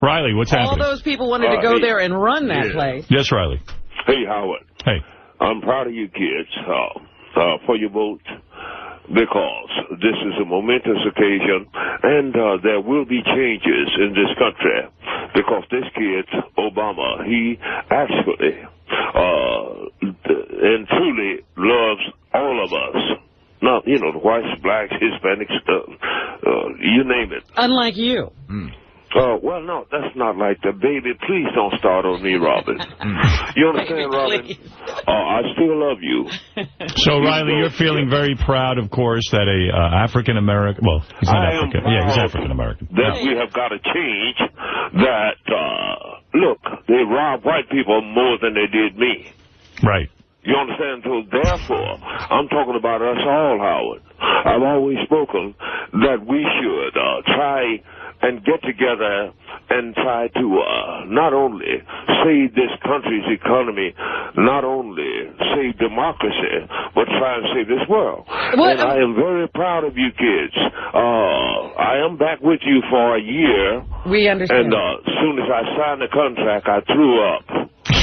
Riley, what's happening? All those people wanted to go there and run that place. Yes, Riley. Hey, Howard. Hey. I'm proud of you kids for your vote, because this is a momentous occasion, and there will be changes in this country, because this kid, Obama, he actually and truly loves all of us. Not, you know, the whites, blacks, Hispanics, you name it. Unlike you. Well, no, that's not like that. Baby, please don't start on me, Robin. You understand, Robin? I still love you. So, Riley, you're feeling very proud, of course, that a African-American... Well, he's not African. Yeah, he's African-American. That we have got to change that, look, they rob white people more than they did me. Right. You understand? So, therefore, I'm talking about us all, Howard. I've always spoken that we should try and get together and try to not only save this country's economy, not only save democracy, but try and save this world. And I am very proud of you kids. I am back with you for a year. We understand. And as soon as I signed the contract, I threw up.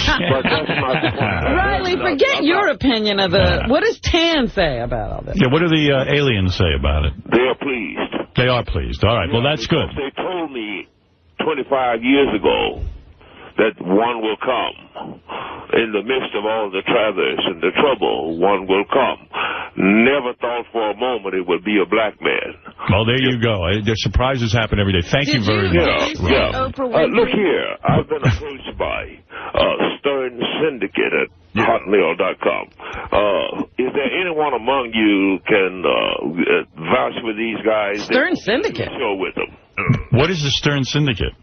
But that's not the point. Riley, forget your opinion of the... What does Tan say about all this? Yeah, what do the aliens say about it? They are pleased. They are pleased. All right, well, that's good. They told me 25 years ago that one will come. In the midst of all the traverse and the trouble, one will come. Never thought for a moment it would be a black man. Well, there you go. The surprises happen every day. Thank you very much. Look here. I've been approached by Stern Syndicate at hotmail.com. Is there anyone among you can vouch for these guys? Stern Syndicate? Show with them. What is the Stern Syndicate?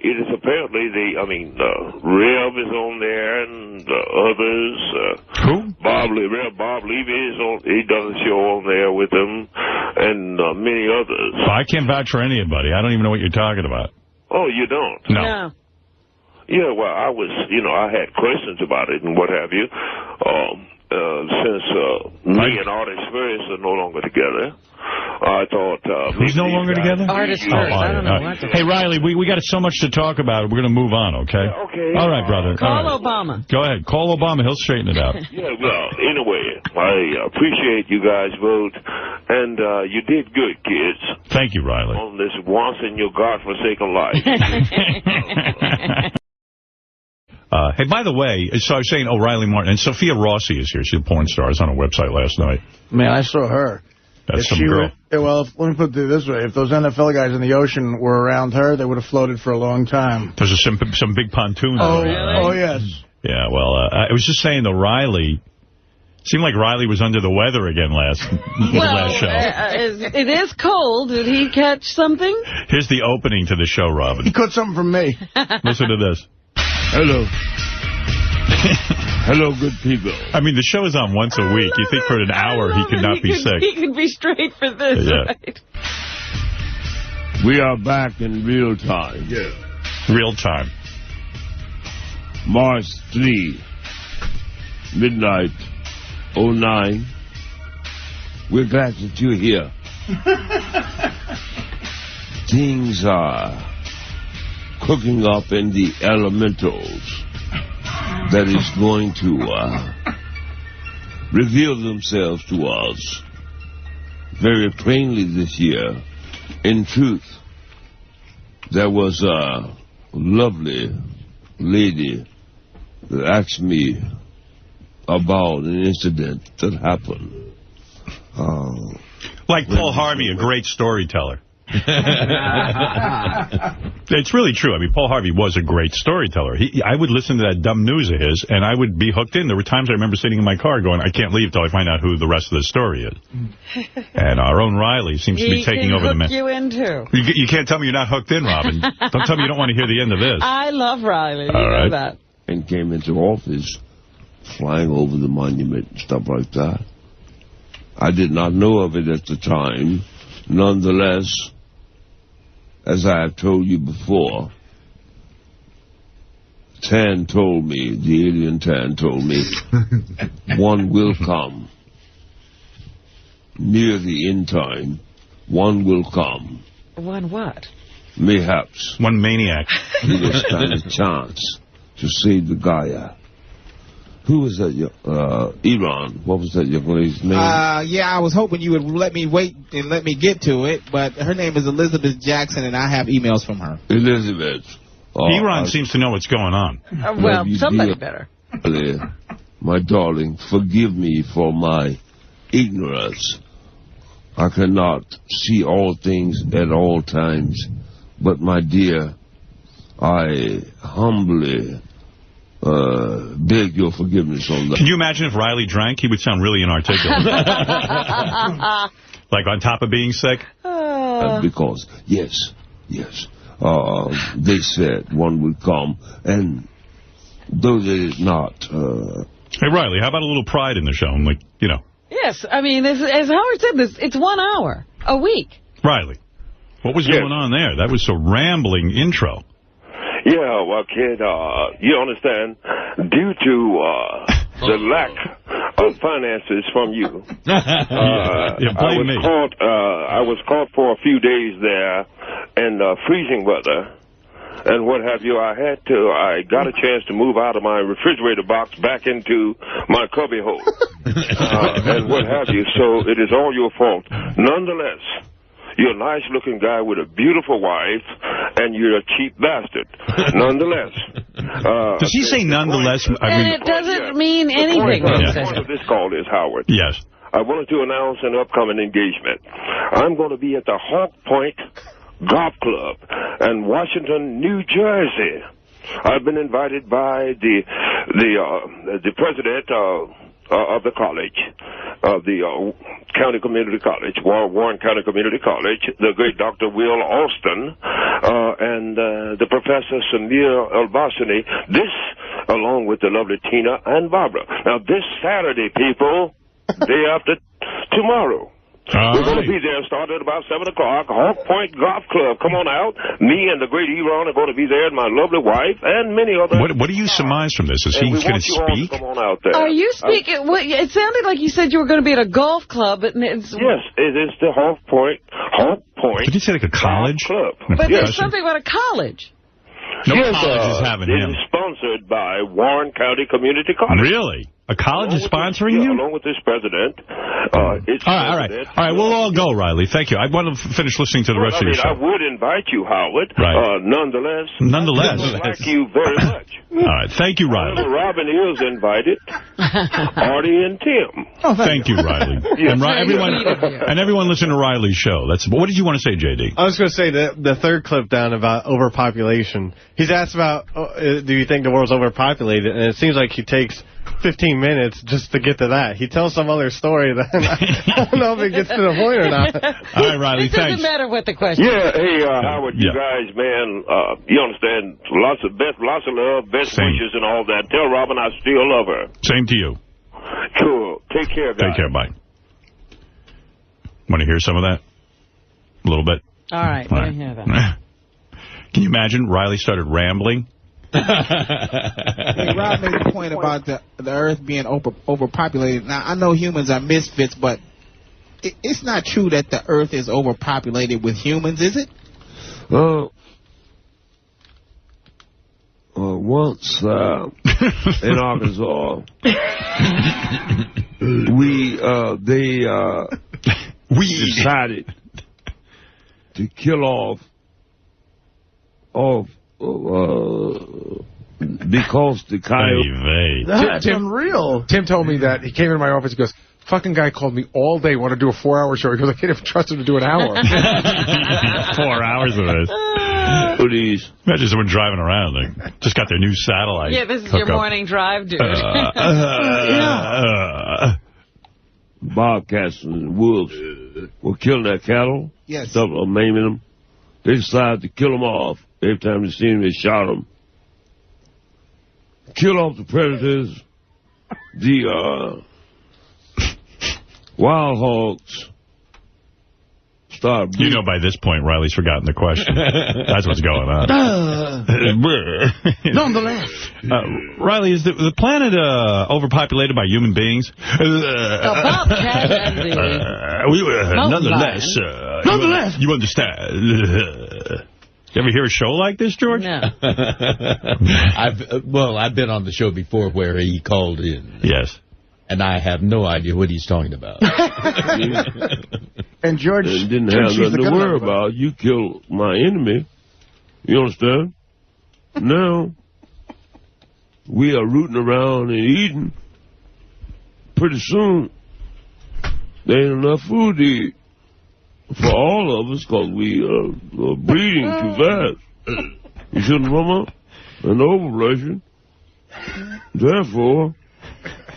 It is apparently Rev is on there and others. Who? Bob Levy is on. He does a show on there with them, and many others. Well, I can't vouch for anybody. I don't even know what you're talking about. Oh, you don't? No. Yeah, well, I had questions about it and what have you. Since me and Artist First are no longer together, I thought... Who's no longer together? Artist First. I don't know what to... Hey, Riley, we got so much to talk about. We're going to move on, okay? Yeah, okay. All right, brother. Call Obama. Go ahead. Call Obama. He'll straighten it out. Yeah, well, anyway, I appreciate you guys' vote, and you did good, kids. Thank you, Riley. On this once in your godforsaken life. Hey, by the way, so I was saying O'Reilly Martin, and Sophia Rossi is here. She's a porn star. I was on her website last night. Man, I saw her. That's some girl. Well, let me put it this way. If those NFL guys in the ocean were around her, they would have floated for a long time. There's some big pontoon. Oh, yes. Yeah, well, I was just saying, though, Riley... Seemed like Riley was under the weather again last show. It is cold. Did he catch something? Here's the opening to the show, Robin. He caught something from me. Listen to this. Hello. Hello, good people. I mean, the show is on once a week. You think for an hour he could not be sick. He could be straight for this, right? We are back in real time. Yeah. Real time. March 3, midnight, 09. We're glad that you're here. Things are cooking up in the elementals that is going to reveal themselves to us very plainly this year. In truth, there was a lovely lady that asked me about an incident that happened. Like Paul Harvey, a great storyteller. It's really true. I mean, Paul Harvey was a great storyteller. I would listen to that dumb news of his, and I would be hooked in. There were times I remember sitting in my car going, I can't leave till I find out who the rest of the story is. And our own Riley seems to be taking over the man. You in, too. You can't tell me you're not hooked in, Robin. Don't tell me you don't want to hear the end of this. I love Riley. You know that. And came into office flying over the monument and stuff like that. I did not know of it at the time. Nonetheless, as I have told you before, Tan told me, the alien Tan told me, one will come. Near the end time, one will come. One what? mayhaps one maniac he will stand a chance to save the Gaia. Who was that? Iran. What was that young lady's name? Yeah, I was hoping you would let me wait and let me get to it, but her name is Elizabeth Jackson, and I have emails from her. Elizabeth. Iran seems to know what's going on. Well, somebody better. My darling, forgive me for my ignorance. I cannot see all things at all times, but my dear, I humbly beg your forgiveness on that. Can you imagine if Riley drank? He would sound really inarticulate. Like on top of being sick? Because, yes, they said one would come, and though they did not. Hey, Riley, how about a little pride in the show? I'm like, you know. Yes, I mean, as Howard said, it's 1 hour a week. Riley, what was going on there? That was a rambling intro. Yeah, well, kid, you understand, due to the lack of finances from you, I was caught for a few days there in freezing weather. And what have you, I got a chance to move out of my refrigerator box back into my cubby hole. And what have you, so it is all your fault. Nonetheless, you're a nice-looking guy with a beautiful wife, and you're a cheap bastard. Nonetheless. Does he say nonetheless? It doesn't mean anything. The point of this call is, Howard. Yes. I wanted to announce an upcoming engagement. I'm going to be at the Hawk Point Golf Club in Washington, New Jersey. I've been invited by the president of the college, of the County Community College, Warren County Community College, the great Dr. Will Alston, and the Professor Samir Elbasani, this along with the lovely Tina and Barbara. Now, this Saturday, people, day after tomorrow. We're going to be there, starting at about 7 o'clock, Hawk Point Golf Club. Come on out. Me and the great Iran are going to be there, and my lovely wife, and many others. What do you surmise from this? Is he going to speak? Come on out there. Are you speaking? It sounded like you said you were going to be at a golf club. Yes, it is the Hawk Point. Did you say like a college? Club. But there's something about a college. No college is having him. It is sponsored by Warren County Community College. Really? A college is sponsoring you? Along with this president. All right, we'll all go, Riley. Thank you. I want to finish listening to the rest of your show. I would invite you, Howard. Right. Nonetheless. I like you very much. All right, thank you, Riley. Robin is invited. Artie and Tim. Thank you, Riley. And everyone listen to Riley's show. What did you want to say, J.D.? I was going to say the third clip down about overpopulation. He's asked about, do you think the world's overpopulated? And it seems like he takes 15 minutes just to get to that. He tells some other story that I don't know if it gets to the point or not. All right, Riley, thanks. It doesn't matter what the question is. Yeah, hey, Howard, you guys, man, you understand, lots of love, best wishes and all that. Tell Robin I still love her. Same to you. Cool. Take care, guys. Take care, bye. Want to hear some of that? A little bit? All right, let me hear that. Can you imagine Riley started rambling? Rob made a point about the Earth being overpopulated. Now, I know humans are misfits, but it's not true that the Earth is overpopulated with humans, is it? Once in Arkansas, we decided to kill off because the coyote. That's unreal. Tim told me that he came into my office. He goes, "Fucking guy called me all day. Want to do a 4-hour show?" He goes, "I can't even trust him to do an hour." 4 hours of this. Please. Imagine someone driving around. They just got their new satellite. Yeah, this is your morning drive, dude. Bobcats and wolves were killing their cattle. Yes. Stuff, or maiming them. They decided to kill them off. Every time they seen them, they shot them. Kill off the predators. The wild hogs. You know by this point, Riley's forgotten the question. That's what's going on. Nonetheless. Riley, is the planet overpopulated by human beings? Nonetheless. You understand. You ever hear a show like this, George? No. I've been on the show before where he called in. Yes. And I have no idea what he's talking about. And George didn't have nothing to worry about. You killed my enemy. You understand? Now, we are rooting around and eating. Pretty soon, there ain't enough food to eat for all of us because we are breeding too fast. You shouldn't run up an overpopulation. Therefore,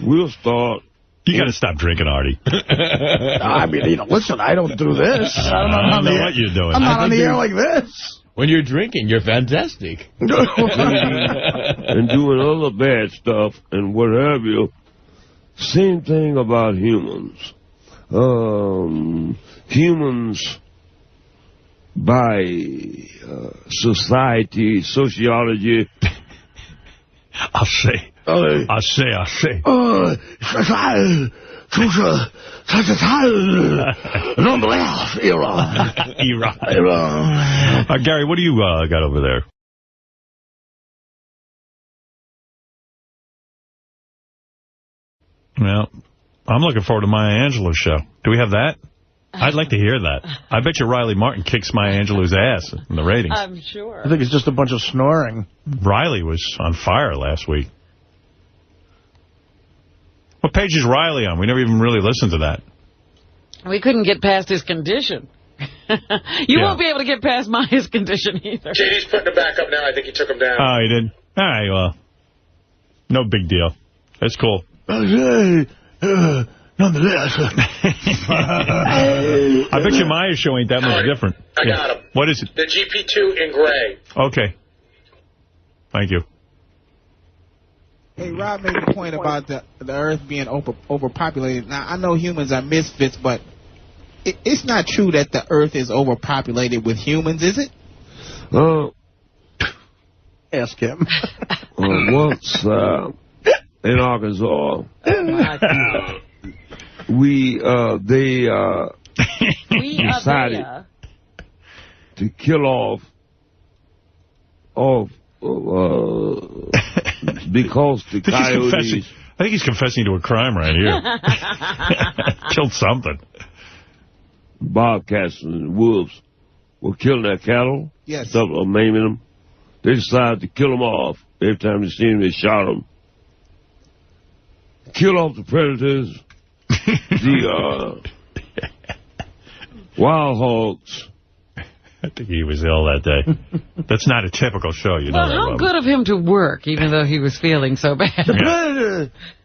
we'll start. You got to stop drinking, Artie. I mean, listen, I don't do this. I don't know what you're doing. I'm not on the air like this. When you're drinking, you're fantastic. And doing other bad stuff and what have you. Same thing about humans. Humans, by society, sociology. I'll say. Gary, what do you got over there? Well, I'm looking forward to Maya Angelou's show. Do we have that? I'd like to hear that. I bet you Riley Martin kicks Maya Angelou's ass in the ratings. I'm sure. I think it's just a bunch of snoring. Riley was on fire last week. What page is Riley on? We never even really listened to that. We couldn't get past his condition. You won't be able to get past Maya's condition either. JD's putting him back up now. I think he took him down. Oh, he did? All right, well, no big deal. That's cool. Nonetheless. I bet you Maya's show ain't that much different. I got him. What is it? The GP2 in gray. Okay. Thank you. Hey, Rob made the point about the Earth being overpopulated. Now, I know humans are misfits, but it's not true that the Earth is overpopulated with humans, is it? Ask him. Once in Arkansas, we decided to kill off because the coyotes. I think he's confessing to a crime right here. Killed something. Bobcats and wolves were killing their cattle. Yes. Stuff, or maiming them. They decided to kill them off. Every time they seen them, they shot them. Kill off the predators. The wild hogs. I think he was ill that day. That's not a typical show, you know. Well, how good of him to work, even though he was feeling so bad.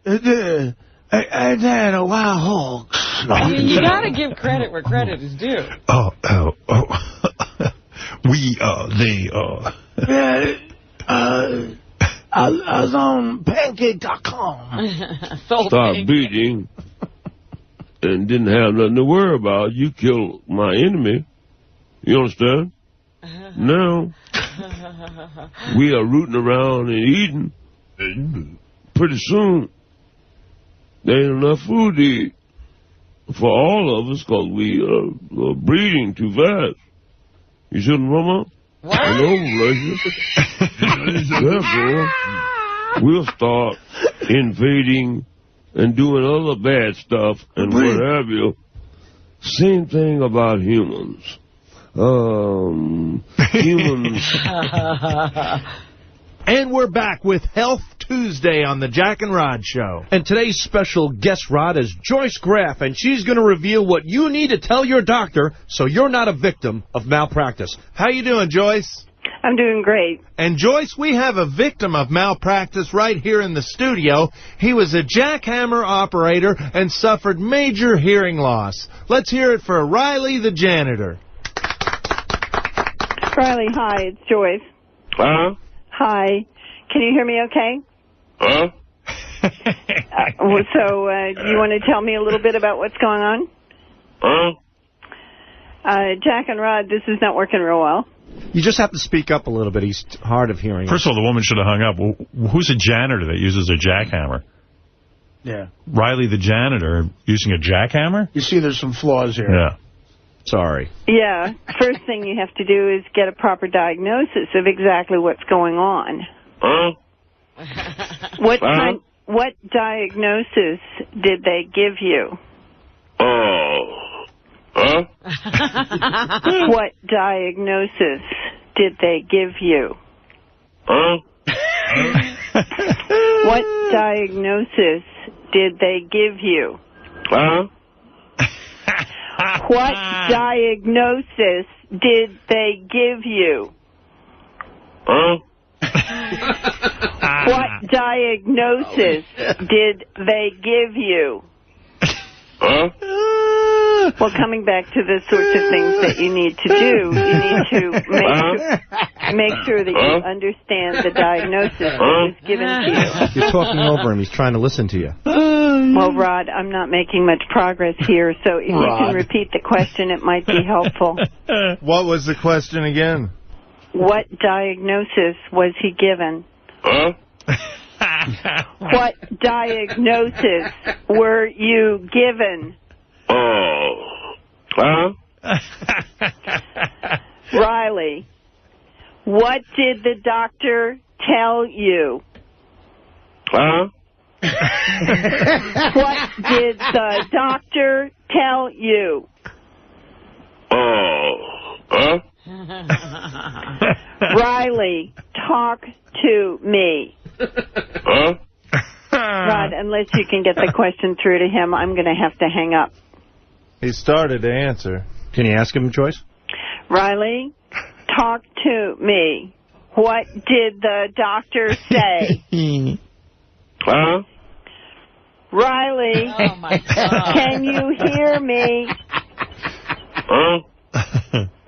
And then a wild hogs. You got to give credit where credit is due. I was on pancake.com. Started beating and didn't have nothing to worry about. You killed my enemy. You understand? Now, we are rooting around and eating. Pretty soon, there ain't enough food to eat for all of us because we are breeding too fast. You shouldn't run up an overpopulation. Therefore, we'll start invading and doing other bad stuff and what have you. Same thing about humans. Humans. And we're back with Health Tuesday on the Jack and Rod Show. And today's special guest, Rod, is Joyce Graff, and she's going to reveal what you need to tell your doctor so you're not a victim of malpractice. How you doing, Joyce? I'm doing great. And, Joyce, we have a victim of malpractice right here in the studio. He was a jackhammer operator and suffered major hearing loss. Let's hear it for Riley the janitor. Riley, hi, it's Joyce. Huh? Hi. Can you hear me okay? Huh? Do you want to tell me a little bit about what's going on? Huh? Jack and Rod, this is not working real well. You just have to speak up a little bit. He's hard of hearing. First of all, the woman should have hung up. Who's a janitor that uses a jackhammer? Yeah. Riley the janitor using a jackhammer? You see there's some flaws here. Yeah. Sorry. Yeah. First thing you have to do is get a proper diagnosis of exactly what's going on. What diagnosis did they give you? What diagnosis did they give you? What diagnosis did they give you? What diagnosis did they give you? What diagnosis did they give you? Well, coming back to the sorts of things that you need to do, you need to make sure that you understand the diagnosis that was given to you. You're talking over him. He's trying to listen to you. Well, Rod, I'm not making much progress here, so if you can repeat the question, it might be helpful. What was the question again? What diagnosis was he given? What diagnosis were you given? Riley, what did the doctor tell you? What did the doctor tell you? Riley, talk to me. Rod, unless you can get the question through to him, I'm going to have to hang up. He started to answer. Can you ask him, Joyce? Riley, talk to me. What did the doctor say? Riley, oh my God. Can you hear me?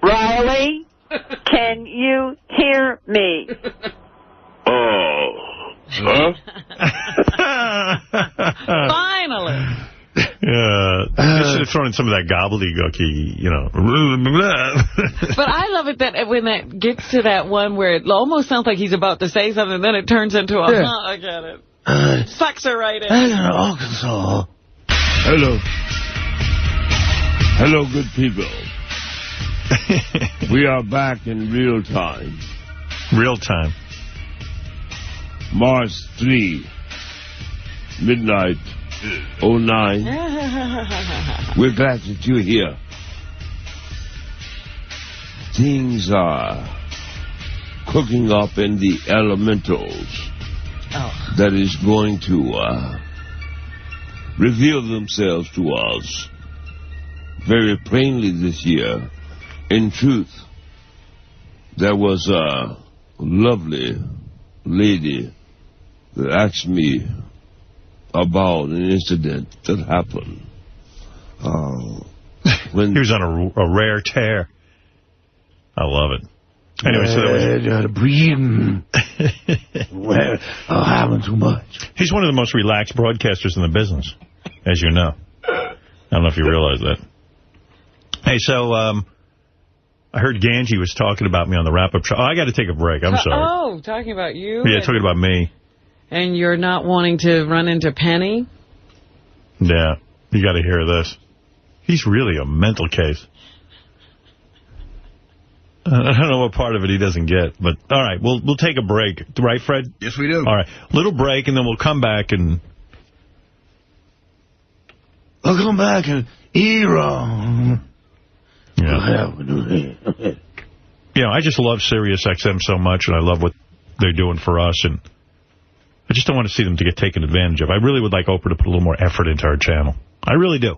Riley, can you hear me? Finally. Yeah, they should have thrown in some of that gobbledygooky, you know. But I love it that when that gets to that one where it almost sounds like he's about to say something, and then it turns into a, I get it. Sucks her right in. Arkansas. Hello. Hello, good people. We are back in real time. Real time. March 3, midnight, 09. We're glad that you're here. Things are cooking up in the elementals that is going to reveal themselves to us very plainly this year. In truth, there was a lovely lady that asked me about an incident that happened. When he was on a rare tear. I love it. Anyway, so that was... breathing. Well, having too much. He's one of the most relaxed broadcasters in the business, as you know. I don't know if you realize that. Hey, so I heard Ganji was talking about me on the wrap-up show. Oh, I got to take a break. I'm sorry. Oh, talking about you? Yeah, talking about me. And you're not wanting to run into Penny? Yeah, you got to hear this. He's really a mental case. I don't know what part of it he doesn't get, but all right, we'll take a break. Right, Fred? Yes, we do. All right, little break, and then we'll come back and... I'll come back and Iran. Yeah. You know, I just love Sirius XM so much, and I love what they're doing for us, and I just don't want to see them to get taken advantage of. I really would like Oprah to put a little more effort into our channel. I really do.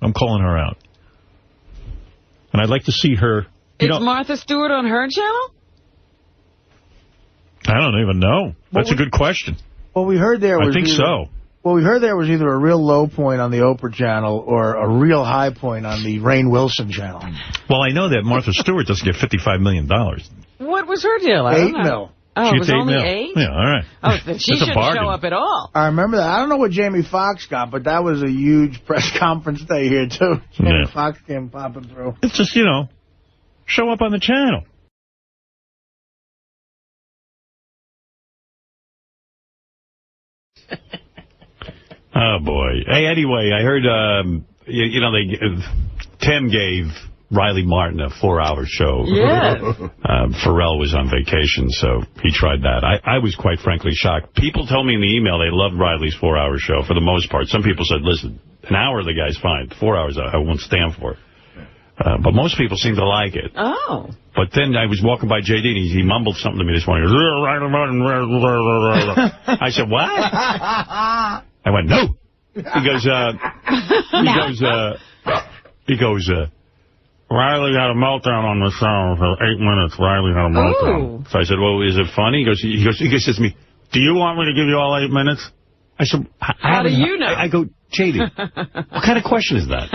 I'm calling her out. And I'd like to see her... Is Martha Stewart on her channel? I don't even know. That's a good question. Well, we heard there was... I think so. Well, we heard there was either a real low point on the Oprah channel or a real high point on the Rainn Wilson channel. Well, I know that Martha Stewart doesn't get $55 million. What was her deal? I don't know. $8 million. Oh, it was only $8 $8? Yeah, all right. Oh, then she shouldn't show up at all. I remember that. I don't know what Jamie Foxx got, but that was a huge press conference day here, too. Jamie Foxx came popping through. It's just, you know, show up on the channel. Oh, boy. Hey, anyway, I heard, you know, Tim gave Riley Martin, a 4-hour show. Yes. Pharrell was on vacation, so he tried that. I was quite frankly shocked. People told me in the email they loved Riley's 4-hour show for the most part. Some people said, listen, an hour the guy's fine. 4 hours I won't stand for. But most people seem to like it. Oh. But then I was walking by J.D. and he mumbled something to me this morning. I said, what? I went, no. He goes, Riley had a meltdown on the show for 8 minutes. Riley had a meltdown. Ooh. So I said, well, is it funny? He says to me, do you want me to give you all 8 minutes? I said, how do you know? I go, J.D., what kind of question is that?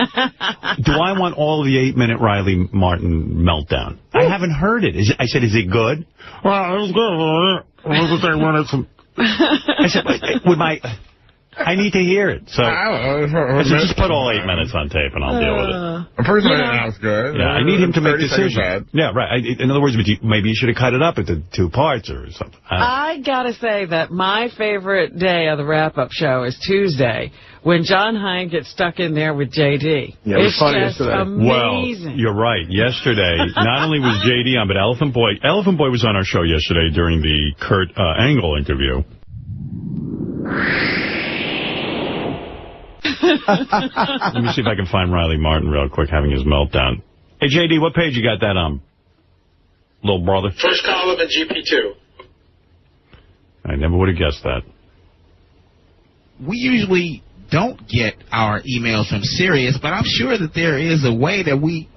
Do I want all the 8-minute Riley Martin meltdown? I haven't heard it. I said, is it good? Well, it was good. I said, I need to hear it. So I said, just put all 8 minutes on tape and I'll deal with it. Personally, that was good. Yeah, I need him to make decisions. Yeah, right. In other words, maybe you should have cut it up into 2 parts or something. I got to say that my favorite day of the wrap-up show is Tuesday, when John Hein gets stuck in there with J.D. Yeah, it was funny yesterday. Amazing. Well, you're right. Yesterday, not only was J.D. on, but Elephant Boy was on our show yesterday during the Kurt Angle interview. Let me see if I can find Riley Martin real quick having his meltdown. Hey, J.D., what page you got that on, little brother? First column in GP2. I never would have guessed that. We usually don't get our emails from Sirius, but I'm sure that there is a way that we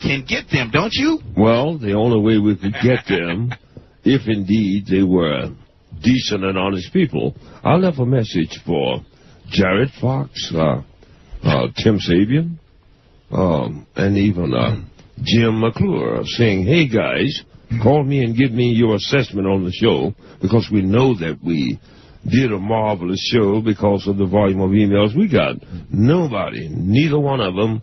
can get them, don't you? Well, the only way we could get them, if indeed they were decent and honest people, I left a message for Jared Fox, Tim Sabian, and even Jim McClure, saying, hey, guys, call me and give me your assessment on the show, because we know that we did a marvelous show because of the volume of emails we got. Nobody, neither one of them,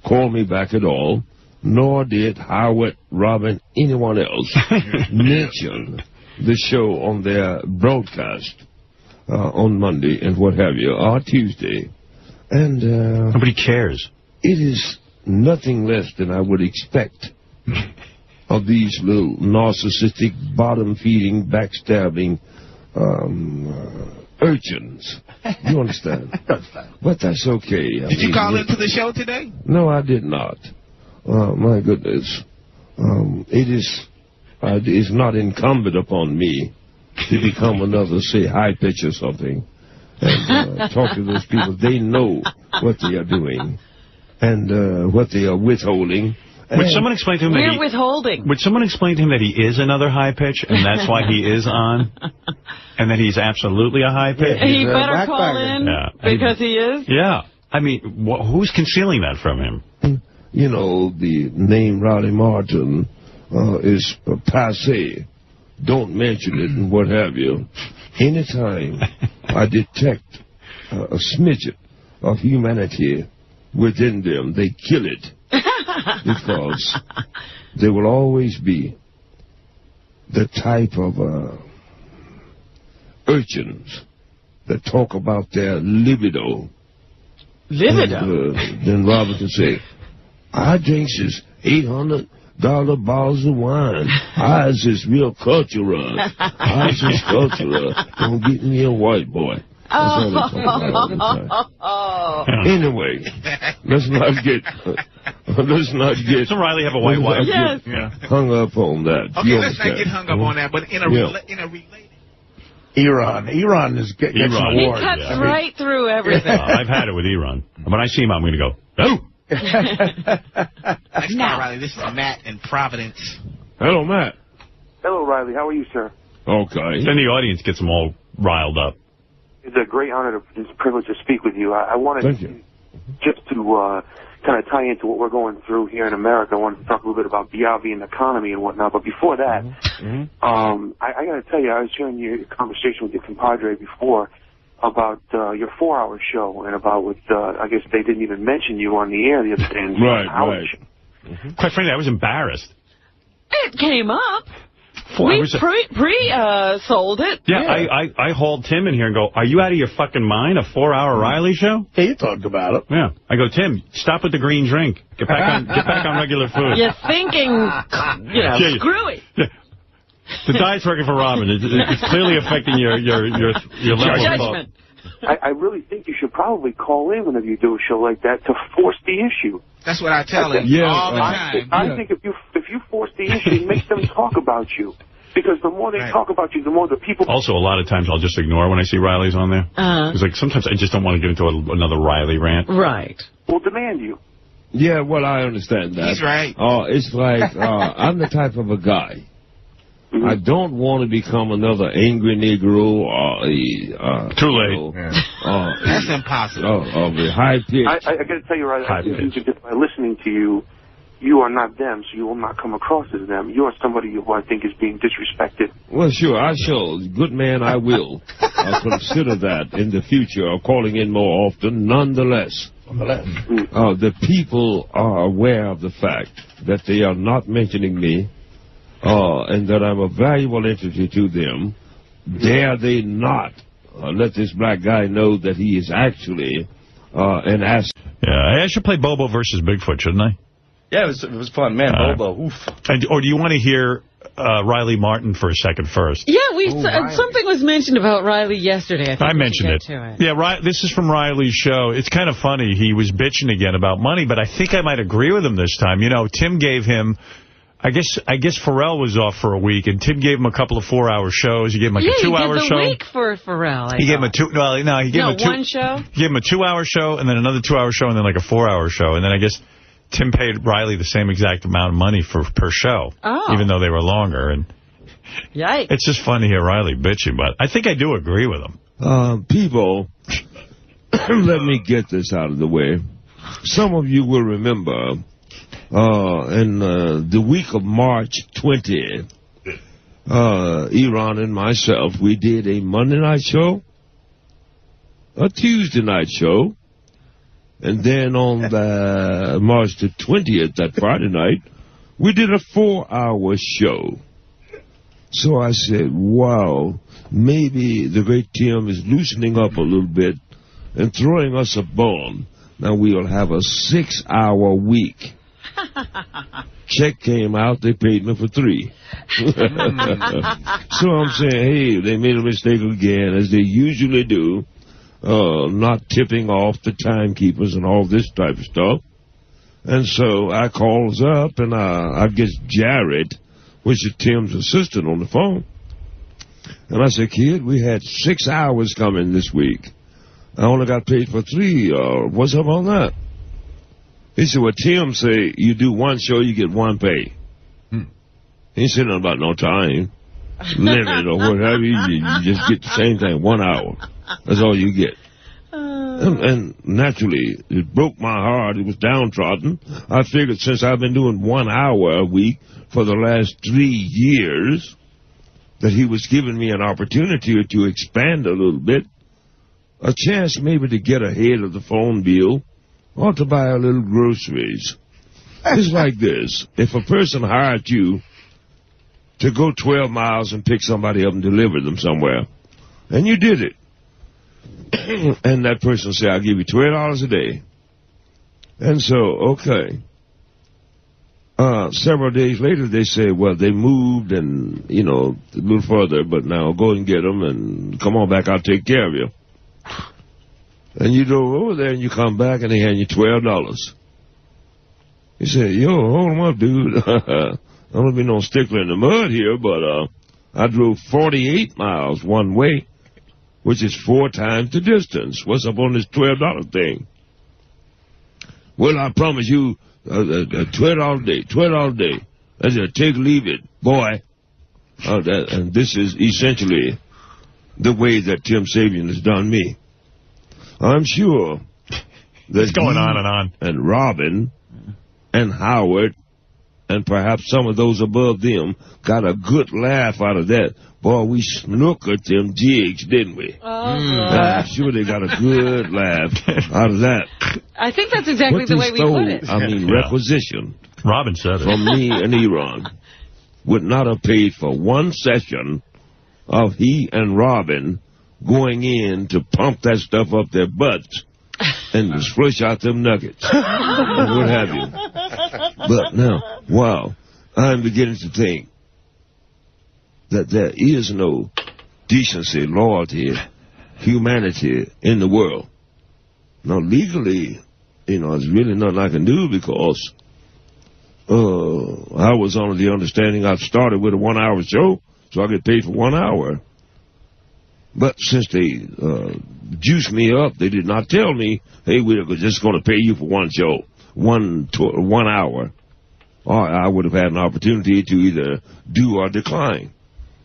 called me back at all, nor did Howard, Robin, anyone else mention the show on their broadcast on Monday and what have you, or Tuesday. And nobody cares. It is nothing less than I would expect of these little narcissistic, bottom-feeding, backstabbing urchins. You understand? But that's okay. Did you call into the show today? No, I did not. My goodness. It is not incumbent upon me to become another, say, high pitch or something, and talk to those people. They know what they are doing and what they are withholding. Would someone explain to him We're withholding. Would someone explain to him that he is another high pitch, and that's why he is on, and that he's absolutely a high pitch? He better call in because he is? Yeah. I mean, who's concealing that from him? You know, the name Riley Martin is passé. Don't mention it and what have you. Anytime I detect a smidget of humanity within them, they kill it. Because there will always be the type of urchins that talk about their libido. Libido? And, then Robert can say, I drinks is $800 bottles of wine. Ours is real cultural. Ours is cultural. Don't get me a white boy. That's all they talk about all the time. Anyway, let's not get. Doesn't Riley have a white wife? Yes. Hung up on that. Okay, let's not get hung up on that, but in a related. Iran is getting an award. He cuts right through everything. I've had it with Iran. When I see him, I'm going to go, oh! Next time, Riley, this is Matt in Providence. Hello, Matt. Hello, Riley. How are you, sir? Okay. Then the audience gets them all riled up. It's a great honor, it's a privilege to speak with you. I wanted just to kind of tie into what we're going through here in America. I wanted to talk a little bit about Biavi and the economy and whatnot. But before that, I got to tell you, I was hearing your conversation with your compadre before about your 4-hour show and about with, I guess they didn't even mention you on the air the other day. Right. Quite frankly, I was embarrassed. It came up. We pre-sold it. Yeah, I hauled Tim in here and go, are you out of your fucking mind? A 4-hour Riley show? Yeah, you talked about it. Yeah. I go, Tim, stop with the green drink. Get back on regular food. You're thinking, screwy. Yeah. The diet's working for Robin. It's clearly affecting your level of judgment. I really think you should probably call in whenever you do a show like that to force the issue. That's what I tell him all the time. I think if you force the issue, it makes them talk about you. Because the more they talk about you, the more the people... Also, a lot of times I'll just ignore when I see Riley's on there. Because like, sometimes I just don't want to get into another Riley rant. Right. We'll demand you. Yeah, well, I understand that. He's right. It's like, I'm the type of a guy. I don't want to become another angry Negro or a... Too late. That's impossible. A high-pitched... I got to tell you, right, just by listening to you, you are not them, so you will not come across as them. You are somebody who I think is being disrespected. Well, sure, I shall. Good man, I will. I'll consider that in the future, or calling in more often, nonetheless. The people are aware of the fact that they are not mentioning me, and that I'm a valuable entity to them. Dare they not let this black guy know that he is actually an asset. Yeah, I should play Bobo versus Bigfoot, shouldn't I? Yeah, it was fun. Man, Bobo, oof. Or do you want to hear Riley Martin for a second first? Yeah, something was mentioned about Riley yesterday. I mentioned it. Yeah, this is from Riley's show. It's kind of funny. He was bitching again about money, but I think I might agree with him this time. You know, Tim gave him... I guess Pharrell was off for a week, and Tim gave him a couple of 4-hour shows. He gave him like a 2-hour show. Yeah, he did the week for Pharrell. He gave him one show. He gave him a 2-hour show, and then another 2-hour show, and then like a 4-hour show. And then I guess Tim paid Riley the same exact amount of money per show, even though they were longer. And yikes. It's just fun to hear Riley bitching, but I think I do agree with him. People, let me get this out of the way. Some of you will remember... in the week of March 20, Iran and myself, we did a Monday night show, a Tuesday night show, and then on the March the 20th, that Friday night, we did a 4-hour show. So I said, wow, maybe the great Tim is loosening up a little bit and throwing us a bone. Now we'll have a 6-hour week. Check came out, they paid me for 3. So I'm saying, hey, they made a mistake again, as they usually do, not tipping off the timekeepers and all this type of stuff. And so I calls up, and I guess Jared, which is Tim's assistant, on the phone. And I said, kid, we had 6 hours coming this week. I only got paid for 3. What's up on that? He said, well, Tim say, you do one show, you get one pay. He ain't saying nothing about no time limit or whatever. You just get the same thing, 1 hour. That's all you get. And naturally, it broke my heart. It was downtrodden. I figured since I've been doing 1 hour a week for the last 3 years, that he was giving me an opportunity to expand a little bit, a chance maybe to get ahead of the phone bill, or to buy a little groceries. It's like this. If a person hired you to go 12 miles and pick somebody up and deliver them somewhere, and you did it, and that person said, I'll give you $12 a day. And so, okay. Several days later, they say, well, they moved and, a little further, but now go and get them and come on back, I'll take care of you. And you drove over there and you come back and they hand you $12. He said, yo, hold them up, dude. I don't want to be no stickler in the mud here, but I drove 48 miles one way, which is 4 times the distance. What's up on this $12 thing? Well, I promise you, $12 a day, $12 a day. I said, take or leave it, boy. And this is essentially the way that Tim Sabian has done me. I'm sure that it's going on and Robin and Howard and perhaps some of those above them got a good laugh out of that. Boy, we snookered them jigs, didn't we? I'm sure they got a good laugh out of that. I think that's exactly the way we put it. Requisition. Robin said it. From me and Iran. would not have paid for one session of he and Robin going in to pump that stuff up their butts and just flush out them nuggets and what have you. But now, wow, I'm beginning to think that there is no decency, loyalty, humanity in the world. Now, legally, there's really nothing I can do because I was under the understanding I started with a 1-hour show, so I get paid for 1 hour. But since they juiced me up, they did not tell me, hey, we're just going to pay you for one show, 1 hour. Or I would have had an opportunity to either do or decline.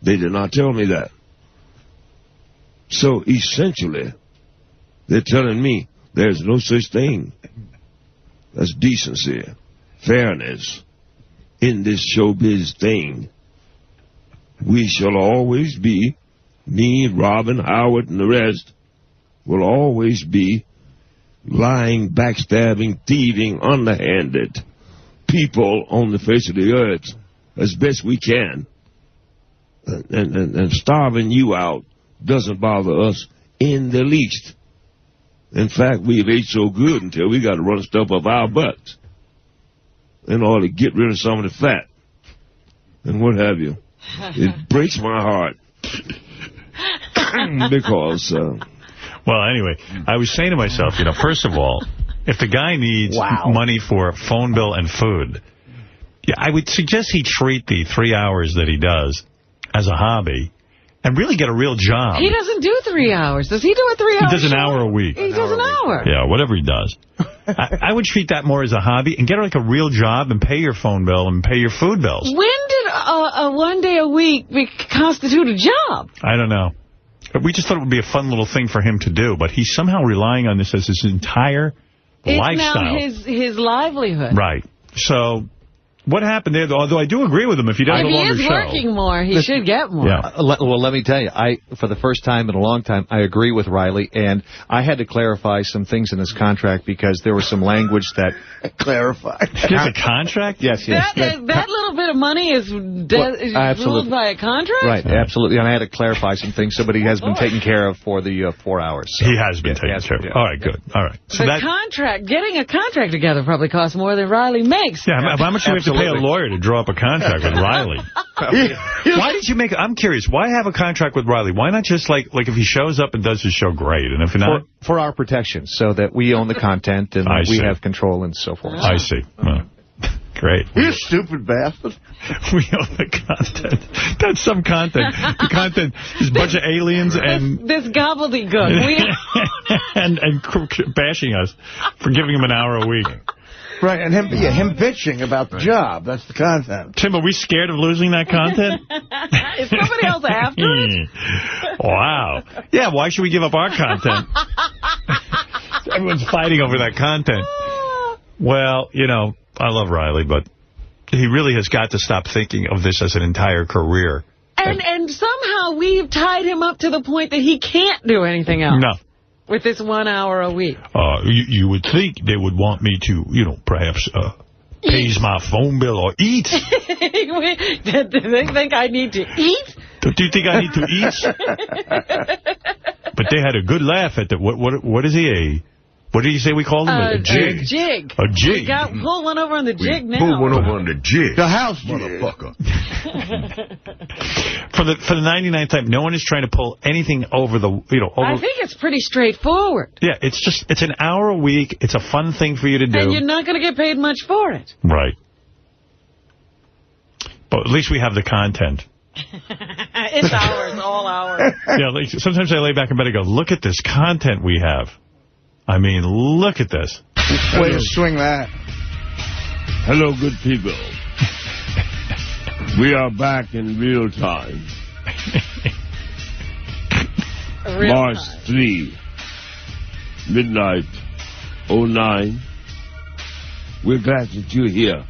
They did not tell me that. So essentially, they're telling me there's no such thing as decency, fairness in this showbiz thing. We shall always be, me, Robin, Howard, and the rest, will always be lying, backstabbing, thieving, underhanded people on the face of the earth as best we can. And starving you out doesn't bother us in the least. In fact, we've ate so good until we got to run stuff up our butts in order to get rid of some of the fat and what have you. It breaks my heart because... Well, anyway, I was saying to myself, first of all, if the guy needs money for phone bill and food, I would suggest he treat the 3 hours that he does as a hobby and really get a real job. He doesn't do 3 hours. Does he do a 3 hour He does an show? hour a week. He does an hour. Yeah, whatever he does. I would treat that more as a hobby and get like a real job and pay your phone bill and pay your food bills. When did a 1 day a week constitute a job? I don't know. We just thought it would be a fun little thing for him to do, but he's somehow relying on this as his entire lifestyle. It's now his livelihood. Right. So... what happened there, although I do agree with him, if he does a longer show. If he is working more, he should get more. Yeah. Well, let me tell you, for the first time in a long time, I agree with Riley, and I had to clarify some things in this contract because there was some language that... Clarify. He has a contract? Yes. That little bit of money is ruled by a contract? Right, absolutely. And I had to clarify some things. Somebody has been taken care of for the 4 hours. So. He has been taken care of. All right, good. All right. So getting a contract together probably costs more than Riley makes. Yeah, how much do we have to pay a lawyer to draw up a contract with Riley? Why did you make... I'm curious, why have a contract with Riley? Why not just, like if he shows up and does his show, great, and if not... For our protection, so that we own the content and we have control and so forth. I see. Well, great. You stupid bastard. We own the content. That's some content. The content is a bunch of aliens and... This gobbledygook. and bashing us for giving him an hour a week. Right, and him bitching about the job. That's the content. Tim, are we scared of losing that content? Is somebody else after it? Wow. Yeah, why should we give up our content? Everyone's fighting over that content. Well, I love Riley, but he really has got to stop thinking of this as an entire career. And somehow we've tied him up to the point that he can't do anything else. No. With this 1 hour a week. You would think they would want me to, perhaps pays my phone bill or eat. Do they think I need to eat? Do you think I need to eat? But they had a good laugh at the, what is he, what did you say we called him? A jig. A jig. A jig. We pull one over on the jig now. Pull one over on the jig. The house jig. Motherfucker. For the 99th time, no one is trying to pull anything over the, over... I think it's pretty straightforward. Yeah, it's an hour a week. It's a fun thing for you to do. And you're not going to get paid much for it. Right. But at least we have the content. It's ours, all ours. Yeah, sometimes I lay back in bed and go, look at this content we have. I mean, look at this. Way to swing that. Hello, good people. We are back in real time. March 3, midnight, 09. We're glad that you're here.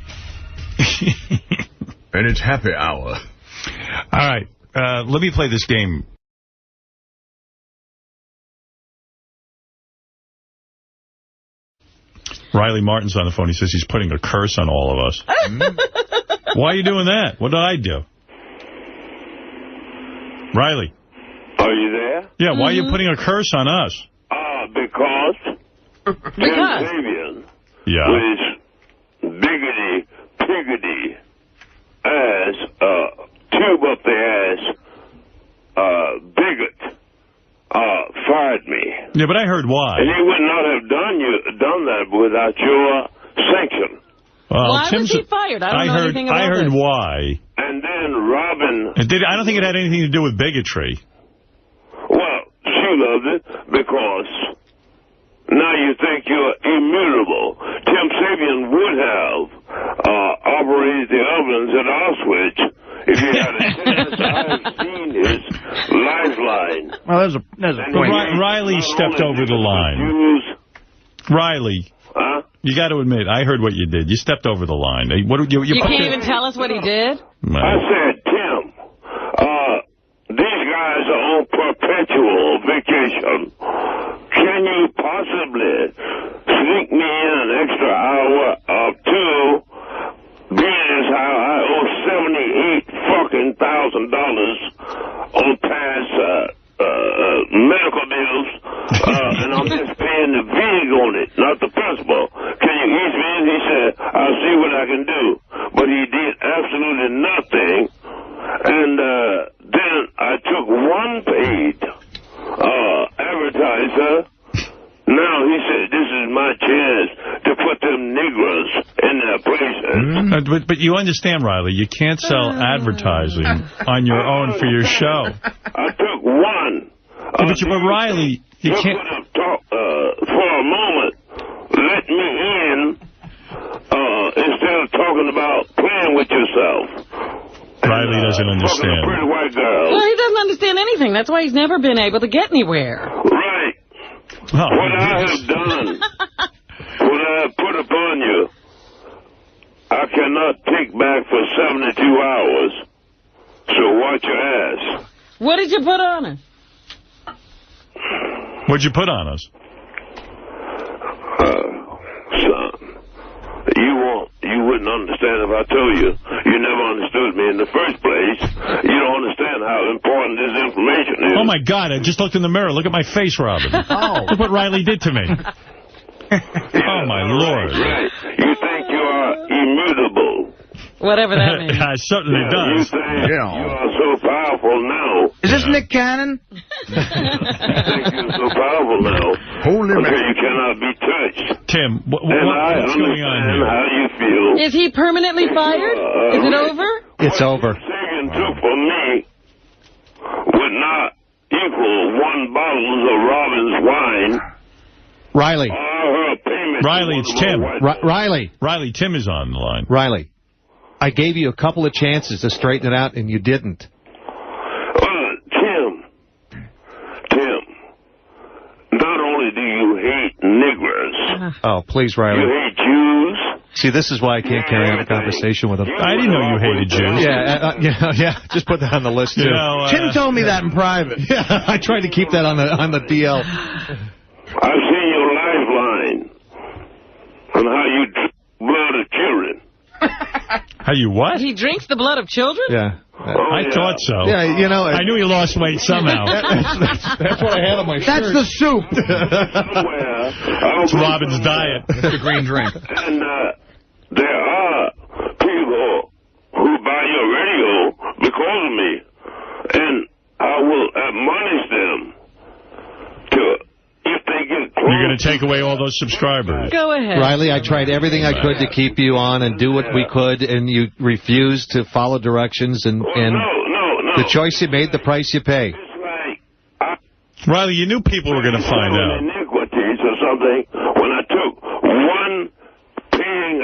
And it's happy hour. All right, let me play this game. Riley Martin's on the phone. He says he's putting a curse on all of us. Why are you doing that? What did I do? Riley. Are you there? Yeah, why are you putting a curse on us? Because Tim Sabian was biggity, piggity, ass, tube up the ass, bigot, fired me. Yeah, but I heard why. And he would not have done that without your sanction. Why was he fired? I don't know anything about I heard this. why. And then Robin... I don't think it had anything to do with bigotry. Well, she loved it because now you think you're immutable. Tim Sabian would have operated the ovens at Auschwitz if he had a chance. I have seen his lifeline. Well, there's a point. Riley stepped over the line. Riley. You got to admit, I heard what you did. You stepped over the line. You can't even tell us what he did? I said, Tim, these guys are on perpetual vacation. Can you possibly sneak me in an extra hour or two, being as how I owe $78,000 on past medical bills, and I'm just paying the vig on it, not the principal. Can you ease me in? He said, I'll see what I can do. But he did absolutely nothing. And then I took one paid advertiser. Now he said, this is my chance to put them Negroes in their places. But you understand, Riley, you can't sell advertising on your own for your show. I took one. But Riley, you can't... for a moment, let me in instead of talking about playing with yourself. Riley doesn't understand. Pretty white girl. Well, he doesn't understand anything. That's why he's never been able to get anywhere. Right. Oh. What I have done, what I have put upon you, I cannot take back for 72 hours. So watch your ass. What did you put on us? What'd you put on us? Son, you wouldn't understand if I told you. You never understood me in the first place. You don't understand how important this information is. Oh, my God. I just looked in the mirror. Look at my face, Robin. Look what Riley did to me. Oh, my Lord. Right. You think you are immutable. Whatever that means. It certainly does. You think you are so powerful now. Is this Nick Cannon? You think you're so powerful now. Okay, you cannot be touched. Tim, what's going on here? How you feel. Is he permanently fired? Is it over? It's over. Sagan took from me would not equal one bottle of Robin's wine. Riley. Riley, it's Tim. Riley. Riley, Tim is on the line. Riley, I gave you a couple of chances to straighten it out, and you didn't. Tim, not only do you hate niggers. Oh, please, Riley. You hate Jews. See, this is why I can't carry on a conversation with him. I didn't know you hated Jews. Yeah. Just put that on the list, too. Tim told me that in private. Yeah, I tried to keep that on the DL. I've seen your lifeline on how you drink blood of children. How you what? He drinks the blood of children? Yeah. I thought so. Yeah, you know. I knew he lost weight somehow. That's what I had on my shirt. That's the soup. It's Robin's diet. It's the green drink. And there are people who buy your radio because of me. And I will admonish them to, if they get close. You're going to take away all those subscribers. Go ahead. Riley, I tried everything I could to keep you on and do what we could, and you refused to follow directions, and the choice you made, the price you pay. Riley, you knew people were going to find out. Iniquities or something when I took one paying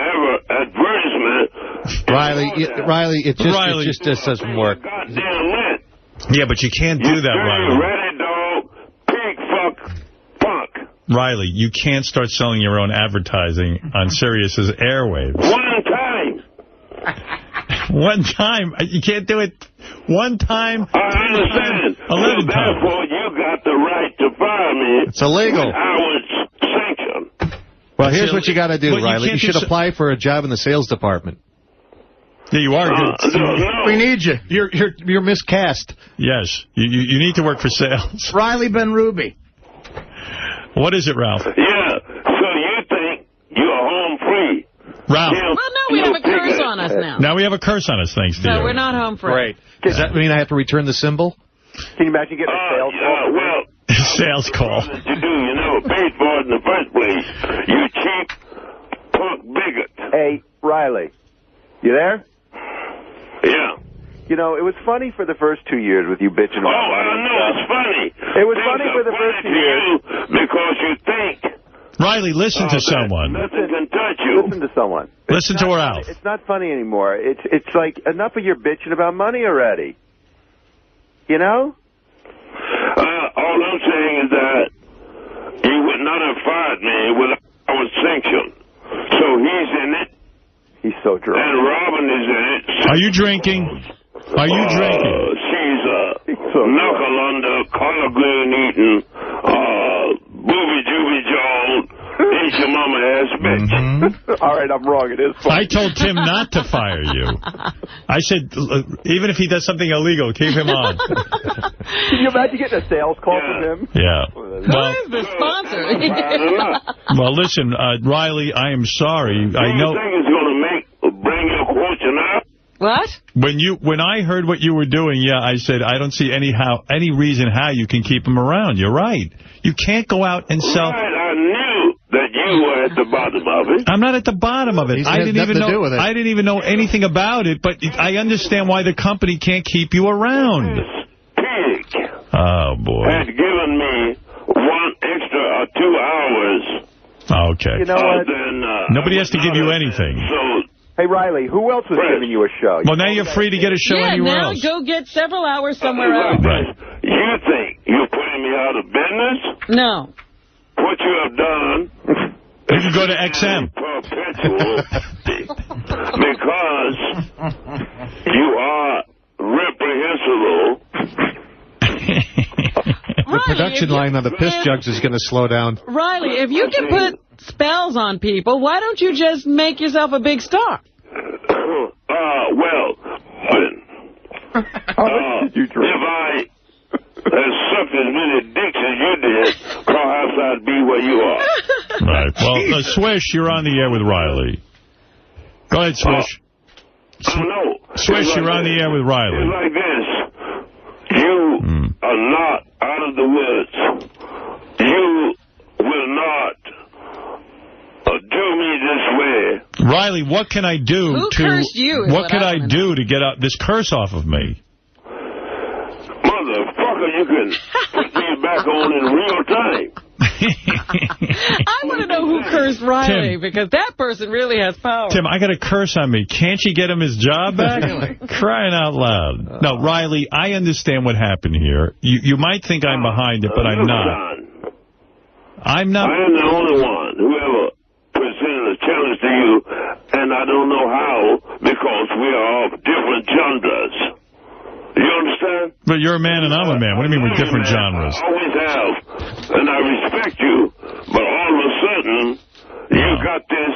advertisement. Riley, it just doesn't work. Yeah, but you can't do that, Riley. Ready, dog, pig, fuck, punk. Riley, you can't start selling your own advertising on Sirius's airwaves. One time. One time? You can't do it one time? I understand. 11 times. Therefore, you got the right to fire me. It's illegal. I was sanctioned. Well, here's what you got to do, Riley. You should apply for a job in the sales department. Yeah, you are good. No. We need you. You're miscast. Yes, you need to work for sales. Riley Ben Ruby. What is it, Ralph? Yeah, so you think you're home free. Ralph. Well, no, we have a curse on us now. Now we have a curse on us, thanks to you. So we're not home free. Great. Does that mean I have to return the symbol? Can you imagine getting a sales call? Well, sales call. What you do, you never paid for it in the first place. You cheap punk bigot. Hey, Riley, you there? Yeah. You know, it was funny for the first 2 years with you bitching about money. I know, it's funny. It was funny for the first 2 years. Because you think. Riley, listen to someone. Nothing can touch you. Listen to someone. Listen to Ralph. It's not funny anymore. It's like, enough of your bitching about money already. You know? All I'm saying is that he would not have fired me without our sanction. So he's in it. He's so drunk. And Robin is in it. Are you drinking? Are you drinking? She's knuckle under, collard green eating, booby jooby jawed, ain't your mama ass bitch. Mm-hmm. All right, I'm wrong. It is funny. I told Tim not to fire you. I said, even if he does something illegal, keep him on. Can you imagine getting a sales call from him? Yeah. Who is the sponsor? Well, listen, Riley, I am sorry. I know. The thing is going to bring your fortune up. What? When I heard what you were doing, yeah, I said, I don't see any reason how you can keep him around. You're right. You can't go out and sell. Right, I knew that you were at the bottom of it. I'm not at the bottom of it. I didn't even know anything about it, but I understand why the company can't keep you around. Pig. Oh, boy. Had given me 1 extra or 2 hours. Okay. You know what? Nobody has to give you anything. Hey, Riley, who else was giving you a show? Well, now you're free to get a show anywhere else. Yeah, now go get several hours somewhere else. Right. You think you're putting me out of business? No. What you have done... You can go to XM. Perpetual. Because you are reprehensible. The production line on the piss jugs is going to slow down. Riley, if you can put spells on people, why don't you just make yourself a big star? Well, if I had sucked as many dicks as you did, perhaps I'd be where you are. Right. Well, Swish, you're on the air with Riley. Go ahead, Swish. No. Swish, you're on the air with Riley. It's like this. You are not out of the woods. You will not do me this way. Riley, what can I do Who cursed you? What could I do to get this curse off of me? Motherfucker, you can put me back on in real time. I want to know who cursed Riley, because that person really has power. Tim, I got a curse on me. Can't you get him his job back? Crying out loud. No, Riley, I understand what happened here. You might think I'm behind it, but I'm not. I'm not. I am the only one who ever presented a challenge to you, and I don't know how, because we are of different genres. You understand? But you're a man and I'm a man. What do you mean we're different genres? I always have, and I respect you, but all of a sudden, you got this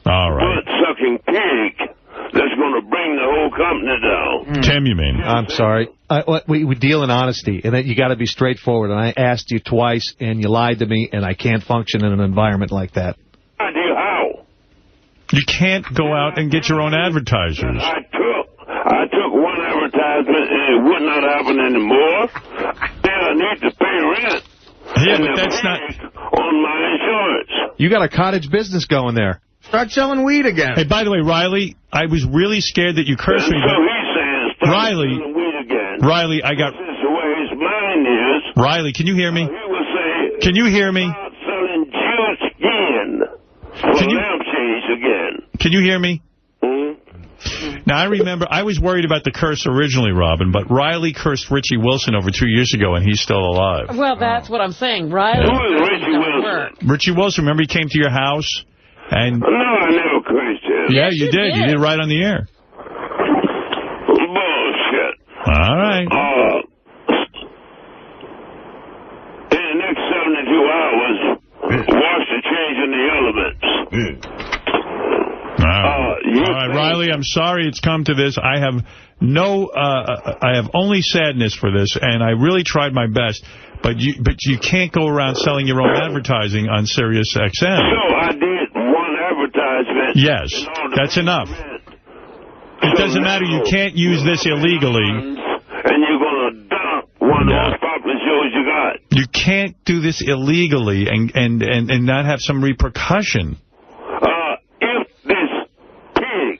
all right. blood-sucking pig that's going to bring the whole company down. Tim, you mean? I'm sorry. We deal in honesty, and you got to be straightforward. And I asked you twice, and you lied to me, and I can't function in an environment like that. How? You can't go out and get your own advertisers. I took one advertisement, and it would not happen anymore. Then I need to pay rent. Yeah, but that's not on my insurance. You got a cottage business going there. Start selling weed again. Hey, by the way, Riley, I was really scared that you cursed me. So he's saying start selling weed again. Riley, I got... This is the way his mind is. Riley, can you hear me? He was saying... Can you hear me? Start selling juice again. For lampshades again. Can you hear me? Now, I remember, I was worried about the curse originally, Robin, but Riley cursed Richie Wilson over 2 years ago, and he's still alive. Well, that's what I'm saying. Riley. Who is Richie Wilson? Richie Wilson, remember he came to your house? And no, I never cursed him. Yeah, you did. You did it right on the air. Bullshit. All right. In the next 72 hours, watch the change in the elements. All right, Riley, I'm sorry it's come to this. I have I have only sadness for this, and I really tried my best. But you can't go around selling your own advertising on Sirius XM. So I did one advertisement. Yes, that's enough. It doesn't matter. You can't use this illegally. And you're going to dump one of the most popular shows you got. You can't do this illegally and not have some repercussion. If this pig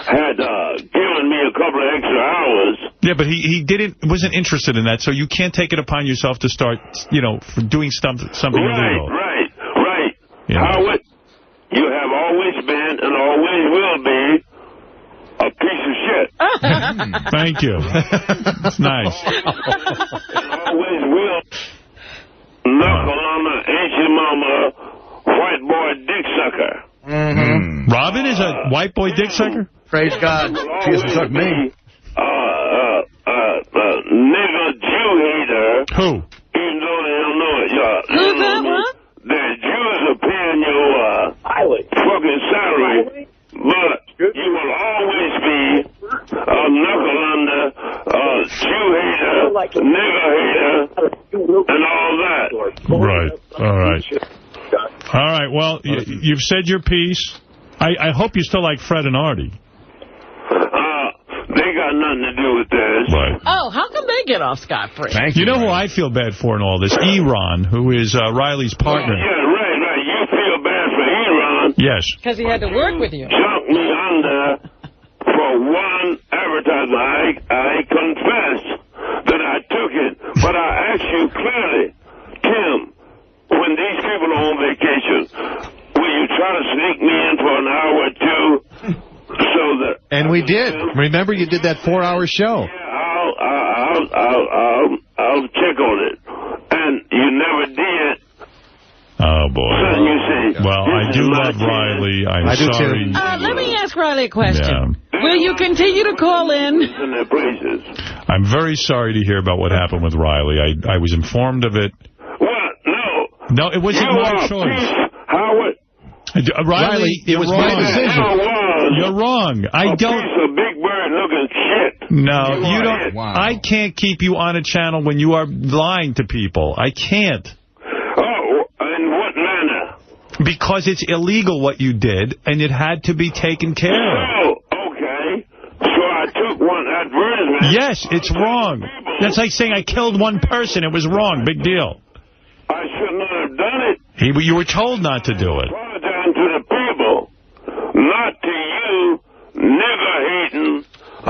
had given me a couple of extra hours... Yeah, but he wasn't interested in that, so you can't take it upon yourself to start, for doing something illegal. Right. Yeah. Howard, you have always been and always will be a piece of shit. Thank you. It's nice. Always will. Knuckle on the ancient mama, white boy dick sucker. Mm-hmm. Robin is a white boy dick sucker? Praise God. She hasn't sucked me. Nigger Jew hater. Who? Even though they don't know it, y'all. Who's that, what? The Jews are paying your fucking salary, but you will always be a knuckle under, Jew hater, nigger hater, and all that. Right. All right. All right. Well, you've said your piece. I hope you still like Fred and Artie. They got nothing to do with this. Right. Oh, how come they get off scot-free? You know who I feel bad for in all this? Eron, who is Riley's partner. Yeah, right. You feel bad for Eron. Yes. Because he had to work with you. Jumped me under for one advertisement. I confess that I took it, but I asked you clearly, Tim, when these people are on vacation, will you try to sneak me in for an hour or two? And we did. Remember, you did that 4-hour show. Yeah, I'll check on it. And you never did. Oh, boy. So you say, well, I do love Riley. I'm sorry. Let me ask Riley a question. Yeah. Will you continue to call in? I'm very sorry to hear about what happened with Riley. I was informed of it. What? No. No, it wasn't my choice. Howard. Riley, it was my decision. You're wrong. I don't. Piece of big bird looking shit. No, you don't. Wow. I can't keep you on a channel when you are lying to people. I can't. Oh, in what manner? Because it's illegal what you did, and it had to be taken care of. Oh, okay. So I took one advertisement. Yes, it's wrong. That's like saying I killed one person. It was wrong. Big deal. I should not have done it. You were told not to do it. Apologize to the people, not to you, nigger-hating.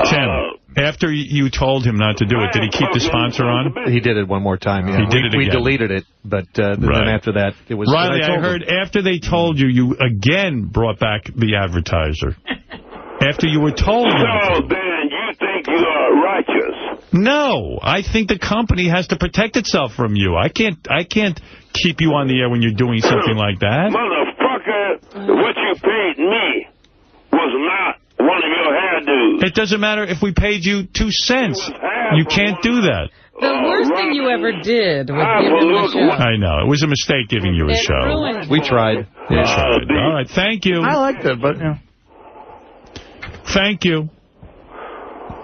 Tim, after you told him not to do it, did he keep the sponsor on? He did it one more time, yeah. He did it again. We deleted it, but then after that, it was... Riley, I heard after they told you, you again brought back the advertiser. After you were told So then you think you are righteous? No, I think the company has to protect itself from you. I can't keep you on the air when you're doing something like that. Motherfucker, what you paid me was not one of your hairdos. It doesn't matter if we paid you 2 cents. You can't do that. The worst thing you ever did was give him a show. I know. It was a mistake giving you a show. We tried. We tried. All right, thank you. I liked it, but... Yeah. Thank you.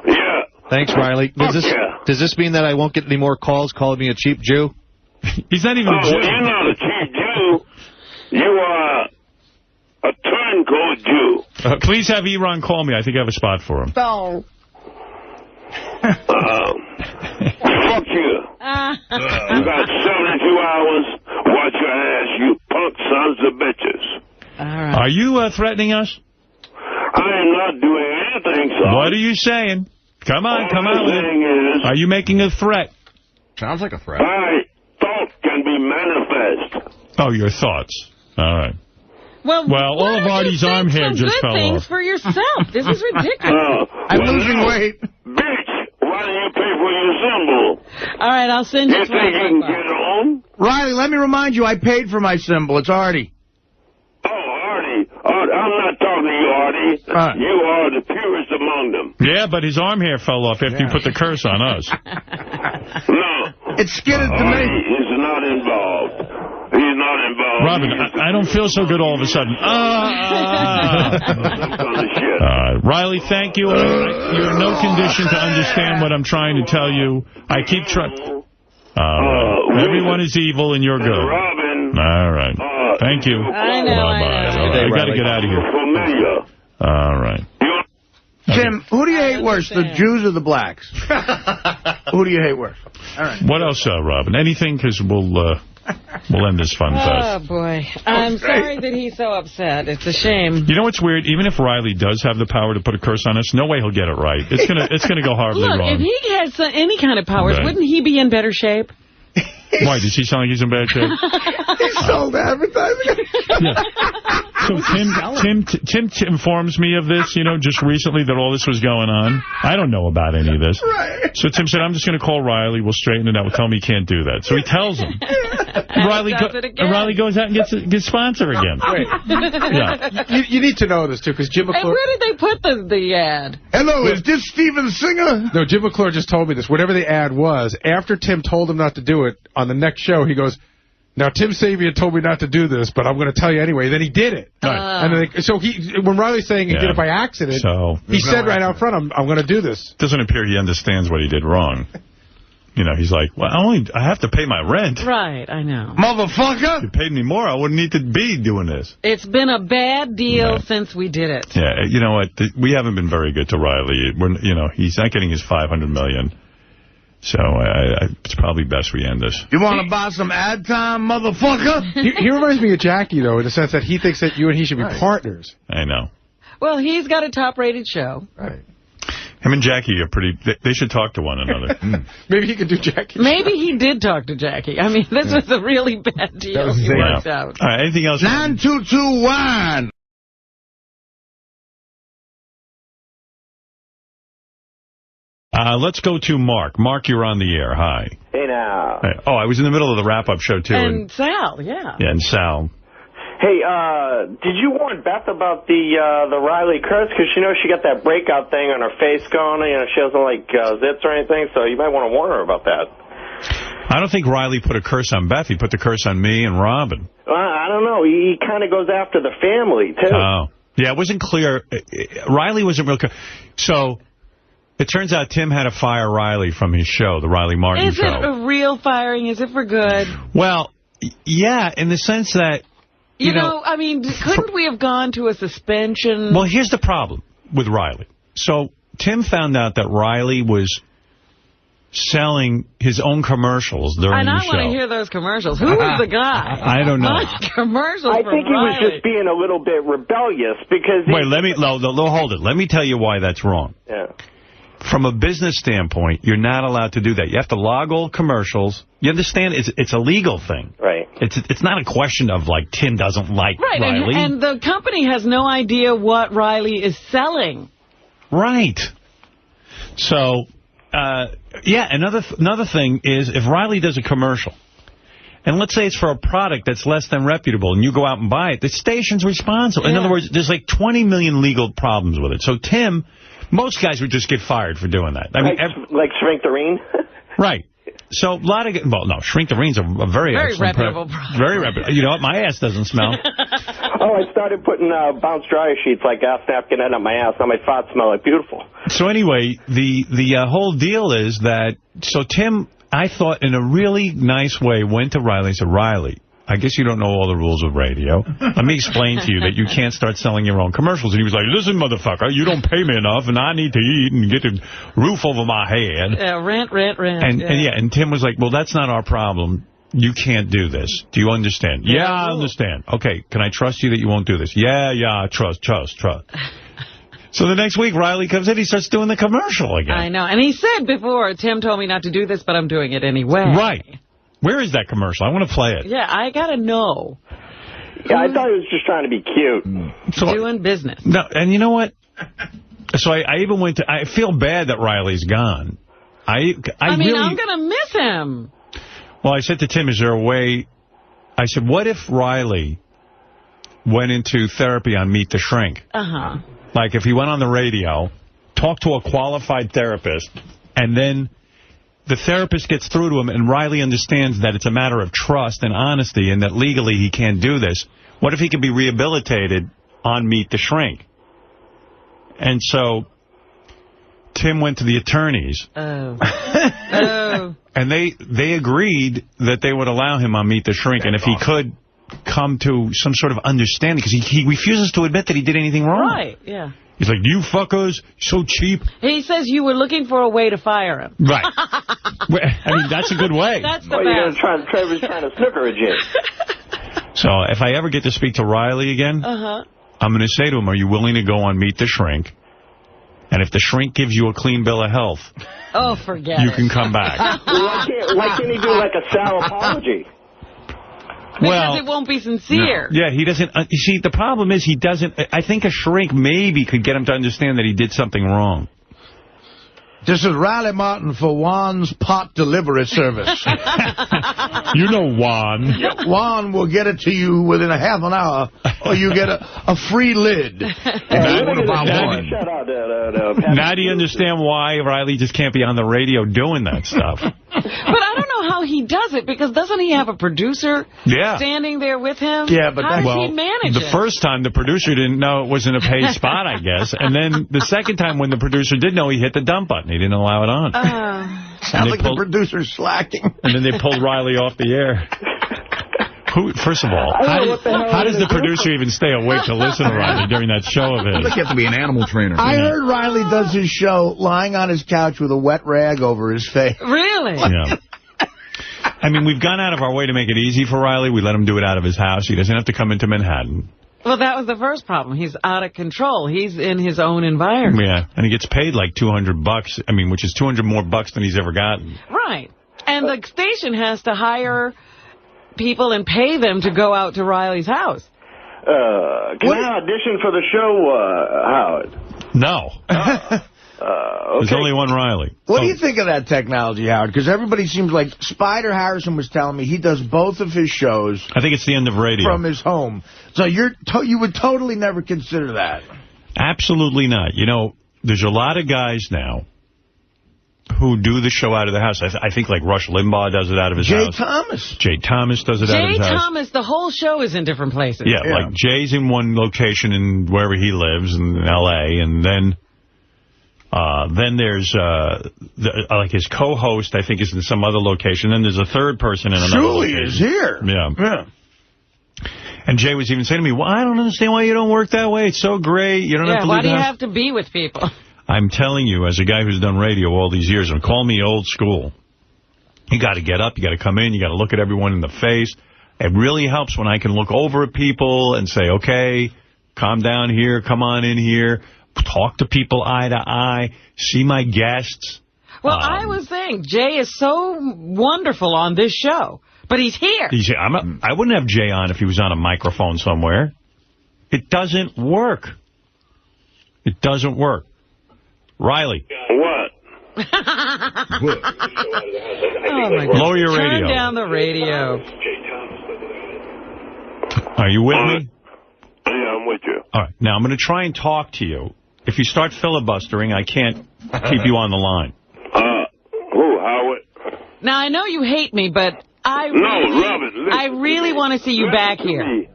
Yeah. Thanks, Riley. Does this mean that I won't get any more calls calling me a cheap Jew? He's not even a Jew. Well, you're not a cheap Jew. You are a turncoat Jew. Please have Eron call me. I think I have a spot for him. No. Fuck you. You got 72 hours. Watch your ass, you punk sons of bitches. All right. Are you threatening us? I am not doing anything, son. What are you saying? Come on, come on with it. Are you making a threat? Sounds like a threat. My thought can be manifest. Oh, your thoughts. All right. Well, all of Artie's arm hair just fell off. Things for yourself. This is ridiculous. I'm losing weight. Bitch, why don't you pay for your symbol? All right, I'll send you You think you can get on? Riley, let me remind you, I paid for my symbol. It's Artie. Oh, Artie. I'm not talking to you, Artie. You are the purest among them. Yeah, but his arm hair fell off after you put the curse on us. No. It's skidded to me. Artie is not involved. He's not involved. Robin, I don't feel so good all of a sudden. Riley, thank you. You're in no condition to understand what I'm trying to tell you. I keep trying. Everyone is evil and you're good. Robin. All right. Thank you. I know. Bye-bye. I got to get out of here. All right. Tim, who do you hate worse, the Jews or the blacks? Who do you hate worse? All right. What else, Robin? Anything? Because we'll end this fun fest. Oh, boy. I'm sorry that he's so upset. It's a shame. You know what's weird? Even if Riley does have the power to put a curse on us, no way he'll get it right. It's gonna go horribly Look, wrong. if he had any kind of powers, wouldn't he be in better shape? Why? Does he sound like he's in bad shape? He sold advertising. Yeah. So Tim informs me of this, just recently that all this was going on. I don't know about any of this. Right. So Tim said, I'm just going to call Riley. We'll straighten it out. We'll tell him he can't do that. So he tells him. Riley goes out and gets sponsor again. Wait. Yeah. You need to know this, too, because Jim McClure... Hey, where did they put the ad? Hello, is this Steven Singer? No, Jim McClure just told me this. Whatever the ad was, after Tim told him not to do it, on the next show, he goes, now, Tim Sabian told me not to do this, but I'm going to tell you anyway. Then he did it. And then when Riley's saying he did it by accident, he said right out front, I'm going to do this. Doesn't appear he understands what he did wrong. He's like, well, I have to pay my rent. Right, I know. Motherfucker! If you paid me more, I wouldn't need to be doing this. It's been a bad deal since we did it. Yeah, you know what? We haven't been very good to Riley. He's not getting his $500 million. So it's probably best we end this. You want to buy some ad time, motherfucker? He reminds me of Jackie, though, in the sense that he thinks that you and he should be partners. I know. Well, he's got a top-rated show. Right. Him and Jackie are pretty... They should talk to one another. Maybe he could do Jackie. Maybe he did talk to Jackie. I mean, this was a really bad deal. He worked out. All right, anything else? 922-WINE. Let's go to Mark. Mark, you're on the air. Hi. Hey, now. Hey. Oh, I was in the middle of the wrap-up show, too. And Sal, yeah. Yeah, and Sal. Hey, did you warn Beth about the Riley curse? Because, she got that breakout thing on her face going. She doesn't like zits or anything, so you might want to warn her about that. I don't think Riley put a curse on Beth. He put the curse on me and Robin. I don't know. He kind of goes after the family, too. Oh. Yeah, it wasn't clear. Riley wasn't real clear. So... It turns out Tim had to fire Riley from his show, the Riley Martin show. Is it a real firing? Is it for good? Well, yeah, in the sense that, you know, I mean, couldn't we have gone to a suspension? Well, here's the problem with Riley. So Tim found out that Riley was selling his own commercials during the show. And I want to hear those commercials. Who was the guy? I don't know. Commercials I think he was just being a little bit rebellious because... Wait, hold it. Let me tell you why that's wrong. Yeah. From a business standpoint, you're not allowed to do that. You have to log all commercials. You understand? It's a legal thing. Right. It's not a question of, like, Tim doesn't like Riley. And the company has no idea what Riley is selling. Right. So, yeah, another thing is if Riley does a commercial, and let's say it's for a product that's less than reputable, and you go out and buy it, the station's responsible. In other words, there's like 20 million legal problems with it. So Tim... Most guys would just get fired for doing that. I mean, like Shrink the Reen? Right. So a lot of... Well, no, Shrink the Reen's a very excellent reputable product. Very reputable. You know what? My ass doesn't smell. I started putting bounce dryer sheets like ass napkin up my ass. Now my farts smell like beautiful. So anyway, the whole deal is that... So Tim, I thought, in a really nice way, went to Riley and said, Riley, I guess you don't know all the rules of radio. Let me explain to you that you can't start selling your own commercials. And he was like, listen, motherfucker, you don't pay me enough, and I need to eat and get a roof over my head. Yeah, rent. And Tim was like, well, that's not our problem. You can't do this. Do you understand? Yeah, I understand. Okay, can I trust you that you won't do this? Yeah, trust. So the next week, Riley comes in, he starts doing the commercial again. I know. And he said before, Tim told me not to do this, but I'm doing it anyway. Right. Where is that commercial? I want to play it. Yeah, I got to know. Yeah, I thought he was just trying to be cute. So, doing business. No, and you know what? So I even went to... I feel bad that Riley's gone. I mean, really, I'm going to miss him. Well, I said to Tim, is there a way... I said, what if Riley went into therapy on Meet the Shrink? Uh-huh. Like if he went on the radio, talked to a qualified therapist, and then the therapist gets through to him, and Riley understands that it's a matter of trust and honesty and that legally he can't do this. What if he could be rehabilitated on Meet the Shrink? And so Tim went to the attorneys. Oh. Oh. And they agreed that they would allow him on Meet the Shrink, and if he could come to some sort of understanding, because he refuses to admit that he did anything wrong. Right, yeah. He's like, you fuckers, so cheap. He says you were looking for a way to fire him. Right. I mean, that's a good way. That's the best. Trevor's trying to snooker a jig. So if I ever get to speak to Riley again, I'm going to say to him, are you willing to go on Meet the Shrink? And if the shrink gives you a clean bill of health, forget you it. can come back. Why can't he do like a sour apology? Because it won't be sincere. Yeah, he doesn't. You see, the problem is he doesn't. I think a shrink maybe could get him to understand that he did something wrong. This is Riley Martin for Juan's Pot Delivery Service. You know Juan. Juan will get it to you within a half an hour, or you get a free lid. Now do you understand why Riley just can't be on the radio doing that stuff? But I don't know how he does it, because doesn't he have a producer standing there with him? Yeah, but how does he manage the first time the producer didn't know it wasn't a paid spot, I guess. And then the second time when the producer did know, he hit the dump button. He didn't allow it on. Sounds like the producer's slacking. And then they pulled Riley off the air. First of all, how does the producer even stay awake to listen to Riley during that show of his? You have to be an animal trainer. I heard Riley does his show lying on his couch with a wet rag over his face. Really? Yeah. I mean, we've gone out of our way to make it easy for Riley. We let him do it out of his house. He doesn't have to come into Manhattan. Well, that was the first problem. He's out of control. He's in his own environment. Yeah, and he gets paid like $200. I mean, which is $200 more than he's ever gotten. Right. And the station has to hire people and pay them to go out to Riley's house. Can I audition for the show, Howard? No. There's only one Riley. What do you think of that technology, Howard? Because everybody seems like Spider Harrison was telling me he does both of his shows. I think it's the end of radio. From his home. So you would totally never consider that. Absolutely not. You know, there's a lot of guys now who do the show out of the house. I think like Rush Limbaugh does it out of his house. Jay Thomas does it out of his house. Jay Thomas, the whole show is in different places. Yeah, like Jay's in one location in wherever he lives in L.A., and then there's like his co-host, I think, is in some other location. Then there's a third person in another location. Julie is here. Yeah. And Jay was even saying to me, well, I don't understand why you don't work that way. It's so great. You don't have to leave why do the you house. have to be with people? I'm telling you, as a guy who's done radio all these years, and call me old school, you got to get up, you got to come in, you got to look at everyone in the face. It really helps when I can look over at people and say, okay, calm down here, come on in here, talk to people eye to eye, see my guests. Well, I was saying, Jay is so wonderful on this show, but he's here. I wouldn't have Jay on if he was on a microphone somewhere. It doesn't work. It doesn't work. Riley. What? Oh, my God. Lower your radio. Turn down the radio. Are you with me? Yeah, I'm with you. All right. Now, I'm going to try and talk to you. If you start filibustering, I can't keep you on the line. Who, Howard? Now, I know you hate me, but I Robin, really want to see you back here.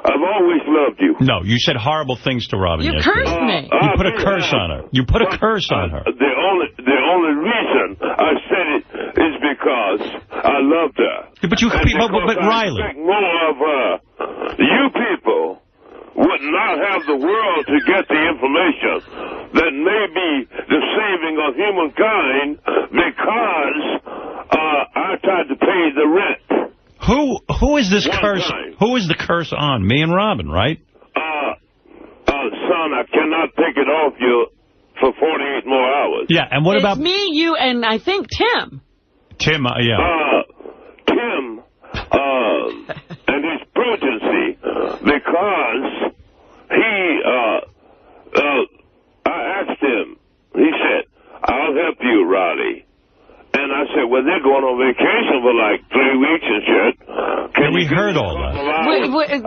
I've always loved you. No, you said horrible things to Robin yesterday. Cursed me. You put a curse on her. You put a curse on her. The only reason I said it is because I loved her. Yeah, but Riley. I think more of you people would not have the world to get the information that may be the saving of humankind because I tried to pay the rent. Who is this curse? Who is the curse on? Me and Robin, right? Son, I cannot take it off you for 48 more hours. Yeah, and what about... It's me, you, and I think Tim. Tim, yeah. Tim and his potency, because I asked him, he said, I'll help you, Riley. And I said, well, they're going on vacation for like 3 weeks and shit. We heard all that.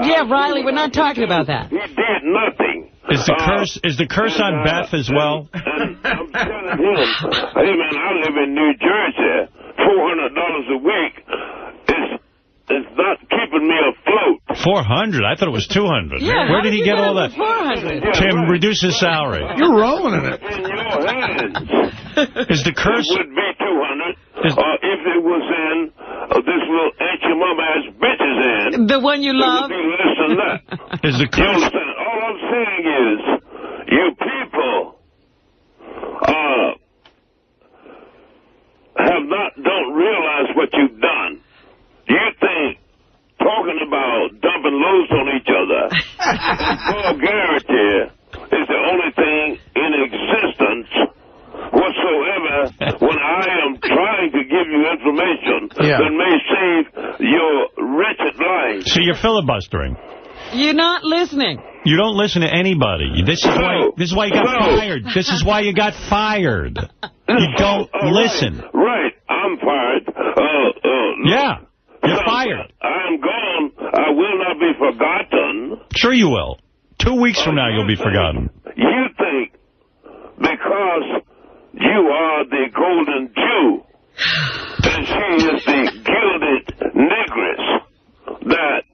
Yeah, Riley, we're not talking about that. He did nothing. Is the curse on Beth as well? And I'm telling him, hey, man, I live in New Jersey. $400 a week is not keeping me afloat. 400? I thought it was 200. Yeah, where did he get all that? 400. Tim, reduce his salary. You're rolling in it. In your hands. Is the curse? It would be 200. If it was in this little ain't your mama ass bitches in. The one you love? It would be less than that. Is the curse? You understand? All I'm saying is, you people don't realize what you've done. You think talking about dumping loads on each other vulgarity is the only thing in existence whatsoever when I am trying to give you information that may save your wretched life. So you're filibustering. You're not listening. You don't listen to anybody. This is why you got fired. This is why you got fired. You don't listen. Right. I'm fired. Yeah. You're fired. I'm gone. I will not be forgotten. Sure you will. 2 weeks from now you'll be forgotten. You think because you are the golden Jew and she is the gilded negress that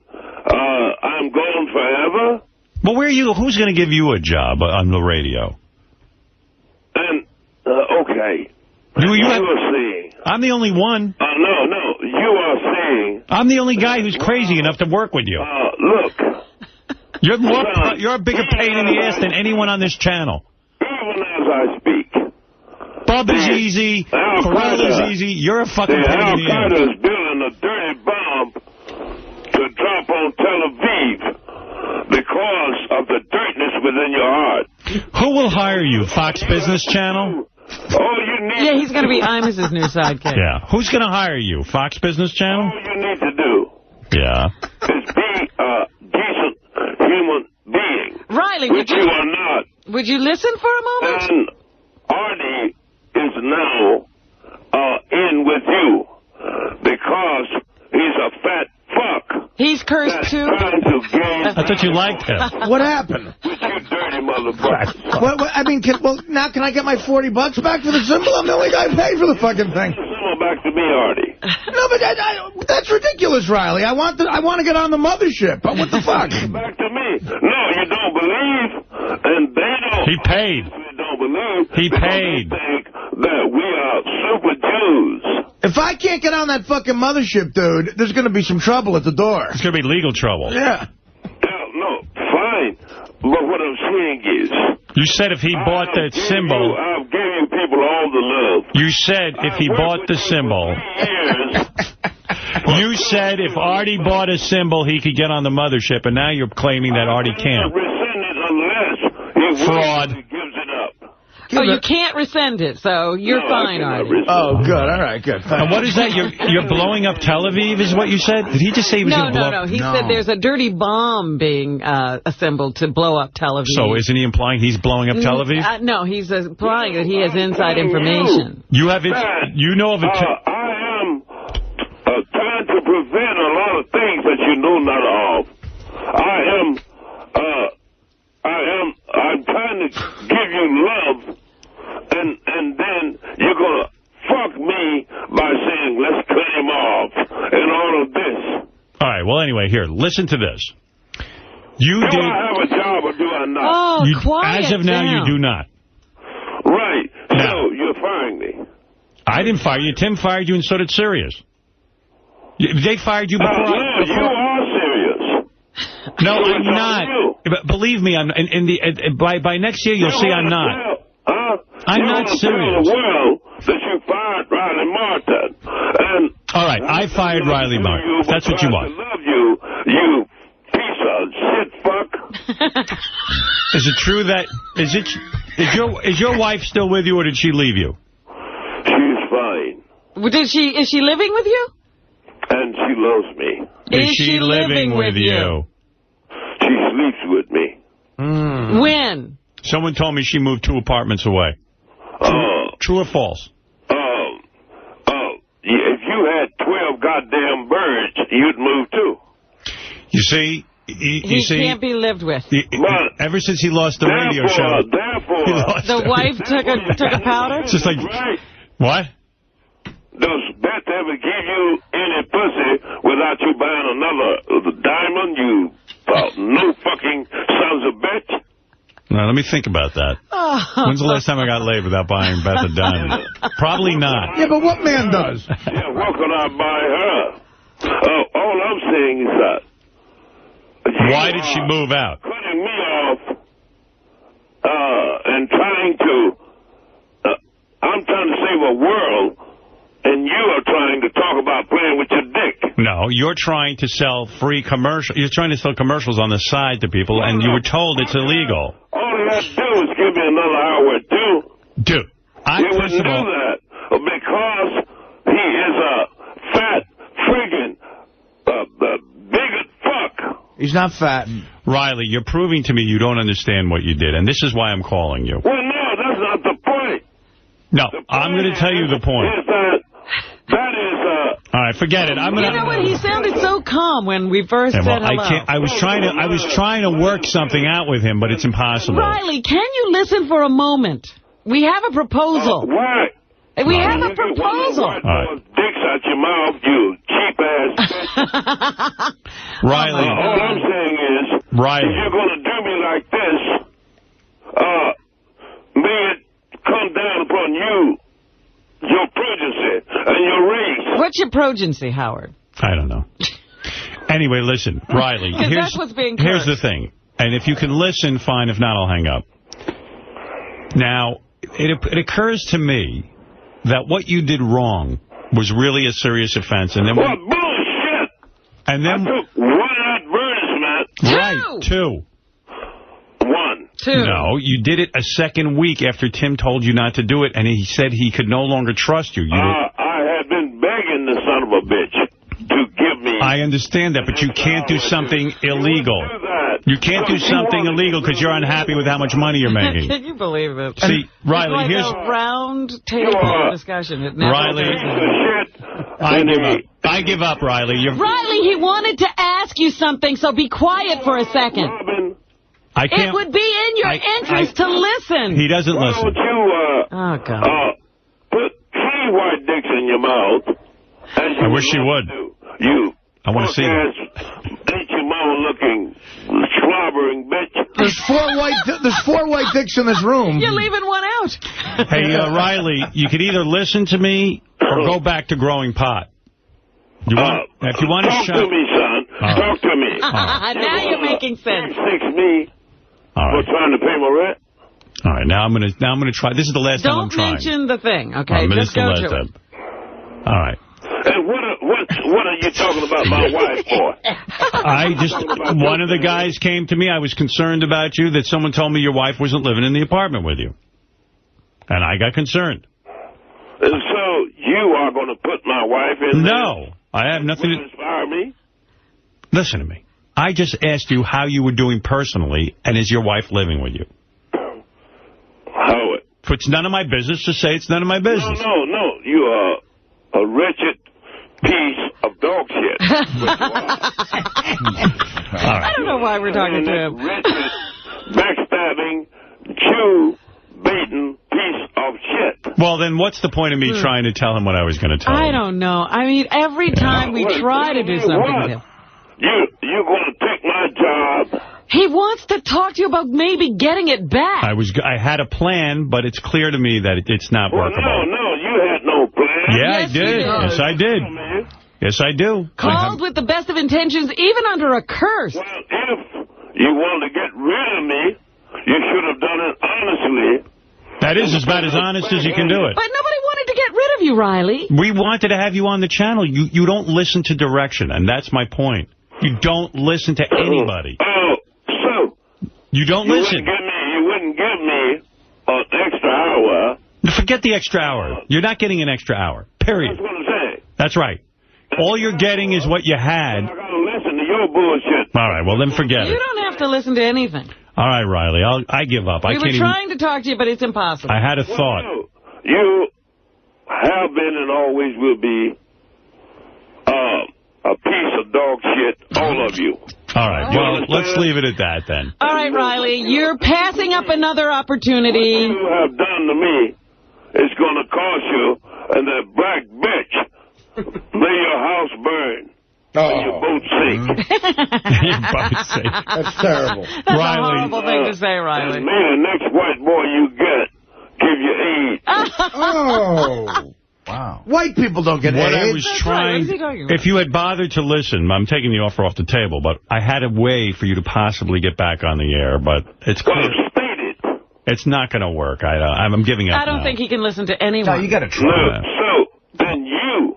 I'm gone forever? But who's going to give you a job on the radio? And, okay. You are saying. I'm the only one. No. You are saying. I'm the only guy who's crazy enough to work with you. Look. You're a bigger pain in the ass than anyone on this channel. Even as I speak. Bub is easy. Pharrell is easy. You're a fucking pain in the ass. Al-Qaeda is building a dirty bomb to drop on Tel Aviv because of the dirtiness within your heart. Who will hire you? Fox Business Channel? Yeah, he's going to be Imus's new sidekick. Yeah. Who's going to hire you? Fox Business Channel? All you need to do is be a decent human being. Riley, which you are not. Would you listen for a moment? And Artie is now in with you because he's a fat fuck. He's cursed too? I thought you liked him. What happened? You dirty motherfucker. Now can I get my $40 back for the symbol? I'm the only guy who paid for the fucking thing. Symbol back to me, Artie. No, but that's ridiculous, Riley. I want to get on the mothership. But what the fuck? Back to me. No, you don't believe, and they don't. He paid. You don't believe. He paid. They think that we are super Jews. If I can't get on that fucking mothership, dude, there's going to be some trouble at the door. It's going to be legal trouble. Yeah. No, fine. But what I'm saying is... You said if he bought that symbol... I've given people all the love. You said if he bought the symbol... You said if Artie bought a symbol, he could get on the mothership, and now you're claiming that Artie can't. Rescind it unless he fraud. Gives it up. Oh, you can't rescind it, so you're fine, Artie. Oh, good. All right, good. And what is that? You're blowing up Tel Aviv is what you said? Did he just say he was going to blow up? No. He said there's a dirty bomb being assembled to blow up Tel Aviv. So isn't he implying he's blowing up Tel Aviv? No, he's implying that he has inside information. You have it. You know of it. I am trying to prevent a lot of things that you know not of. I'm trying to give you love. And then you're going to fuck me by saying, let's cut him off and all of this. All right, well, anyway, here, listen to this. Do I have a job or do I not? Oh, quiet as of now, down. you do not. Right. So you're firing me. I didn't fire you. Tim fired you and so did Sirius. They fired you before. No, you are serious. No, I'm not. But believe me, by next year, you'll see I'm not. I'm not serious. The world that you fired Riley Martin. And all right, I fired Riley Martin. If that's what you want. I love you, you piece of shit fuck. Is it true that is your wife still with you, or did she leave you? She's fine. Is she living with you? And she loves me. Is she living with you? She sleeps with me. When? Someone told me she moved 2 apartments away. True or false? If you had 12 goddamn birds, you'd move too. You see, You see, can't be lived with. Ever since he lost the radio show, the wife took a powder? It's just like, what? Does Beth ever give you any pussy without you buying another diamond, you no fucking sons of bitch? Now, let me think about that. When's the last time I got laid without buying Beth a diamond? Probably not. Yeah, but what man does? Yeah, what could I buy her? All I'm saying is that... Why did she move out? Cutting me off and trying to... I'm trying to save a world, and you are trying to talk about playing with your dick. No, you're trying to sell free commercials. You're trying to sell commercials on the side to people, and you were told it's illegal. All you have to do is give me another hour or two. Dude, He wouldn't do that because he is a fat, friggin' bigot fuck. He's not fat. Riley, you're proving to me you don't understand what you did, and this is why I'm calling you. Well, no, that's not the point. No, I'm going to tell you the point. That is all right, forget it. I'm gonna. You know what? He sounded so calm when we first said hello. I was trying to work something out with him, but it's impossible. Riley, can you listen for a moment? We have a proposal. Why? We have a proposal. All right. Dicks out your mouth, you cheap ass. Riley. All I'm saying is, Riley, if you're going to do me like this, may it come down upon you, your progeny, and your race. What's your progeny, Howard? I don't know. Anyway, listen, Riley, that's what's being here's the thing. And if you can listen, fine. If not, I'll hang up. Now, it occurs to me that what you did wrong was really a serious offense. And then what bullshit! And then I took one advertisement. Right, two. One. Two. No, you did it a second week after Tim told you not to do it, and he said he could no longer trust you. I had been begging the son of a bitch to give me... I understand that, but you can't do something illegal. You can't do something illegal because you're unhappy with how much money you're making. Can you believe it? See, Riley, it's like here's a round table discussion. It never Riley, I give up, Riley. Riley, he wanted to ask you something, so be quiet for a second. I can't. It would be in your interest to listen. He doesn't listen. Oh, God. Put 3 white dicks in your mouth. I wish you would. I want to see them. Ain't your mama looking slobbering bitch? There's 4 white dicks in this room. You're leaving one out. Hey, Riley, you could either listen to me or go back to growing pot. If you want talk to me, son. Talk to me. Now you're making sense. Me for trying to pay my rent. All right, now I'm gonna try. This is the last time I'm trying. Don't mention the thing, okay? Just go to it. All right. And what are you talking about my wife for? One of the guys came to me. I was concerned about you, that someone told me your wife wasn't living in the apartment with you. And I got concerned. And so you are going to put my wife in there? No, I have nothing to inspire me? Listen to me. I just asked you how you were doing personally, and is your wife living with you? Howard. It's none of my business to say it's none of my business. No. You are a wretched piece of dog shit. I don't know why we're talking to him. Wretched, backstabbing, Jew-baiting piece of shit. Well, then what's the point of me trying to tell him what I was going to tell him? I don't know. I mean, every time we try to do something with him. You're going to take my job. He wants to talk to you about maybe getting it back. I had a plan, but it's clear to me that it's not workable. No, you had no plan. Yeah, I did. Yes, I did. Yes, I do. Called with the best of intentions, even under a curse. Well, if you wanted to get rid of me, you should have done it honestly. That is about as honest as you can do it. But nobody wanted to get rid of you, Riley. We wanted to have you on the channel. You don't listen to direction, and that's my point. You don't listen to anybody. So you don't listen. You wouldn't give me an extra hour. Forget the extra hour. You're not getting an extra hour. Period. That's what I'm saying. That's right. All you're getting is what you had. I got to listen to your bullshit. All right, well, then forget it. You don't have to listen to anything. All right, Riley, I give up. We were trying to talk to you, but it's impossible. I had a thought. You have been and always will be a piece of dog shit, all of you. All right. Well, let's leave it at that then. All right, Riley. You're passing up another opportunity. What you have done to me is going to cost you, and that black bitch, may your house burn. And your boat sink. Your boat sink. That's terrible. That's a horrible thing to say, Riley. And may the next white boy you get give you AIDS. Oh. Wow. White people don't get AIDS. What I was trying, if you had bothered to listen, I'm taking the offer off the table, but I had a way for you to possibly get back on the air, but it's clear. It's not going to work. I'm giving up. I don't think he can listen to anyone. No, you got to try. No, so then you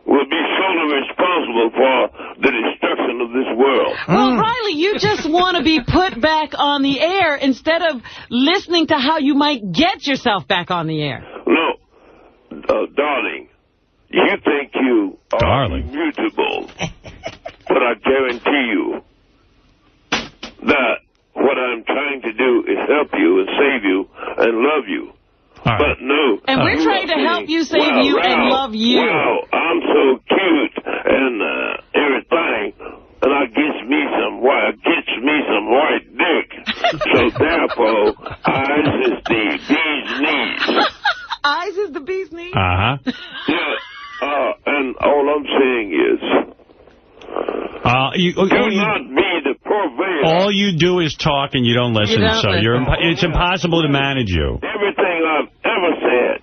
will be solely responsible for the destruction of this world. Well, Riley, you just want to be put back on the air instead of listening to how you might get yourself back on the air. No, darling, you think you are immutable, but I guarantee you that what I'm trying to do is help you and save you and love you. Right. But no. And we're trying to help you, save you, and love you. Wow, I'm so cute and everything, and I gets me some white dick. So therefore, eyes is the bee's knees. Eyes is the bee's knees? Uh-huh. Yeah, and all I'm saying is, do not be the purveyor. All you do is talk and you don't listen, it's impossible to manage you. Everything I've ever said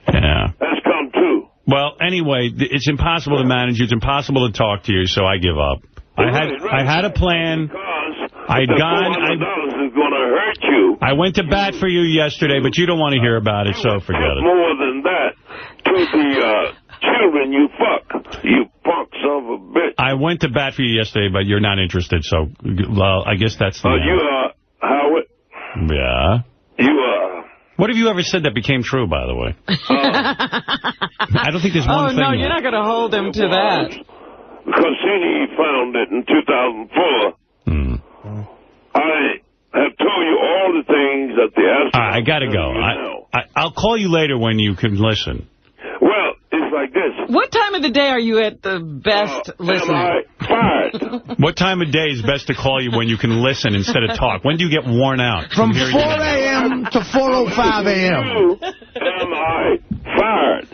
has come true. Well, anyway, it's impossible to manage you. It's impossible to talk to you, so I give up. I had a plan. I'd gone. $400 is going to hurt you. I went to bat for you yesterday, but you don't want to hear about it, so forget it. More than that, to the children you fuck, you punk son of a bitch. I went to bat for you yesterday, but you're not interested, so well, I guess that's the you are, Howard. Yeah. You are. What have you ever said that became true, by the way? I don't think there's one thing. Oh, no, you're not going to hold him to that. Cassini found it in 2004. I have told you all the things that the astronauts... I got to go. I'll call you later when you can listen. Well, it's like this. What time of the day are you at the best listening? Am I fired? What time of day is best to call you when you can listen instead of talk? When do you get worn out? From 4 a.m. to 4:05 a.m. Am I fired?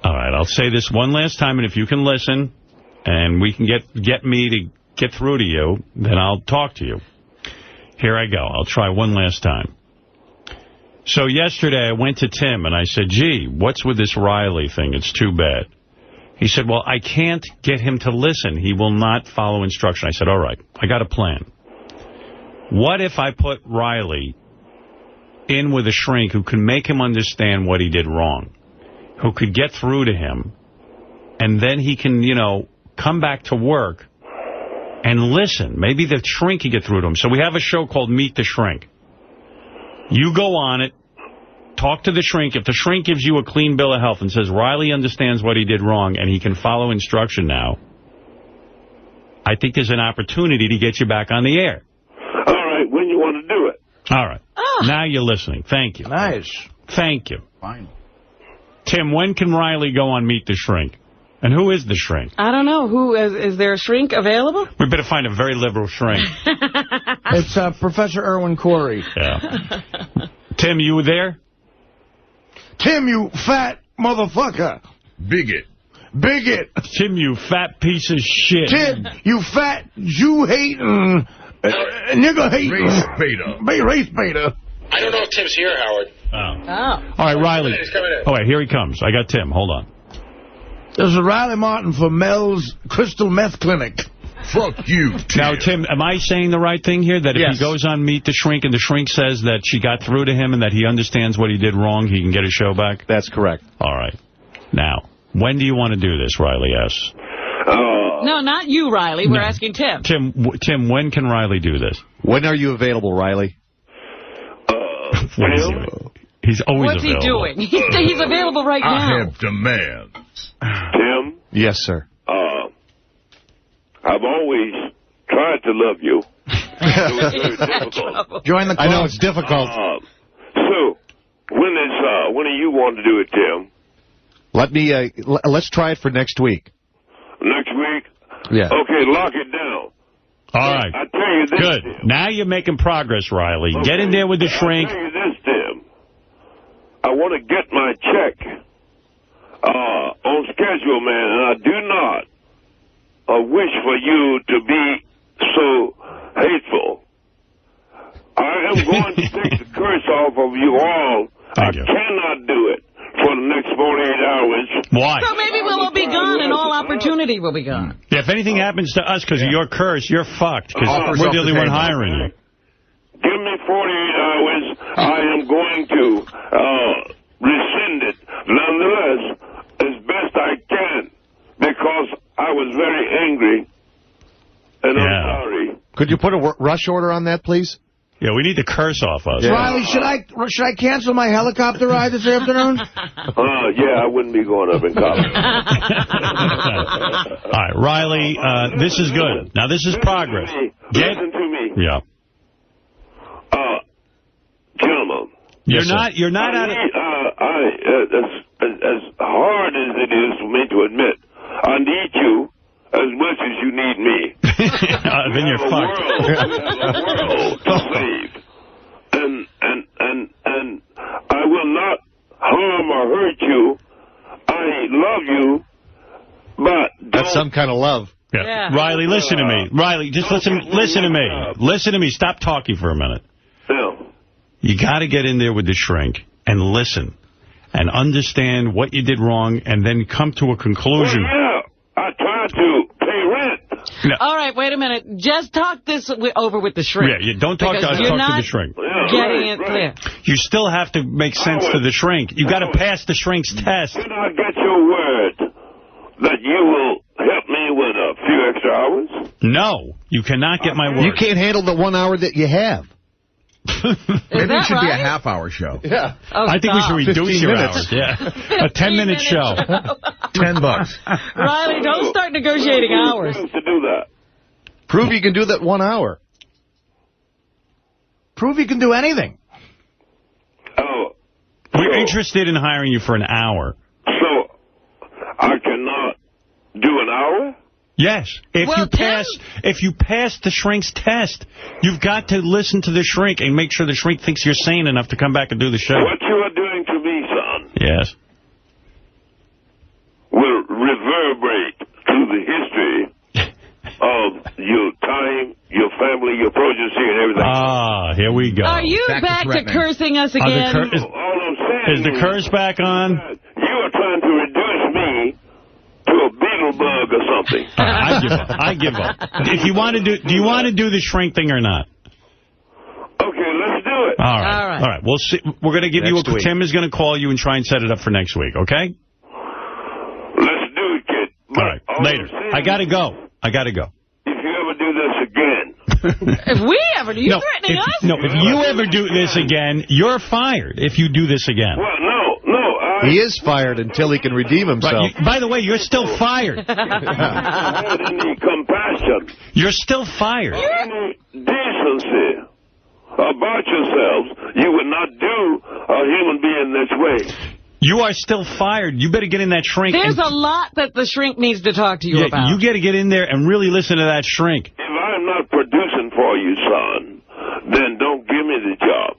All right, I'll say this one last time, and if you can listen, and we can get me to get through to you, then I'll talk to you. Here I go. I'll try one last time. So yesterday I went to Tim and I said, gee, what's with this Riley thing? It's too bad. He said, well, I can't get him to listen. He will not follow instruction. I said, all right, I got a plan. What if I put Riley in with a shrink who can make him understand what he did wrong, who could get through to him, and then he can, come back to work and listen. Maybe the shrink can get through to him. So we have a show called Meet the Shrink. You go on it, talk to the shrink. If the shrink gives you a clean bill of health and says Riley understands what he did wrong and he can follow instruction now, I think there's an opportunity to get you back on the air. All right, when you want to do it. All right. Now you're listening. Thank you. Nice. Thank you. Fine. Tim, when can Riley go on Meet the Shrink? And who is the shrink? I don't know. Is there a shrink available? We better find a very liberal shrink. It's Professor Irwin Corey. Yeah. Tim, you were there? Tim, you fat motherfucker. Bigot. Tim, you fat piece of shit. Tim, you fat Jew-hating, nigger-hating. Race baiter. I don't know if Tim's here, Howard. All right, Riley. He's coming in. All right, here he comes. I got Tim. Hold on. This is Riley Martin for Mel's Crystal Meth Clinic. Fuck you, Tim. Now, Tim, am I saying the right thing here? That if he goes on Meet the Shrink and the shrink says that she got through to him and that he understands what he did wrong, he can get his show back? That's correct. All right. Now, when do you want to do this, Riley S.? No, not you, Riley. We're asking Tim. Tim, when can Riley do this? When are you available, Riley? He's always What's available. he doing? He's available right now. I have demands. Tim? Yes, sir. I've always tried to love you. It was very difficult. Join the club. I know it's difficult. So, when do you want to do it, Tim? Let's try it for next week. Next week? Yeah. Okay, lock it down. All right. I tell you this, Good. Tim. Now you're making progress, Riley. Okay. Get in there with the shrink. I tell you this, Tim. I want to get my check on schedule, man, and I do not wish for you to be so hateful. I am going to take the curse off of you all. I cannot do it for the next 48 hours. Why? So maybe we'll all be gone and all opportunity will be gone. Yeah, if anything happens to us because of your curse, you're fucked because we're the only one hiring you. Give me 48 hours. I am going to rescind it. Nonetheless, as best I can, because I was very angry, and I'm sorry. Could you put a rush order on that, please? Yeah, we need the curse off us. Yeah. Riley, should I cancel my helicopter ride this afternoon? Yeah, I wouldn't be going up in college. All right, Riley, this is good. Now, this is progress. Listen to me. Yeah. Gentlemen. You're not out of... as hard as it is for me to admit, I need you as much as you need me. Then you're fucked. We have a world to save. And I will not harm or hurt you. I love you, but that's some kind of love. Yeah. Riley, listen to me. Riley, just listen to me. Listen to me. Stop talking for a minute. You got to get in there with the shrink and listen and understand what you did wrong and then come to a conclusion. Well, yeah, I tried to pay rent. No. All right, wait a minute. Just talk this over with the shrink. Yeah, don't talk to us, talk to the shrink. Getting it clear. You still have to make sense to the shrink. You got to pass the shrink's test. Can I get your word that you will help me with a few extra hours? No, you cannot get my word. You can't handle the 1 hour that you have. Maybe it should be a half-hour show. Yeah. I think we should reduce your hours. Yeah. A 10-minute show. $10. Riley, don't start negotiating hours. To do that. Prove you can do that 1 hour. Prove you can do anything. We're interested in hiring you for an hour. So, I cannot do an hour? Yes. If you pass the shrink's test, you've got to listen to the shrink and make sure the shrink thinks you're sane enough to come back and do the show. What you are doing to me, son, yes, will reverberate to the history of your time, your family, your progeny, and everything. Ah, here we go. Are you back to cursing us again? All I'm saying is the curse back on? You are trying to reduce me to a beetle bug or something. I give up. If you want to do you want to do the shrink thing or not? Okay, let's do it. All right. We'll see. We're going to give you a... Tim is going to call you and try and set it up for next week, okay? Let's do it, kid. All right, later. I got to go. If you ever do this again. If we ever do, you threatening us? No, if you ever do this again, you're fired if you do this again. Well, no. He is fired until he can redeem himself. Right, by the way, you're still fired. Any compassion. You're still fired. Any decency about yourselves, you would not do a human being this way. You are still fired. You better get in that shrink. There's a lot that the shrink needs to talk to you about. You got to get in there and really listen to that shrink. If I'm not producing for you, son, then don't give me the job.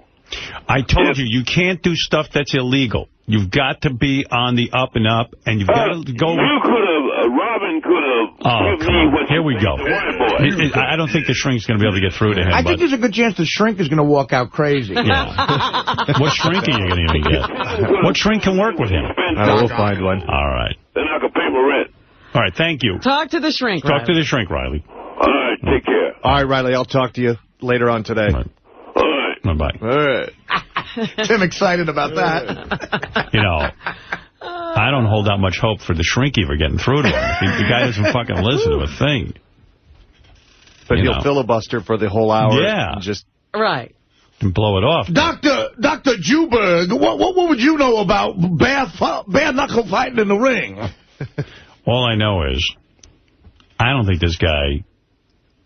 I told you can't do stuff that's illegal. You've got to be on the up and up, and you've got to go... You could have, Robin could have given me what... Here we go. I don't think the shrink's going to be able to get through to him. I think there's a good chance the shrink is going to walk out crazy. Yeah. What shrink are you going to even get? What shrink can work with him? We'll find one. All right. Then I can pay my rent. All right, thank you. Talk to the shrink, Talk to the shrink, Riley. All right, take care. All right, Riley, I'll talk to you later on today. All right. Bye-bye. All right. Tim excited about that. You know, I don't hold out much hope for the shrink ever getting through to him. The guy doesn't fucking listen to a thing. But he'll filibuster for the whole hour. Yeah. And just... Right. And blow it off. Dr. Juberg, what would you know about bare knuckle fighting in the ring? All I know is, I don't think this guy...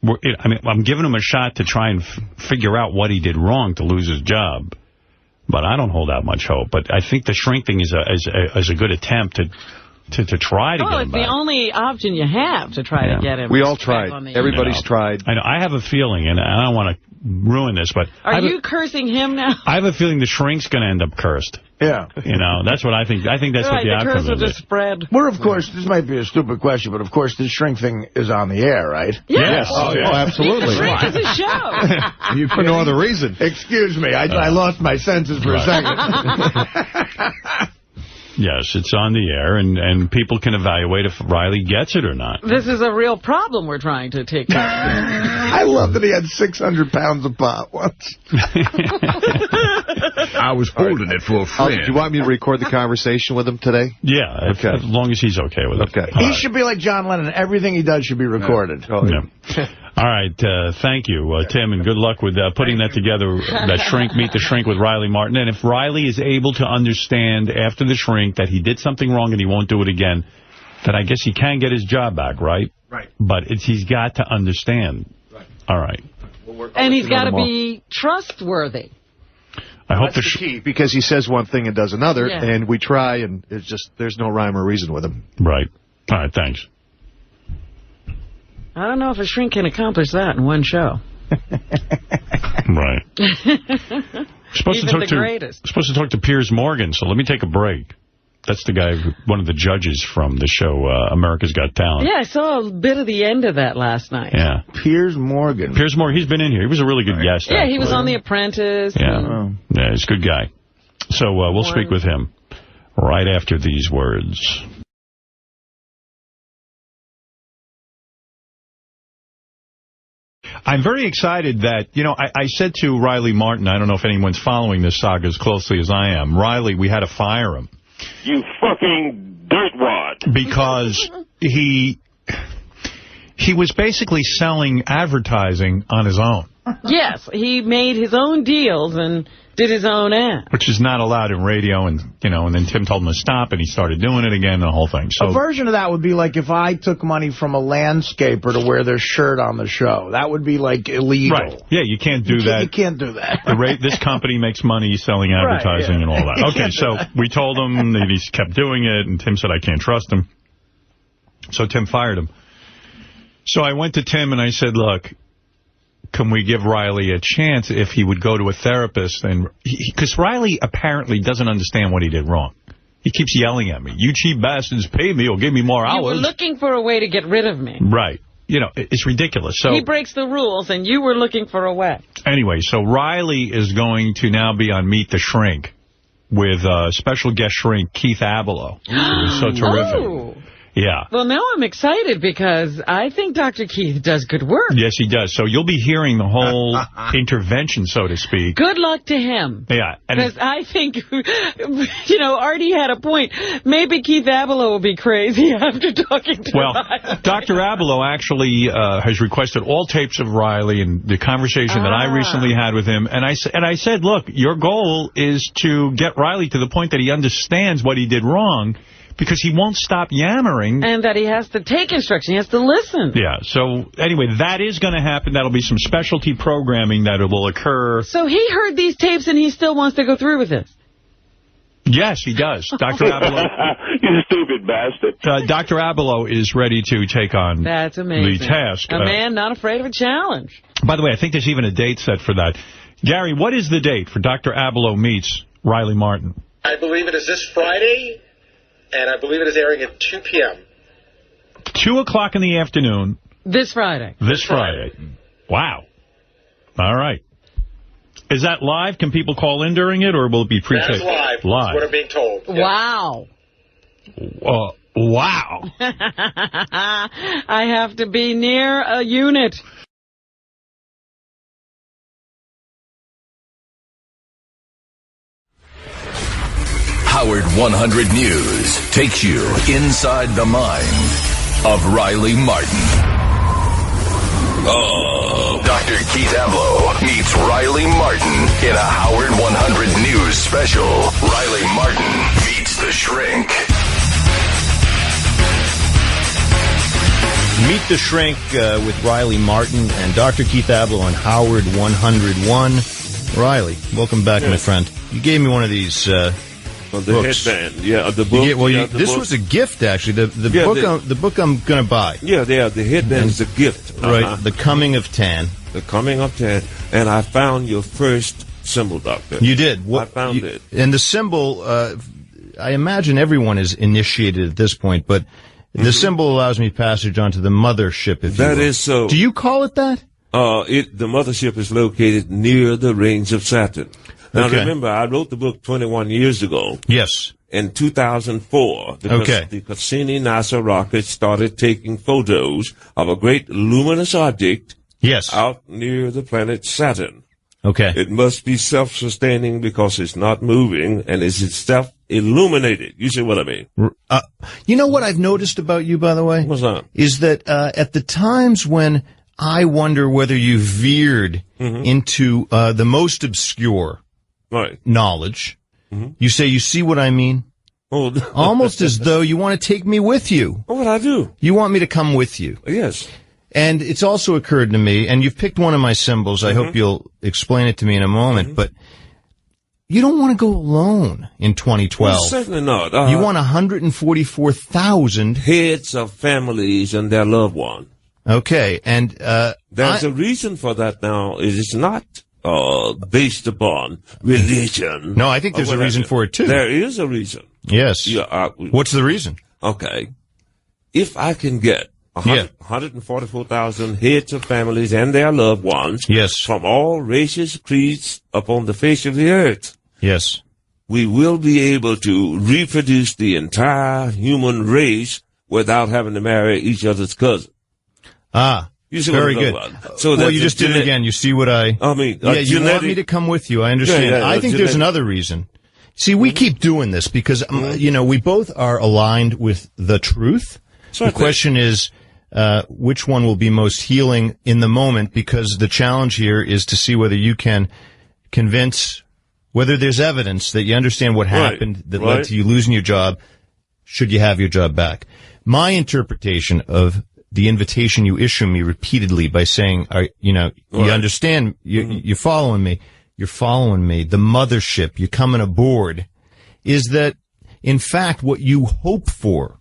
I mean, I'm giving him a shot to try and figure out what he did wrong to lose his job. But I don't hold out much hope. But I think the shrink thing is a good attempt to to try to get him it's back. the only option you have to try to get him. We all tried. Everybody's tried. I know. I have a feeling, and I don't want to ruin this, but... Are you cursing him now? I have a feeling the shrink's going to end up cursed. Yeah. You know, that's what I think. I think that's what the outcome curse will is. just spread. We're, of course, this might be a stupid question, but of course, this shrink thing is on the air, right? Yes. Oh, absolutely. Shrink is a show. You for no other reason. Excuse me, I lost my senses for a second. Yes, it's on the air, and people can evaluate if Riley gets it or not. This is a real problem we're trying to take care of. I love that he had 600 pounds of pot once. I was holding it for a friend. Do you want me to record the conversation with him today? Yeah, okay. As long as he's okay with it. Okay. He should be like John Lennon. Everything he does should be recorded. Oh, yeah. All right, thank you, Tim, and good luck with putting that together, that shrink, Meet the Shrink with Riley Martin. And if Riley is able to understand after the shrink that he did something wrong and he won't do it again, then I guess he can get his job back, right? Right. But he's got to understand. Right. All right. And he's got to be trustworthy. I hope That's the key, because he says one thing and does another, Yeah. and we try, and it's just there's no rhyme or reason with him. Right. All right, thanks. I don't know if a shrink can accomplish that in one show. Right. Supposed Even the greatest. Supposed to talk to Piers Morgan, so let me take a break. That's the guy, one of the judges from the show America's Got Talent. Yeah, I saw a bit of the end of that last night. Yeah. Piers Morgan. Piers Morgan, he's been in here. He was a really good guest. Yeah, actually. he was on The Apprentice. Yeah, yeah, he's a good guy. So we'll speak with him right after these words. I'm very excited that, you know, I said to Riley Martin, I don't know if anyone's following this saga as closely as I am, Riley, we had to fire him. You fucking dirtwad. Because he was basically selling advertising on his own. Yes, he made his own deals and did his own ad. Which is not allowed in radio, and and then Tim told him to stop, and he started doing it again, the whole thing. So a version of that would be like if I took money from a landscaper to wear their shirt on the show. That would be like illegal. Right. Yeah, you can't do that. You can't do that. This company makes money selling advertising and all that. Okay, so we told him that he kept doing it, and Tim said, I can't trust him. So Tim fired him. So I went to Tim and I said, look, can we give Riley a chance if he would go to a therapist? And because Riley apparently doesn't understand what he did wrong. He keeps yelling at me. You cheap bastards, pay me or give me more hours. You were looking for a way to get rid of me. Right. You know, it's ridiculous. So he breaks the rules, and you were looking for a way. Anyway, so Riley is going to now be on Meet the Shrink with special guest shrink Keith Abelo, who is so terrific. Oh. Yeah. Well, now I'm excited because I think Dr. Keith does good work. Yes, he does. So you'll be hearing the whole intervention, so to speak. Good luck to him. Yeah. Because I think, Artie had a point. Maybe Keith Abelo will be crazy after talking to Riley. Dr. Abelo actually has requested all tapes of Riley and the conversation that I recently had with him. And I said, look, your goal is to get Riley to the point that he understands what he did wrong, because he won't stop yammering. And that he has to take instruction. He has to listen. Yeah. So, anyway, that is going to happen. That'll be some specialty programming that will occur. So he heard these tapes and he still wants to go through with this? Yes, he does. Dr. Abelo. You stupid bastard. Dr. Abelo is ready to take on That's amazing. the task. A man not afraid of a challenge. By the way, I think there's even a date set for that. Gary, what is the date for Dr. Abelo meets Riley Martin? I believe it is this Friday. And I believe it is airing at 2 p.m. 2 o'clock in the afternoon. This Friday. This Friday. Wow. All right. Is that live? Can people call in during it, or will it be pre-taped? That is live. Live. That's what I'm being told. Yeah. Wow. Wow. I have to be near a unit. Howard 100 News takes you inside the mind of Riley Martin. Oh, Dr. Keith Abelo meets Riley Martin in a Howard 100 News special. Riley Martin meets the Shrink. Meet the Shrink with Riley Martin and Dr. Keith Abelo on Howard 101. Riley, welcome back, my friend. You gave me one of these The headband, the book. This was a gift, actually. The book I'm going to buy. Yeah, the headband is a gift. Right, The Coming of Tan. The Coming of Tan. And I found your first symbol, Doctor. You did? I found it. And the symbol, I imagine everyone is initiated at this point, but the symbol allows me passage onto the mothership, if you will. That is so. Do you call it that? The mothership is located near the rings of Saturn. Now, remember, I wrote the book 21 years ago. Yes. In 2004, the Cassini-NASA rocket started taking photos of a great luminous object out near the planet Saturn. Okay. It must be self-sustaining because it's not moving and is itself illuminated. You see what I mean? You know what I've noticed about you, by the way? What's that? Is that at the times when I wonder whether you veered into the most obscure knowledge, you say, you see what I mean? Almost as though you want to take me with you. What I do? You want me to come with you. Yes. And it's also occurred to me, and you've picked one of my symbols. I hope you'll explain it to me in a moment, but you don't want to go alone in 2012. Well, certainly not. You want 144,000 heads of families and their loved ones. Okay, and there's a reason for that now. It is not based upon religion. No, I think there's a reason for it, too. There is a reason. Yes. What's the reason? Okay. If I can get 144,000 heads of families and their loved ones from all races, creeds upon the face of the earth, we will be able to reproduce the entire human race without having to marry each other's cousin. You see very what I'm good. about? So well, you just did it again. You see what I mean, you want me to come with you. I understand. I think there's another reason. See, we keep doing this because, we both are aligned with the truth. The question is, which one will be most healing in the moment, because the challenge here is to see whether you can convince, whether there's evidence that you understand what happened that led to you losing your job, should you have your job back. My interpretation of the invitation you issue me repeatedly by saying, you understand, you're following me, the mothership, you're coming aboard, is that, in fact, what you hope for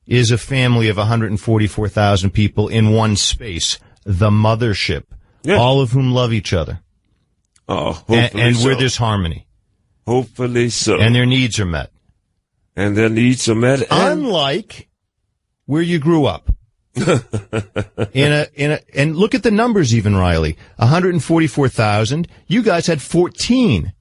is a family of 144,000 people in one space, the mothership, all of whom love each other. And where there's harmony. Hopefully so. And their needs are met. Unlike where you grew up. And look at the numbers even, Riley. 144,000. You guys had 14.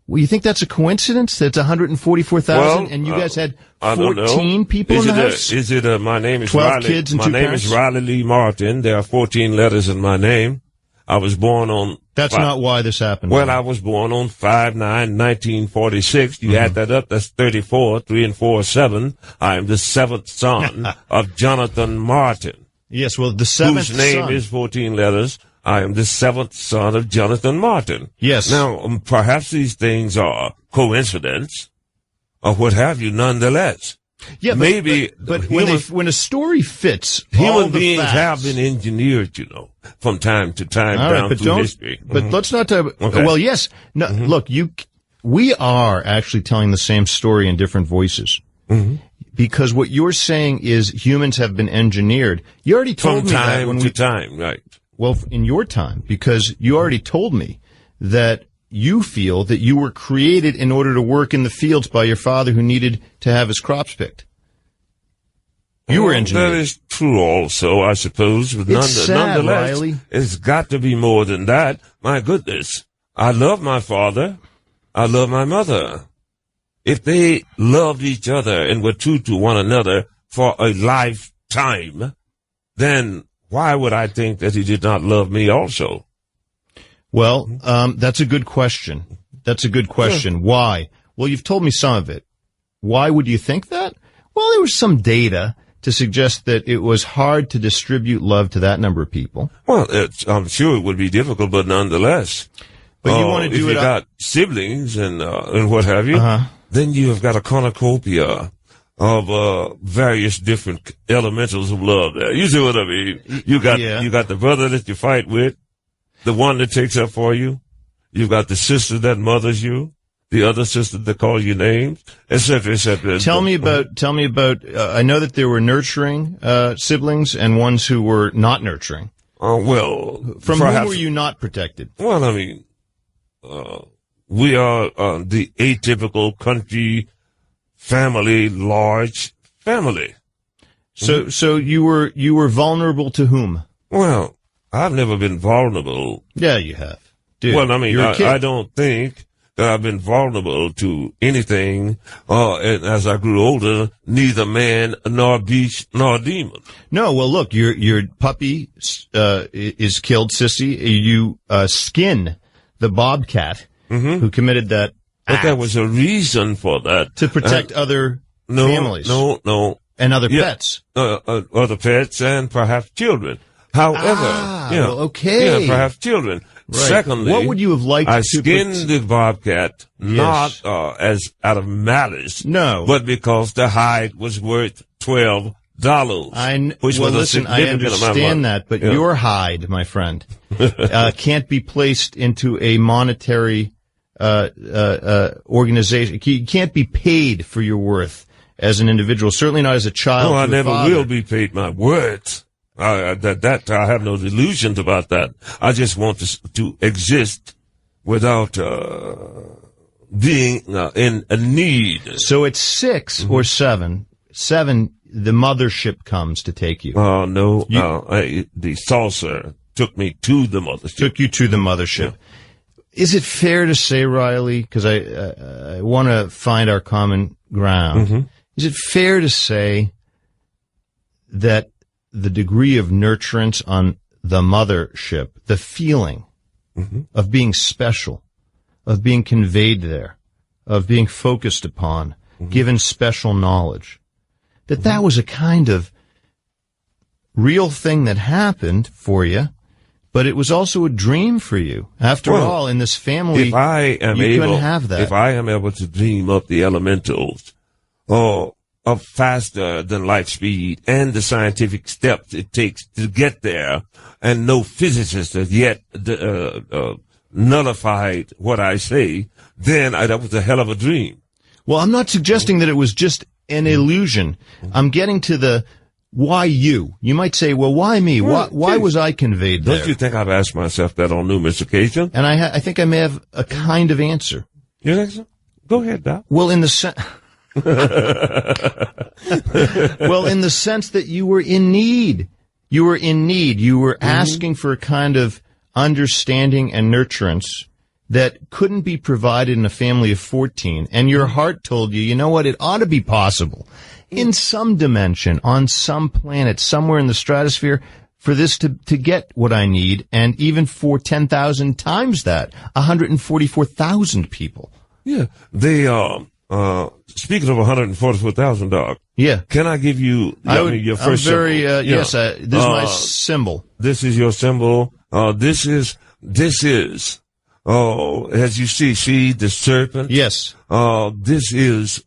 Well, you think that's a coincidence? That's 144,000, and you guys had 14 people in the house? My name is 12 Riley. kids and my 2 name parents? is Riley Lee Martin. There are 14 letters in my name. I was born on... That's not why this happened. Well, I was born on 5/9/1946. You add that up, that's 34. 3 and 4 is 7. I am the 7th son of Jonathan Martin. Yes, well, the 7th whose name is 14 letters. I am the 7th son of Jonathan Martin. Yes. Now, perhaps these things are coincidence or what have you, nonetheless. Yeah, but when a story fits, human beings have been engineered, from time to time down through history. But let's not talk. Well, yes. No, look, we are actually telling the same story in different voices. Because what you're saying is humans have been engineered. You already told me that from time to time, right? Well, in your time, because you already told me that you feel that you were created in order to work in the fields by your father who needed to have his crops picked. You were engineered. That is true also, I suppose. But nonetheless, Riley. It's got to be more than that. My goodness. I love my father. I love my mother. If they loved each other and were true to one another for a lifetime, then why would I think that he did not love me also? Well, that's a good question. Why? Well, you've told me some of it. Why would you think that? Well, there was some data to suggest that it was hard to distribute love to that number of people. Well, I'm sure it would be difficult, but nonetheless. But you want to do if you got siblings and what have you, then you have got a cornucopia of various different elementals of love there. You see what I mean? You got the brother that you fight with, the one that takes up for you. You've got the sister that mothers you. the other sisters that call you names, etc., etc. Tell me about. I know that there were nurturing siblings and ones who were not nurturing. Well, from whom were you not protected? Well, I mean, we are the atypical country family, large family. So you were vulnerable to whom? Well, I've never been vulnerable. Yeah, you have. Dude, well, I mean, I don't think that I've been vulnerable to anything, and as I grew older, neither man nor beast nor demon. No, well, look, your puppy is killed, Sissy. You skin the bobcat who committed that act. But there was a reason for that. To protect other families. No. And other pets. Other pets and perhaps children. However, okay. Yeah, perhaps children. Right. Secondly, what would you have liked I skinned the bobcat not as out of malice, but because the hide was worth $12. I understand that, but your hide, my friend, can't be placed into a monetary organization. You can't be paid for your worth as an individual. Certainly not as a child. No, I never will be paid my worth. I have no delusions about that. I just want to exist without being in a need. So at 6 or 7, the mothership comes to take you. Oh, no. The saucer took me to the mothership. Took you to the mothership. Yeah. Is it fair to say, Riley, because I want to find our common ground, is it fair to say that the degree of nurturance on the mothership, the feeling of being special, of being conveyed there, of being focused upon, given special knowledge, that was a kind of real thing that happened for you, but it was also a dream for you. After all, in this family, couldn't have that. If I am able to dream up the elementals, of faster than light speed and the scientific steps it takes to get there, and no physicist has yet nullified what I say, then that was a hell of a dream. Well, I'm not suggesting that it was just an illusion. I'm getting to the why you. You might say, well, why me? Why was I conveyed there? Don't you think I've asked myself that on numerous occasions? And I think I may have a kind of answer. You think so? Go ahead, Doc. Well, in the sense that you were in need. You were in need. You were asking for a kind of understanding and nurturance that couldn't be provided in a family of 14. And your heart told you, you know what, it ought to be possible in some dimension, on some planet, somewhere in the stratosphere, for this to get what I need, and even for 10,000 times that, 144,000 people. Yeah, they speaking of 144,000, Doc. Yeah. Can I give you your first symbol? Yes, this is my symbol. This is your symbol. This is, as you see the serpent? Yes. This is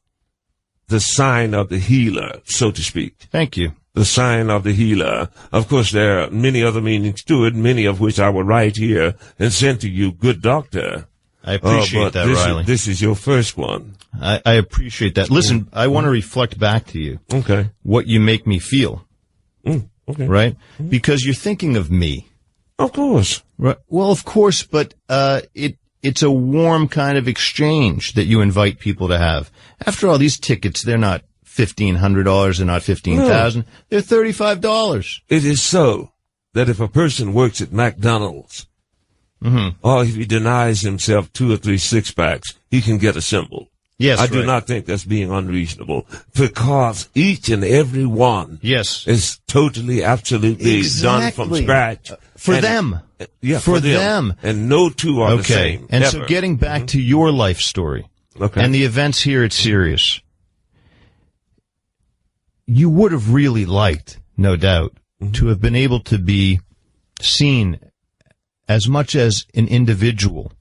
the sign of the healer, so to speak. Thank you. The sign of the healer. Of course, there are many other meanings to it, many of which I will write here and send to you, good doctor. I appreciate that, Riley. This is your first one. I appreciate that. Listen, I want to reflect back to you. Okay. What you make me feel. Okay. Right? Because you're thinking of me. Of course. Right. Well, of course, but it's a warm kind of exchange that you invite people to have. After all, these tickets, they're not $1,500, they're not $15,000. No. They're $35. It is so that if a person works at McDonald's, or if he denies himself 2 or 3 six-packs, he can get a symbol. Yes, I do not think that's being unreasonable, because each and every one is totally, absolutely done from scratch. For them. Yeah, for them. And no two are the same. And so getting back to your life story and the events here at Sirius, you would have really liked, no doubt, to have been able to be seen as much as an individual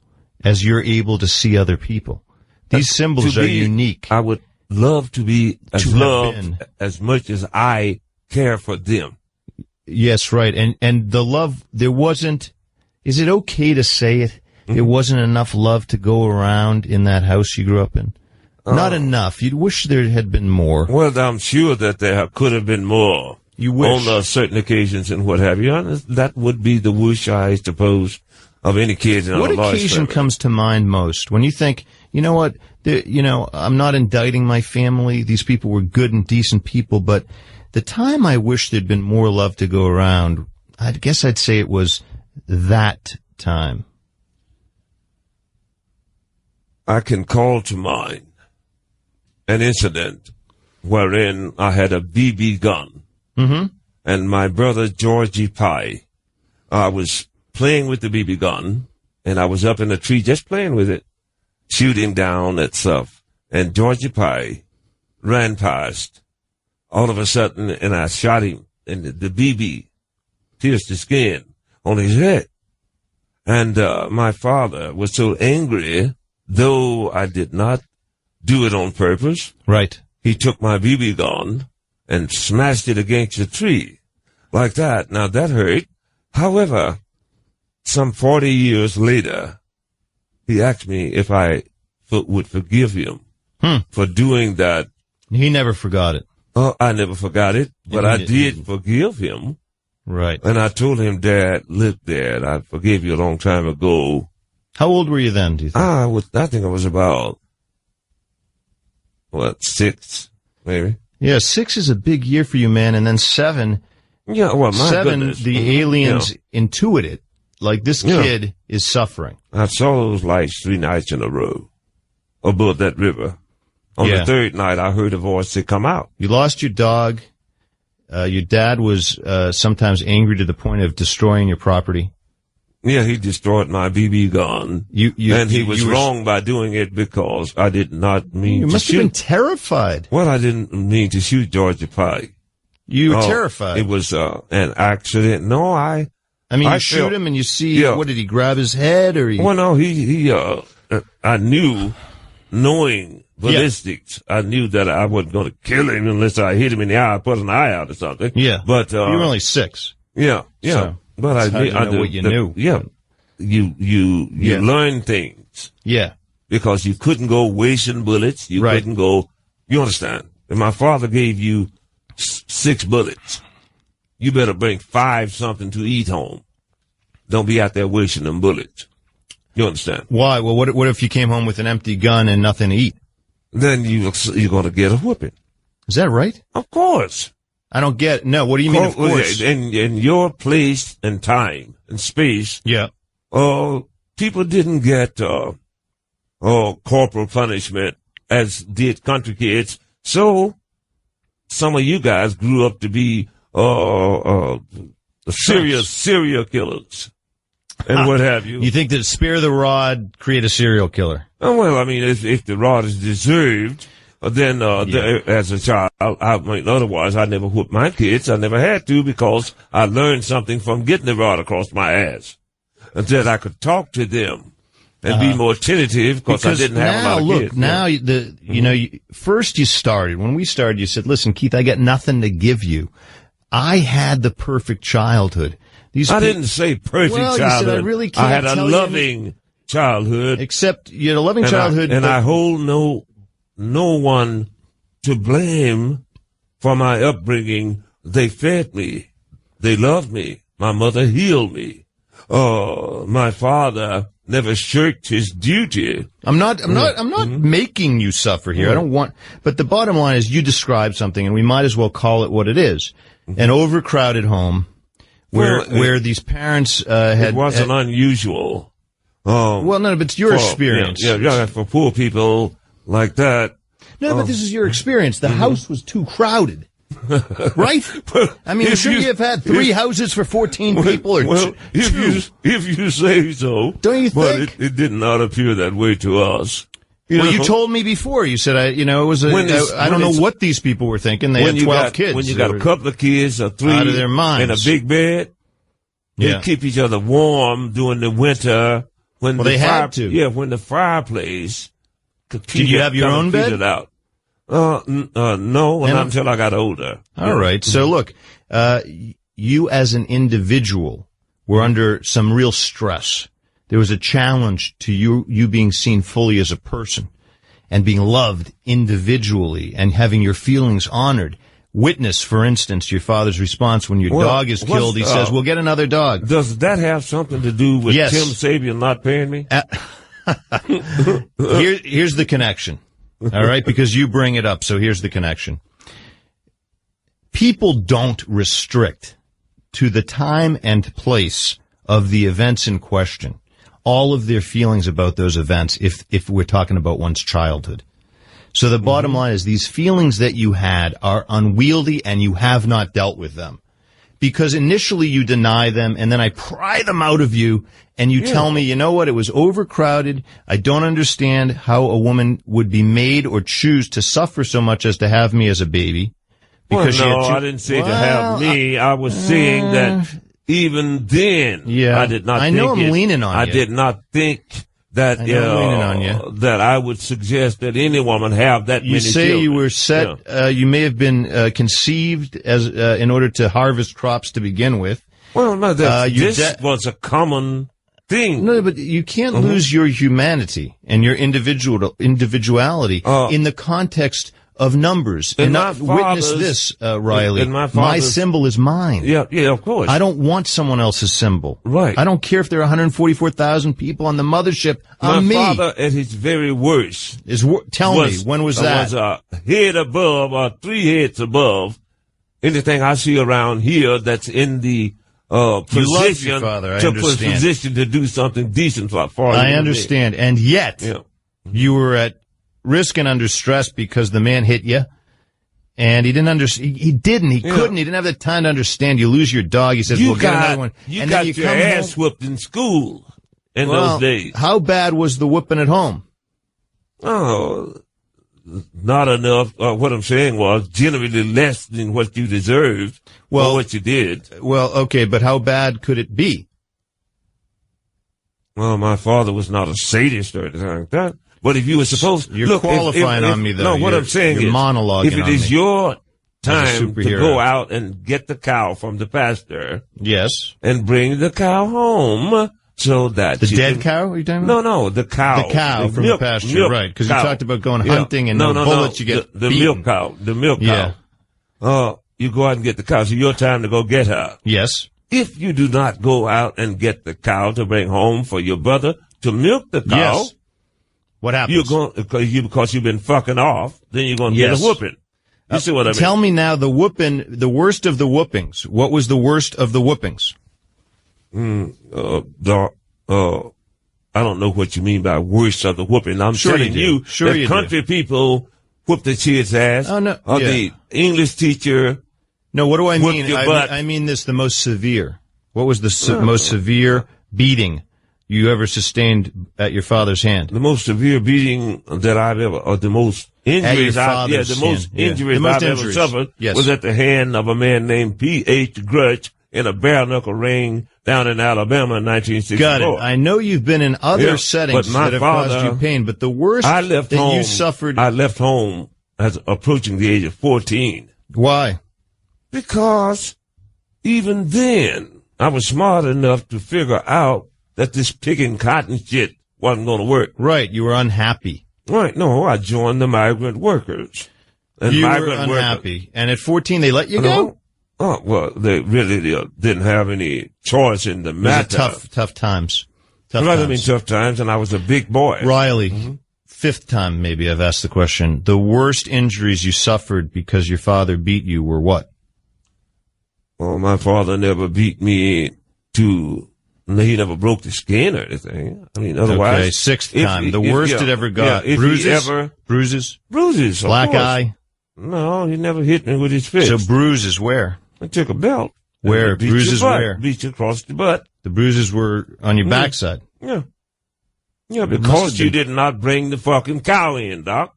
as you're able to see other people. These symbols are unique. I would love to be loved as much as I care for them. Yes, right. And the love, there wasn't, is it okay to say it? there wasn't enough love to go around in that house you grew up in? Not enough. You'd wish there had been more. Well, I'm sure that there could have been more. You wish. On certain occasions and what have you. That would be the wish, I suppose, of any kid in a large family. What occasion comes to mind most when you think, you know what, I'm not indicting my family. These people were good and decent people, but the time I wish there'd been more love to go around, I guess I'd say it was that time. I can call to mind an incident wherein I had a BB gun. Mm-hmm. And my brother, Georgie Pye, I was playing with the BB gun, and I was up in a tree just playing with it, shooting down at stuff. And Georgie Pye ran past all of a sudden, and I shot him, and the BB pierced the skin on his head. And my father was so angry, though I did not do it on purpose. Right. He took my BB gun and smashed it against a tree like that. Now, that hurt. However, some 40 years later, he asked me if I would forgive him for doing that. He never forgot it. Oh, I never forgot it, but I did forgive him. Right. And I told him, Dad, look, Dad, I forgave you a long time ago. How old were you then, do you think? I think I was about, 6, maybe. Yeah, 6 is a big year for you, man, and then 7. Yeah, well, my 7, goodness. the aliens intuit it. Like, this kid is suffering. I saw those lights 3 nights in a row above that river. On the 3rd night, I heard a voice say, come out. You lost your dog. Your dad was sometimes angry to the point of destroying your property. Yeah, he destroyed my BB gun. And he was wrong by doing it because I did not mean to shoot. You must have been terrified. Well, I didn't mean to shoot Georgia Pye. You were terrified. It was an accident. No, I mean, you shoot him and you see, what, did he grab his head or he... Well, no, I knew, knowing ballistics, I knew that I wasn't going to kill him unless I hit him in the eye, put an eye out or something. Yeah. But, you were only 6. Yeah. So, but I know what you knew. Yeah. You learn things. Yeah. Because you couldn't go wasting bullets. You couldn't go, you understand? If my father gave you 6 bullets, you better bring 5 something to eat home. Don't be out there wasting them bullets. You understand? Why? Well, what if you came home with an empty gun and nothing to eat? Then you're going to get a whooping. Is that right? Of course. I don't get, no, what do you mean, of course? In your place and time and space. Yeah. People didn't get, corporal punishment as did country kids. So, some of you guys grew up to be, serial killers. And what have you. You think that spare the rod, create a serial killer? Oh, well, I mean, if the rod is deserved, then as a child, otherwise I never whooped my kids. I never had to because I learned something from getting the rod across my ass. And that I could talk to them and be more tentative because I didn't have a lot of kids. Now, first you started, when we started, you said, listen, Keith, I got nothing to give you. I had the perfect childhood. I didn't say perfect childhood. You said, I really can't I had a loving childhood. Except you had a loving childhood. I hold no one to blame for my upbringing. They fed me. They loved me. My mother healed me. My father never shirked his duty. I'm not making you suffer here. I don't want, but the bottom line is you described something and we might as well call it what it is. An overcrowded home where these parents, it wasn't unusual. Well, no, but it's your experience. Yeah, for poor people like that. No, but this is your experience. The house was too crowded. Right? I mean, should you have had 3 houses for 14 people or two? If you say so. Don't you think? But it did not appear that way to us. You told me before. You said, it was I don't know what these people were thinking. They had 12 kids. When you got a couple of kids or 3 out of their minds in a big bed, they keep each other warm during the winter. When they had to. Yeah, when the fireplace could keep Did you have your own bed? Out. No, not until I got older. All right. So look, you as an individual were under some real stress. There was a challenge to you being seen fully as a person and being loved individually and having your feelings honored. Witness, for instance, your father's response when your dog is killed. He says, we'll get another dog. Does that have something to do with Yes. Tim Sabian not paying me? Here's the connection. All right, because you bring it up, so here's the connection. People don't restrict to the time and place of the events in question all of their feelings about those events if we're talking about one's childhood. So the bottom line is these feelings that you had are unwieldy and you have not dealt with them. Because initially you deny them and then I pry them out of you and you tell me, you know what, it was overcrowded. I don't understand how a woman would be made or choose to suffer so much as to have me as a baby. Because I didn't say to have me. I was saying that even then, I did not think I'm leaning on you. I did not think that that I would suggest that any woman have that many children. You say you were set, you may have been conceived as in order to harvest crops to begin with. Well, no, this was a common thing. No, but you can't lose your humanity and your individuality in the context of numbers. And not witness this, Riley. My symbol is mine. Yeah, of course. I don't want someone else's symbol. Right. I don't care if there are 144,000 people on the mothership. My me. father, at his very worst, tell me, when was that? Was a head above or 3 heads above anything I see around here that's in the position position to do something decent for you. I understand, and yet you were at risk and under stress because the man hit you, and he didn't understand. He couldn't. He didn't have the time to understand. You lose your dog. He says, "We'll get another one." You got your ass whooped in school in those days. How bad was the whooping at home? Oh, not enough. What I'm saying was generally less than what you deserved for what you did. Well, okay, but how bad could it be? Well, my father was not a sadist or anything like that. But if you were supposed you're qualifying on me, though. No, what I'm saying is, monologuing if it is your time to superhero. go out and get the cow from the pasture, yes, and bring the cow home, so that the dead cow. Are you talking about? No, the cow, from the pasture, right? Because you talked about going hunting and bullets. You get the milk cow, you go out and get the cow. So your time to go get her. Yes. If you do not go out and get the cow to bring home for your brother to milk the cow. Yes. What happens? You're going because you've been fucking off. Then you're going to get a whooping. You see what I mean? Tell me now, the whooping, the worst of the whoopings. What was the worst of the whoopings? I don't know what you mean by worst of the whooping. I'm telling you that country people whoop the kid's ass. Oh no, the English teacher. No, what do I mean? I mean this: the most severe. What was the most severe beating you ever sustained at your father's hand? The most severe beating that I've ever, or the most injuries I've ever suffered was at the hand of a man named P.H. Grudge in a bare-knuckle ring down in Alabama in 1964. Got it. I know you've been in other settings that have caused you pain, but the worst you suffered... I left home as approaching the age of 14. Why? Because even then, I was smart enough to figure out that this picking cotton shit wasn't going to work. Right, you were unhappy. Right, no, I joined the migrant workers. And you were unhappy. And at 14, they let you go? Oh, well, they really didn't have any choice in the matter. Tough times. Tough times, and I was a big boy. Riley, fifth time maybe I've asked the question. The worst injuries you suffered because your father beat you were what? Well, my father never beat me he never broke the skin or anything. I mean, otherwise. Okay, sixth time. The worst it ever got. Bruises? Bruises. Black eye? No, he never hit me with his fist. So bruises where? I took a belt. Where? Bruises where? Beat you across the butt. The bruises were on your backside? Yeah. Yeah, because you did not bring the fucking cow in, Doc.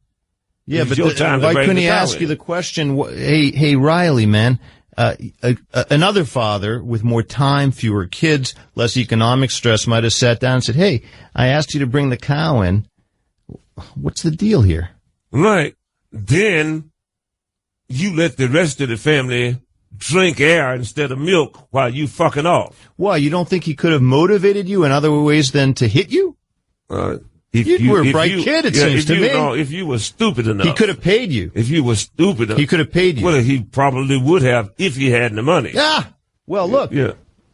Yeah, but why couldn't he ask you the question, hey, Riley, man, another father with more time, fewer kids, less economic stress might have sat down and said, hey, I asked you to bring the cow in. What's the deal here? Right. Then you let the rest of the family drink air instead of milk while you fucking off. Why, you don't think he could have motivated you in other ways than to hit you? You were a bright kid, it seems to me. No, if you were stupid enough. He could have paid you. If you were stupid enough. He could have paid you. Well, he probably would have if he had the money. Ah! Well, look. Yeah.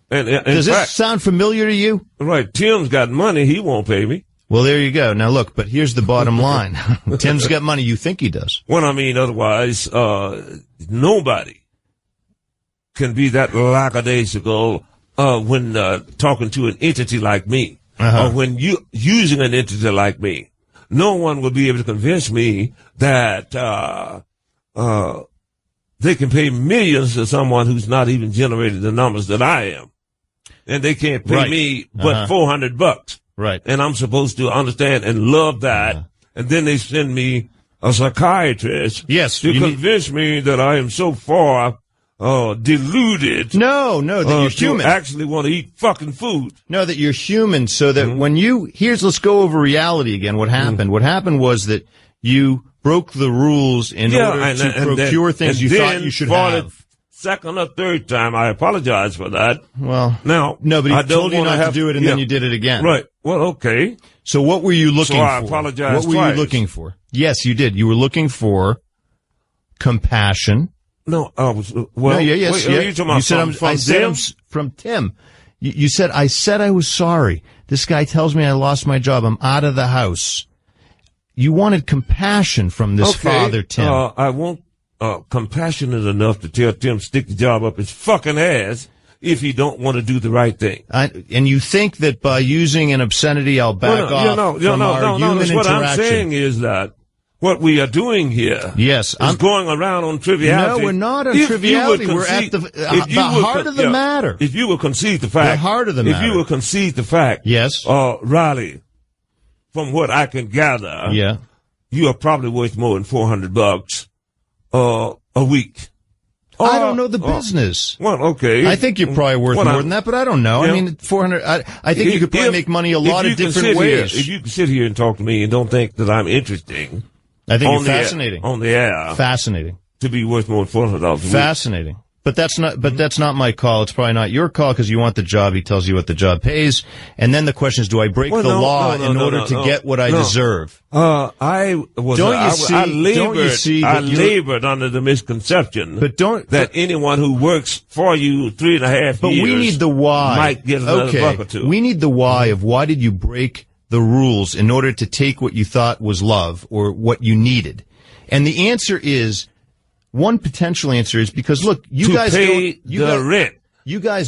Does this sound familiar to you? Right. Tim's got money. He won't pay me. Well, there you go. Now, look, but here's the bottom line. Tim's got money. You think he does. Well, I mean, otherwise, nobody can be that lackadaisical when talking to an entity like me. Or when you using an entity like me. No one will be able to convince me that they can pay millions to someone who's not even generated the numbers that I am. And they can't pay me but $400. Right. And I'm supposed to understand and love that. And then they send me a psychiatrist to convince me that I am so far deluded. No, that you're human. Actually want to eat fucking food. No, that you're human, so that when let's go over reality again. What happened? What happened was that you broke the rules in order to procure things you thought you should have. Second or third time, I apologize for that. Well, now, no, but he told you not to do it, and then you did it again. Right. Well, okay. So what were you looking for? I apologize What were you looking for? Yes, you did. You were looking for compassion. No, I was. Well, no, yes. You talking about I said from Tim. You said I said I was sorry. This guy tells me I lost my job. I'm out of the house. You wanted compassion from this father, Tim. I won't. Compassionate enough to tell Tim stick the job up his fucking ass if he don't want to do the right thing. And you think that by using an obscenity, I'll back off from our human interaction? What I'm saying is that what we are doing here is going around on triviality. No, we're not on triviality. We're at the heart of the matter. If you will concede the fact. The heart of the matter. If you will concede the fact. Yes. Riley, from what I can gather. Yeah. You are probably worth more than $400. A week. I don't know the business. Well, okay. I think you're probably worth more than that, but I don't know. I mean, 400. I think you could probably make money a lot of different ways. If you can sit here and talk to me and don't think that I'm interesting, I think you're fascinating on the air. Fascinating to be worth more than $400 a week. Fascinating. But that's not my call. It's probably not your call because you want the job. He tells you what the job pays. And then the question is, do I break the law in order to get what I deserve? I labored under the misconception that anyone who works for you 3.5 years. But we need the why. Might get another buck or two. We need the why of why did you break the rules in order to take what you thought was love or what you needed. And the answer is, one potential answer is because, look, you guys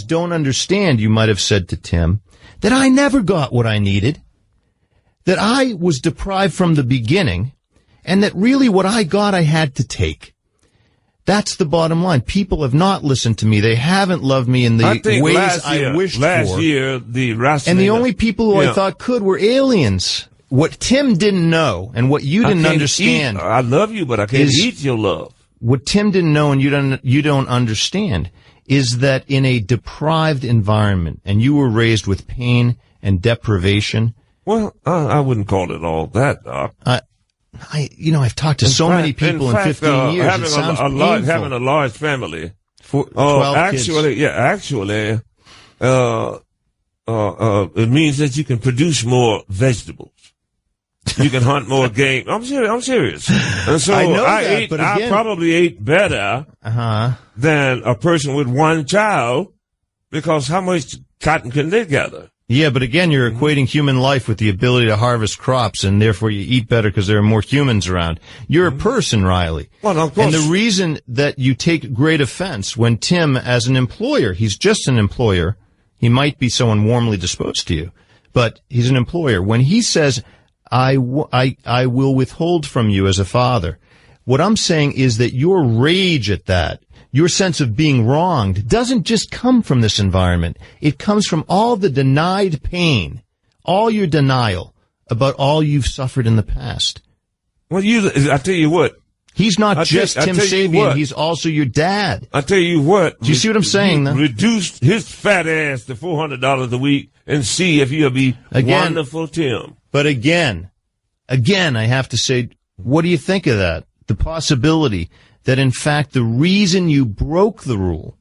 don't understand, you might have said to Tim, that I never got what I needed, that I was deprived from the beginning, and that really what I got I had to take. That's the bottom line. People have not listened to me. They haven't loved me in the ways I wished for. Last year, and the only people who I thought could were aliens. What Tim didn't know and what you didn't understand. I love you, but I can't eat your love. What Tim didn't know and you don't understand is that in a deprived environment, and you were raised with pain and deprivation. Well, I wouldn't call it all that, Doc. I've talked to so many people in 15 years. It sounds painful. Having a large family. 12 kids. It means that you can produce more vegetables. You can hunt more game. I'm serious. And so I probably ate better than a person with one child, because how much cotton can they gather? Yeah, but again, you're equating human life with the ability to harvest crops, and therefore you eat better because there are more humans around. You're a person, Riley. Well, of course. And the reason that you take great offense when Tim, as an employer, he's just an employer. He might be someone warmly disposed to you, but he's an employer. When he says, I will withhold from you as a father, what I'm saying is that your rage at that, your sense of being wronged, doesn't just come from this environment. It comes from all the denied pain, all your denial about all you've suffered in the past. Well, I tell you what. He's not just Tim Sabian, he's also your dad. I tell you what. Do you see what I'm saying, though? Reduce his fat ass to $400 a week and see if he'll be wonderful Tim. But again, I have to say, what do you think of that? The possibility that, in fact, the reason you broke the rule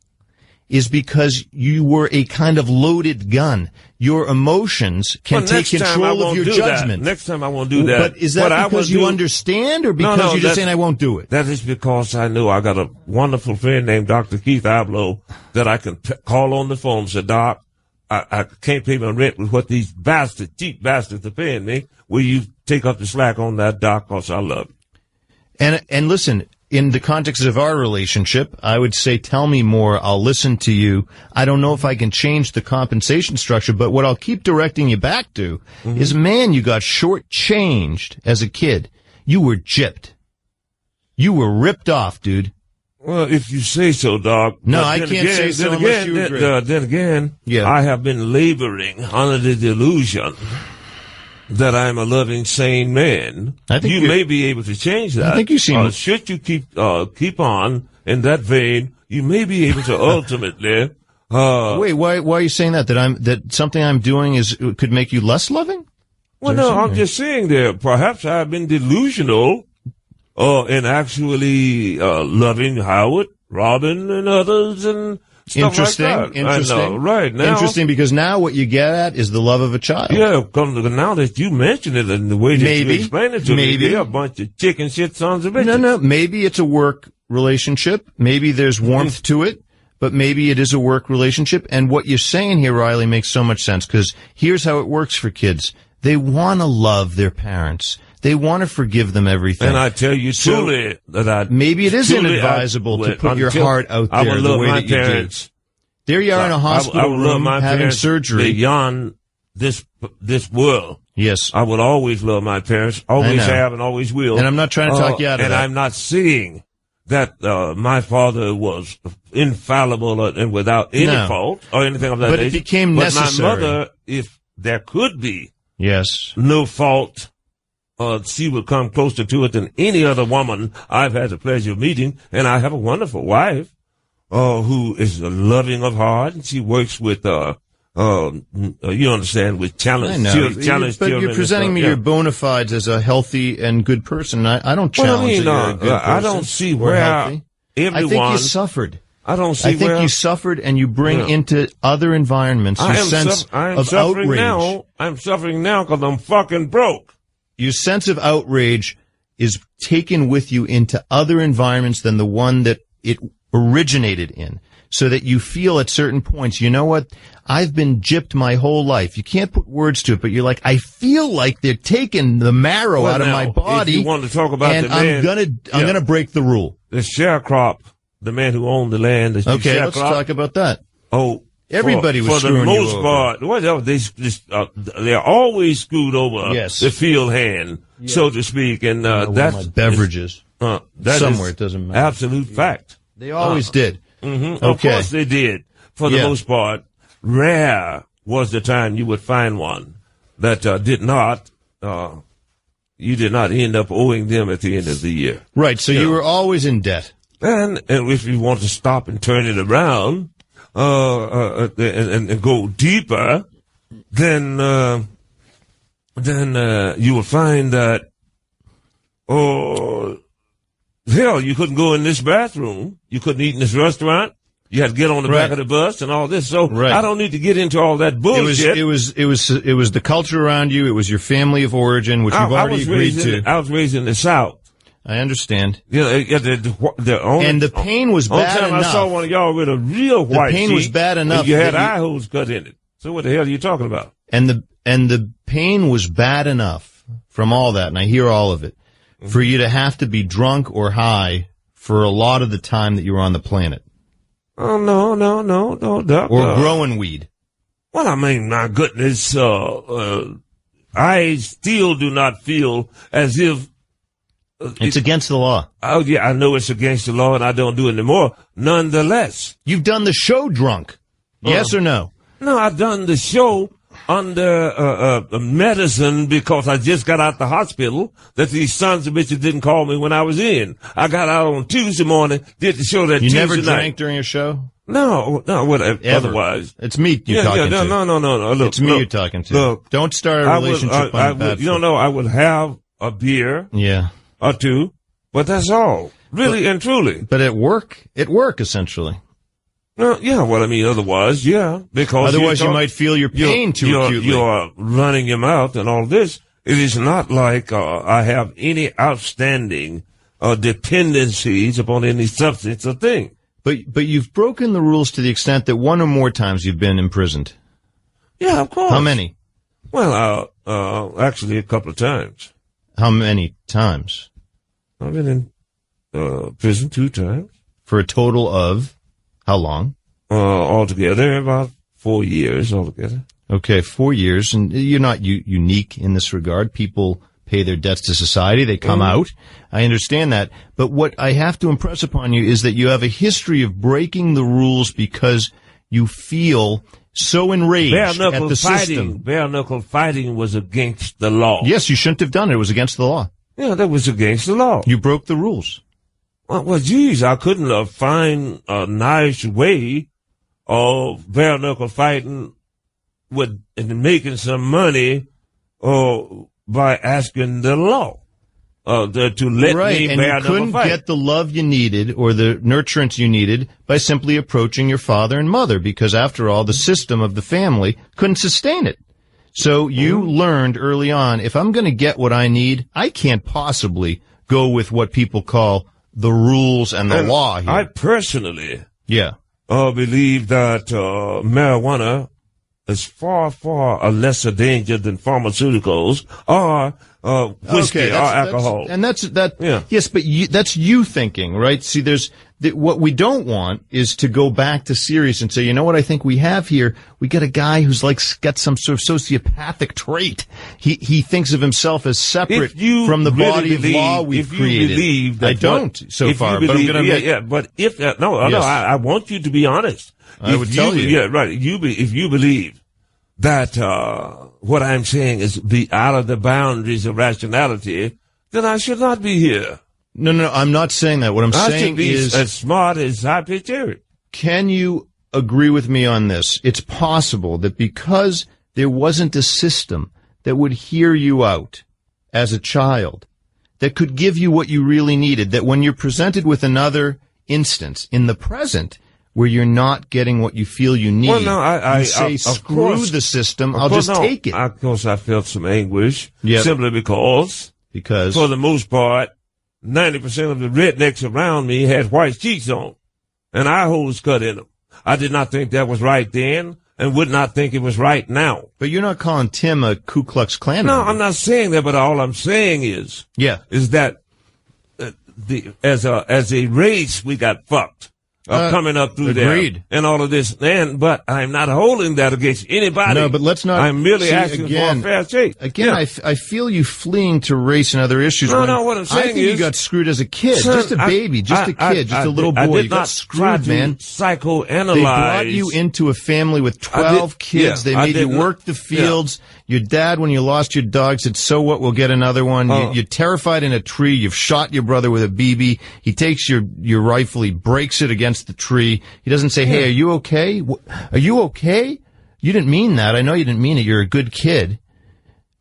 is because you were a kind of loaded gun. Your emotions can take control of your judgment. Next time I won't do that. But is that because you understand or because you're just saying I won't do it? That is because I know I got a wonderful friend named Dr. Keith Abloh that I can call on the phone and say, Doc, I can't pay my rent with what these cheap bastards are paying me. Will you take up the slack on that, Doc, because I love you. And listen, in the context of our relationship, I would say, tell me more. I'll listen to you. I don't know if I can change the compensation structure, but what I'll keep directing you back to is, man, you got shortchanged as a kid. You were gypped. You were ripped off, dude. Well, if you say so, Doc. No, I can't say so unless you agree. Then again, I have been laboring under the delusion that I'm a loving, sane man. I think you may be able to change that. I think you seem. Should you keep on in that vein, you may be able to ultimately. Wait, why are you saying that? That something I'm doing could make you less loving? Well, no, I'm just saying that perhaps I've been delusional, in actually loving Howard, Robin, and others, and. Interesting. Like interesting. I know, right now. Interesting, because now what you get at is the love of a child. Yeah, now that you mention it and the way that you explain it to me, they're a bunch of chicken shit sons of bitches. No, maybe it's a work relationship. Maybe there's warmth to it, but maybe it is a work relationship. And what you're saying here, Riley, makes so much sense, because here's how it works for kids. They want to love their parents. They want to forgive them everything. And I tell you truly that maybe it is inadvisable to put your heart out there the way that you did. There you are in a hospital room having surgery. Beyond this world. Yes. I would always love my parents. Always have and always will. And I'm not trying to talk you out of that. And I'm not saying that my father was infallible and without any fault or anything of that nature. But it became necessary. But my mother, if there could be no fault, she would come closer to it than any other woman I've had the pleasure of meeting. And I have a wonderful wife, who is loving of heart. And she works with, you understand, with challenge. But you're presenting me your bona fides as a healthy and good person. I don't challenge that you're a good person. I don't see where everyone. I think you suffered. I don't see I think you suffered, and you bring into other environments your sense of outrage. I'm suffering now because I'm fucking broke. Your sense of outrage is taken with you into other environments than the one that it originated in, so that you feel at certain points, you know what, I've been gypped my whole life. You can't put words to it, but you're like, I feel like they're taking the marrow out of my body. If you want to talk about and the man, I'm gonna break the rule. The sharecropper, the man who owned the land. Okay, let's talk about that. Everybody was screwing you over. For the most part, they're always screwed over the field hand, so to speak. And that's my beverages. That somewhere, it doesn't matter. Absolute fact. They always did. Mm-hmm. Of course they did. For the most part, rare was the time you would find one that did not. You did not end up owing them at the end of the year. Right. So you were always in debt. And if you want to stop and turn it around. And go deeper, then you will find that, hell, you couldn't go in this bathroom. You couldn't eat in this restaurant. You had to get on the back of the bus and all this. So I don't need to get into all that bullshit. It was the culture around you. It was your family of origin, which you've already agreed to. I was raised in the South. I understand. And the pain was bad enough. I saw one of y'all with a real white The pain sheet, was bad enough. You had eye holes cut in it. So what the hell are you talking about? And the pain was bad enough from all that, and I hear all of it, for you to have to be drunk or high for a lot of the time that you were on the planet. Oh, no, Doc. Or growing weed. Well, I mean, my goodness, I still do not feel as if it's against the law. Oh, yeah, I know it's against the law, and I don't do it anymore. Nonetheless. You've done the show drunk. Yes or no? No, I've done the show under medicine because I just got out the hospital that these sons of bitches didn't call me when I was in. I got out on Tuesday morning, did the show that Tuesday night. You never drank during a show? No, whatever. Otherwise. It's me you're talking to. No. Look, it's me you're talking to. Look, don't start a relationship on bad foot. I would have a beer. Yeah. Or two, But that's all. Really and truly. But at work, essentially. No, yeah, well, I mean, otherwise, yeah. Because otherwise you might feel your pain too acutely. You are running your mouth and all this. It is not like I have any outstanding dependencies upon any substance or thing. But you've broken the rules to the extent that one or more times you've been imprisoned. Yeah, of course. How many? Well, actually a couple of times. How many times? I've been in prison 2 times. For a total of how long? Altogether, about 4 years altogether. Okay, 4 years, and you're not unique in this regard. People pay their debts to society. They come out. I understand that. But what I have to impress upon you is that you have a history of breaking the rules because you feel so enraged at the system. Bare-knuckle fighting was against the law. Yes, you shouldn't have done it. It was against the law. Yeah, that was against the law. You broke the rules. Well, geez, I couldn't find a nice way of bare-knuckle fighting and making some money by asking the law to let me bare-knuckle fight. And you couldn't get the love you needed or the nurturance you needed by simply approaching your father and mother, because after all, the system of the family couldn't sustain it. So you learned early on, if I'm going to get what I need, I can't possibly go with what people call the rules and the law here. I personally believe that marijuana is far, far a lesser danger than pharmaceuticals or whiskey or alcohol. Yes, but that's you thinking, right? See, what we don't want is to go back to serious and say, you know what I think we have here? We got a guy who's got some sort of sociopathic trait. He thinks of himself as separate from the body of law we've created. I don't so far, but I'm going to but I want you to be honest. I would tell you. Yeah, right. If you believe that what I'm saying is out of the boundaries of rationality, then I should not be here. No, I'm not saying that. What I'm saying is, as smart as I picture it. Can you agree with me on this? It's possible that because there wasn't a system that would hear you out as a child, that could give you what you really needed, that when you're presented with another instance in the present where you're not getting what you feel you need, you say, screw the system, I'll just take it. Of course, I felt some anguish, simply because for the most part, 90% of the rednecks around me had white cheeks on, and eye holes cut in them. I did not think that was right then, and would not think it was right now. But you're not calling Tim a Ku Klux Klan member. No, I'm not saying that, but all I'm saying is that as a race, we got fucked. Coming up through there and all of this, but I'm not holding that against anybody. No, but let's not. I'm merely asking for a fair shake. Again, I feel you fleeing to race and other issues. No, what I'm saying I think you got screwed as a kid, just a baby, just a little boy. You got screwed, man. Psychoanalyze. They brought you into a family with 12 kids. They made you work the fields. Your dad, when you lost your dog, said, "So what? We'll get another one." You're terrified in a tree. You've shot your brother with a BB. He takes your rifle. He breaks it against the tree. He doesn't say, "Hey, are you okay? Are you okay? You didn't mean that. I know you didn't mean it. You're a good kid."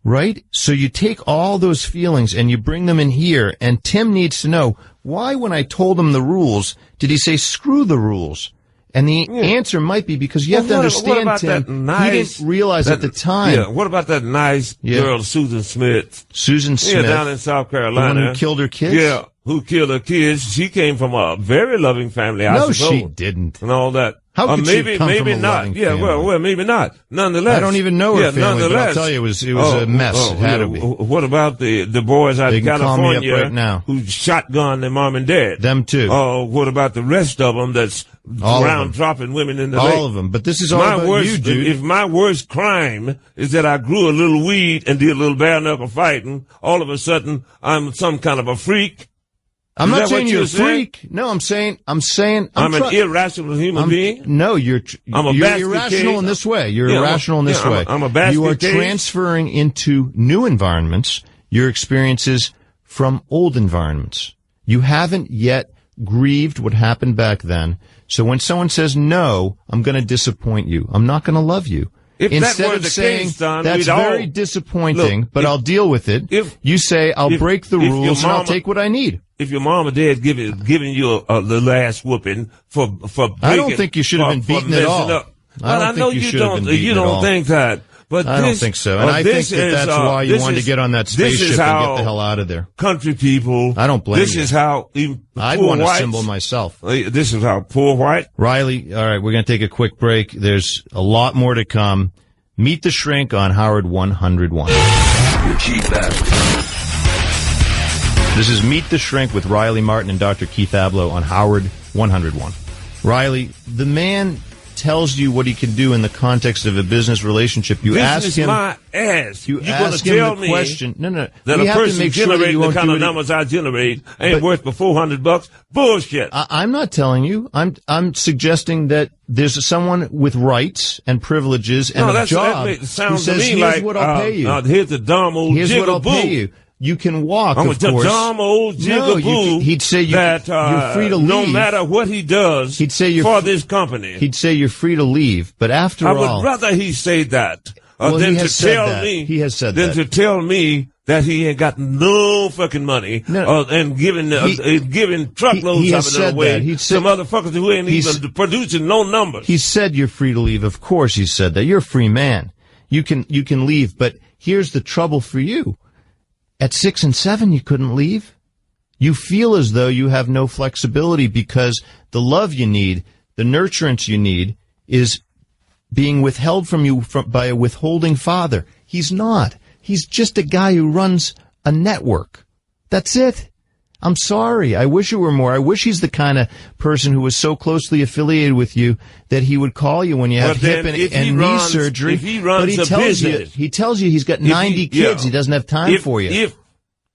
Right? So you take all those feelings and you bring them in here, and Tim needs to know, why when I told him the rules, did he say, screw the rules? And the answer might be because you have to understand, Tim, he didn't realize at the time. Yeah, what about that nice girl, Susan Smith? Susan Smith. Yeah, down in South Carolina. The one who killed her kids? Yeah, who killed her kids. She came from a very loving family, I suppose. No, she didn't. And all that. How could she come from a loving family? Well, maybe not. Nonetheless. I don't even know her family, but I'll tell you, it was a mess. It had to be. What about the boys out in California right now who shotgunned their mom and dad? Them too. Oh, what about the rest of them that's around dropping women in the lake? All of them. But this is all about you, dude. If my worst crime is that I grew a little weed and did a little bare-knuckle fighting, all of a sudden I'm some kind of a freak. I'm not saying you're a freak. No, I'm saying I'm an irrational human being. No, you're irrational in this way. You're irrational in this way. I'm a basket You are case. transferring into new environments your experiences from old environments. You haven't yet grieved what happened back then. So when someone says, no, I'm going to disappoint you, I'm not going to love you, Instead of saying, that's very disappointing, but I'll deal with it, you say, I'll break the rules and I'll take what I need. If your mom or dad giving you the last whooping for breaking, I don't think you should have been beaten at all. Well, I know you don't think that. But I don't think so. And I think that's why you wanted to get on that spaceship and get the hell out of there. Country people. I don't blame you. This is how I'd want a symbol myself. This is how poor white. Riley, all right, we're going to take a quick break. There's a lot more to come. Meet the Shrink on Howard 101. This is Meet the Shrink with Riley Martin and Dr. Keith Abloh on Howard 101. Riley, the man tells you what he can do in the context of a business relationship. You ask him. My ass. You ask him the question. No. That we a have person to make sure generating that you the kind of numbers I generate ain't worth for $400. Bullshit. I'm not telling you. I'm suggesting that there's someone with rights and privileges and a job who says, here's what I'll pay you. Here's the dumb old Here's what I'll pay you. You can walk, I'm of course. Dumb old jigaboo. He'd say you're free to leave. No matter what he does he'd say for this company. He'd say you're free to leave. But after all... I would rather he say that than to tell me... He has said that. Than to tell me that he ain't got no fucking money and giving truckloads of it away to motherfuckers who ain't even producing no numbers. He said you're free to leave. Of course he said that. You're a free man. You can leave. But here's the trouble for you. At 6 and 7, you couldn't leave. You feel as though you have no flexibility because the love you need, the nurturance you need, is being withheld from you by a withholding father. He's not. He's just a guy who runs a network. That's it. I'm sorry. I wish it were more. I wish he's the kind of person who was so closely affiliated with you that he would call you when you have hip and knee surgery. If he runs a business. He tells you he's got 90 kids. He doesn't have time for you. If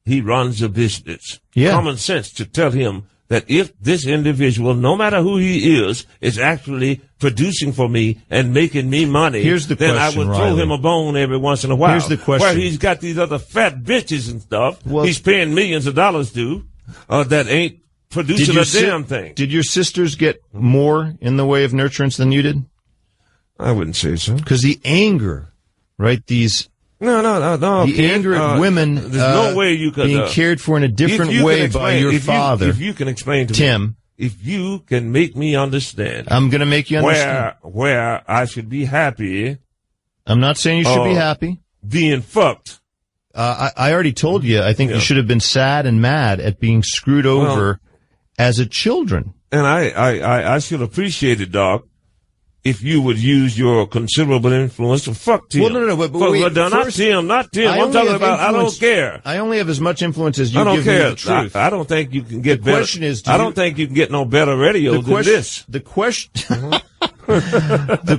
he runs a business, common sense to tell him that if this individual, no matter who he is actually producing for me and making me money, then I would throw him a bone every once in a while. Here's the question. Where he's got these other fat bitches and stuff he's paying millions of dollars to that ain't producing a damn thing. Did your sisters get more in the way of nurturance than you did? I wouldn't say so. Because the anger, right, No. The anger at women there's no way you could, being cared for in a different way by your father. If you can explain to Tim, me, if you can make me understand. I'm going to make you understand. Where I should be happy. I'm not saying you should be happy. Being fucked. I already told you, I think you should have been sad and mad at being screwed over as a children. And I should appreciate it, Doc, if you would use your considerable influence to fuck Tim. Well, no, but wait, not Tim. I'm talking about, I don't care. I only have as much influence as you give me the truth. I don't think you can get better. Question is, I don't think you can get no better radio than this. The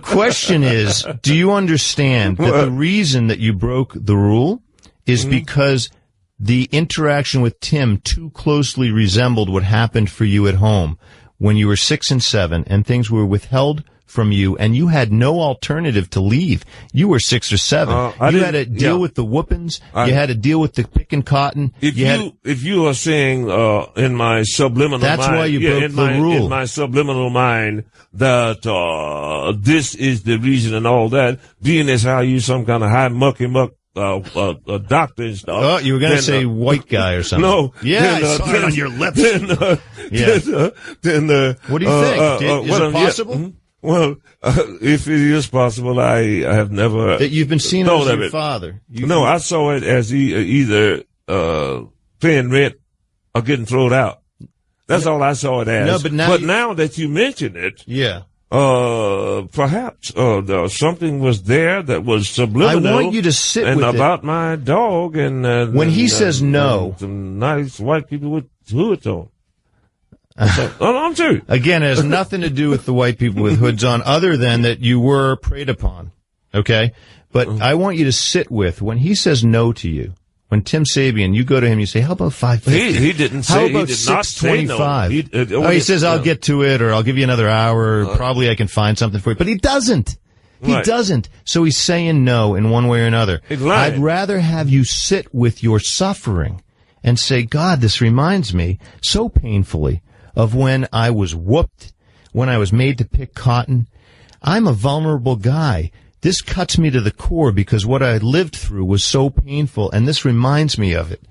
question is, do you understand that the reason that you broke the rule is because the interaction with Tim too closely resembled what happened for you at home when you were 6 and 7 and things were withheld from you, and you had no alternative to leave. You were 6 or 7. You had to deal with the whoopings. You had to deal with the picking cotton. If you are saying in my subliminal mind, that's why you broke the rule. In my subliminal mind that this is the reason and all that, being as how you some kind of high mucky muck a doctor and stuff. Oh, you were going to say white guy or something. No. Yeah, I saw it on your lips. What do you think? Is it possible? Well, if it is possible, I have never... That you've been seen as your father. I saw it as either paying rent or getting thrown out. That's all I saw it as. No, but now that you mention it... Yeah. Perhaps something was there that was subliminal. I want you to sit with about my dog and when he says no, some nice white people with hoods on. I'm serious. Again, it has nothing to do with the white people with hoods on, other than that you were preyed upon. Okay, but I want you to sit with when he says no to you. When Tim Sabian, you go to him, you say, how about $5.50? He didn't say, how about he did not say no. $6.25? He says, I'll get to it, or I'll give you another hour, probably I can find something for you. But he doesn't. He doesn't. So he's saying no in one way or another. I'd rather have you sit with your suffering and say, God, this reminds me so painfully of when I was whooped, when I was made to pick cotton. I'm a vulnerable guy. this cuts me to the core because what I lived through was so painful, and this reminds me of it.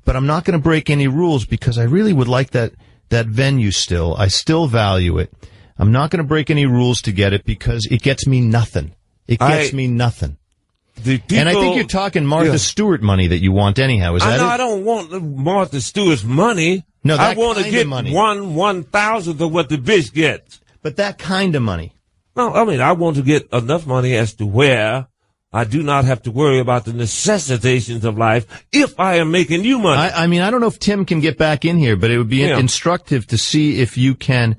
But I'm not going to break any rules because I really would like that venue still. I still value it. I'm not going to break any rules to get it because it gets me nothing. It gets me nothing. And I think you're talking Martha Stewart money that you want anyhow. Is that it? I don't want Martha Stewart's money. No, I want to get 1/1000th of what the bitch gets. But that kind of money. No, I mean, I want to get enough money as to where I do not have to worry about the necessitations of life if I am making you money. I mean, I don't know if Tim can get back in here, but it would be instructive to see if you can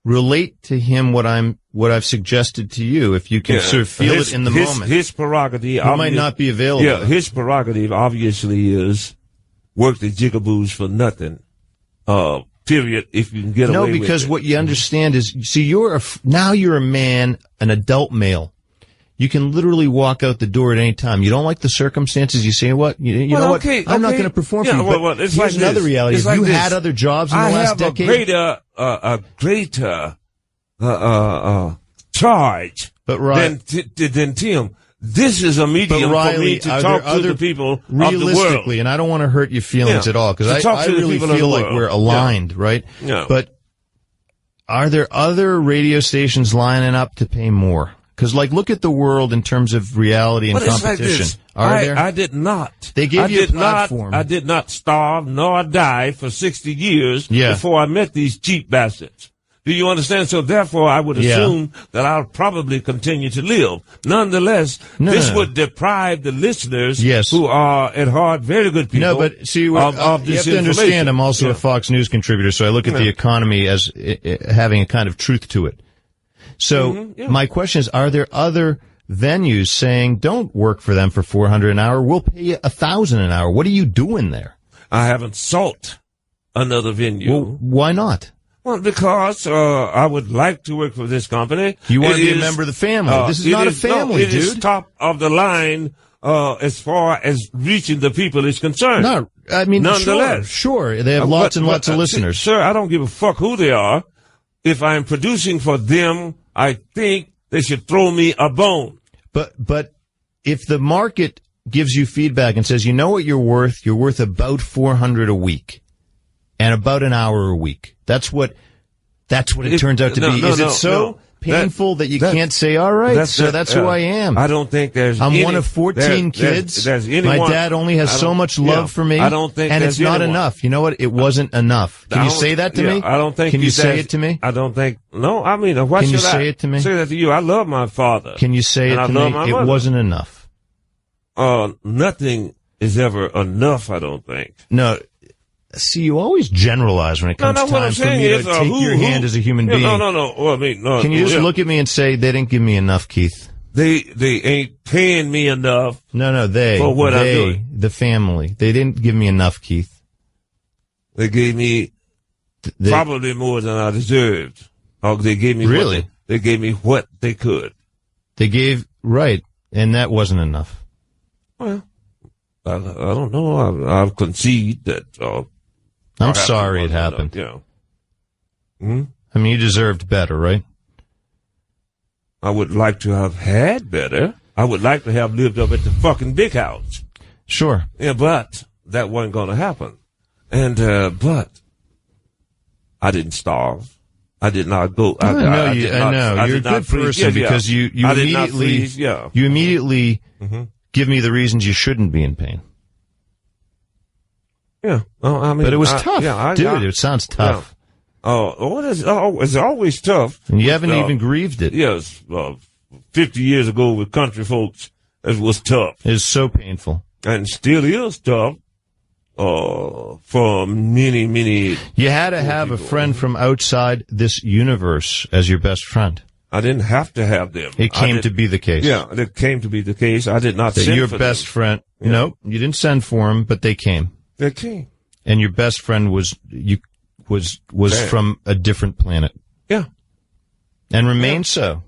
relate to him what I've suggested to you, if you can sort of feel it in the moment. His prerogative might not be available. Yeah, his prerogative obviously is work the jigaboos for nothing. Period. If you can get away with it. No, because what you understand is, see, now you're a man, an adult male. You can literally walk out the door at any time. You don't like the circumstances. You say, what? You know what? I'm not going to perform for you. But here's another reality. If you had other jobs in the last decade, a greater charge than Tim. This is a medium for me to talk to the people of the world. Realistically, and I don't want to hurt your feelings at all, because I really feel like we're aligned, right? Yeah. But are there other radio stations lining up to pay more? Because, look at the world in terms of reality and competition. Are there? I did not. They gave you a platform. I did not starve nor die for 60 years before I met these cheap bastards. Do you understand? So therefore, I would assume that I'll probably continue to live. Nonetheless, this would deprive the listeners who are at heart very good people. No, but see, you have to understand, I'm also a Fox News contributor, so I look at the economy as having a kind of truth to it. So my question is, are there other venues saying, don't work for them for $400 an hour, we'll pay you $1,000 an hour? What are you doing there? I haven't sought another venue. Well, why not? Well, because I would like to work for this company. You want to be a member of the family. This is not a family, dude. It is top of the line as far as reaching the people is concerned. No, I mean, nonetheless, sure. They have lots and lots of listeners. Sir, I don't give a fuck who they are. If I'm producing for them, I think they should throw me a bone. But if the market gives you feedback and says, you know what you're worth about $400 a week and about an hour a week. That's what it turns out to be. Is it so painful that you can't say, all right, that's who I am? I don't think there's I'm one of 14 kids. My dad only has so much love for me. I don't think and it's not enough. You know what? It wasn't enough. Can you say that to me? I don't think. Can you say it to me? I don't think. No, I mean, why should I say it to me? Say that to you. I love my father. Can you say it to me? It wasn't enough. Nothing is ever enough, I don't think. No. See, you always generalize when it comes time for me to take your hand as a human being. No. Well, I mean, no. Can you just look at me and say, they didn't give me enough, Keith? They ain't paying me enough. No, they. For what I'm doing. The family. They didn't give me enough, Keith. They gave me probably more than I deserved. Or they gave me they gave me what they could. They gave, right, and that wasn't enough. Well, I don't know. I'll concede that. I'm sorry it happened. I mean, you deserved better, right? I would like to have had better. I would like to have lived up at the fucking big house. Sure. Yeah, but that wasn't going to happen. And, but I didn't starve. I did not go. I know. You're a good person because you immediately give me the reasons you shouldn't be in pain. Yeah, well, I mean, but it was tough, dude. It sounds tough. Yeah. It's always tough. And you haven't even grieved it. Yes, 50 years ago with country folks, it was tough. It's so painful, and still is tough. For many. You had to have a friend from outside this universe as your best friend. I didn't have to have them. It came to be the case. Yeah, it came to be the case. I did not send for them. Your best friend. Yeah. No, you didn't send for them, but they came. They came. And your best friend was from a different planet. Yeah. And remains so.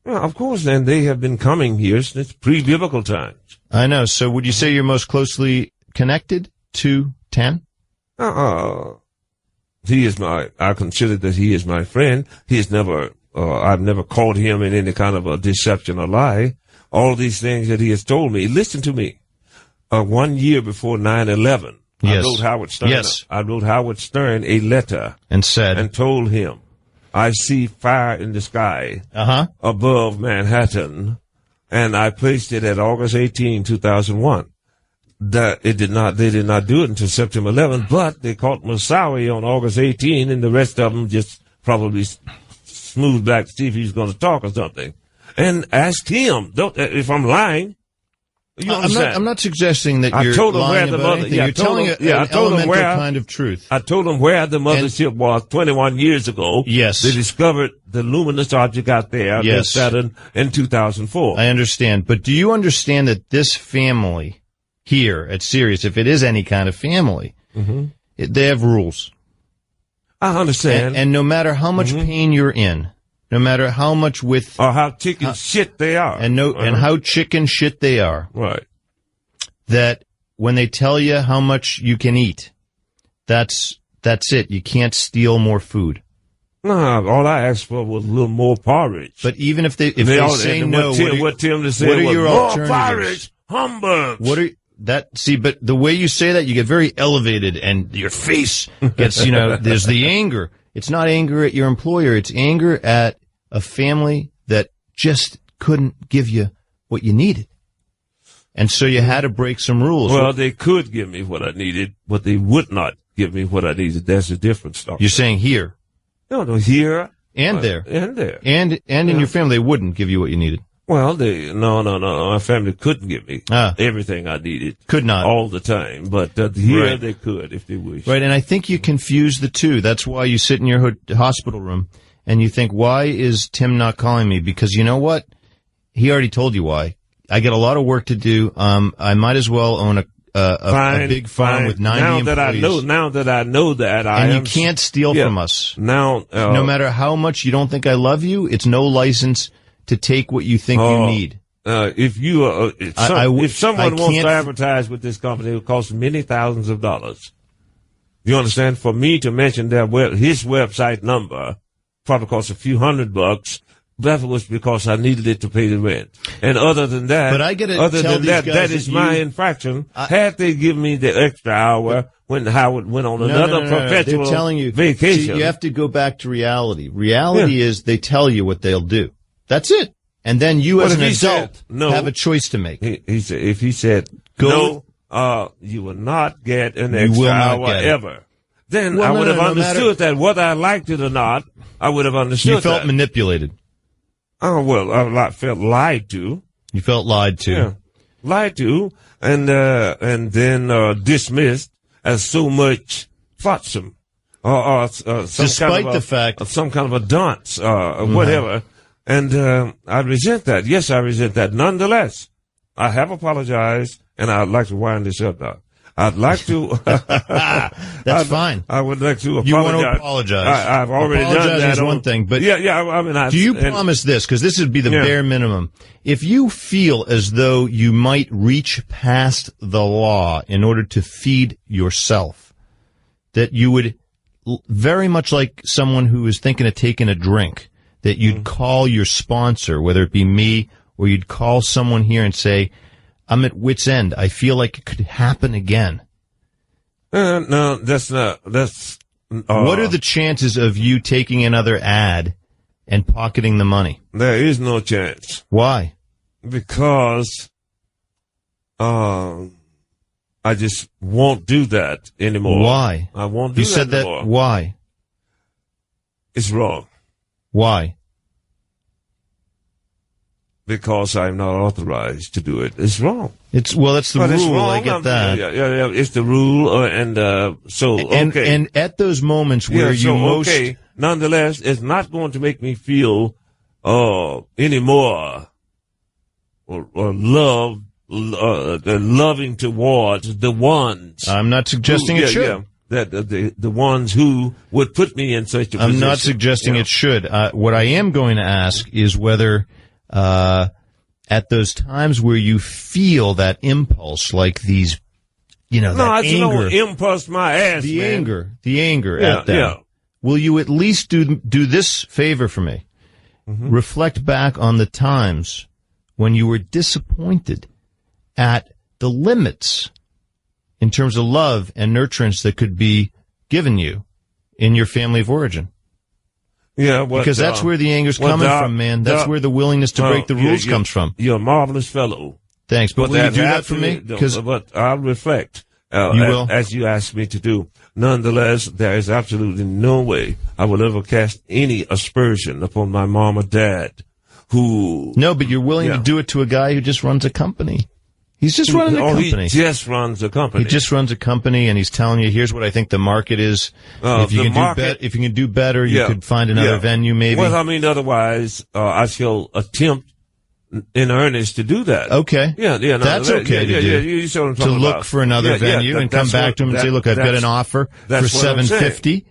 Yeah, of course, and they have been coming here since pre-biblical times. I know. So would you say you're most closely connected to 10? I consider that he is my friend. He is never, I've never caught him in any kind of a deception or lie. all these things that he has told me. Listen to me. 1 year before 9/11, yes. I wrote Howard Stern. Yes. I wrote Howard Stern a letter and told him, I see fire in the sky above Manhattan, and I placed it at August 18, 2001. They did not do it until September 11, but they caught Moussaoui on August 18, and the rest of them just probably smoothed back to see if he was going to talk or something. And asked him, if I'm lying. You understand? I'm not suggesting that you're lying about anything. You're telling an elemental kind of truth. I told them where the mothership was 21 years ago. Yes. They discovered the luminous object out there, yes. Saturn, in 2004. I understand. But do you understand that this family here at Sirius, if it is any kind of family, they have rules? I understand. And no matter how much pain you're in, no matter how much or how chicken shit they are, and how chicken shit they are, right? That when they tell you how much you can eat, that's it. You can't steal more food. No, all I asked for was a little more porridge. But even if they say no, what are your alternatives? More porridge, humbug. But the way you say that, you get very elevated, and your face gets, there's the anger. It's not anger at your employer. It's anger at a family that just couldn't give you what you needed. And so you had to break some rules. Well, they could give me what I needed, but they would not give me what I needed. That's a different story. You're saying here? No, here. And there. And there. And in your family, they wouldn't give you what you needed. Well, no. My family couldn't give me everything I needed. Could not. All the time. But here they could if they wish. Right, and I think you confuse the two. That's why you sit in your hospital room and you think, why is Tim not calling me? Because you know what? He already told you why. I got a lot of work to do. I might as well own a big farm with 90 employees. Now that I know that, you can't steal from us. Now, no matter how much you don't think I love you, it's no license to take what you think you need. If someone wants to advertise with this company, it will cost many thousands of dollars. You understand? For me to mention his website number probably cost a few $100. That was because I needed it to pay the rent. And other than that, that is my infraction. Had they given me the extra hour when Howard went on another perpetual They're telling you, vacation. See, you have to go back to reality. Reality is they tell you what they'll do. That's it. And then you as an adult have a choice to make. If he said, no, you will not get an extra hour ever. Then I would have understood that whether I liked it or not, I would have understood that. You felt manipulated. Oh, well, I felt lied to. You felt lied to. Yeah. Lied to, and then dismissed as so much flotsam. Despite the fact. Some kind of a dunce, or whatever. And I resent that. Yes, I resent that. Nonetheless, I have apologized, and I'd like to wind this up now. I'd like to. That's fine. I would like to apologize. You want to apologize. I've already done that. Apologize is one thing, but I do you promise this? Because this would be the bare minimum. If you feel as though you might reach past the law in order to feed yourself, that you would, very much like someone who is thinking of taking a drink, that you'd call your sponsor, whether it be me, or you'd call someone here and say, I'm at wit's end. I feel like it could happen again. No, that's not. That's. What are the chances of you taking another ad and pocketing the money? There is no chance. Why? Because I just won't do that anymore. Why? I won't do that anymore. You said that. Why? It's wrong. Why? Because I'm not authorized to do it. It's wrong. That's the rule. I get that. Yeah. It's the rule, okay. And at those moments where nonetheless, it's not going to make me feel anymore or loving towards the ones. I'm not suggesting it should. That the ones who would put me in such a position. I'm not suggesting it should. What I am going to ask is whether. At those times where you feel that impulse, like these, that anger. No, impulse my ass, the man. anger at them. Yeah. Will you at least do this favor for me? Mm-hmm. Reflect back on the times when you were disappointed at the limits in terms of love and nurturance that could be given you in your family of origin. Yeah, because that's where the anger's coming from, man. That's where the willingness to break the rules comes from. You're a marvelous fellow. Thanks, but will you do that for me? But I'll reflect. You will? As you asked me to do. Nonetheless, there is absolutely no way I will ever cast any aspersion upon my mom or dad who... No, but you're willing to do it to a guy who just runs a company. He's just running a company. He just runs a company. He just runs a company, and he's telling you, here's what I think the market is. If you can do better, you could find another venue, maybe. Well, I mean, otherwise, I shall attempt in earnest to do that. Okay. That's okay to do. You see what I'm to talking look about. for another venue and come back to him and say, look, I've got an offer for $750.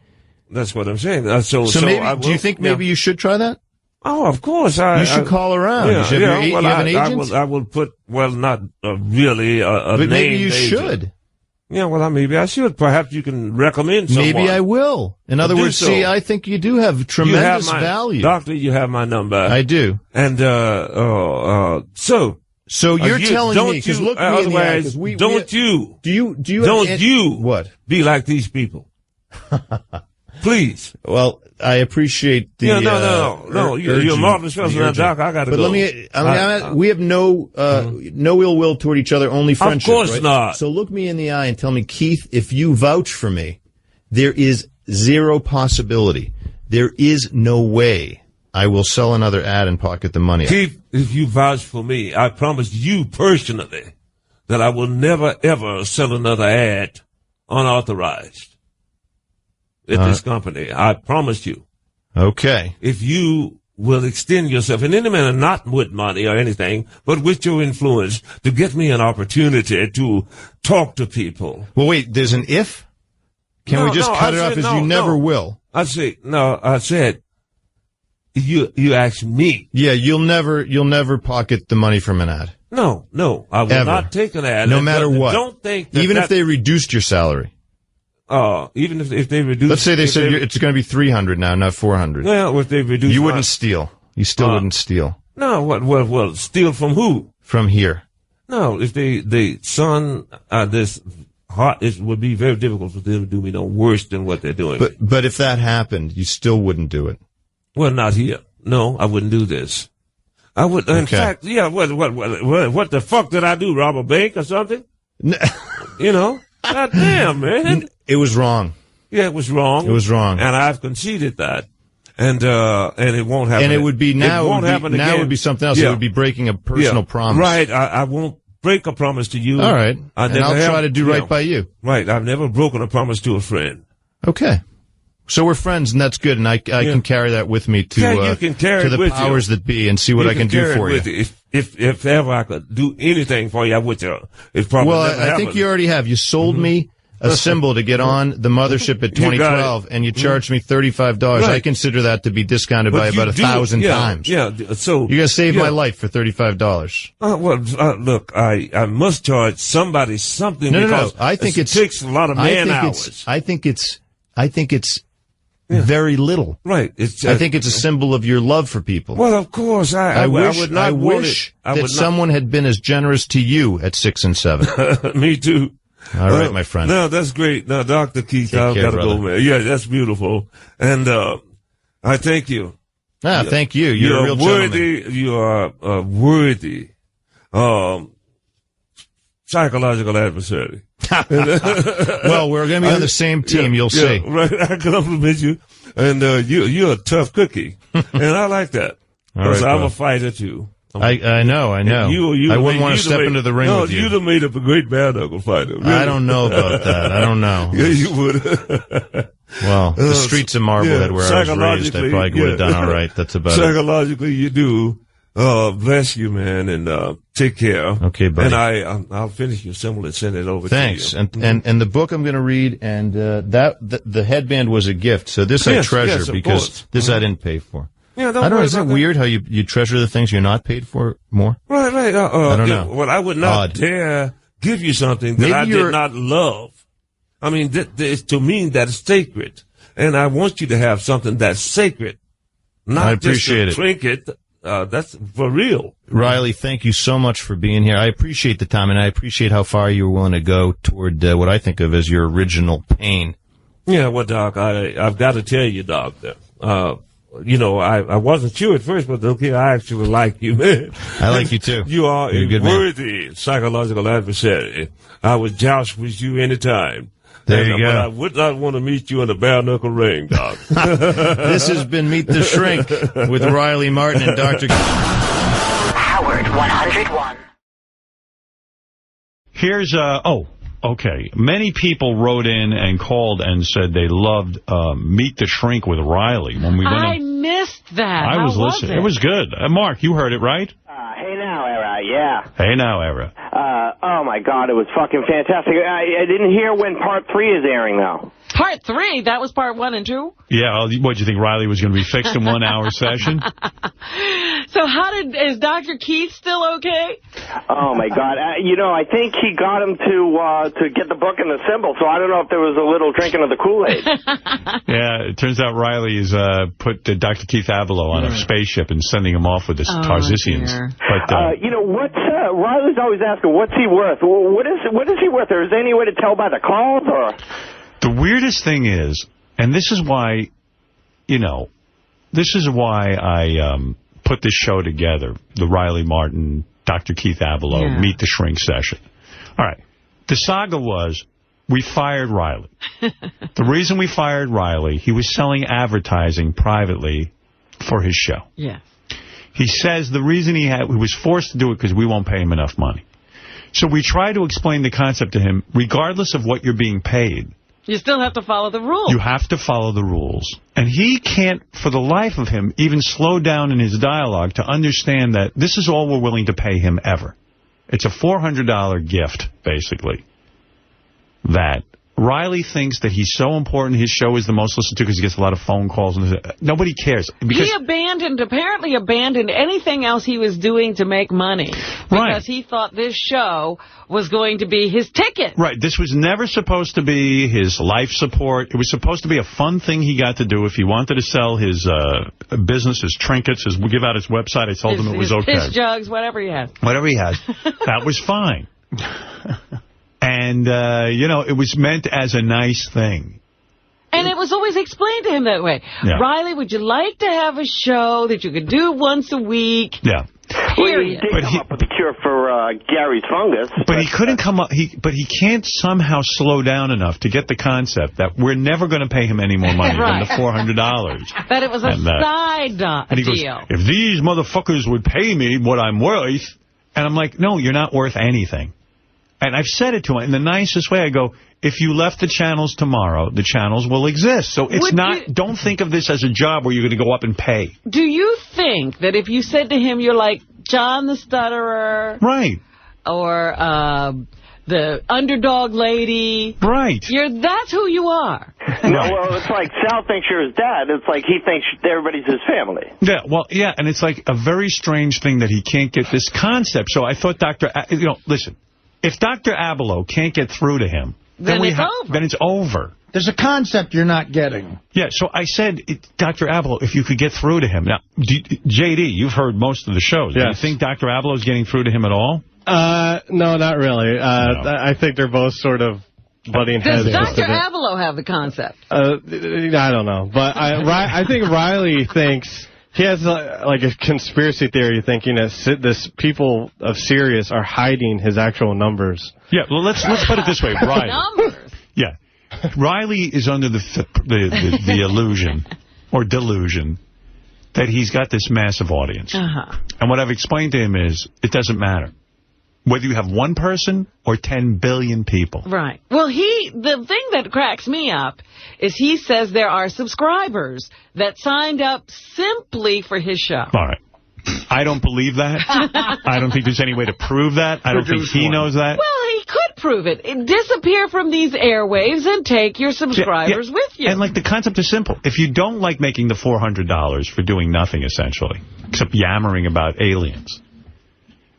That's what I'm saying. So maybe, do you think maybe you should try that? Oh, of course. You should call around. You have an agent? I will put, not really a but name. Maybe you should. Yeah, well, maybe I should. Perhaps you can recommend someone. Maybe I will. In other words, see, I think you do have tremendous value. Doctor, you have my number. I do. And, so you're telling me, because look me in the eye, don't you be like these people. Please. Well, I appreciate the. No. You're a marvelous person, Doc. I got to go. But we have no ill will toward each other, only friendship. Of course not. So look me in the eye and tell me, Keith, if you vouch for me, there is zero possibility. There is no way I will sell another ad and pocket the money. Keith, if you vouch for me, I promise you personally that I will never ever sell another ad unauthorized at this company. I promise you. Okay. If you will extend yourself in any manner, not with money or anything, but with your influence to get me an opportunity to talk to people. Well, wait, there's an if? Can we just cut it off as you never will? I said, you asked me. Yeah, you'll never pocket the money from an ad. No, I will not take an ad. No matter what. Don't think that even if they reduced your salary. Even if they reduce. Let's say they said it's going to be $300 now, not $400. Well, if they reduce, you wouldn't steal. You still wouldn't steal. No, well, steal from who? From here. No, if they son this heart, it would be very difficult for them to do me no worse than what they're doing. But if that happened, you still wouldn't do it. Well, not here. No, I wouldn't do this. I would. In fact, what the fuck did I do? Rob a bank or something? You know. God damn, man. It was wrong. Yeah, it was wrong. It was wrong. And I've conceded that. And it won't happen. And it would be now. It won't happen again. Now it would be something else. It would be breaking a personal promise. Right. I won't break a promise to you. All right. And I'll try to do right by you. Right. I've never broken a promise to a friend. Okay. So we're friends, and that's good, and I can carry that with me to the powers that be and see what I can do for you. If ever I could do anything for you, I would. It's probably I think you already have. You sold me a symbol to get on the mothership at 2012, and you charged me $35. Right. I consider that to be discounted by about 1,000 times. Yeah. So you're gonna save my life for $35. Look, I must charge somebody something because I think it takes a lot of man hours. I think it's very little. Right. I think it's a symbol of your love for people. Well, of course, I would not wish that someone had been as generous to you at 6 and 7. Me too. All right, my friend. No, that's great. Now, Dr. Keith, I've got to go, man. Yeah, that's beautiful. And I thank you. Thank you. You're a real worthy. gentleman. You are a worthy psychological adversary. Well, we're going to be on the same team, you'll see. Right. I compliment you. And you're a tough cookie. And I like that. Because I'm a fighter, too. I know. I wouldn't want to step into the ring with you. You'd have made up a great bare-knuckle fighter. Really. I don't know about that. I don't know. Yeah, you would. Well, the streets of Marblehead where I was raised, I probably would have done all right. That's about it. Psychologically, you do. Bless you, man, and take care. Okay, buddy. And I'll finish your symbol and send it over Thanks. to you. And the book I'm going to read, and the headband was a gift, so this I treasure because this I didn't pay for. Yeah, I don't know. Is that weird how you treasure the things you're not paid for more? Right. I don't know. Well, I would not dare give you something that I did not love. I mean, to me, that's sacred. And I want you to have something that's sacred. Not I appreciate just a trinket. that's for real. Riley, thank you so much for being here. I appreciate the time, and I appreciate how far you were willing to go toward what I think of as your original pain. Yeah, well, Doc, I've got to tell you, Doc, that, I wasn't sure at first, but okay, I actually like you, man. I like you too. You are a worthy psychological adversary. I would joust with you anytime. There you go. But I would not want to meet you in a bare-knuckle ring, Doc. This has been Meet the Shrink with Riley Martin and Dr. Howard 101. Here's, okay. Many people wrote in and called and said they loved Meet the Shrink with Riley. When we went I missed that. I was listening. It was good. Mark, you heard it, right? Hey now, Era, yeah. Hey now, Era. Oh my God, it was fucking fantastic. I didn't hear when part 3 is airing, though. Part 3? That was part 1 and 2? Yeah, what'd you think, Riley was going to be fixed in 1 hour session? So is Dr. Keith still okay? Oh my God. I think he got him to get the book and the symbol, so I don't know if there was a little drinking of the Kool-Aid. Yeah, it turns out Riley's put Dr. Keith Avilo on a spaceship and sending him off with the Tarzicians. But Riley's always asking, what's he worth? What is he worth? Or is there any way to tell by the calls? Or the weirdest thing is, and this is why, I put this show together, the Riley Martin, Dr. Keith Avilo, Meet the Shrink session. All right. The saga was, we fired Riley. The reason we fired Riley, he was selling advertising privately for his show. Yeah. He says the reason he was forced to do it because we won't pay him enough money. So we try to explain the concept to him, regardless of what you're being paid. You still have to follow the rules. You have to follow the rules. And he can't, for the life of him, even slow down in his dialogue to understand that this is all we're willing to pay him ever. It's a $400 gift, basically, that Riley thinks that he's so important, his show is the most listened to because he gets a lot of phone calls. And nobody cares. Because he apparently abandoned anything else he was doing to make money. Because he thought this show was going to be his ticket. Right. This was never supposed to be his life support. It was supposed to be a fun thing he got to do. If he wanted to sell his business, his trinkets, give out his website, I told him it was okay. His jugs, whatever he has. Whatever he has. That was fine. And, it was meant as a nice thing. And it was always explained to him that way. Yeah. Riley, would you like to have a show that you could do once a week? Yeah. Well, he did come up with the cure for Gary's fungus. But he couldn't come up. But he can't somehow slow down enough to get the concept that we're never going to pay him any more money than the $400. That it was a side and he deal. Goes, if these motherfuckers would pay me what I'm worth, and I'm like, no, you're not worth anything. And I've said it to him in the nicest way. I go, if you left the channels tomorrow, the channels will exist. So it's don't think of this as a job where you're going to go up and pay. Do you think that if you said to him, you're like John the Stutterer. Right. Or the underdog lady. Right. That's who you are. No, well, it's like Sal thinks you're his dad. It's like he thinks everybody's his family. Yeah, well, yeah, and it's like a very strange thing that he can't get this concept. So I thought listen. If Dr. Avilo can't get through to him, then it's over. There's a concept you're not getting. Yeah, so I said, Dr. Avilo, if you could get through to him. Now, J.D., you've heard most of the shows. Yes. Do you think Dr. Avilo is getting through to him at all? No, not really. No. I think they're both sort of butting heads. Does Dr. Avilo have the concept? I don't know. But I think Riley thinks... He has like a conspiracy theory thinking that this people of Sirius are hiding his actual numbers. Yeah, well, let's put it this way, Riley. Numbers? Yeah. Riley is under the illusion or delusion that he's got this massive audience. And what I've explained to him is it doesn't matter. Whether you have one person or 10 billion people. Right. Well, the thing that cracks me up is he says there are subscribers that signed up simply for his show. All right. I don't believe that. I don't think there's any way to prove that. I don't think he knows that. Well, he could prove it. Disappear from these airwaves and take your subscribers with you. And, the concept is simple. If you don't like making the $400 for doing nothing, essentially, except yammering about aliens,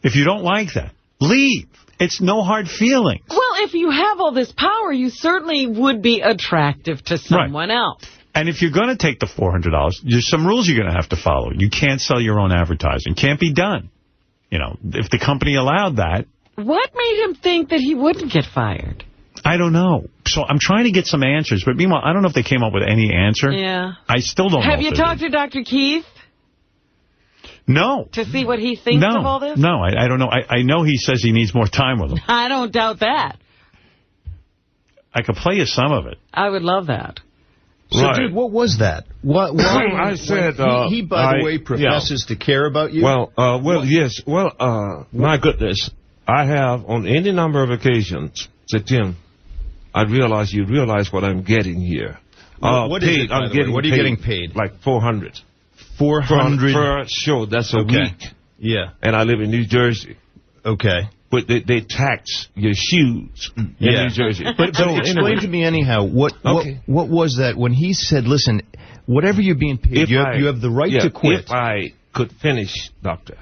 if you don't like that, leave. It's no hard feelings. Well, if you have all this power, you certainly would be attractive to someone else. And if you're going to take the $400, there's some rules you're going to have to follow. You can't sell your own advertising. Can't be done. You know, if the company allowed that. What made him think that he wouldn't get fired? I don't know. So I'm trying to get some answers. But meanwhile, I don't know if they came up with any answer. Yeah. I still don't know. Have you talked to Dr. Keith? No. To see what he thinks of all this? No, I don't know. I know he says he needs more time with him. I don't doubt that. I could play you some of it. I would love that. So, dude, what was that? Why I said he by the way, professes to care about you? Oh. Yes. Well, my goodness. I have, on any number of occasions, said, Tim, you realize what I'm getting here. What is it, by the way? What are you getting paid? Like $400. 400 per show. That's a week. Yeah. And I live in New Jersey. Okay. But they tax your shoes in New Jersey. But explain to me anyhow, what was that when he said, listen, whatever you're being paid, you have the right to quit. If I could finish, Doctor.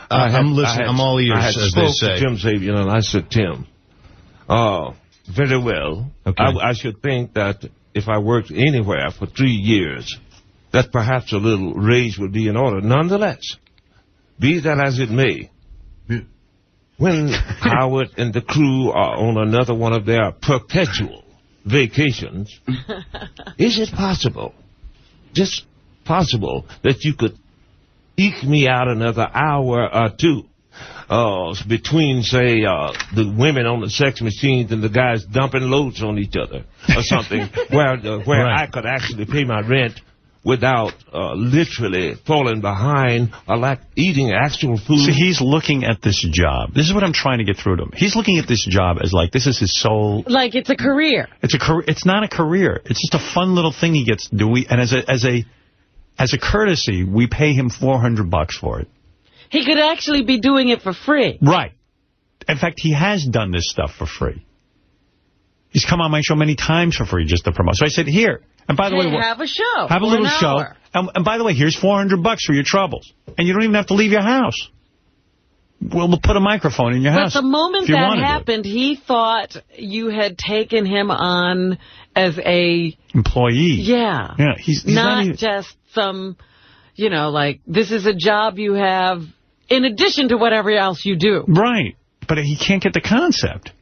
I'm listening. I'm all ears, as they say. I spoke to Tim Sabian, and I said, Tim, very well. Okay. I should think that if I worked anywhere for 3 years, that perhaps a little raise would be in order. Nonetheless, be that as it may, when Howard and the crew are on another one of their perpetual vacations, is it possible, just possible, that you could eke me out another hour or two between, say, the women on the sex machines and the guys dumping loads on each other or something, where right. I could actually pay my rent without literally falling behind or eating actual food. See, he's looking at this job. This is what I'm trying to get through to him. He's looking at this job as like this is his sole. Like it's a career. It's a career. It's not a career. It's just a fun little thing he gets to do. And as a courtesy, we pay him $400 for it. He could actually be doing it for free. Right. In fact, he has done this stuff for free. He's come on my show many times for free just to promote. So I said, here. And by the way, have a show. Have a little show. And by the way, here's $400 for your troubles. And you don't even have to leave your house. We'll put a microphone in your house. But the moment that happened, he thought you had taken him on as a employee. Yeah. Yeah. He's not just some, like, this is a job you have in addition to whatever else you do. Right. But he can't get the concept.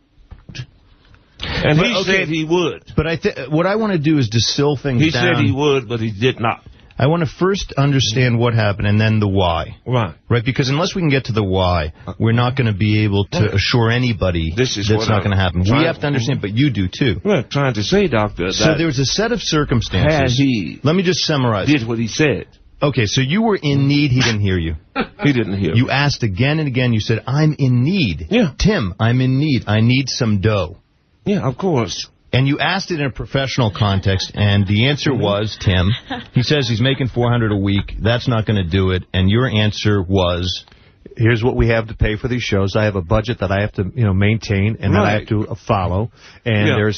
And he said he would. But what I want to do is distill things down. He said he would, but he did not. I want to first understand what happened and then the why. Right. Right, because unless we can get to the why, we're not going to be able to assure anybody that's not going to happen. We have to understand, but you do too. We're trying to say, Doctor, so there was a set of circumstances. Let me just summarize. Did what he said. Okay, so you were in need. He didn't hear you. He didn't hear you. Asked again and again. You said, I'm in need. Yeah. Tim, I'm in need. I need some dough. Yeah, of course. And you asked it in a professional context, and the answer was, Tim, he says he's making $400 a week. That's not going to do it. And your answer was, here's what we have to pay for these shows. I have a budget that I have to, maintain and that I have to follow. And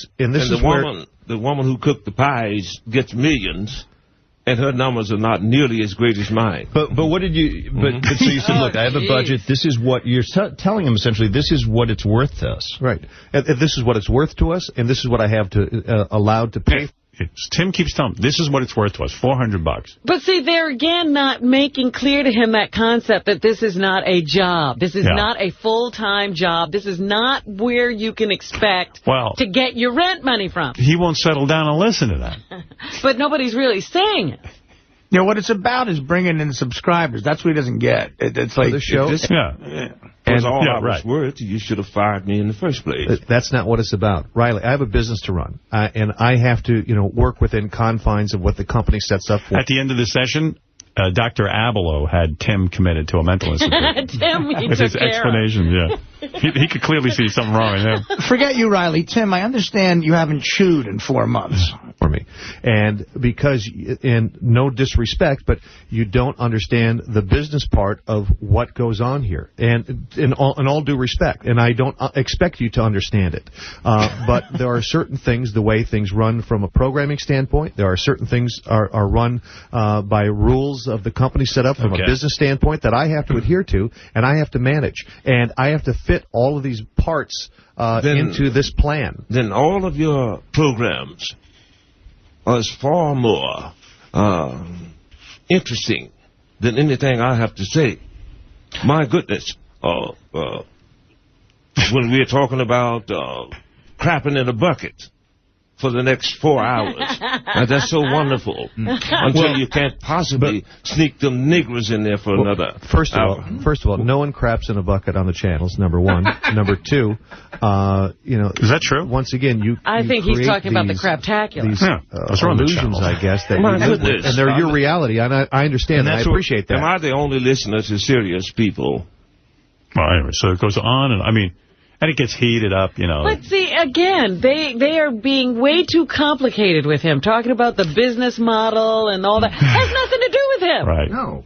the woman who cooked the pies gets millions. And her numbers are not nearly as great as mine. But what did you... But so you said, look, I have a budget. This is what... You're telling him, essentially, this is what it's worth to us. Right. And this is what it's worth to us, and this is what I have to allowed to pay. Tim keeps telling him, this is what it's worth to us, $400. But see, they're again not making clear to him that concept that this is not a job. This is not a full-time job. This is not where you can expect to get your rent money from. He won't settle down and listen to that. But nobody's really saying it. You know, what it's about is bringing in subscribers. That's what he doesn't get. It's like... the show? And all I was worth, you should have fired me in the first place. That's not what it's about. Riley, I have a business to run, and I have to, work within confines of what the company sets up for. At the end of the session, Dr. Abelow had Tim committed to a mental institute. Tim, with his explanation, He could clearly see something wrong in him. Forget you, Riley. Tim, I understand you haven't chewed in 4 months. For me. And because, in no disrespect, but you don't understand the business part of what goes on here. And in all due respect, and I don't expect you to understand it. But there are certain things, the way things run from a programming standpoint, there are certain things are run by rules of the company set up from a business standpoint that I have to adhere to, and I have to manage. And I have to fit all of these parts into this plan. Then all of your programs is far more interesting than anything I have to say. My goodness, when we're talking about crapping in a bucket for the next 4 hours. That's so wonderful. Until you can't possibly sneak them niggers in there for another First of all, no one craps in a bucket on the channels, number one. Number two, is that true? Once again, I think he's talking about the craptacular. These illusions, I guess, that you live with, and they're your reality. And I understand that. I appreciate that. Am I the only listener to serious people? Well, anyway, so it goes on, and it gets heated up, But see, again, they are being way too complicated with him, talking about the business model and all that. Has nothing to do with him. Right. No.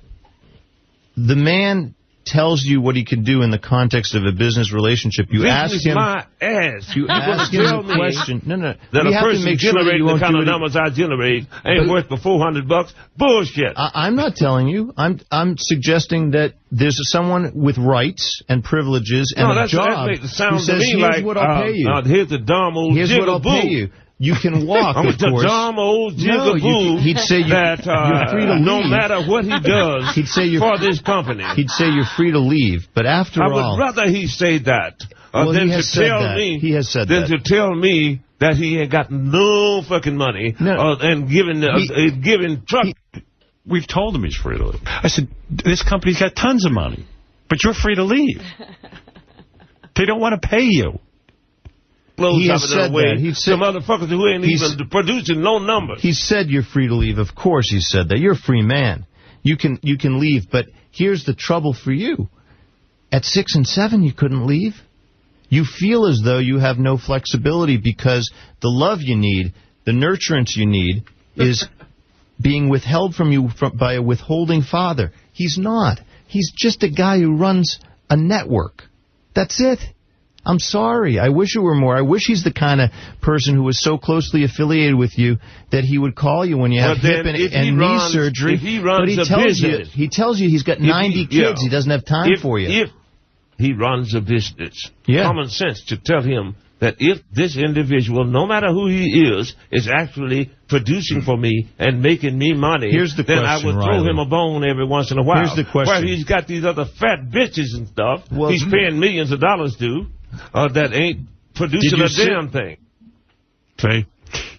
The man tells you what he can do in the context of a business relationship. You ask him. My ass. You ask him a question. No. That a person generating the kind of numbers I generate ain't worth the $400. Bullshit. I'm not telling you. I'm suggesting that there's someone with rights and privileges and a job that sounds who says, to me here's like, what I'll pay you. Here's the dumb old Here's what I'll pay you. You can walk, I'm of course. The dumb old jigaboo he'd say you're free to leave. No matter what he does he'd say for this company. He'd say you're free to leave. But after all... I would rather he say that than to tell me... He has said that. Than to tell me that he ain't got no fucking money and giving truck... We've told him he's free to leave. I said, this company's got tons of money, but you're free to leave. They don't want to pay you. He has said that. He said, some motherfuckers who ain't even producing no numbers. He said you're free to leave. Of course he said that. You're a free man. You can leave. But here's the trouble for you. At 6 and 7, you couldn't leave. You feel as though you have no flexibility because the love you need, the nurturance you need, is being withheld from you by a withholding father. He's not. He's just a guy who runs a network. That's it. I'm sorry. I wish it were more. I wish he's the kind of person who was so closely affiliated with you that he would call you when you have hip and knee surgery. If he runs he tells you he's got 90 kids. He doesn't have time for you. If he runs a business, common sense to tell him that if this individual, no matter who he is actually producing for me and making me money, then I would throw him a bone every once in a while. Here's the question. Where he's got these other fat bitches and stuff he's paying millions of dollars to. That ain't producing a damn thing.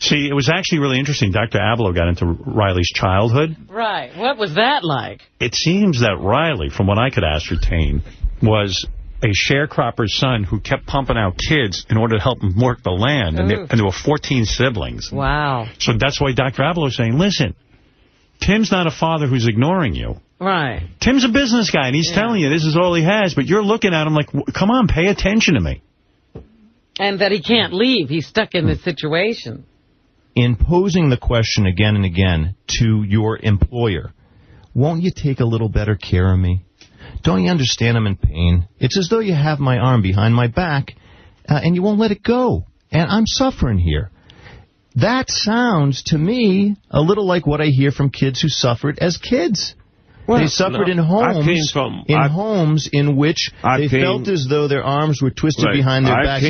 See, it was actually really interesting. Dr. Abloh got into Riley's childhood. Right. What was that like? It seems that Riley, from what I could ascertain, was a sharecropper's son who kept pumping out kids in order to help him work the land. And there were 14 siblings. Wow. So that's why Dr. Abloh is saying, listen, Tim's not a father who's ignoring you. Right. Tim's a business guy, and he's telling you this is all he has, but you're looking at him like, come on, pay attention to me. And that he can't leave. He's stuck in this situation. In posing the question again and again to your employer, won't you take a little better care of me? Don't you understand I'm in pain? It's as though you have my arm behind my back, and you won't let it go. And I'm suffering here. That sounds to me a little like what I hear from kids who suffered as kids. They suffered in homes in which they felt as though their arms were twisted behind their back.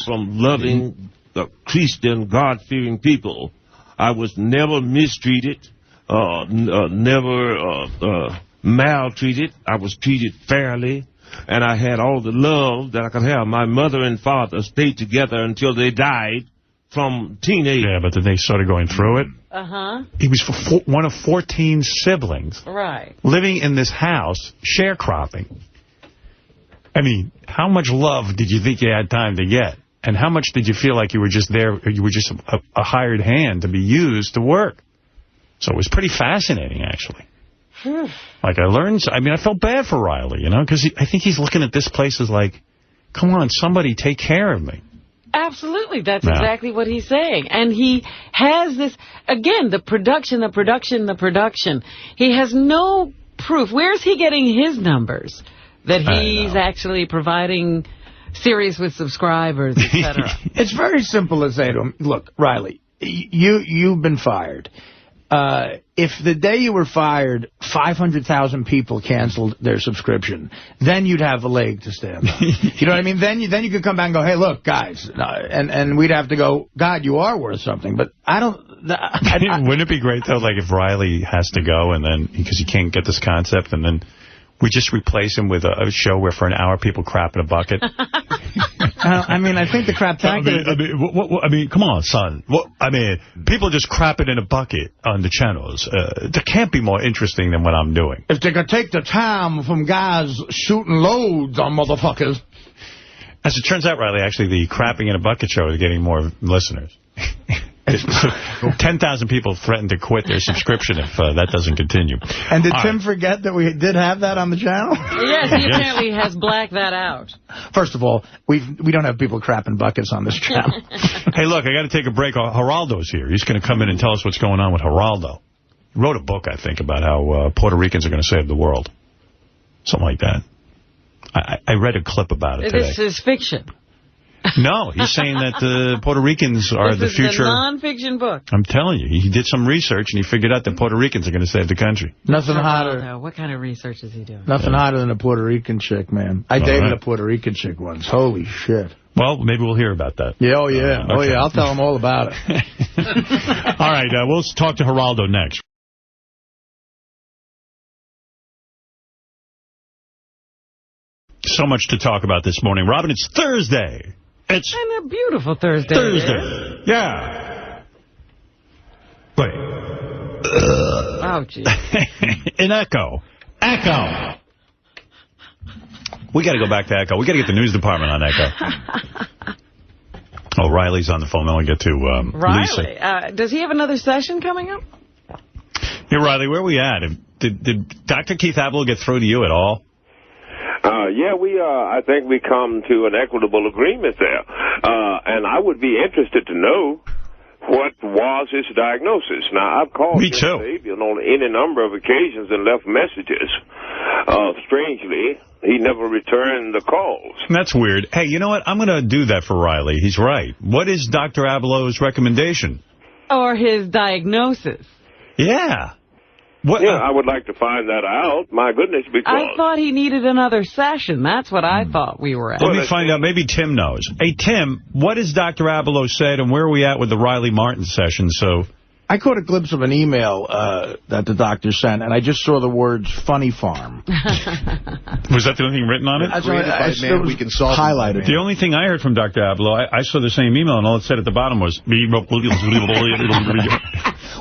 From loving the Christian, God-fearing people. I was never mistreated, never maltreated. I was treated fairly, and I had all the love that I could have. My mother and father stayed together until they died from teenage. Yeah, but then they started going through it. He was one of 14 siblings. Right. Living in this house, sharecropping. I mean, how much love did you think you had time to get? And how much did you feel like you were just there, you were just a hired hand to be used to work? So it was pretty fascinating, actually. Like, I felt bad for Riley, because I think he's looking at this place as like, come on, somebody take care of me. Absolutely. That's exactly what he's saying. And he has this, again, the production. He has no proof. Where's he getting his numbers that he's actually providing Sirius with subscribers, etc.? It's very simple to say to him, look, Riley, you've been fired. if the day you were fired, 500,000 people canceled their subscription, then you'd have a leg to stand on. You know what I mean? Then you could come back and go, hey, look, guys, and we'd have to go, God, you are worth something. But I don't... Wouldn't it be great, though, like if Riley has to go, and then, because he can't get this concept, and then we just replace him with a show where for an hour people crap in a bucket? I mean, I think the craptacular... I mean, come on, son. People just crap it in a bucket on the channels. That can't be more interesting than what I'm doing. If they could take the time from guys shooting loads on motherfuckers. As it turns out, Riley, actually, the crapping in a bucket show is getting more listeners. 10,000 people threatened to quit their subscription if that doesn't continue. And did Tim forget that we did have that on the channel? Yes, he apparently has blacked that out. First of all, we don't have people crapping buckets on this channel. Hey, look, I got to take a break. Geraldo's here. He's going to come in and tell us what's going on with Geraldo. He wrote a book, I think, about how Puerto Ricans are going to save the world. Something like that. I read a clip about it today. This is fiction. No, he's saying that the Puerto Ricans are the future. This is a non-fiction book. I'm telling you, he did some research and he figured out that Puerto Ricans are going to save the country. Nothing hotter. What kind of research is he doing? Nothing hotter than a Puerto Rican chick, man. I dated a Puerto Rican chick once. Holy shit. Well, maybe we'll hear about that. Yeah, oh yeah. Okay. Oh yeah, I'll tell him all about it. All right, we'll talk to Geraldo next. So much to talk about this morning. Robin, it's Thursday. It's a beautiful Thursday. Thursday. Yeah. Wait. Oh, gee. An echo. Echo. We got to go back to Echo. We got to get the news department on Echo. Oh, Riley's on the phone. Then we get to Riley. Lisa. Does he have another session coming up? Hey, Riley, where are we at? Did Dr. Keith Abloh get through to you at all? Yeah, I think we come to an equitable agreement there. And I would be interested to know what was his diagnosis. Now, I've called Fabian on any number of occasions and left messages. Strangely, he never returned the calls. That's weird. Hey, you know what? I'm going to do that for Riley. He's right. What is Dr. Ablow's recommendation? Or his diagnosis? Yeah. I would like to find that out. My goodness, because... I thought he needed another session. That's what I thought we were at. Let me find out. Maybe Tim knows. Hey, Tim, what has Dr. Abloh said, and where are we at with the Riley Martin session? So, I caught a glimpse of an email that the doctor sent, and I just saw the words "funny farm." Was that the only thing written on it? We can solve highlighted. The only thing I heard from Dr. Abloh, I saw the same email, and all it said at the bottom was...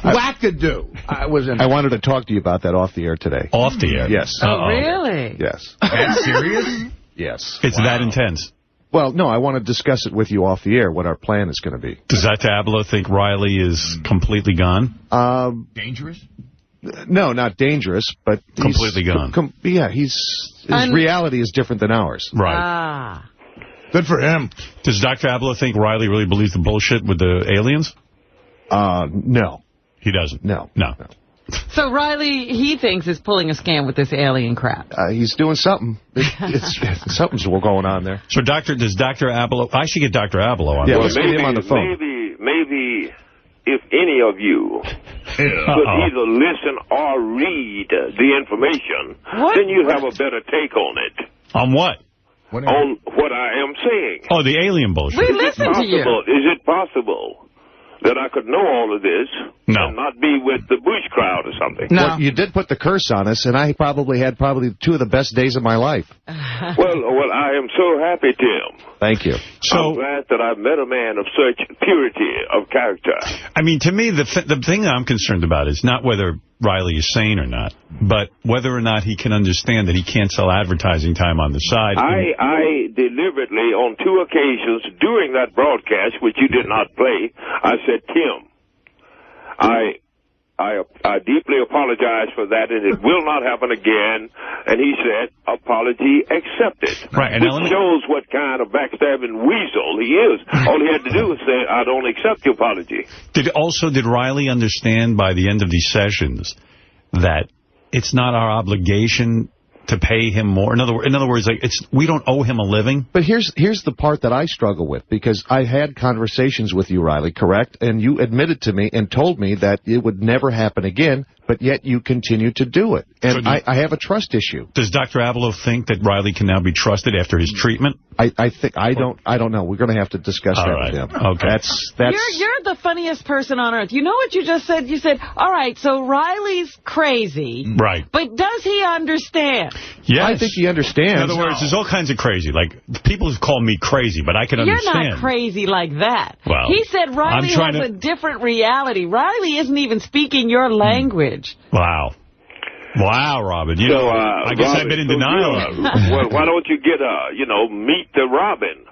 Wackadoo. I wanted to talk to you about that off the air today. Off the air? Yes. Oh, really? Yes. That's serious? Yes. It's that intense? Well, no, I want to discuss it with you off the air, what our plan is going to be. Does Dr. Abloh think Riley is completely gone? Dangerous? No, not dangerous, but... Completely gone. His reality is different than ours. Right. Good for him. Does Dr. Abloh think Riley really believes the bullshit with the aliens? No. He doesn't? No. So Riley, he thinks, is pulling a scam with this alien crap. He's doing something. Something's going on there. So does Dr. Abloh... I should get Dr. Abloh on. Yeah, let's get him on the phone. Maybe if any of you could either listen or read the information, then you'd have a better take on it. On what? On what I am saying. Oh, the alien bullshit. We listen to you. Is it possible that I could know all of this and not be with the Bush crowd or something? No. Well, you did put the curse on us, and I had two of the best days of my life. Well, I am so happy, Tim. Thank you. I'm glad that I've met a man of such purity of character. I mean, to me, the thing that I'm concerned about is not whether Riley is sane or not, but whether or not he can understand that he can't sell advertising time on the side. I deliberately, on 2 occasions during that broadcast, which you did not play, I said, Tim, I deeply apologize for that, and it will not happen again. And he said, apology accepted. Right, which shows what kind of backstabbing weasel he is. All he had to do was say, I don't accept your apology. Did Riley understand by the end of these sessions that it's not our obligation to pay him more? In other words, like we don't owe him a living. But here's the part that I struggle with, because I had conversations with you, Riley, correct? And you admitted to me and told me that it would never happen again, but yet you continue to do it. And so I have a trust issue. Does Dr. Avalo think that Riley can now be trusted after his treatment? I don't know. We're going to have to discuss that with him. Okay. That's You're the funniest person on earth. You know what you just said? You said, all right, so Riley's crazy. Right. But does he understand? Yes. I think he understands. In other words, there's all kinds of crazy. Like, people have called me crazy, but I can understand. You're not crazy like that. Well, he said Riley has a different reality. Riley isn't even speaking your language. Wow. Wow, Robin. You know, I guess Robin, I've been in denial. Well, why don't you get, meet the Robin?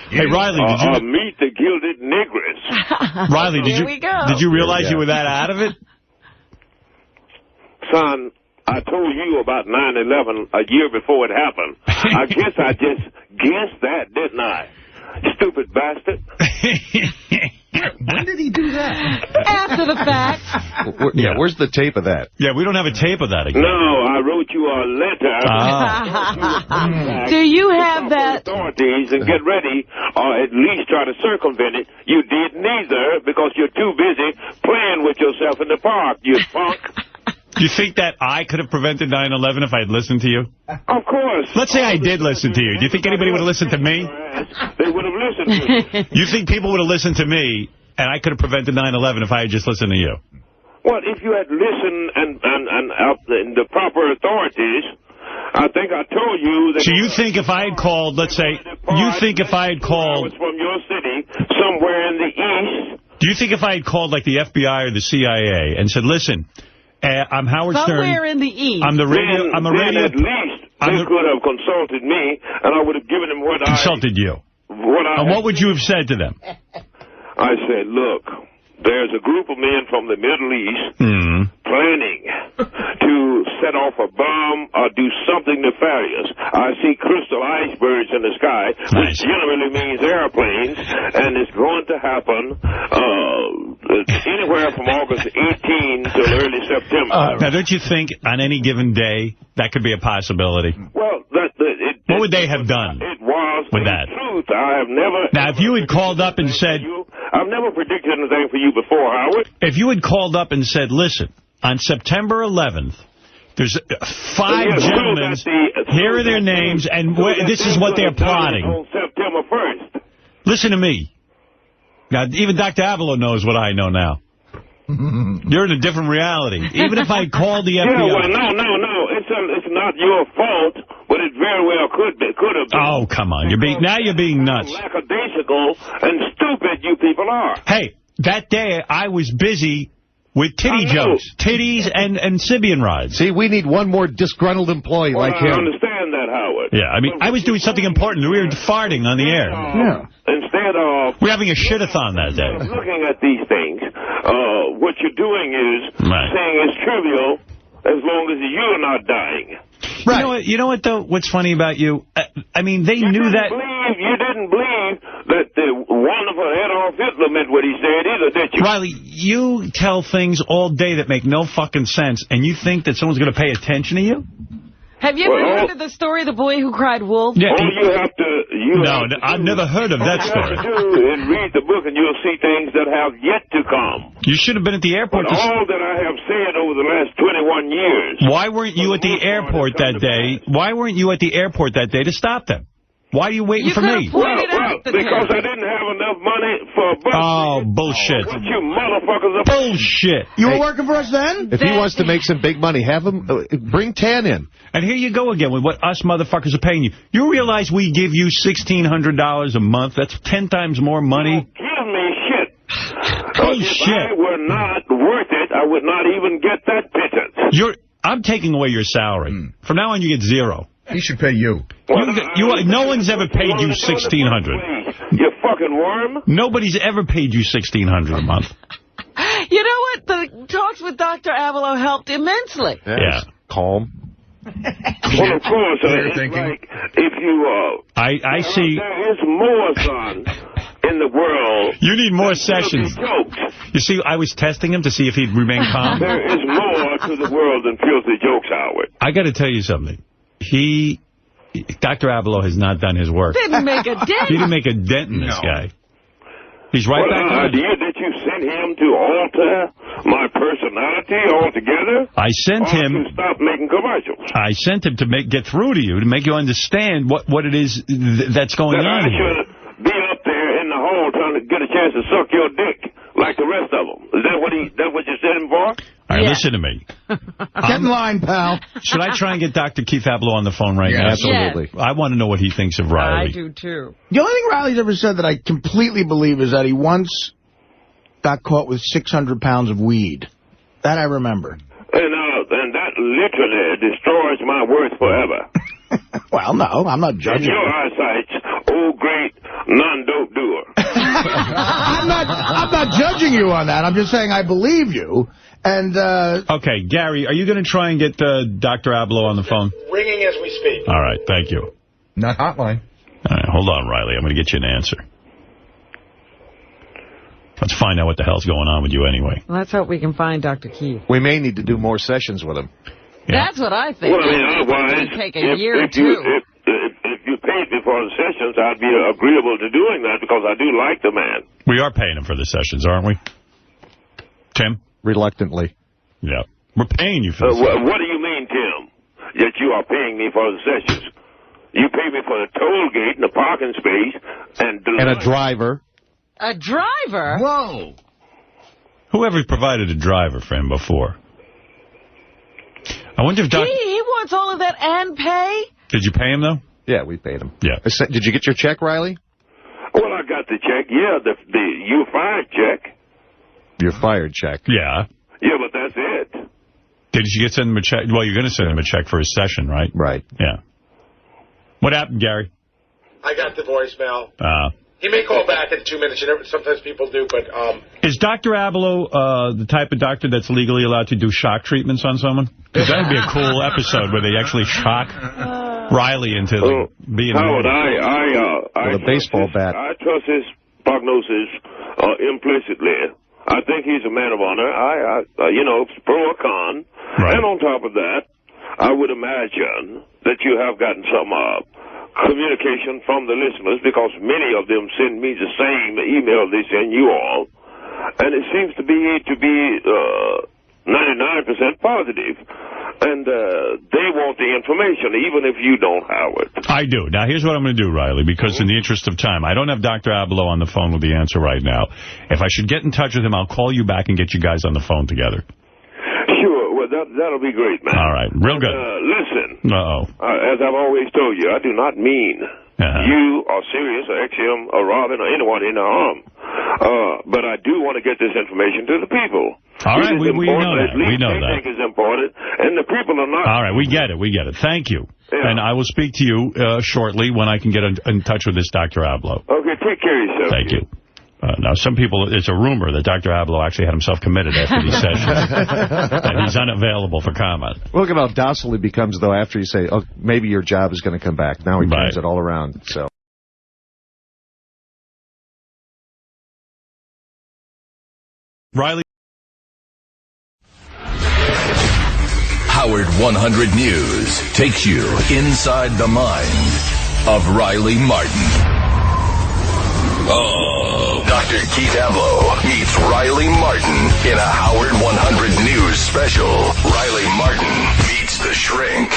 Hey, Riley, did you... meet the gilded negress. Riley, did you realize you were that out of it? Son, I told you about 9/11 a year before it happened. I guess I just guessed that, didn't I? Stupid bastard. When did he do that? After the fact. Where's the tape of that? Yeah, we don't have a tape of that again. No, I wrote you a letter. Do you have that? Authorities and get ready, or at least try to circumvent it. You did neither because you're too busy playing with yourself in the park, you punk. Do you think that I could have prevented 9/11 if I had listened to you? Of course. Let's say I did listen to you. Do you think anybody would have listened to me? They would have listened to me. You think people would have listened to me, and I could have prevented 9/11 if I had just listened to you? Well, if you had listened and the proper authorities, I think I told you that... So you think if I had called, let's say, you think if I had called... from your city, somewhere in the east... Do you think if I had called, like, the FBI or the CIA and said, listen... I'm Howard Stern. Somewhere in the east. I'm the radio. Then at least they could have consulted me, and I would have given them what consulted you. What would you have said to them? I said, look, there's a group of men from the Middle East planning to set off a bomb or do something nefarious. I see crystal icebergs in the sky, which generally means airplanes, and it's going to happen anywhere from August 18 till early September. Now, don't you think on any given day that could be a possibility? Well, what would they have done with that? Truth, I have never... Now, if you had called up and said... I've never predicted anything for you before, Howard. If you had called up and said, listen, on September 11th, there's 5 gentlemen, here are their names, and this is what they're plotting. On September 1st. Listen to me. Now, even Dr. Avalo knows what I know now. You're in a different reality. Even if I called the FBI. Yeah, well, no. It's not your fault, but it very well could have been. Oh, come on. You're being nuts. Lackadaisical and stupid you people are. Hey, that day I was busy with titty jokes. Titties and Sibian rides. See, we need one more disgruntled employee like him. I understand that, Howard. Yeah, I mean, I was doing something important. We were farting on the air. Yeah. Instead of... We're having a shit-a-thon that day. Looking at these things, what you're doing is saying it's trivial as long as you're not dying. Right. You know what, though? What's funny about you? I mean, they knew that... You didn't believe that the wonderful Adolf Hitler meant what he said either, did you? Riley, you tell things all day that make no fucking sense, and you think that someone's going to pay attention to you? Have you ever heard of the story of the boy who cried wolf? Yeah. You have to... I've never heard of that story. All you have to do is read the book, and you'll see things that have yet to come. You should have been at the airport. But all that I have said over the last 21 years... Why weren't you at the airport that day? Why weren't you at the airport that day to stop them? Why are you waiting for me? Well, because I didn't have enough money for a bus. Oh, bullshit. What you motherfuckers are... Bullshit. You were working for us then? If he wants to make some big money, have him bring 10 in. And here you go again with what us motherfuckers are paying you. You realize we give you $1,600 a month? That's 10 times more money. Give me shit. Bullshit. If I were not worth it, I would not even get that pittance. I'm taking away your salary. From now on, you get 0. He should pay you. No one's ever paid you $1,600. You fucking worm. Nobody's ever paid you $1,600 a month. You know what? The talks with Dr. Avalo helped immensely. Yeah. Calm. Well, of course. Like if you... I see... There is more, son, in the world. You need more sessions. You see, I was testing him to see if he'd remain calm. There is more to the world than filthy jokes, Howard. I got to tell you something. Dr. Abloh has not done his work. Didn't make a dent. He didn't make a dent in this guy. He's right back on. Idea that you sent him to alter my personality altogether? I sent him to stop making commercials. I sent him to get through to you, to make you understand what it is that's going on here. I should be up there in the hall trying to get a chance to suck your dick like the rest of them. Is that what you sent him for? All right, listen to me. Get in line, pal. Should I try and get Dr. Keith Abloh on the phone right now? Absolutely. I want to know what he thinks of Riley. I do, too. The only thing Riley's ever said that I completely believe is that he once got caught with 600 pounds of weed. That I remember. And that literally destroys my worth forever. Well, no, I'm not judging. Your eyesight's, great non-dope doer. I'm not judging you on that. I'm just saying I believe you. And okay, Gary, are you going to try and get Dr. Abloh on the phone? Ringing as we speak. All right, thank you. Not hotline. All right, hold on, Riley. I'm going to get you an answer. Let's find out what the hell's going on with you anyway. Let's hope we can find Dr. Keith. We may need to do more sessions with him. Yeah. That's what I think. Well, I mean, otherwise, it take a year or two. If you paid me for the sessions, I'd be agreeable to doing that because I do like the man. We are paying him for the sessions, aren't we? Tim? Reluctantly. Yeah. We're paying you for the sessions. What do you mean, Tim, that you are paying me for the sessions? You pay me for the toll gate and the parking space and a driver. A driver? Whoa. Whoever provided a driver for him before. I wonder if He wants all of that and pay? Did you pay him, though? Yeah, we paid him. Yeah. Did you get your check, Riley? Well, I got the check. Yeah, the you fired check. Your fired check. Yeah. Yeah, but that's it. Did you send him a check? Well, you're going to send him a check for his session, right? Right. Yeah. What happened, Gary? I got the voicemail. He may call back in 2 minutes. Sometimes people do, but... Is Dr. Abloh the type of doctor that's legally allowed to do shock treatments on someone? Because that would be a cool episode where they actually shock Riley into being... Howard, with a baseball bat. I trust his prognosis implicitly. I think he's a man of honor. Pro or con. Right. And on top of that, I would imagine that you have gotten some... communication from the listeners, because many of them send me the same email they send you all, and it seems to be 99% positive, and they want the information, even if you don't have it. I do. Now, here's what I'm going to do, Riley, because in the interest of time, I don't have Dr. Abloh on the phone with the answer right now. If I should get in touch with him, I'll call you back and get you guys on the phone together. Sure. Well, that'll be great, man. All right. Real good. Listen. Uh-oh. As I've always told you, I do not mean you or Sirius or XM or Robin or anyone in the harm. But I do want to get this information to the people. All right. We know that. We know that. I think it's important, and the people are not. All right. We get it. We get it. Thank you. Yeah. And I will speak to you shortly when I can get in touch with this Dr. Abloh. Okay. Take care of yourself. Thank you. Now, some people, it's a rumor that Dr. Abloh actually had himself committed after these sessions. And he's unavailable for comment. Look at how docile he becomes, though, after you say, oh, maybe your job is going to come back. Now he turns it all around. So. Riley. Howard 100 News takes you inside the mind of Riley Martin. Oh, Dr. Keith Abloh meets Riley Martin in a Howard 100 News special. Riley Martin meets the Shrink.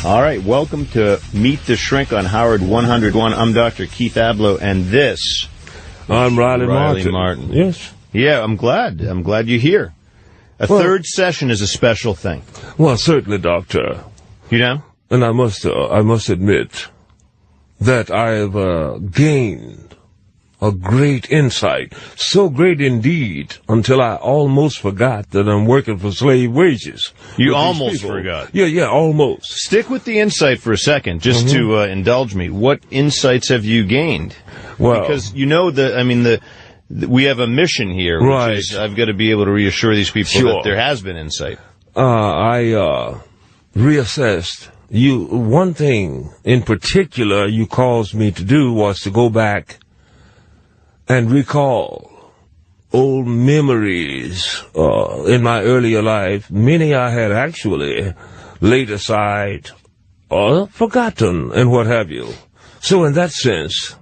All right, welcome to Meet the Shrink on Howard 101. I'm Dr. Keith Abloh, and this... I'm Riley Martin. Yes. Yeah, I'm glad. I'm glad you're here. Third session is a special thing. Well, certainly, Doctor. You know? And I must admit that I've gained a great insight, so great indeed, until I almost forgot that I'm working for slave wages. You almost forgot? Yeah, almost. Stick with the insight for a second, just to indulge me. What insights have you gained? Well, because you know we have a mission here, right? Which is I've got to be able to reassure these people that there has been insight. I reassessed. One thing in particular you caused me to do was to go back and recall old memories in my earlier life. Many I had actually laid aside forgotten and what have you. So in that sense,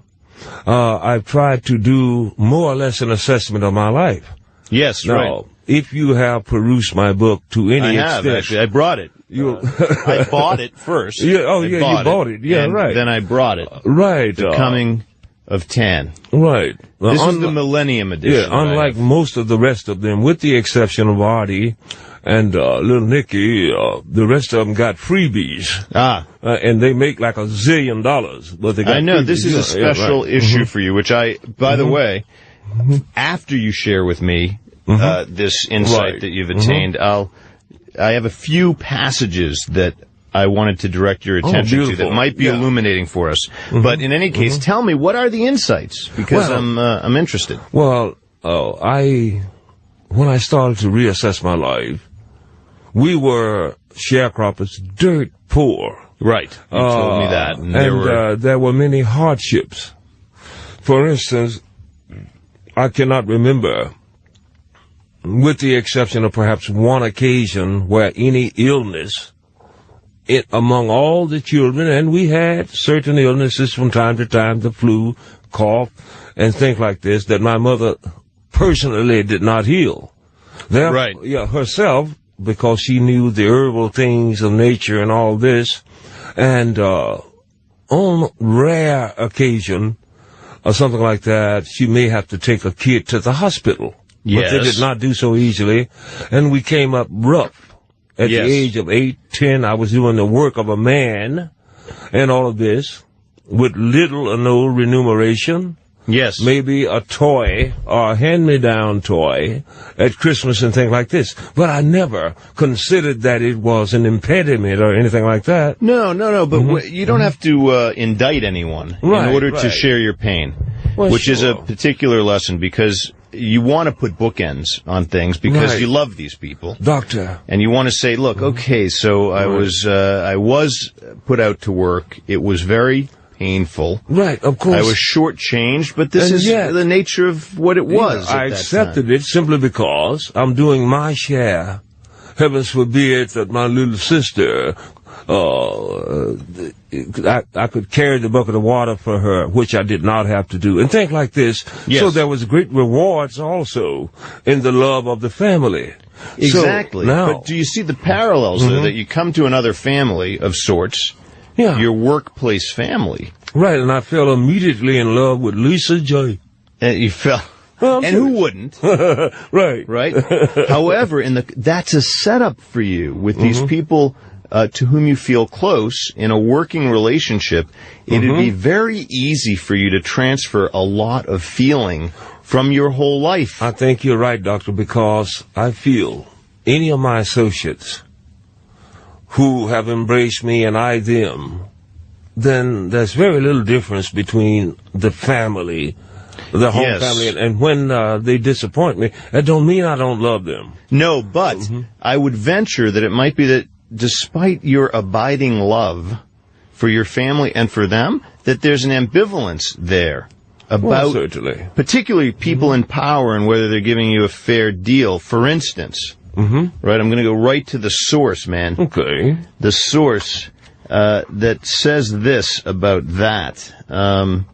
I've tried to do more or less an assessment of my life. Yes, now, right. If you have perused my book to any extent... Actually. I brought it. I bought it first. Yeah, you bought it. Yeah, right. Then I brought it. Right. The Coming of Tan. Right. This is the Millennium Edition. Yeah, unlike most of the rest of them, with the exception of Artie and Little Nicky, the rest of them got freebies. And they make like $1 zillion. But they got I know, freebies. this is a special issue for you, which by the way, after you share with me this insight that you've attained, I have a few passages that I wanted to direct your attention to that might be illuminating for us. But in any case, tell me, what are the insights? Because I'm interested. Well, when I started to reassess my life, we were sharecroppers, dirt poor. Right. You told me that. And there were many hardships. For instance, I cannot remember, with the exception of perhaps one occasion, where any illness among all the children, and we had certain illnesses from time to time, the flu, cough, and things like this, that my mother personally did not heal. Right. Yeah, herself, because she knew the herbal things of nature and all this, and on rare occasion, or something like that, she may have to take a kid to the hospital. Yes. But they did not do so easily, and we came up rough. At the age of 8, 10, I was doing the work of a man, and all of this, with little or no remuneration. Yes. Maybe a toy, or a hand-me-down toy, at Christmas and things like this. But I never considered that it was an impediment or anything like that. No, but you don't have to indict anyone in order to share your pain, which is a particular lesson, because you want to put bookends on things because you love these people. Doctor. And you want to say, look, okay, so I was put out to work. It was very painful. Right, of course. I was shortchanged, but this is the nature of what it was. I accepted it simply because I'm doing my share. Heavens forbid that my little sister, I could carry the bucket of water for her, which I did not have to do, and things like this. Yes. So there was great rewards also in the love of the family. Exactly. So now, but do you see the parallels there, that you come to another family of sorts, your workplace family. Right, and I fell immediately in love with Lisa J. And you fell... and who wouldn't? Right. However, that's a setup for you with these people to whom you feel close in a working relationship. It'd be very easy for you to transfer a lot of feeling from your whole life. I think you're right, Doctor, because I feel any of my associates who have embraced me and I them, then there's very little difference between the family, the whole family, and when they disappoint me, that don't mean I don't love them. No, but I would venture that it might be that despite your abiding love for your family and for them, that there's an ambivalence there about particularly people in power and whether they're giving you a fair deal. For instance, right, I'm going to go right to the source, man. Okay. The source that says this about that. And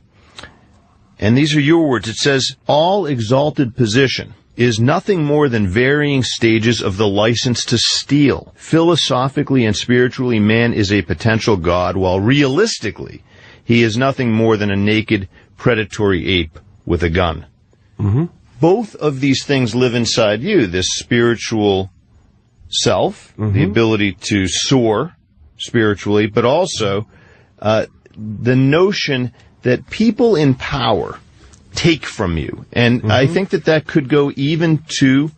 these are your words. It says, all exalted position is nothing more than varying stages of the license to steal. Philosophically and spiritually, man is a potential god, while realistically, he is nothing more than a naked, predatory ape with a gun. Both of these things live inside you, this spiritual self, the ability to soar spiritually, but also the notion that people in power take from you. And I think that could go even to,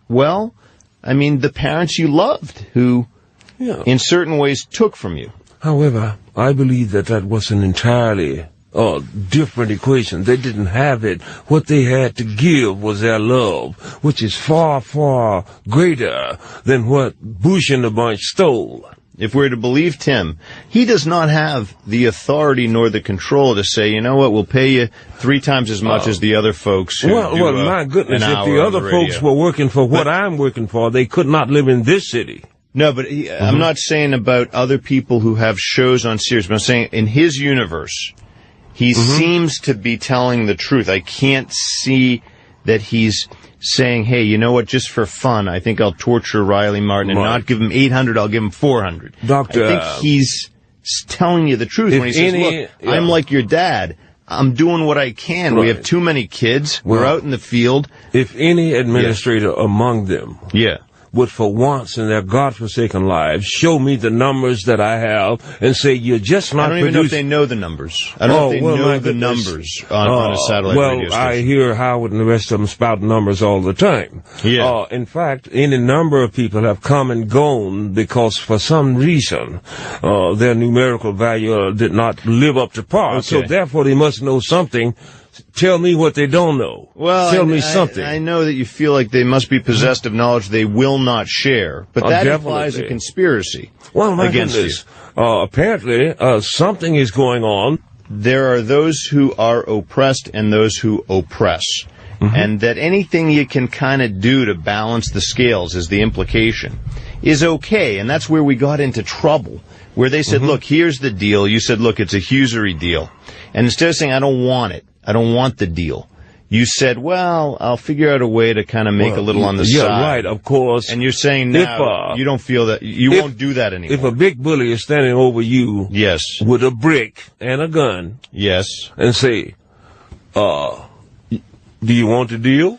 well, I mean, the parents you loved who in certain ways took from you. However, I believe that was an entirely different equation. They didn't have it. What they had to give was their love, which is far, far greater than what Bush and the bunch stole. If we're to believe Tim, he does not have the authority nor the control to say, you know what, we'll pay you 3 times as much as the other folks who well, my goodness, if the other folks were working for what I'm working for, they could not live in this city. No, but I'm not saying about other people who have shows on Sirius, but I'm saying in his universe, he seems to be telling the truth. I can't see that he's saying, hey, you know what, just for fun, I think I'll torture Riley Martin and not give him 800, I'll give him 400. Doctor, I think he's telling you the truth when he says, look, I'm like your dad. I'm doing what I can. We have too many kids. We're out in the field. If any administrator among them would for once in their godforsaken lives show me the numbers that I have and say, you're just not I don't even know if they know the numbers. I don't know if they know the numbers on a satellite radio station. I hear Howard and the rest of them spout numbers all the time. In fact, any number of people have come and gone because for some reason their numerical value did not live up to par. So therefore they must know something. Tell me what they don't know. Well, tell me something. I know that you feel like they must be possessed of knowledge they will not share, but that implies a conspiracy against you. Apparently, something is going on. There are those who are oppressed and those who oppress. And that anything you can kind of do to balance the scales, is the implication, is okay. And that's where we got into trouble, where they said, look, here's the deal. You said, look, it's a usury deal. And instead of saying, I don't want it, I don't want the deal, you said, well, I'll figure out a way to kind of make a little on the side. Yeah, right, of course. And you're saying now you don't feel that, you won't do that anymore. If a big bully is standing over you with a brick and a gun and say, do you want the deal?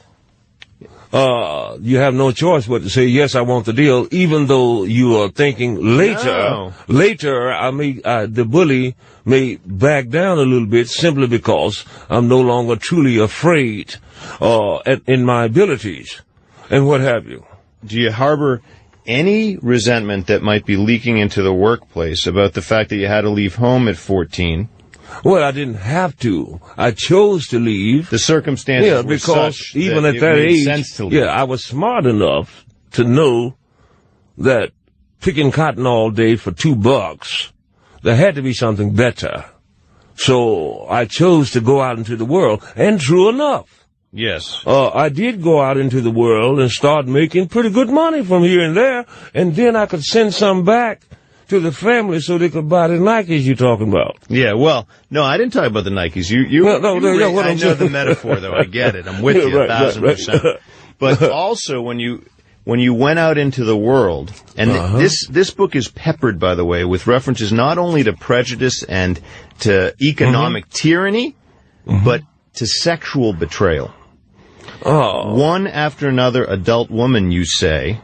You have no choice but to say, yes, I want the deal, even though you are thinking later, the bully may back down a little bit simply because I'm no longer truly afraid in my abilities and what have you. Do you harbor any resentment that might be leaking into the workplace about the fact that you had to leave home at 14? Well, I didn't have to. I chose to leave. The circumstances were such even that at that age, sense to leave. I was smart enough to know that picking cotton all day for $2, there had to be something better. So I chose to go out into the world, and true enough. I did go out into the world and start making pretty good money from here and there, and then I could send some back to the family so they could buy the Nikes you're talking about. Yeah, well, no, I didn't talk about the Nikes. I know the metaphor, though. I get it. I'm with you 1,000%. But also, when you went out into the world, and this book is peppered, by the way, with references not only to prejudice and to economic tyranny, but to sexual betrayal. One after another adult woman, you say,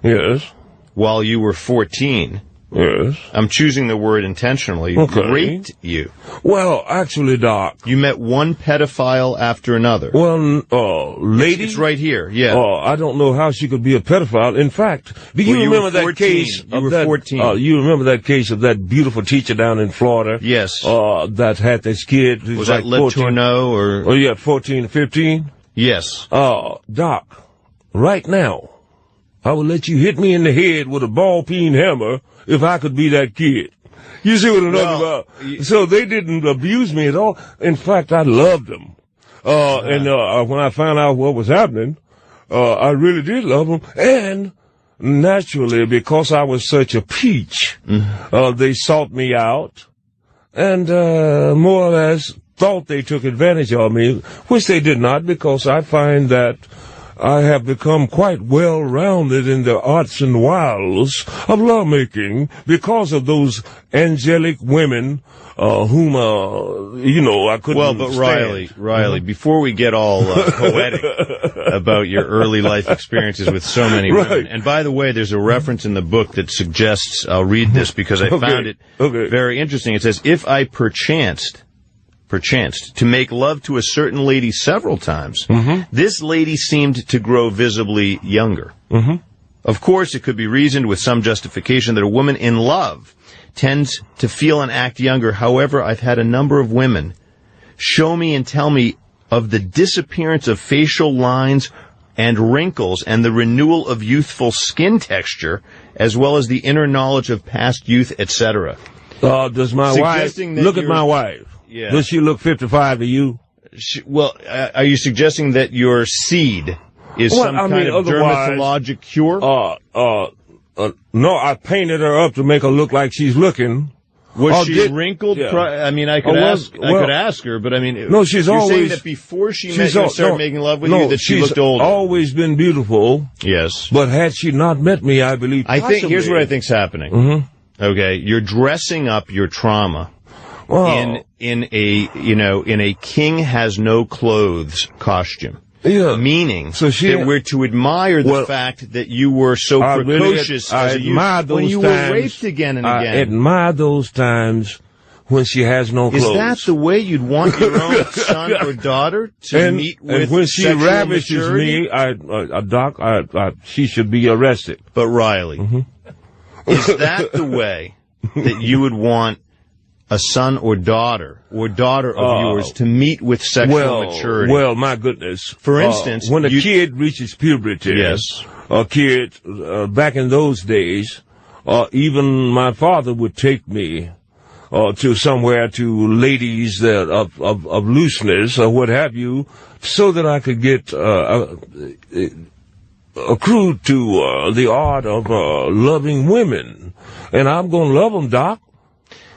while you were 14... I'm choosing the word intentionally. Raped you. Well, actually, Doc, you met one pedophile after another. Well, lady, it's right here. I don't know how she could be a pedophile. In fact, do you remember that case? You were 14. You remember that case of that beautiful teacher down in Florida? Yes. That had this kid. Was that Le Tourneau or? Oh yeah, 14, 15. Yes. Doc, right now, I will let you hit me in the head with a ball-peen hammer if I could be that kid. You see what I'm talking about? So they didn't abuse me at all. In fact, I loved them. And when I found out what was happening, I really did love them. And naturally, because I was such a peach, they sought me out and more or less thought they took advantage of me, which they did not, because I find that I have become quite well-rounded in the arts and wiles of lawmaking because of those angelic women whom, I couldn't Well, but stand. Riley, before we get all poetic about your early life experiences with so many women, and by the way, there's a reference in the book that suggests, I'll read this because I found it very interesting. It says, if I perchanced to make love to a certain lady several times, this lady seemed to grow visibly younger. Of course, it could be reasoned with some justification that a woman in love tends to feel and act younger. However, I've had a number of women show me and tell me of the disappearance of facial lines and wrinkles and the renewal of youthful skin texture, as well as the inner knowledge of past youth, etc. Does my wife look at my wife? Yeah. Does she look 55 to you? Are you suggesting that your seed is some kind of dermatologic cure? No, I painted her up to make her look like she's looking. Was she wrinkled? Yeah. I mean, I could ask her, but I mean, no, she's you're always saying that before she met you and started making love with you, that she looked older. Always been beautiful. Yes, but had she not met me, I believe. Think here's what I think's happening. Mm-hmm. Okay, you're dressing up your trauma in a king has no clothes costume. Yeah. Meaning that we're to admire the fact that you were so precocious when you were raped again and again. I admire those times when she has no clothes. Is that the way you'd want your own son or daughter to meet with when she ravishes maturity? me, Doc, she should be arrested. But Riley, is that the way that you would want a son or daughter of yours to meet with sexual maturity? Well, my goodness. For instance, when a kid reaches puberty, a kid, back in those days, even my father would take me to somewhere to ladies that of looseness or what have you, so that I could get accrued to the art of loving women. And I'm going to love them, Doc.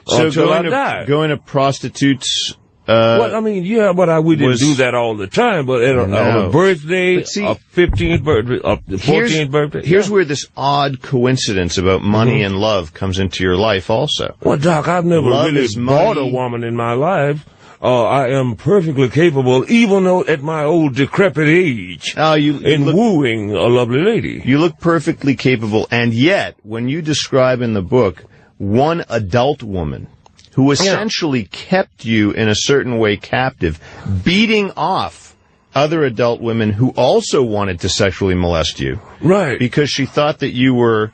So going to prostitutes. Well, I mean, but we didn't do that all the time. But on a birthday, a 15th birthday, a 14th birthday. Here's where this odd coincidence about money and love comes into your life also. Well, Doc, I've never really bought a woman in my life. I am perfectly capable, even though at my old decrepit age, wooing a lovely lady. You look perfectly capable, and yet, when you describe in the book one adult woman who essentially kept you in a certain way captive, beating off other adult women who also wanted to sexually molest you. Right. Because she thought that you were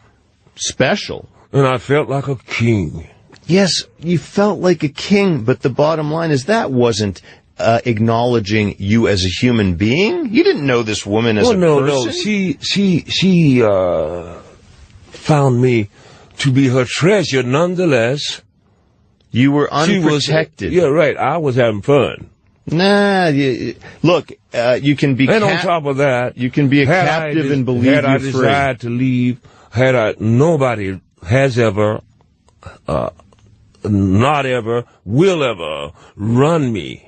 special. And I felt like a king. Yes, you felt like a king, but the bottom line is that wasn't acknowledging you as a human being. You didn't know this woman as a person. No. She found me to be her treasure nonetheless. You were unprotected. Right. I was having fun. Nah, look, you can be... And on top of that... You can be a captive and believe you're free. Had I desired to leave, nobody has ever, not ever, will ever run me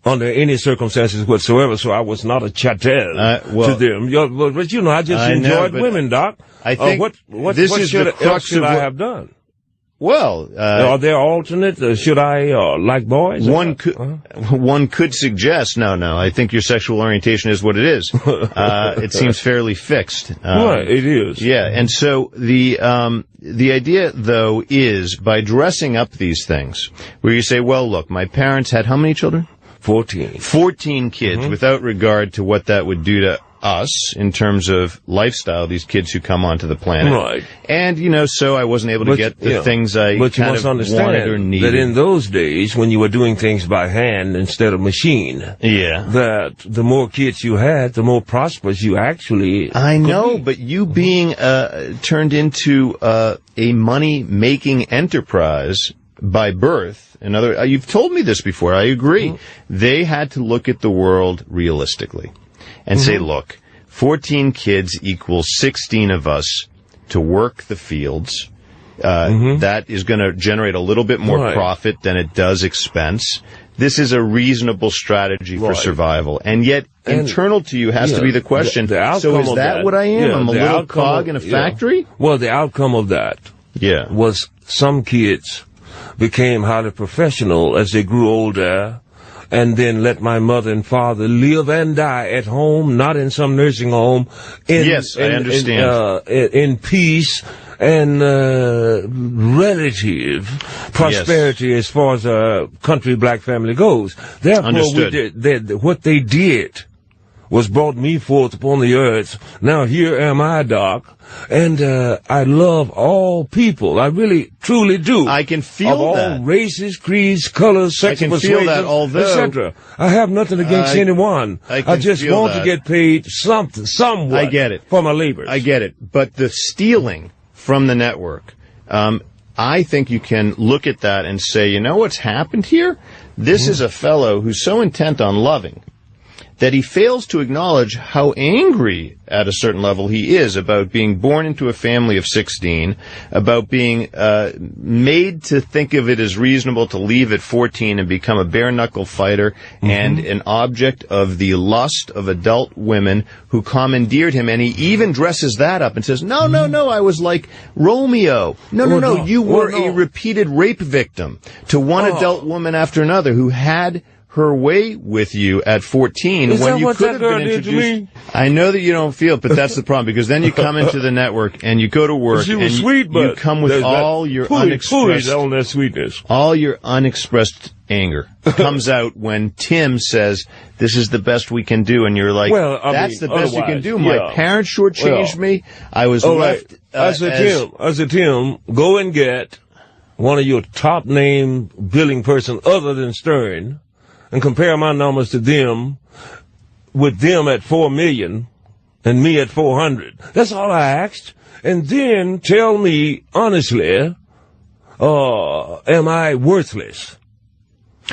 under any circumstances whatsoever, so I was not a chattel to them. But I just enjoyed women, Doc. I think what should I have done? Well, are there alternate? Should I like boys? One could suggest. No. I think your sexual orientation is what it is. It seems fairly fixed. Right, it is. Yeah, and so the idea though is by dressing up these things, where you say, well, look, my parents had how many children? 14. 14 kids, without regard to what that would do to us in terms of lifestyle, these kids who come onto the planet. Right. And, so I wasn't able to get the things I kind of wanted or needed. That in those days, when you were doing things by hand instead of machine, that the more kids you had, the more prosperous you actually I know, but you being turned into a money-making enterprise by birth, you've told me this before, I agree. They had to look at the world realistically and say, look, 14 kids equals 16 of us to work the fields. That is going to generate a little bit more profit than it does expense. This is a reasonable strategy for survival. And yet, internal to you has to be the question, so is that what I am? I'm a little cog in a factory? Well, the outcome of that was some kids became highly professional as they grew older, and then let my mother and father live and die at home, not in some nursing home. I understand. In peace and relative prosperity as far as a country black family goes. Therefore, what they did was brought me forth upon the earth. Now here am I, Doc, and I love all people. I really, truly do. I can feel that. Of all races, creeds, colors, sexual persuasion, etc. I have nothing against anyone. I just want to get paid somewhat I get it. for my labors. I get it. But the stealing from the network, I think you can look at that and say, you know what's happened here? This is a fellow who's so intent on loving that he fails to acknowledge how angry at a certain level he is about being born into a family of 16, about being made to think of it as reasonable to leave at 14 and become a bare-knuckle fighter and an object of the lust of adult women who commandeered him. And he even dresses that up and says, no, I was like Romeo. No, you were a repeated rape victim to one adult woman after another who had her way with you at 14 when you could have been introduced. I know that you don't feel it, but that's the problem, because then you come into the network and you go to work and you come with all your unexpressed anger. It comes out when Tim says, this is the best we can do, and you're like, that's the best you can do. My parents shortchanged me. I was left I said, Tim, go and get one of your top name billing person other than Stern and compare my numbers to them, with them at 4 million and me at 400. That's all I asked. And then tell me honestly, am I worthless?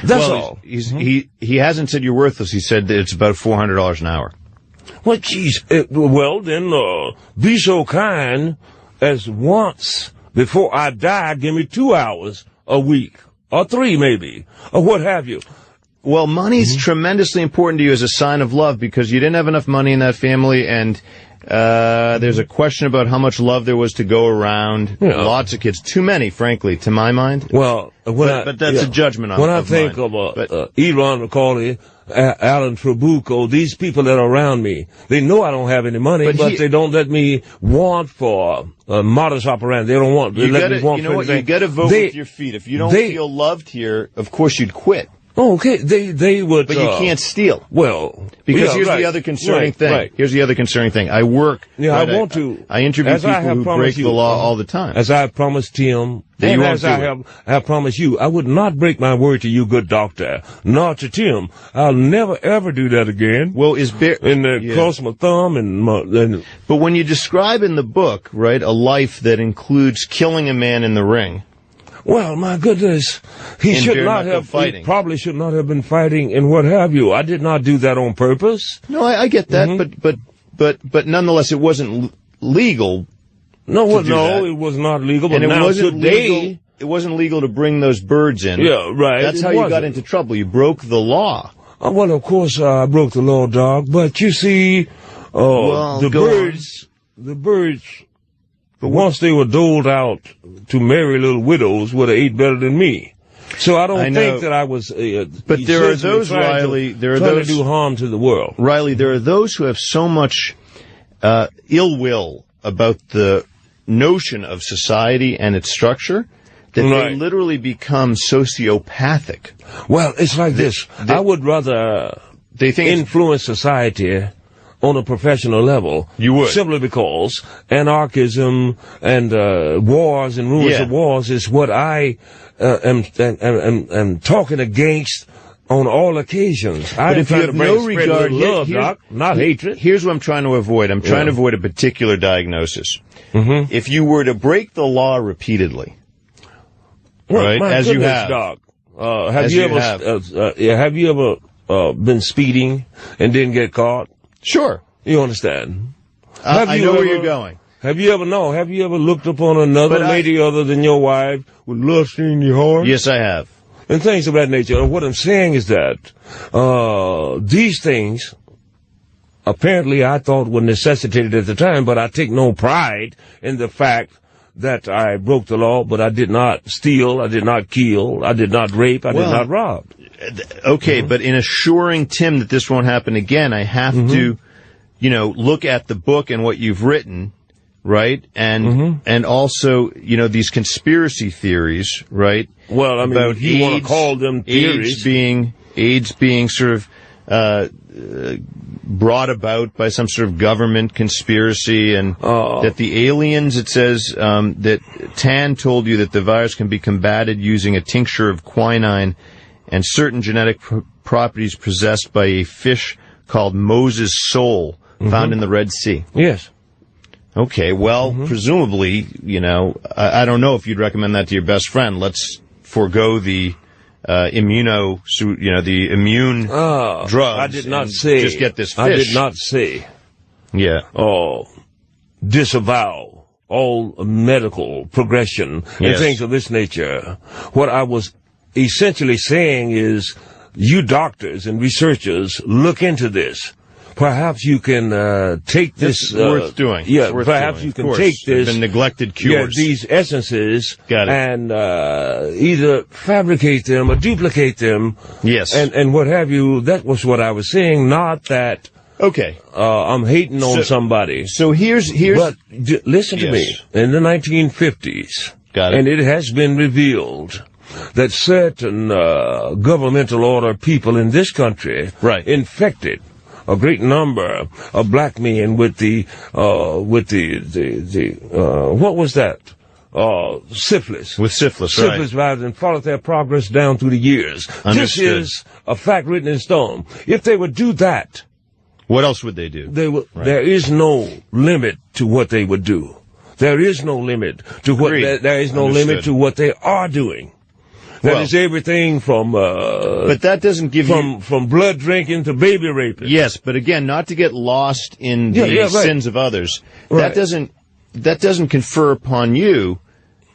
That's all. He hasn't said you're worthless. He said that it's about $400 an hour. Well, geez. Well, then be so kind as once before I die, give me 2 hours a week, or 3 maybe, or what have you. Well, money's tremendously important to you as a sign of love, because you didn't have enough money in that family, and there's a question about how much love there was to go around. Lots of kids. Too many, frankly, to my mind. Well, but that's a judgment on when I think mine. of Elon McCauley, Alan Trabuco, these people that are around me, they know I don't have any money, but they don't let me want for modus operandi. They don't want. They let me want for anything. You got to vote with your feet. If you don't feel loved here, of course you'd quit. Oh, okay. They would. But you can't steal. Well, because here's the other concerning thing. Right. Here's the other concerning thing. I work. Yeah, I want to. I interview people who break the law all the time. As I have promised Tim, and as I have promised you, I would not break my word to you, good doctor, nor to Tim. I'll never ever do that again. Well, cross my thumb and. But when you describe in the book, right, a life that includes killing a man in the ring. Well, my goodness, he probably should not have been fighting and what have you. I did not do that on purpose. No, I get that, but nonetheless, it wasn't legal. No, it was not legal. But and now today, it wasn't legal to bring those birds in. Yeah, right. That's how you got into trouble. You broke the law. Well, of course, I broke the law, dog. But you see, the birds. But once they were doled out to merry little widows, would have ate better than me. So I don't think that I was. But there are those, Riley. There are those to do harm to the world. Riley, there are those who have so much ill will about the notion of society and its structure that they literally become sociopathic. Well, it's like this. I would rather influence society on a professional level. You would. Simply because anarchism and wars and rumors of wars is what I am talking against on all occasions. But if you have no regard, love, Doc, not hatred. Here's what I'm trying to avoid. I'm trying to avoid a particular diagnosis. If you were to break the law repeatedly, right, as you have, Doc, have you ever been speeding and didn't get caught? Sure. You understand? I know where you're going. Have you ever looked upon another lady other than your wife with lust in your heart? Yes, I have. And things of that nature. What I'm saying is that these things, apparently I thought were necessitated at the time, but I take no pride in the fact that I broke the law, but I did not steal, I did not kill, I did not rape, I did not rob. Okay, but in assuring Tim that this won't happen again, I have to, look at the book and what you've written, right? And also, these conspiracy theories, right? Well, I mean, about if you want to call them theories. AIDS being sort of brought about by some sort of government conspiracy, and that the aliens, it says, that Tan told you that the virus can be combated using a tincture of quinine and certain genetic properties possessed by a fish called Moses' soul found in the Red Sea. Yes. Okay, well, presumably, I don't know if you'd recommend that to your best friend. Let's forego the the immune drugs. I did not say. Just get this fish. I did not say. Yeah. Disavow all medical progression and things of this nature. What I was essentially saying is, you doctors and researchers, look into this. Perhaps you can take this. It's worth doing. Yeah, perhaps you can take this. Been neglected cures. Yeah, these essences. And either fabricate them or duplicate them. Yes. And what have you. That was what I was saying. Not that. Okay. I'm hating on somebody. So here's. But listen to me. In the 1950s. Got it. And it has been revealed that certain governmental order people in this country infected a great number of black men with the what was that? Syphilis. With syphilis, Syphilis virus, and followed their progress down through the years. Understood. This is a fact written in stone. If they would do that, what else would they do? There is no limit to what they would do. There is no limit to what. There is no limit to what they are doing. That is everything from. But that doesn't give from blood drinking to baby raping. Yes, but again, not to get lost in the sins of others. That doesn't confer upon you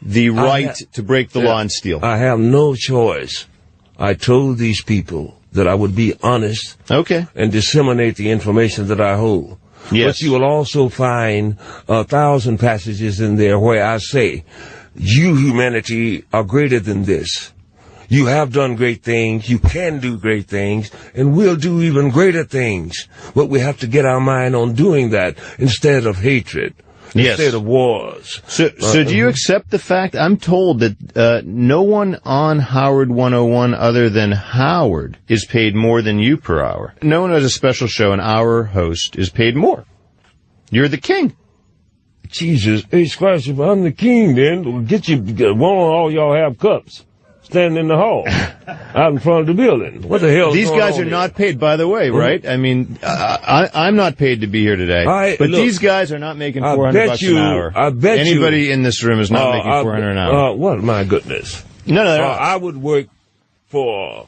the right to break the law and steal. I have no choice. I told these people that I would be honest. Okay. And disseminate the information that I hold. Yes. But you will also find 1,000 passages in there where I say, you humanity are greater than this. You have done great things, you can do great things, and we'll do even greater things. But we have to get our mind on doing that instead of hatred, instead of wars. So do you accept the fact, I'm told that no one on Howard 101 other than Howard is paid more than you per hour? No one has a special show, and our host is paid more. You're the king. Jesus, H. Christ, if I'm the king, then get you, won't all y'all have cups standing in the hall out in front of the building? What the hell is These going guys on are here? not paid, by the way, right? I mean, I'm not paid to be here today. But look, these guys are not making $400 an hour. I bet anybody in this room is not making $400 an hour. What? My goodness. No, I would work for...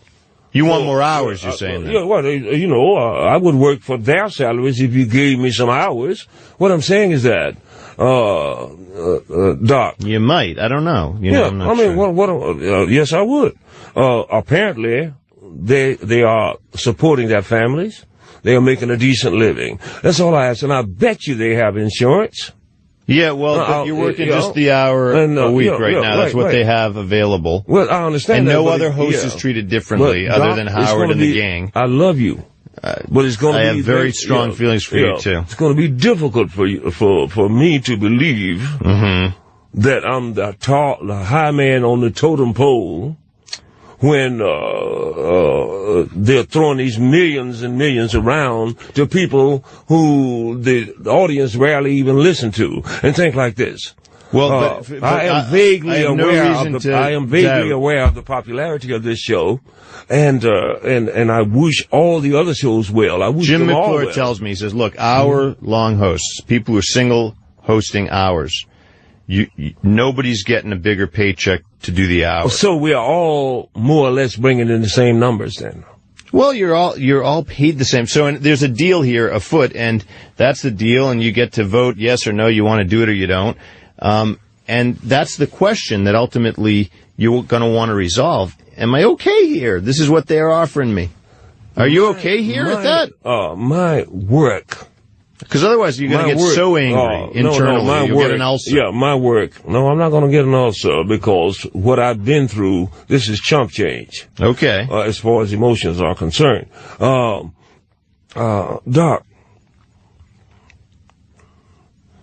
You want more hours, you're saying? Yeah, well, I would work for their salaries if you gave me some hours. What I'm saying is that, Doc. You might. I don't know. I'm not sure. Yes, I would. Apparently, they are supporting their families. They are making a decent living. That's all I ask. And I bet you they have insurance. Yeah, well, but you're working just the hour a week now. That's what they have available. Well, I understand and that. And no other host is treated differently other than Howard and the gang. I love you. But it's going to be... I have very strong feelings for you, too. It's going to be difficult for you, for me to believe that I'm the high man on the totem pole when they're throwing these millions and millions around to people who the audience rarely even listen to, and think like this. Well, I am vaguely aware of the popularity of this show, and I wish all the other shows well. I wish Jim them all McClure well. tells me, he says, look, hour-long hosts, people who are single hosting hours, nobody's getting a bigger paycheck to do the hours. So we are all more or less bringing in the same numbers then. Well, you're all paid the same. So there's a deal here afoot, and that's the deal, and you get to vote yes or no. You want to do it or you don't. And that's the question that ultimately you're going to want to resolve. Am I okay here? This is what they're offering me. Are you okay here at that? My work. Because otherwise you're going to get so angry internally. You'll get an ulcer. Yeah, my work. No, I'm not going to get an ulcer because what I've been through, this is chump change. Okay. As far as emotions are concerned. Doc.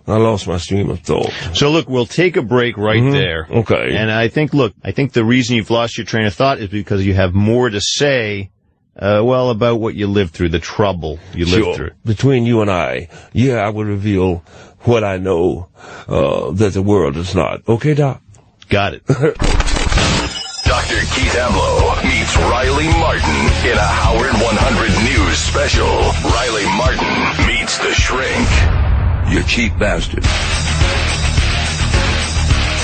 I lost my stream of thought. So look, we'll take a break right there. Okay. And I think the reason you've lost your train of thought is because you have more to say, about what you lived through, the trouble you lived through. Between you and I would reveal what I know, that the world does not. Okay, Doc? Got it. Dr. Keith Amlo meets Riley Martin in a Howard 100 News special. Riley Martin meets the Shrink. You cheap bastard.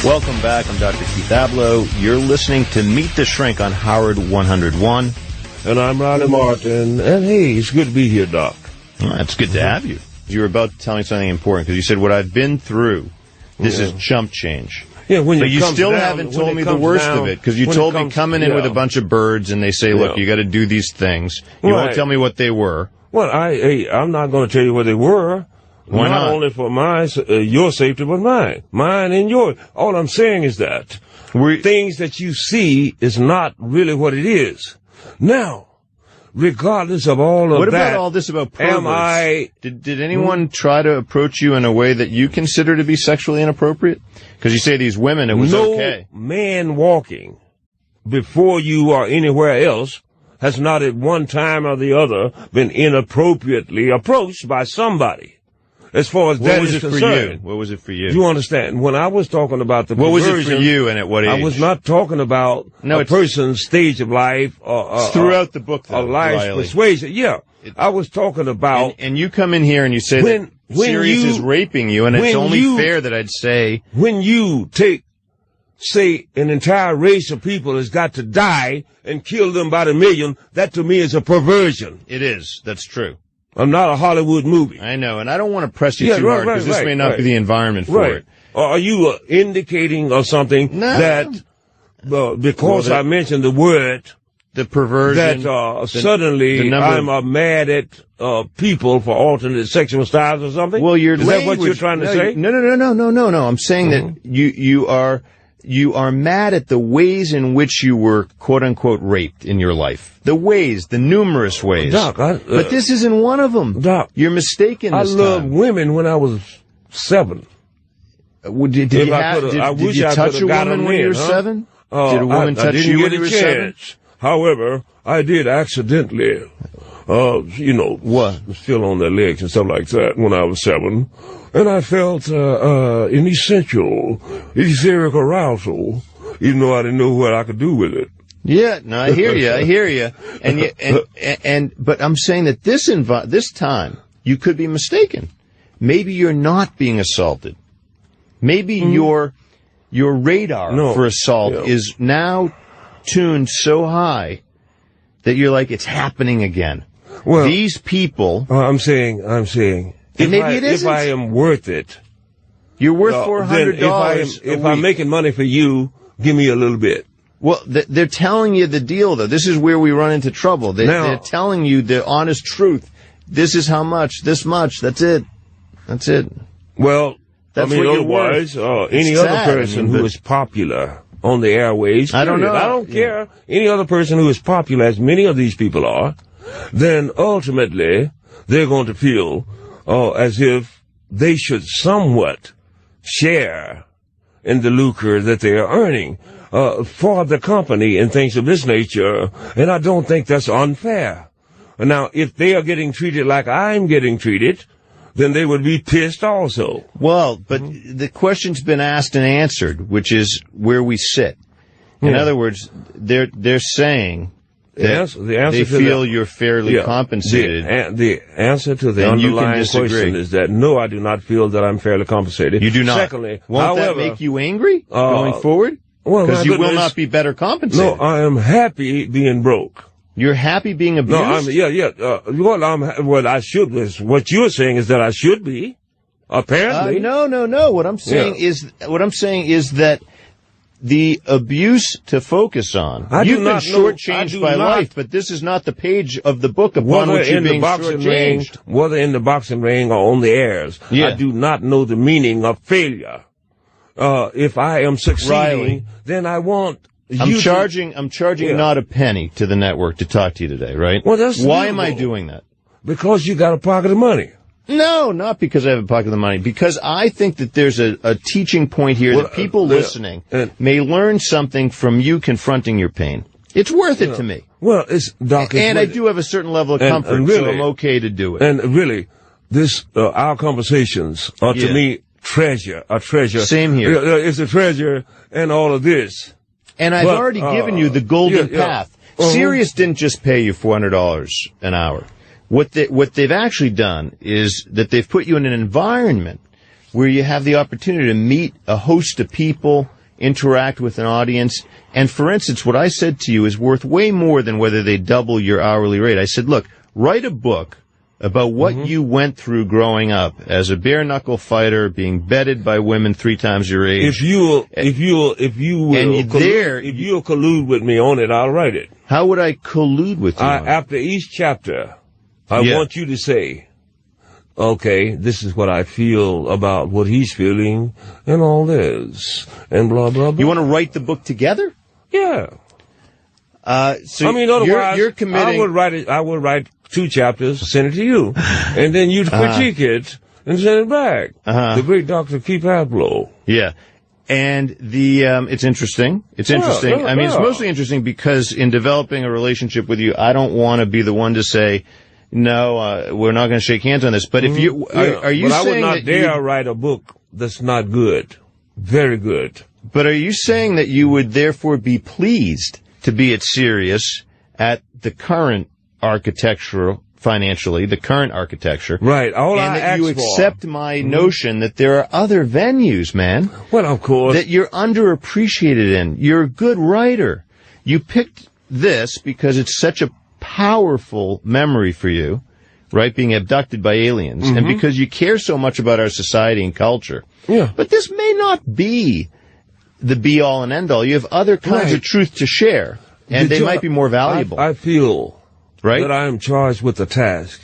Welcome back. I'm Dr. Keith Abloh. You're listening to Meet the Shrink on Howard 101. And I'm Ronnie Martin. And hey, it's good to be here, Doc. Well, it's good to have you. You were about to tell me something important, because you said, what I've been through, this is chump change. Yeah, but you still haven't told me the worst of it, because you told me coming in with a bunch of birds, and they say, look, you got to do these things. You won't tell me what they were. Well, I'm not going to tell you what they were. Why not? Not only for your safety, but mine and yours. All I'm saying is that things that you see is not really what it is. Now, regardless of all of that, what about all this about perverts? Did anyone try to approach you in a way that you consider to be sexually inappropriate? Because you say these women, it was okay. No man walking before you or anywhere else has not at one time or the other been inappropriately approached by somebody. As far as that is concerned. What was it for you? You understand? When I was talking about the what was it for you, and at what age? I was not talking about a person's stage of life or throughout the book, though, a life's persuasion. Yeah, I was talking about. And you come in here and you say that Sirius is raping you, and it's only fair that I'd say when you say an entire race of people has got to die and kill them by the million, that to me is a perversion. It is. That's true. I'm not a Hollywood movie. I know, and I don't want to press you too hard, because this may not be the environment for it. Are you indicating or something that because I mentioned the word, the perversion, that suddenly I'm mad at people for alternate sexual styles or something? Well, is that what you're trying to say? No. I'm saying that you are mad at the ways in which you were, quote-unquote, raped in your life. The ways, the numerous ways. Doc, but this isn't one of them. Doc, you're mistaken this time. I loved women when I was 7. Did you touch a woman when you were 7? Did a woman touch you when you were 7? However, I did accidentally, feel on their legs and stuff like that when I was 7. And I felt an essential etheric arousal, even though I didn't know what I could do with it. Yeah, no, I hear you. But I'm saying that this time you could be mistaken. Maybe you're not being assaulted. Maybe your radar for assault is now tuned so high that you're like, it's happening again. Well, these people. I'm saying. If I am worth it. You're worth $400. If I'm making money for you, give me a little bit. Well, they're telling you the deal, though. This is where we run into trouble. They're telling you the honest truth. This is how much, this much, that's it. Well, that's otherwise, any other person who is popular on the airways, I don't know. I don't care. Any other person who is popular, as many of these people are, then ultimately they're going to feel as if they should somewhat share in the lucre that they are earning for the company and things of this nature, and I don't think that's unfair. Now, if they are getting treated like I'm getting treated, then they would be pissed also. Well, but the question's been asked and answered, which is where we sit. In other words, they're saying that they feel you're fairly compensated. The answer to the underlying question is that, no, I do not feel that I'm fairly compensated. You do not? Secondly, won't that make you angry going forward? Well, because you will not be better compensated. No, I am happy being broke. You're happy being abused? No, what I should is, what you're saying is that I should be, apparently. No. What I'm saying is that the abuse to focus on. You've been shortchanged by life, but this is not the page of the book upon which you're being shortchanged. Whether in the boxing ring or on the airs, I do not know the meaning of failure. If I am succeeding, Riley, then I want. I'm charging not a penny to the network to talk to you today, right? Well, that's why am I doing that? Because you got a pocket of money. No, not because I have a pocket of money. Because I think that there's a teaching point here that people listening may learn something from you confronting your pain. It's worth it to me. Well, it's Doc. And I do have a certain level of comfort, and really, so I'm okay to do it. And really, our conversations are to me a treasure. Same here. It's a treasure, and all of this. And I've already given you the golden path. Sirius didn't just pay you $400 an hour. What they've actually done is that they've put you in an environment where you have the opportunity to meet a host of people, interact with an audience. And for instance, what I said to you is worth way more than whether they double your hourly rate. I said, look, write a book about what you went through growing up as a bare-knuckle fighter, being bedded by women 3 times your age. If you'll collude with me on it, I'll write it. How would I collude with you? After each chapter, I want you to say, okay, this is what I feel about what he's feeling and all this and blah, blah, blah. You want to write the book together? Yeah. So I mean, otherwise, you're committing... I would write 2 chapters, send it to you, and then you'd critique it and send it back. The great Dr. Keith Adlow. Yeah. And it's interesting. It's interesting. I mean, it's mostly interesting because in developing a relationship with you, I don't want to be the one to say, no, we're not going to shake hands on this. But if you, are you saying I would not dare write a book that's not good. Very good. But are you saying that you would therefore be pleased to be at Sirius at the current architectural, financially, the current architecture? Right. All and I that you accept my notion that there are other venues, man. Well, of course. That you're underappreciated in. You're a good writer. You picked this because it's such a powerful memory for you, right? Being abducted by aliens. And because you care so much about our society and culture. Yeah. But this may not be the be-all and end-all. You have other kinds of truth to share. And they might be more valuable. I feel that I am charged with the task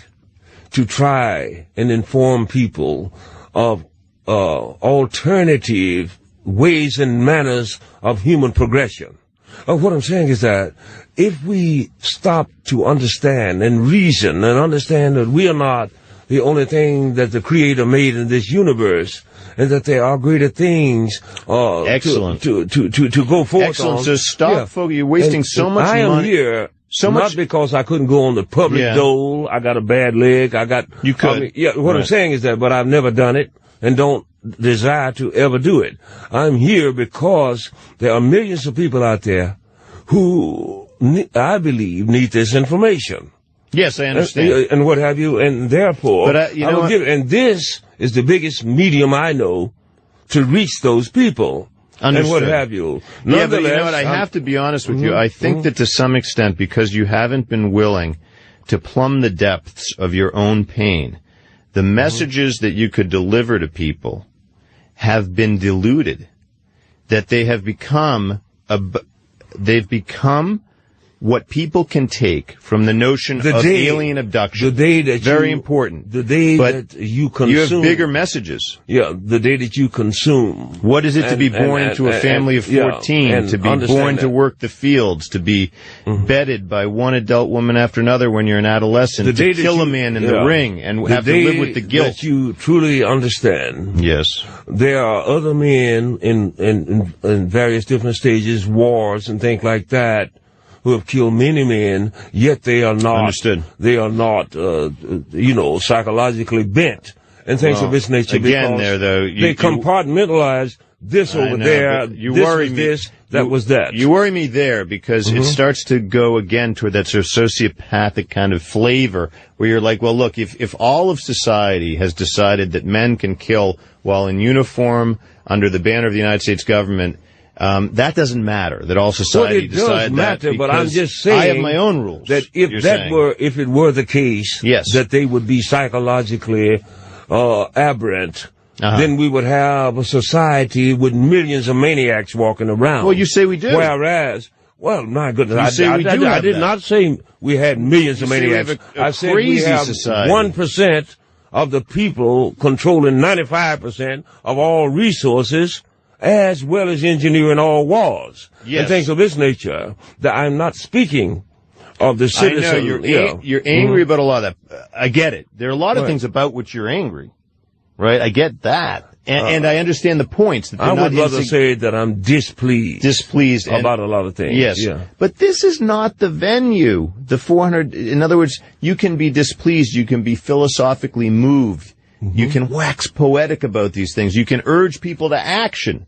to try and inform people of alternative ways and manners of human progression. What I'm saying is that if we stop to understand and reason and understand that we are not the only thing that the Creator made in this universe, and that there are greater things Excellent. to go forth Excellent. on. So stop, folks. You're wasting so much money. I am here not because I couldn't go on the public dole. I got a bad leg. You could. What I'm saying is that, but I've never done it and don't desire to ever do it. I'm here because there are millions of people out there who, I believe, need this information. Yes, I understand. And what have you, and therefore, and this is the biggest medium I know to reach those people. Understood. And what have you. Yeah, but you know what, I have to be honest with you. I think that to some extent, because you haven't been willing to plumb the depths of your own pain, the messages that you could deliver to people have been diluted, that they have become what people can take from the notion of alien abduction. The day that very important. The day that you consume. You have bigger messages. Yeah, the day that you consume. What is it to be born into a family of 14, to be born to work the fields, to be bedded by one adult woman after another when you're an adolescent, to kill a man in the ring and have to live with the guilt. That you truly understand. Yes. There are other men in various different stages, wars and things like that, who have killed many men, yet they are not. Understood. They are not, psychologically bent and things of this nature. Again, they compartmentalize this over there. You worry me. This, that was that. You worry me there because it starts to go again toward that sort of sociopathic kind of flavor where you're like, well, look, if all of society has decided that men can kill while in uniform under the banner of the United States government, that doesn't matter. That all society decided that. It does matter, but I'm just saying I have my own rules. That if it were the case, that they would be psychologically aberrant, then we would have a society with millions of maniacs walking around. Well, you say we do. Whereas, well, my goodness, I did not say we had millions of maniacs. I said we have 1% of the people controlling 95% of all resources, as well as engineering all wars and things of this nature. That I'm not speaking of the citizen. I know you're angry about a lot of that. I get it. There are a lot of things about which you're angry, right? I get that, and I understand the points. That I would rather say that I'm displeased about a lot of things. Yes, but this is not the venue. The 400. In other words, you can be displeased. You can be philosophically moved. You can wax poetic about these things. You can urge people to action.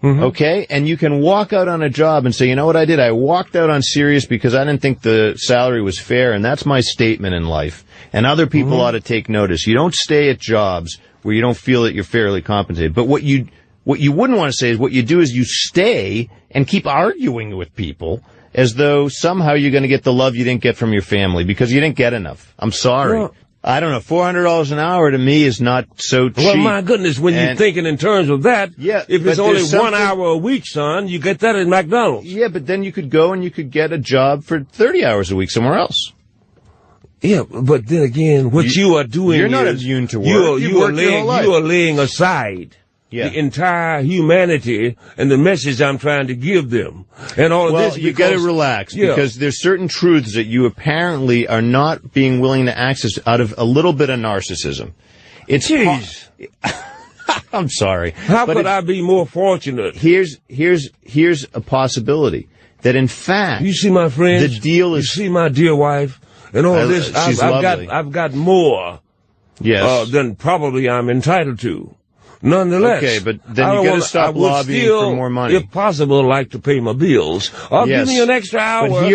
Okay? And you can walk out on a job and say, you know what I did? I walked out on Sirius because I didn't think the salary was fair, and that's my statement in life. And other people ought to take notice. You don't stay at jobs where you don't feel that you're fairly compensated. But what you wouldn't want to say is what you do is you stay and keep arguing with people as though somehow you're going to get the love you didn't get from your family because you didn't get enough. I'm sorry. Well, I don't know. $400 an hour to me is not so cheap. Well, my goodness, when you're thinking in terms of that, if it's only 1 hour a week, son, you get that at McDonald's. Yeah, but then you could go and you could get a job for 30 hours a week somewhere else. Yeah, but then again, what you are doing you're not immune to work. You are laying aside the entire humanity and the message I'm trying to give them. And all of this you got to relax because there's certain truths that you apparently are not being willing to access out of a little bit of narcissism. Jeez. I'm sorry. How could I be more fortunate? Here's a possibility that in fact, you see my friends, the deal is. You see my dear wife, and all this. I've got more. Yes. Than probably I'm entitled to. Nonetheless, okay, but then you got to stop lobbying for more money. If possible, like to pay my bills. Or give me an extra hour. But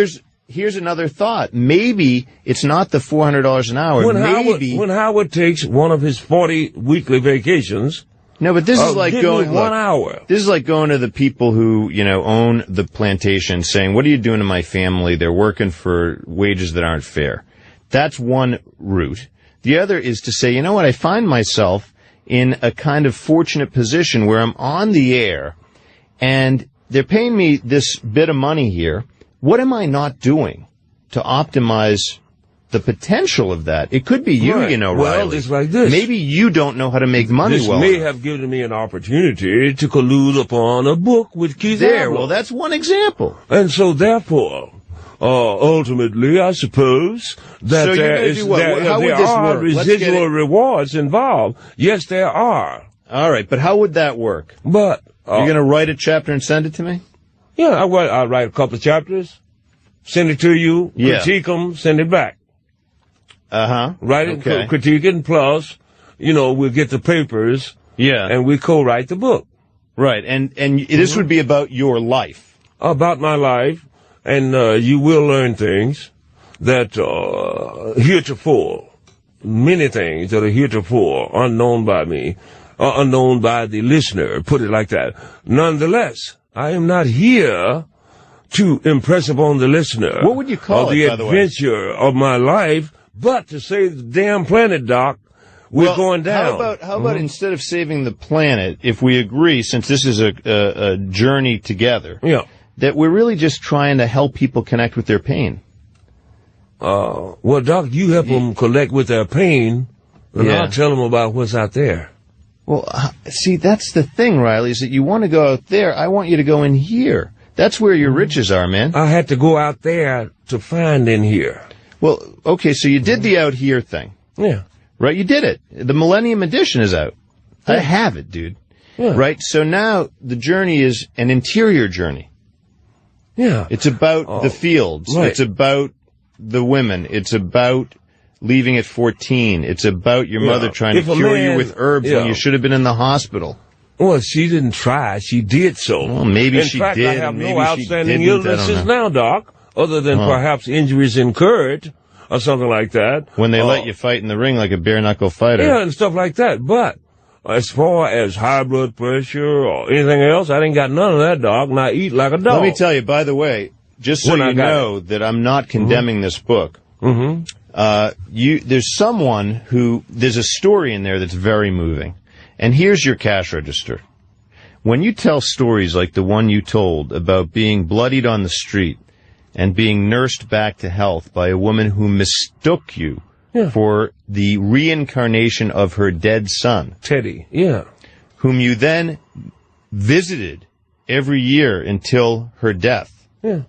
here's another thought. Maybe it's not the $400 an hour. When Howard takes one of his 40 weekly vacations. No, but this is like going 1 hour. This is like going to the people who own the plantation, saying, "What are you doing to my family? They're working for wages that aren't fair." That's one route. The other is to say, you know what? I find myself in a kind of fortunate position where I'm on the air and they're paying me this bit of money here. What am I not doing to optimize the potential of that? It could be you, right. Riley. Well, it's like this. Maybe you don't know how to make money this well may enough. have given me an opportunity to collude upon a book with Keith Adler. Well, that's one example. And so, therefore, ultimately, I suppose that so there are residual rewards involved. Yes, there are. All right, but how would that work? But you're going to write a chapter and send it to me? Yeah, I'll write a couple of chapters, send it to you, critique them, send it back. Write it, critique it, and plus, we'll get the papers. Yeah. And we co-write the book. Right, and this would be about your life. About my life. And you will learn things that heretofore, many things that are heretofore unknown by me, or unknown by the listener, put it like that. Nonetheless, I am not here to impress upon the listener what would you call the adventure of my life, but to save the damn planet, Doc. We're going down. How about instead of saving the planet, if we agree, since this is a journey together, that we're really just trying to help people connect with their pain. Well, Doc, you help them connect with their pain, and I'll tell them about what's out there. Well, see, that's the thing, Riley, is that you want to go out there. I want you to go in here. That's where your riches are, man. I had to go out there to find in here. Well, okay, so you did the out here thing. Yeah. Right, you did it. The Millennium Edition is out. Yeah. I have it, dude. Yeah. Right, so now the journey is an interior journey. Yeah. It's about the fields. Right. It's about the women. It's about leaving at 14. It's about your mother trying to cure you with herbs when you should have been in the hospital. Well, she didn't try. She did so. Well, maybe she did. In fact, I have maybe no outstanding illnesses now, Doc, other than perhaps injuries incurred or something like that. When they let you fight in the ring like a bare-knuckle fighter. Yeah, and stuff like that. But as far as high blood pressure or anything else, I didn't got none of that, Doc, and I eat like a dog. Let me tell you, by the way, just so you know that I'm not condemning this book, there's someone who, there's a story in there that's very moving. And here's your cash register. When you tell stories like the one you told about being bloodied on the street and being nursed back to health by a woman who mistook you for the reincarnation of her dead son, Teddy, whom you then visited every year until her death. Yeah.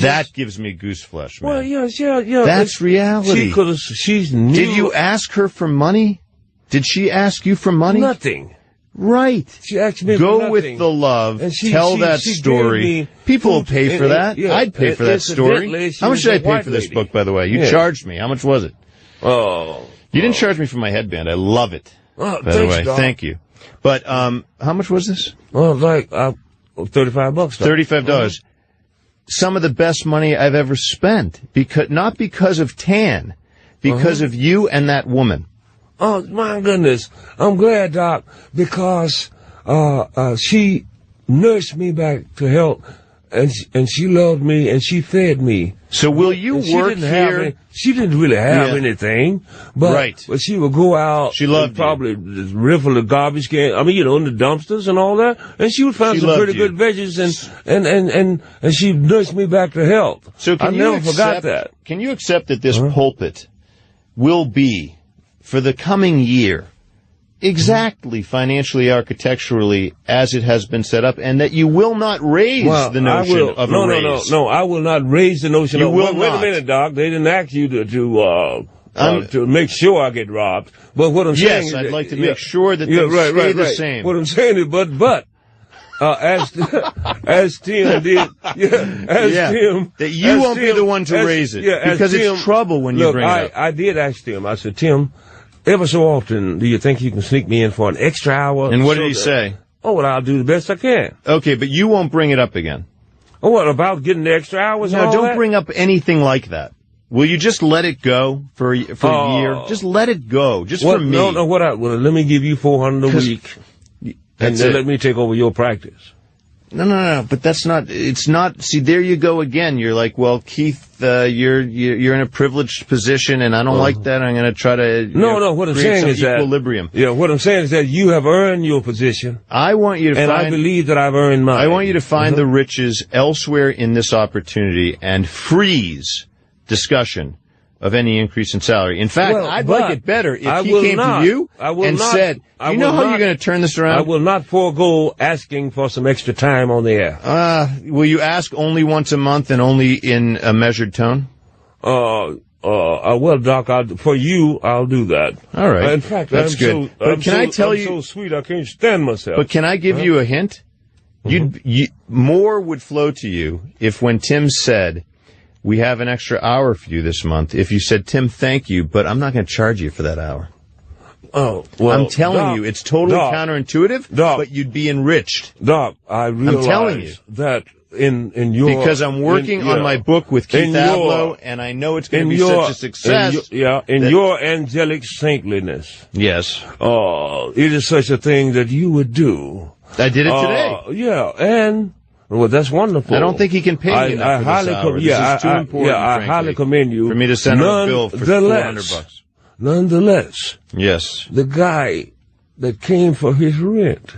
That gives me goose flesh, man. Well, yeah. That's reality. She's Did you ask her for money? Did she ask you for money? Nothing. Right. She asked me Go for nothing. with the love. And tell that story. People will pay for that. I'd pay for that story. How much did I pay for this book, by the way? You charged me. How much was it? Oh. You didn't charge me for my headband. I love it. Oh, by the way, thank you. But how much was this? Well, like $35. $35. Some of the best money I've ever spent, not because of Tan, because of you and that woman. Oh, my goodness. I'm glad, Doc, because she nursed me back to health, and she loved me, and she fed me. So will you work here? She didn't really have anything, but she would go out. She loved probably riffle the garbage can. I mean, you know, in the dumpsters and all that, and she would find some pretty good veggies, and she nursed me back to health. So I never forgot that. Can you accept that this pulpit will be, for the coming year, exactly financially, architecturally as it has been set up, and that you will not raise the notion of a raise? No, I will not raise the notion of wait a minute, Doc. They didn't ask you to make sure I get robbed. But what I'm saying is... Yes, I'd like to make sure that they stay the same. What I'm saying is, but as Tim did, Tim... That you won't be the one to raise it, because it's trouble when you bring it up. I did ask Tim. I said, Tim, ever so often, do you think you can sneak me in for an extra hour? And what did he say? Oh, well, I'll do the best I can. Okay, but you won't bring it up again. Oh, what, about getting the extra hours? No, don't bring up anything like that. Will you just let it go for a year? Just let it go, just for me. No, let me give you $400 a week, and then let me take over your practice. No, but it's not, see, there you go again. You're like, well, Keith, you're in a privileged position, and I don't like that. I'm going to try to what I'm saying is equilibrium. What I'm saying is that you have earned your position. I want you to I believe that I've earned mine. I want you to find the riches elsewhere in this opportunity and freeze discussion of any increase in salary. In fact, I'd like it better if he came to you and said, you know how you're going to turn this around? I will not forego asking for some extra time on the air. Will you ask only once a month and only in a measured tone? Well, Doc, for you, I'll do that. All right. In fact, that's good. But can I tell you? I'm so sweet, I can't stand myself. But can I give you a hint? More would flow to you if when Tim said, we have an extra hour for you this month, if you said, Tim, thank you, but I'm not going to charge you for that hour. Oh, well, I'm telling you, it's totally counterintuitive, but you'd be enriched. Doc, I realize I'm telling you that in your... Because I'm working on my book with Keith Abloh, and I know it's going to be such a success. In your angelic saintliness. Yes. It is such a thing that you would do. I did it today. Yeah, and... Well, that's wonderful. I don't think he can pay me enough for this hour. This is too important, I highly commend you. For me to send him a bill for $400. Nonetheless. Yes. The guy that came for his rent.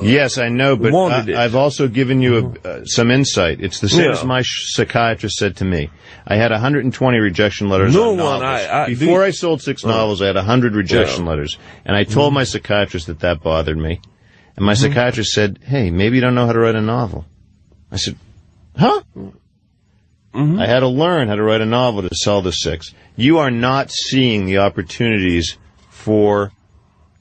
Yes, I know, but I've also given you some insight. It's the same as my psychiatrist said to me. I had 120 rejection letters on novels. Before I sold 6 novels, I had 100 rejection letters. And I told my psychiatrist that bothered me. And my psychiatrist said, hey, maybe you don't know how to write a novel. I said, huh? I had to learn how to write a novel to sell the 6. You are not seeing the opportunities for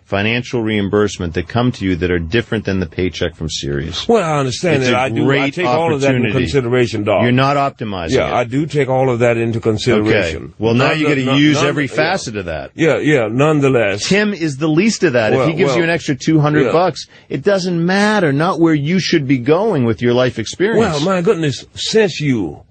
financial reimbursement that come to you that are different than the paycheck from Sirius. Well, I understand that. I take all of that into consideration, Doc. You're not optimizing it. I do take all of that into consideration. Okay. Well, now you got to use every facet of that. Yeah, nonetheless. Tim is the least of that. If he gives you an extra $200, it doesn't matter, not where you should be going with your life experience. Well, my goodness, since you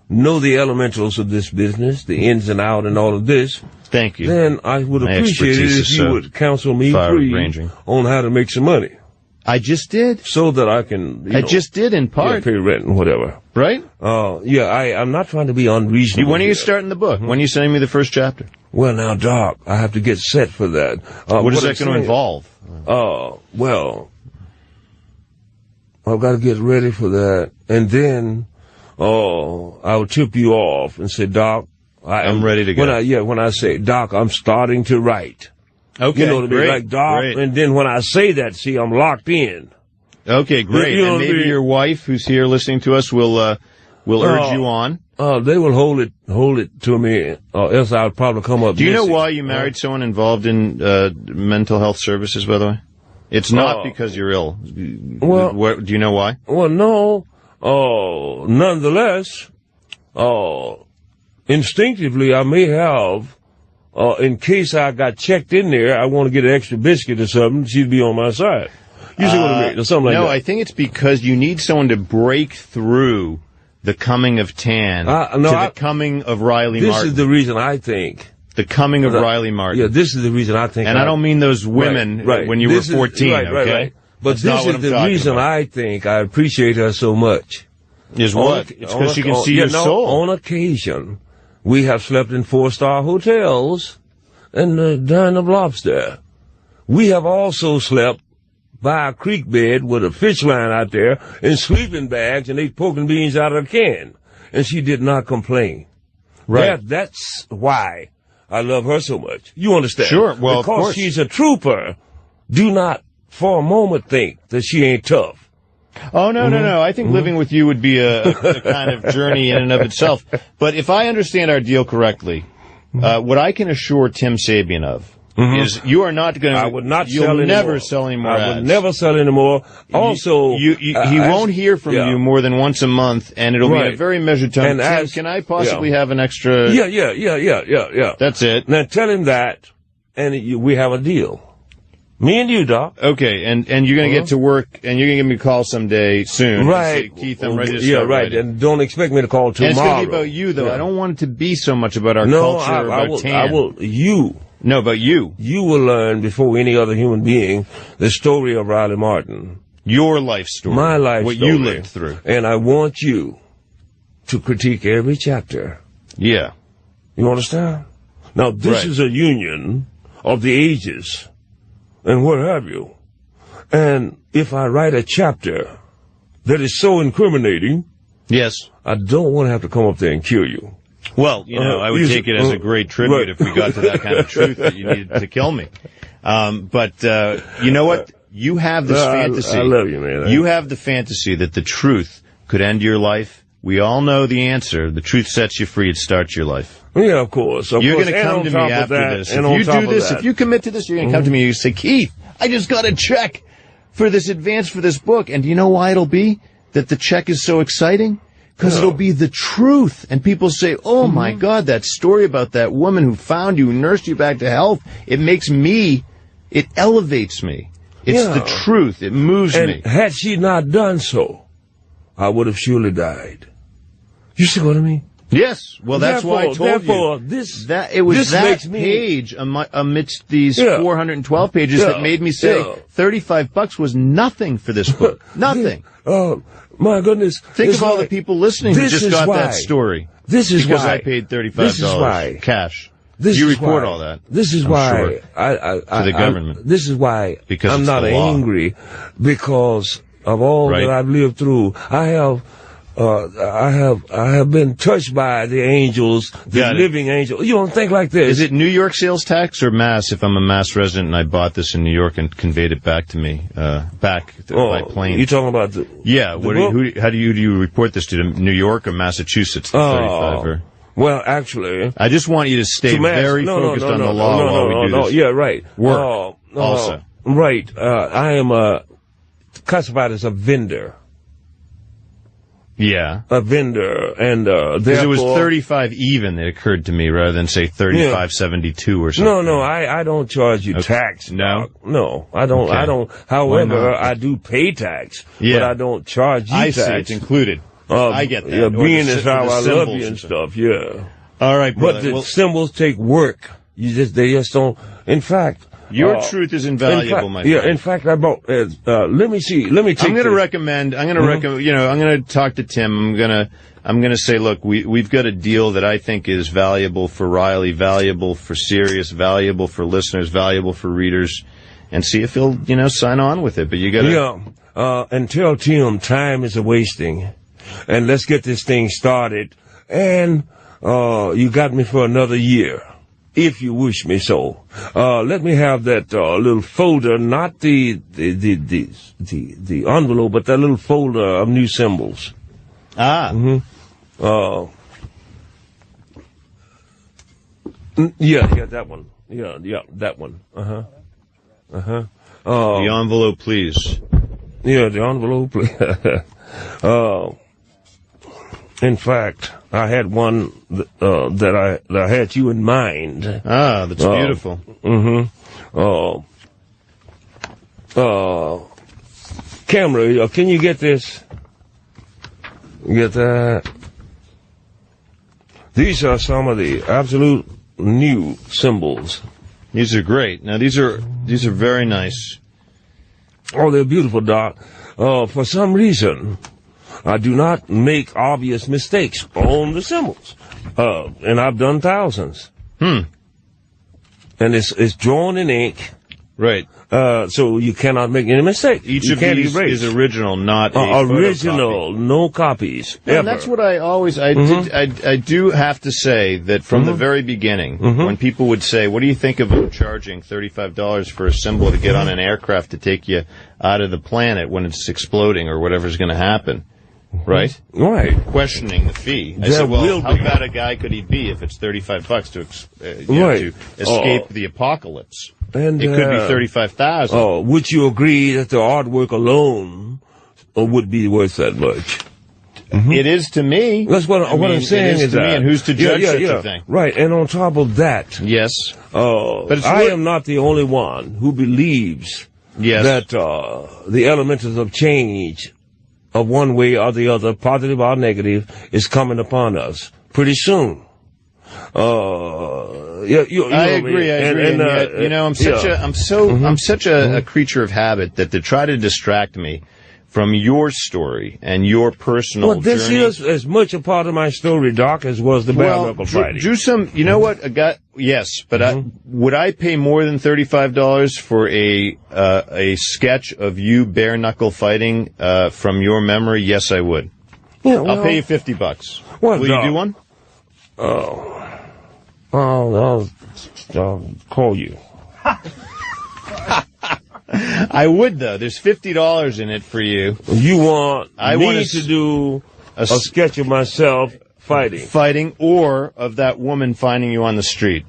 know the elementals of this business, the ins and outs and all of this, thank you. Then I would appreciate it if you would counsel me free on how to make some money. I just did. So that I can, I just did in part. Pay rent and whatever. Right? I'm not trying to be unreasonable. When are you starting the book? When are you sending me the first chapter? Well, now, Doc, I have to get set for that. What is that going to involve? Well, I've got to get ready for that. And then, I'll tip you off and say, Doc, I'm ready to go. When I say, Doc, I'm starting to write. Okay, you know what I mean? Like, Doc, and then when I say that, see, I'm locked in. Okay, great. And maybe your wife, who's here listening to us, will urge you on. They will hold it to me, else I'll probably come up. Do you know why you married someone involved in mental health services, by the way? It's not because you're ill. Well, do you know why? Well, no. Nonetheless, instinctively, I may have, in case I got checked in there, I want to get an extra biscuit or something, she'd be on my side. You see what I mean? Or something like that. No, I think it's because you need someone to break through the coming of Tan to the coming of Riley Martin. This is the reason I think The coming of Riley Martin. Yeah, this is the reason I think. And I don't mean those women when you were 14, okay? Right. But this is the reason I think I appreciate her so much. Is what? It's because she can see your soul. On occasion, we have slept in 4-star hotels and dined of lobster. We have also slept by a creek bed with a fish line out there in sleeping bags and ate pork and beans out of a can. And she did not complain. Right. That's why I love her so much. You understand? Sure. Well, because of course. She's a trooper. Do not for a moment think that she ain't tough. Oh, no. I think living with you would be a kind of journey in and of itself. But if I understand our deal correctly, what I can assure Tim Sabian of is you are not going to... I would not you'll sell never anymore. sell any more I ads. would never sell anymore. Also... He won't hear from you more than once a month, and it'll be a very measured time. And Tim, can I possibly have an extra... Yeah. That's it. Now tell him that, and we have a deal. Me and you, Doc. Okay, and you're going to get to work, and you're going to give me a call someday soon. Right. Say, Keith, I'm ready to start writing. And don't expect me to call tomorrow. And it's going to be about you, though. I don't want it to be so much about our culture or about Tan. I will. You. No, about you. You will learn before any other human being the story of Riley Martin. Your life story. My life story. What you lived through. And I want you to critique every chapter. Yeah. You understand? Now, this is a union of the ages. And what have you. And if I write a chapter that is so incriminating, I don't want to have to come up there and kill you. Well, I would take it as a great tribute if we got to that kind of truth that you needed to kill me. But you know what? You have this fantasy. I love you, man. You have the fantasy that the truth could end your life. We all know the answer. The truth sets you free. It starts your life. Yeah, of course. You're going to come to me after this. If you do this, if you commit to this, you're going to come to me and you say, Keith, I just got a check for this advance for this book. And do you know why it'll be that the check is so exciting? Because it'll be the truth. And people say, oh, my God, that story about that woman who found you, nursed you back to health, it makes me, it elevates me. It's the truth. It moves me. Had she not done so, I would have surely died. You see what I mean? Yes. Well, that's why I told you. It was that page amidst these 412 pages that made me say $35 was nothing for this book. Nothing. Oh, my goodness. Think of all the people listening who just got that story. This is because why. I paid $35 This is why. Cash. This you is report why. all that. This is why to the government. This is why because I'm not angry, because of all that I've lived through. I have been touched by the angels, the living angels. You don't think like this. Is it New York sales tax or Mass? If I'm a Mass resident and I bought this in New York and conveyed it back to me, by plane. You talking about the how do you report this to New York or Massachusetts? The 35 or? Well, actually, I just want you to stay very focused on the law while we do this. Yeah, right. Work also. Right. I am classified as a vendor. Yeah. A vendor, and because it was 35 even, it occurred to me, rather than say 35.72 or something. No, I don't charge you tax. No, I don't. Okay. I don't. However, I do pay tax, but I don't charge you tax. I see, it's included. I get that. Yeah, being is how I love you and stuff. Yeah. All right, brother. But the symbols take work. They just don't. In fact. Your truth is invaluable, my friend. Yeah, in fact, I bought, let me take I'm going to talk to Tim. I'm going to say, look, we've got a deal that I think is valuable for Riley, valuable for Sirius, valuable for listeners, valuable for readers, and see if he'll, sign on with it. But you got to... and tell Tim time is a-wasting, and let's get this thing started, and, you got me for another year. If you wish me so. Let me have that little folder, not the envelope, but that little folder of new symbols. Ah. Mm-hmm. Yeah, that one. Yeah, that one. The envelope, please. Yeah, the envelope, please. In fact, I had one that I had you in mind. Ah, that's beautiful. Camera, can you get this? Get that? These are some of the absolute new symbols. These are great. Now, these are very nice. Oh, they're beautiful, Doc. For some reason, I do not make obvious mistakes on the symbols. And I've done thousands. And it's drawn in ink. Right. So you cannot make any mistake. Each of these is original, not a original, no copies. And that's what I always, I do have to say that from the very beginning, when people would say, what do you think about charging $35 for a symbol to get on an aircraft to take you out of the planet when it's exploding or whatever's going to happen? Right? Right. Questioning the fee. I said, well, how bad a guy could he be if it's $35 to escape the apocalypse? And, it could be $35,000. Would you agree that the artwork alone would be worth that much? It is to me. That's what I'm saying is to me, and who's to judge such a thing? Right, and on top of that, yes, but I am not the only one who believes that the elements of change of one way or the other, positive or negative, is coming upon us pretty soon. I agree. And yet, I'm such a creature of habit that to try to distract me from your story and your personal journey. This is as much a part of my story, Doc, as was the bare knuckle fighting. You know what? Yes, but would I pay more than $35 for a sketch of you bare knuckle fighting from your memory? Yes, I would. Yeah, I'll pay you $50. Will you do one? I'll call you. I would, though. There's $50 in it for you. You want me to do a sketch of myself fighting, or of that woman finding you on the street.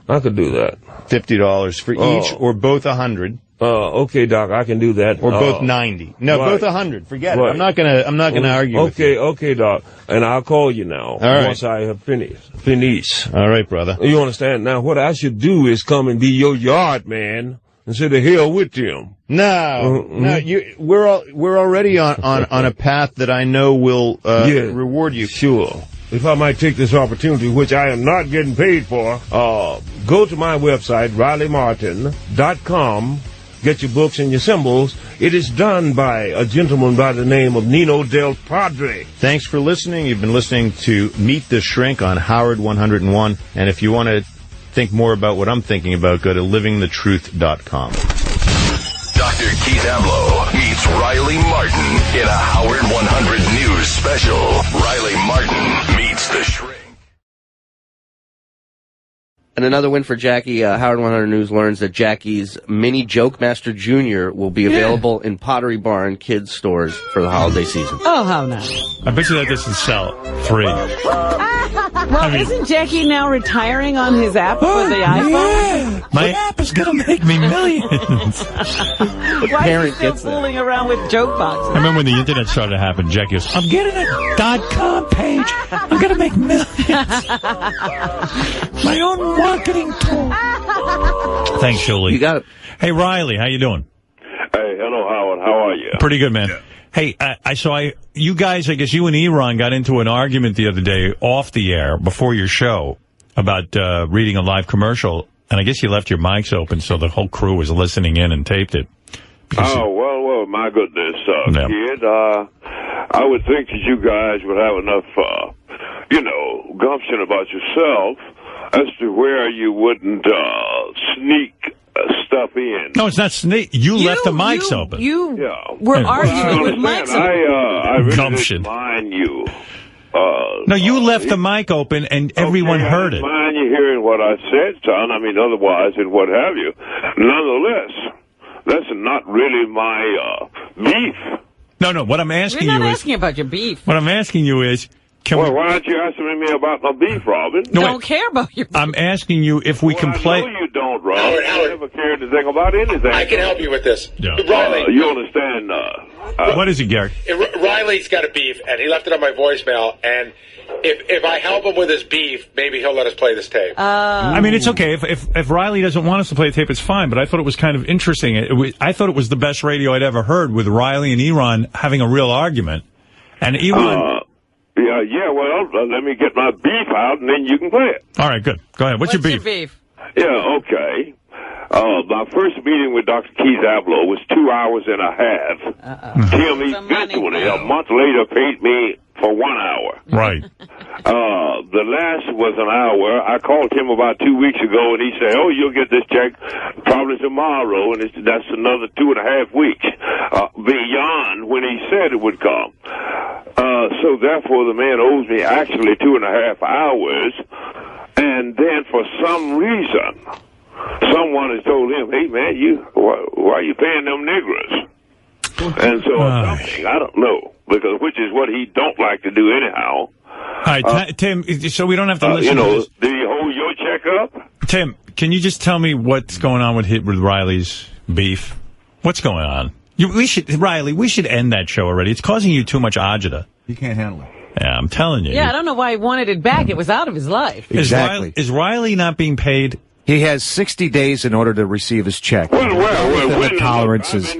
I could do that. $50 for each, or both $100. Okay, Doc, I can do that. Or both $90. No, both $100. Forget it. I'm not gonna argue with you. Okay, Doc. And I'll call you now. Once I have finished. All right, brother. You understand? Now, what I should do is come and be your yard man and say the hell with him. No, we're already on a path that I know will reward you. Sure. If I might take this opportunity, which I am not getting paid for, go to my website, RileyMartin.com. Get your books and your symbols. It is done by a gentleman by the name of Nino Del Padre. Thanks for listening. You've been listening to Meet the Shrink on Howard 101. And if you want to think more about what I'm thinking about, go to livingthetruth.com. Dr. Keith Amlo meets Riley Martin in a Howard 100 News special. Riley Martin meets the Shrink. And another win for Jackie. Howard 100 News learns that Jackie's Mini Joke Master Jr. will be available in Pottery Barn kids stores for the holiday season. Oh, how nice. I bet you that doesn't sell free. Well, isn't Jackie now retiring on his app for the iPhone? Yeah. My app is going to make me millions. Why are you still fooling around with joke boxes? I remember when the internet started to happen, Jackie goes, I'm getting a .com page. I'm going to make millions. My own marketing tool. Thanks, Shirley. You got it. Hey, Riley, how you doing? Hey, hello, Howard. How are you? Pretty good, man. Yeah. Hey, you guys, I guess you and Eron got into an argument the other day off the air before your show about reading a live commercial, and I guess you left your mics open so the whole crew was listening in and taped it. Well, my goodness, kid. I would think that you guys would have enough, gumption about yourself as to where you wouldn't sneak stuff in. No, it's not sneak. You left the mics open. You were arguing with mics open. I really didn't mind you. No, you left the mic open and everyone heard it. I didn't mind you hearing what I said, son. I mean, otherwise and what have you. Nonetheless, that's not really my beef. No, what I'm asking you is... We're not asking about your beef. What I'm asking you is... why aren't you asking me about my beef, Robin? Don't care about your beef. I'm asking you if we can play... I know you don't, Robin. I never cared anything about anything. I can help you with this. Yeah. Riley. You understand... what is it, Gary? Riley's got a beef, and he left it on my voicemail, and if I help him with his beef, maybe he'll let us play this tape. I mean, it's okay. If Riley doesn't want us to play the tape, it's fine, but I thought it was kind of interesting. I thought it was the best radio I'd ever heard with Riley and Eron having a real argument. And Eron... Well, let me get my beef out, and then you can play it. All right, good. Go ahead. What's your beef? Yeah, okay. My first meeting with Dr. Keith Abloh was 2 hours and a half. Tim eventually, a month later, paid me for 1 hour. Right. The last was an hour. I called him about 2 weeks ago, and he said, "Oh, you'll get this check probably tomorrow," and that's another 2.5 weeks beyond when he said it would come. So therefore, the man owes me actually 2.5 hours, and then for some reason, someone has told him, "Hey, man, why are you paying them niggers?" And so something, I don't know, because which is what he don't like to do anyhow. All right, Tim, so we don't have to listen to this. Did he hold your check up? Tim, can you just tell me what's going on with Riley's beef? What's going on? Riley, we should end that show already. It's causing you too much agita. He can't handle it. Yeah, I'm telling you. Yeah, I don't know why he wanted it back. It was out of his life. Exactly. Is Riley not being paid? He has 60 days in order to receive his check. The tolerances.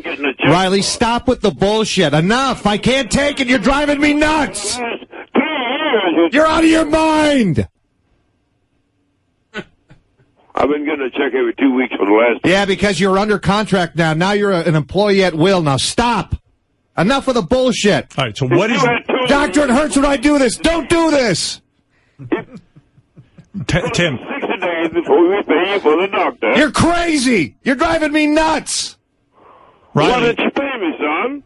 Riley, stop with the bullshit. Enough. I can't take it. You're driving me nuts. You're out of your mind. I've been getting a check every 2 weeks for the last... Yeah, because you're under contract now. Now you're an employee at will. Now stop. Enough of the bullshit. All right, so what is... Doctor, it hurts when I do this. Don't do this. Tim. 60 days before we pay you for the doctor. You're crazy. You're driving me nuts. Riley. Why didn't you pay me, son?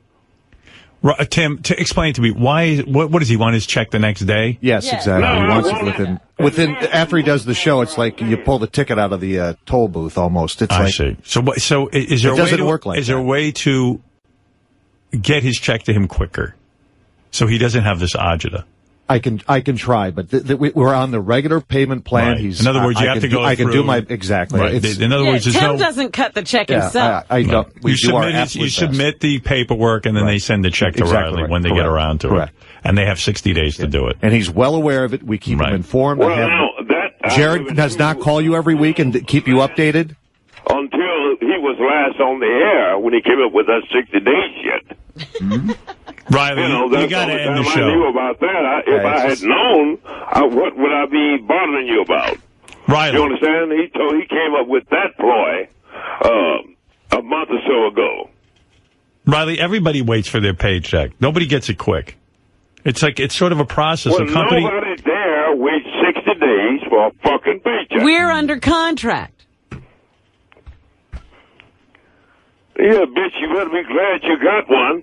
Tim, explain to me, what does he want his check the next day? Yes, exactly. No, he wants it within, after he does the show, it's like you pull the ticket out of the toll booth almost. It's I see. So is there a way to get his check to him quicker so he doesn't have this agita? I can try, but we're on the regular payment plan. Right. In other words, you have to go through. I can do my, exactly. Right. In other words, Tim doesn't cut the check himself. I don't. You submit the paperwork, and then they send the check to Riley when they get around to it. And they have 60 days to do it. And he's well aware of it. We keep him informed. Jared does not call you every week and keep you updated? Until he was last on the air when he came up with that 60 days shit. Mm-hmm. Riley, you got to end the show. I knew about that. If I had known, what would I be bothering you about? Riley. You understand? He came up with that ploy a month or so ago. Riley, everybody waits for their paycheck. Nobody gets it quick. It's sort of a process. Well, nobody there waits 60 days for a fucking paycheck. We're under contract. Yeah, bitch, you better be glad you got one.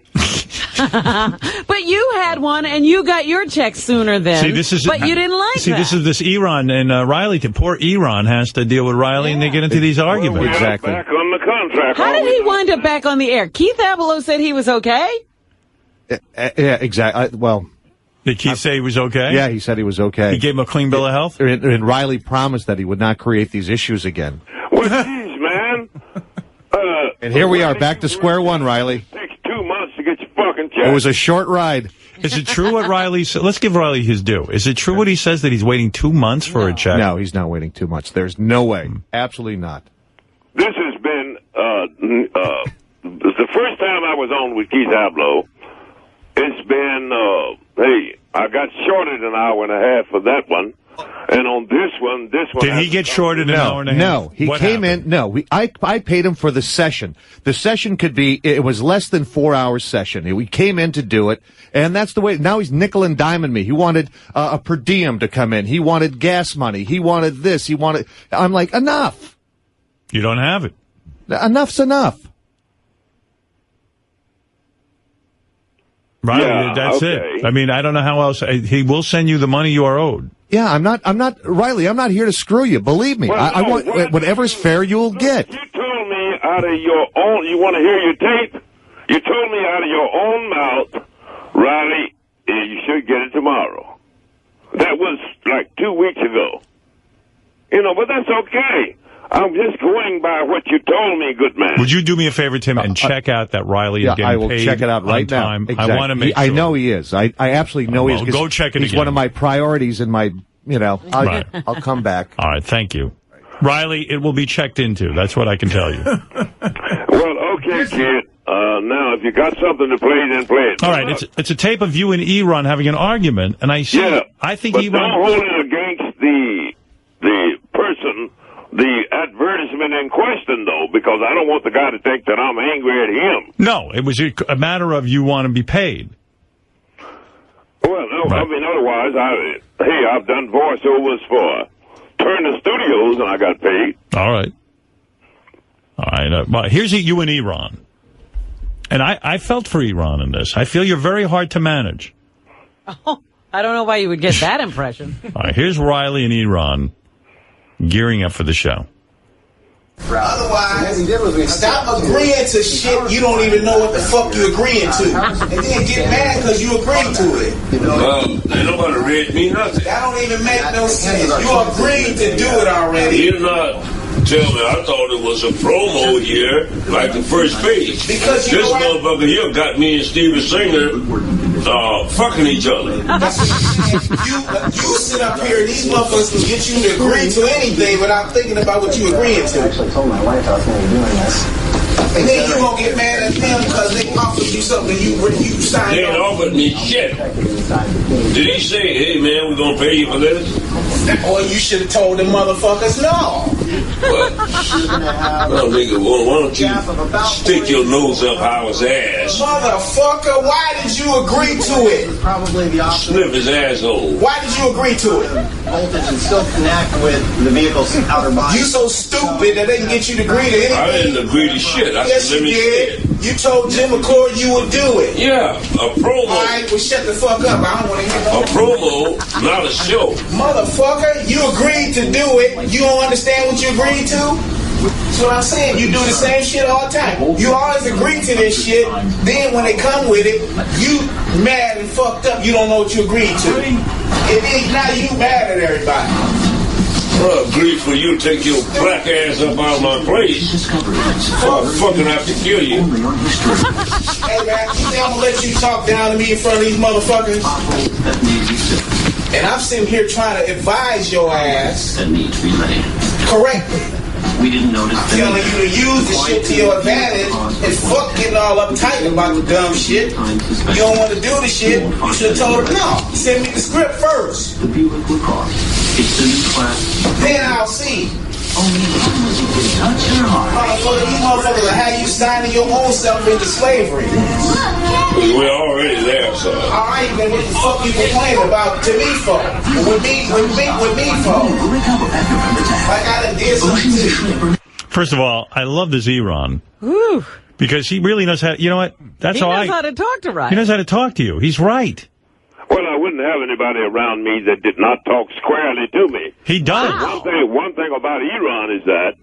But you had one, and you got your check sooner than. But you didn't like that. This is this Eron and Riley. Poor Eron has to deal with Riley, and they get into these arguments. Well, exactly. Back on the contract. How did he wind up back on the air? Keith Abloh said he was okay? Yeah, exactly. Did Keith say he was okay? Yeah, he said he was okay. He gave him a clean bill of health? And Riley promised that he would not create these issues again. Well, geez, man. And here we are, back to square one, Riley. It takes 2 months to get your fucking check. It was a short ride. Is it true what Riley said? Let's give Riley his due. Is it true what he says that he's waiting 2 months for a check? No, he's not waiting 2 months. There's no way. Absolutely not. This has been the first time I was on with Keith Abloh. It's been, hey, I got shorted an hour and a half for that one. And on this one... Did he get shorted an hour and a half? No, he came in... No, I paid him for the session. The session could be... It was less than 4 hours session. We came in to do it, and that's the way... Now he's nickel and diming me. He wanted a per diem to come in. He wanted gas money. He wanted this. He wanted... I'm like, enough. You don't have it. Enough's enough. Riley, that's it. I mean, I don't know how else. He will send you the money you are owed. Yeah, I'm not, Riley, I'm not here to screw you. Believe me. I want, whatever's fair, you'll get. You told me out of your own, you want to hear your tape? You told me out of your own mouth, Riley, you should get it tomorrow. That was like 2 weeks ago. But that's okay. I'm just going by what you told me, good man. Would you do me a favor, Tim, and check out that Riley is getting paid? I will check it out right now. Exactly. I want to make sure. I know he is. I absolutely know he is. Go check it He's again. one of my priorities in my, I'll come back. All right, thank you. Riley, it will be checked into. That's what I can tell you. Well, okay, kid. Now, if you got something to play, then play it. All right, it's a tape of you and Iran having an argument, and I see. Yeah, I think but Iran. Don't hold it against the person, the advertisement in question, though, because I don't want the guy to think that I'm angry at him. No, it was a matter of you want to be paid. Well, no, right. I mean, otherwise, I've done voiceovers for Turner Studios, and I got paid. All right. Well, here's you and Iran. And I felt for Iran in this. I feel you're very hard to manage. Oh, I don't know why you would get that impression. All right, here's Riley and Iran gearing up for the show. Otherwise, stop agreeing to shit you don't even know what the fuck you're agreeing to. And then get mad because you agreed to it. Well, ain't nobody read me nothing. That don't even make no sense. You agreed to do it already. You're not... Tell me, I thought it was a promo here, like the first page. Because this motherfucker here got me and Steven Singer fucking each other. You sit up here and these motherfuckers can get you to agree to anything without thinking about what you agreeing to. I actually told my wife I was going to be doing this. And then you gonna get mad at them because they offered you something you signed They ain't offered me shit. Did he say, hey man, we're gonna pay you for this? Or you should have told them motherfuckers no. Well, nigga, why don't you stick your nose up Howard's ass? Motherfucker, why did you agree to it? Probably the option. Sniff his asshole. Why did you agree to it? Voltage and still connect with the vehicle's outer body. You so stupid that they can get you to agree to anything. I didn't agree to shit. Yes, you did. You told Jim McCord you would do it. Yeah, a promo. All right, well, shut the fuck up. I don't want to hear no a promo, not a show. Motherfucker, you agreed to do it. You don't understand what you agreed to? That's what I'm saying. You do the same shit all the time. You always agree to this shit. Then when they come with it, you mad and fucked up. You don't know what you agreed to. And then now you mad at everybody. Well, agree for you to take your black ass up out of my place. I'll fucking have to kill you. Hey, man, you think I'm gonna let you talk down to me in front of these motherfuckers? And I'm sitting here trying to advise your ass correctly. We didn't notice I'm telling you to use the shit to your advantage and fuck getting all uptight about the dumb shit. You don't want to do the shit, you should have told her, no, send me the script first. The Buick LaCrosse. It's the new class. Then I'll see. Only you can touch her heart. Motherfucker, you motherfuckers will have you signing your own self into slavery. We're already there, sir. All right, then what the fuck you complaining about to me for? With me for? Like I done did something to you. First of all, I love this Iran. Whew. Because he really knows how, you know what? That's he knows how to talk to Ryan. He knows how to talk to you. He's right. Well, I wouldn't have anybody around me that did not talk squarely to me. He does. Wow. One thing about Iran is that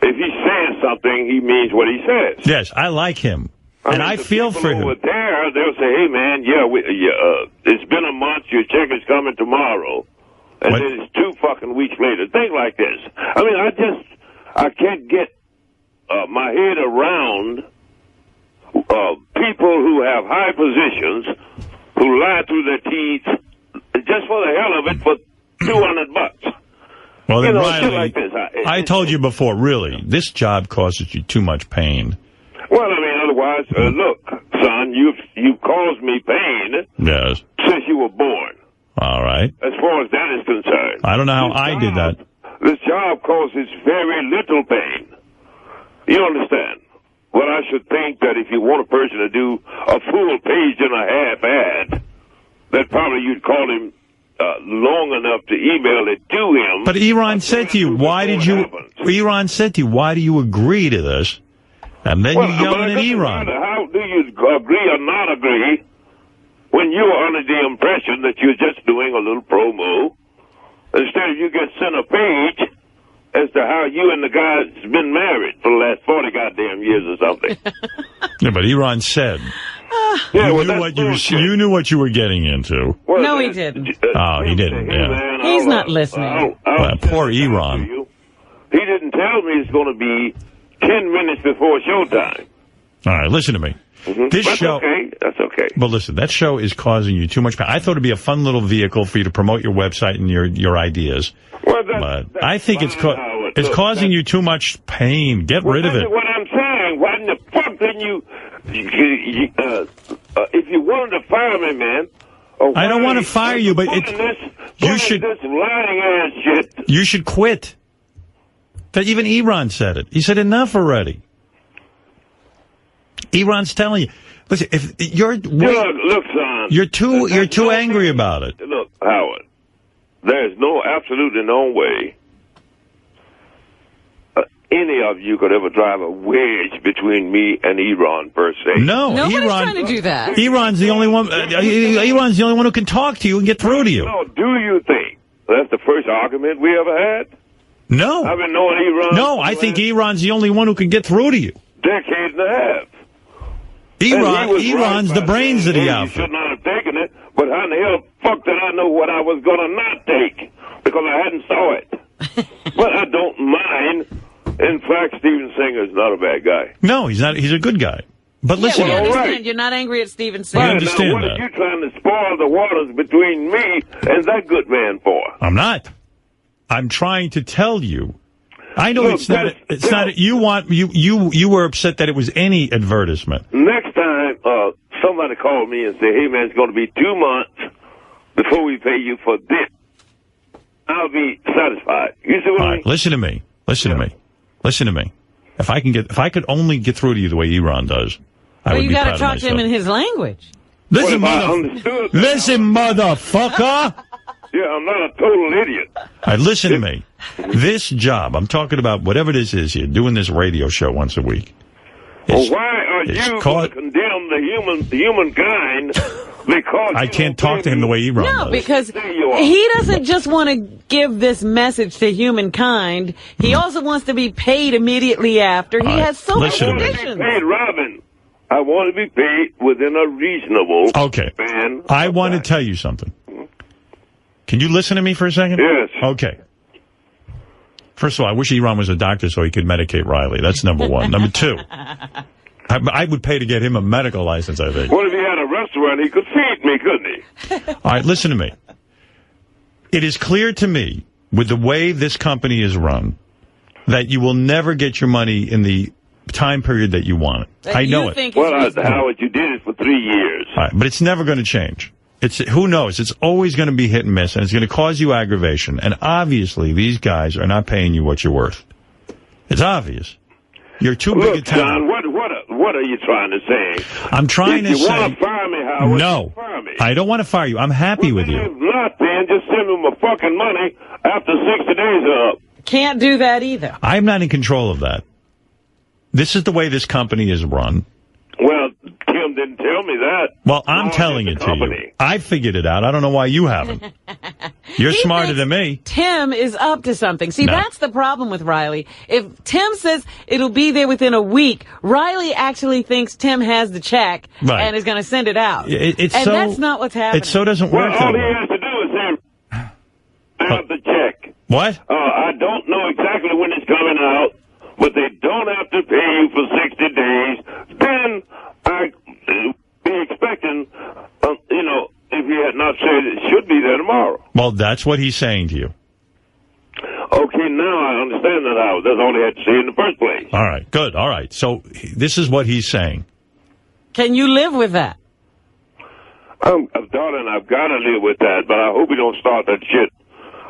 if he says something, he means what he says. Yes, I like him. And I feel for him. Over there, they'll say, hey, man, it's been a month, your check is coming tomorrow. And then it's 2 fucking weeks later. Things like this. I mean, I can't get my head around people who have high positions who lie through their teeth just for the hell of it for $200. Well, then, Riley, like this. I told you before, really, this job causes you too much pain. Well, I mean, otherwise, look, son, you've caused me pain since you were born. All right. As far as that is concerned. I don't know how I did that. This job causes very little pain. You understand? Well, I should think that if you want a person to do a full page and a half ad, that probably you'd call him long enough to email it to him. But Iran said to you, why do you agree to this? And then you yell at Iran. How do you agree or not agree when you are under the impression that you're just doing a little promo? Instead of you get sent a page as to how you and the guy's been married for the last 40 goddamn years or something. Yeah, but Iran said you knew what you were getting into. Well, no, he didn't. Oh, he didn't. Yeah. He's not listening. Poor Iran. He didn't tell me it's going to be 10 minutes before showtime. All right, listen to me. That's okay. But listen, that show is causing you too much pain. I thought it'd be a fun little vehicle for you to promote your website and your ideas. Well, but I think it's causing you too much pain. Get rid of it. That's what I'm saying. Why in the fuck didn't you if you wanted to fire me, man. I don't want to fire you, but you should. This lying ass shit. You should quit. That even Iran said it. He said enough already. Iran's telling you. Listen, if you're look, son. You're too angry about it. Look, Howard. There's absolutely no way any of you could ever drive a wedge between me and Iran, per se. No, nobody's trying to do that. Iran's the only one. Iran's the only one who can talk to you and get through to you. No, do you think that's the first argument we ever had? No. I've been knowing Iran. No, I think Iran's the only one who can get through to you. Decade and a half. Iran's the brains of the outfit. You should not have taken it, but how in the hell fuck did I know what I was going to not take? Because I hadn't saw it. But I don't mind. In fact, Steven Singer's not a bad guy. No, he's not. He's a good guy. But listen, we understand. You're not angry at Steven Singer. I understand now, what are you trying to spoil the waters between me and that good man for? I'm not. I'm trying to tell you. I know it's not. It's not. You were upset that it was any advertisement. Next time, somebody called me and said, "Hey man, it's going to be 2 months before we pay you for this," I'll be satisfied. You see what I mean? Listen to me. Listen to me. Listen to me. If I could only get through to you the way Iran does, I would be proud of myself. Well, you got to talk to him in his language. Listen, motherfucker. Yeah, I'm not a total idiot. All right, listen to me. This job, I'm talking about whatever this is here, doing this radio show once a week. Well, why are you going to condemn the humankind because I can't talk to him the way Iran does. No, because he doesn't just want to give this message to humankind. He also wants to be paid immediately after. He has so many conditions. Hey, Robin, I want to be paid within a reasonable span. I want to tell you something. Can you listen to me for a second? Yes. Okay. First of all, I wish Iran was a doctor so he could medicate Riley. That's number one. Number two, I would pay to get him a medical license, I think. What if he had a restaurant? He could feed me, couldn't he? All right, listen to me. It is clear to me, with the way this company is run, that you will never get your money in the time period that you want it. I know it. Well, Howard, you did it for 3 years. All right, but it's never going to change. Who knows? It's always going to be hit and miss, and it's going to cause you aggravation. And obviously, these guys are not paying you what you're worth. It's obvious. You're too big a talent. John, what are you trying to say? I'm trying to say... If you want to fire me, Howard, no, fire me. I don't want to fire you. I'm happy with you. If not, then just send me my fucking money after 60 days are up. Can't do that either. I'm not in control of that. This is the way this company is run. Well, Tim didn't tell me that. Well, I'm telling it to you. I figured it out. I don't know why you haven't. You're smarter than me. Tim is up to something. See, that's the problem with Riley. If Tim says it'll be there within a week, Riley actually thinks Tim has the check and is going to send it out. That's not what's happening. It so doesn't work that all way. he has to do is say, have the check. What? I don't know exactly when it's coming out, but they don't have to pay you for 60 days. Then I be expecting, if he had not said it should be there tomorrow. Well, that's what he's saying to you. Okay, now I understand that, Howard. That's all he had to say in the first place. All right, good. All right. So this is what he's saying. Can you live with that? Darling, I've got to live with that, but I hope we don't start that shit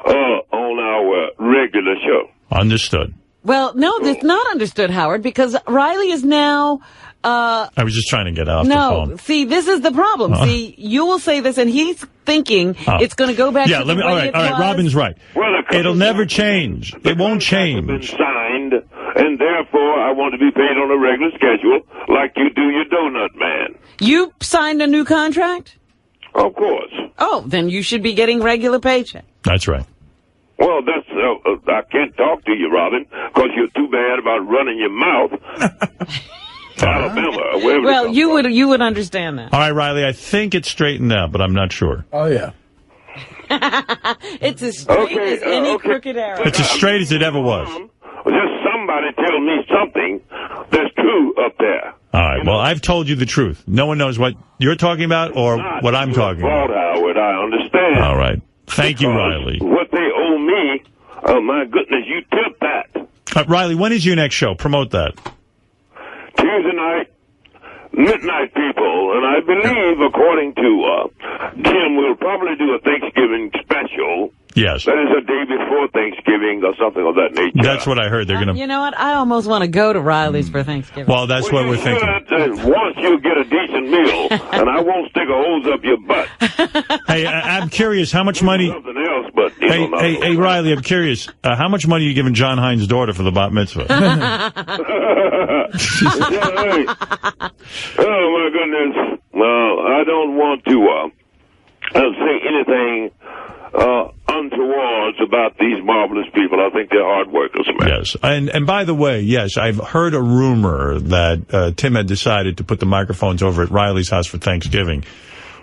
on our regular show. Understood. Well, no, it's not understood, Howard, because Riley is now... I was just trying to get off the phone. No, see, this is the problem. See, you will say this, and he's thinking it's going to go back to the way all right, Robin's right. Well, it'll never change. It won't change. Been signed, and therefore I want to be paid on a regular schedule like you do your donut man. You signed a new contract? Of course. Oh, then you should be getting regular paycheck. That's right. Well, that's I can't talk to you, Robin, because you're too bad about running your mouth. Alabama, well, you would understand that. All right, Riley, I think it's straightened out, but I'm not sure. Oh, yeah. It's as straight as any crooked arrow. It's as straight as it ever was. Just somebody tell me something that's true up there. All right, well, I've told you the truth. No one knows what you're talking about or what I'm talking about. Howard, I understand. All right. Thank you, Riley. What they owe me, oh, my goodness, you tipped that. Riley, when is your next show? Promote that. Tuesday night, midnight people, and I believe, according to Tim, we'll probably do a Thanksgiving special. Yes. That is a day before Thanksgiving or something of that nature. That's what I heard. They're going to... You know what? I almost want to go to Riley's for Thanksgiving. Well, that's what we're thinking. Once you get a decent meal, and I won't stick a hose up your butt. Hey, I'm curious, how much money... Something else, but... Hey, Riley, I'm curious. How much money are you giving John Hines' daughter for the bat mitzvah? Oh, my goodness. Well, I don't want to say anything untowards about these marvelous people. I think they're hard workers, man. Yes. And by the way, yes, I've heard a rumor that Tim had decided to put the microphones over at Riley's house for Thanksgiving.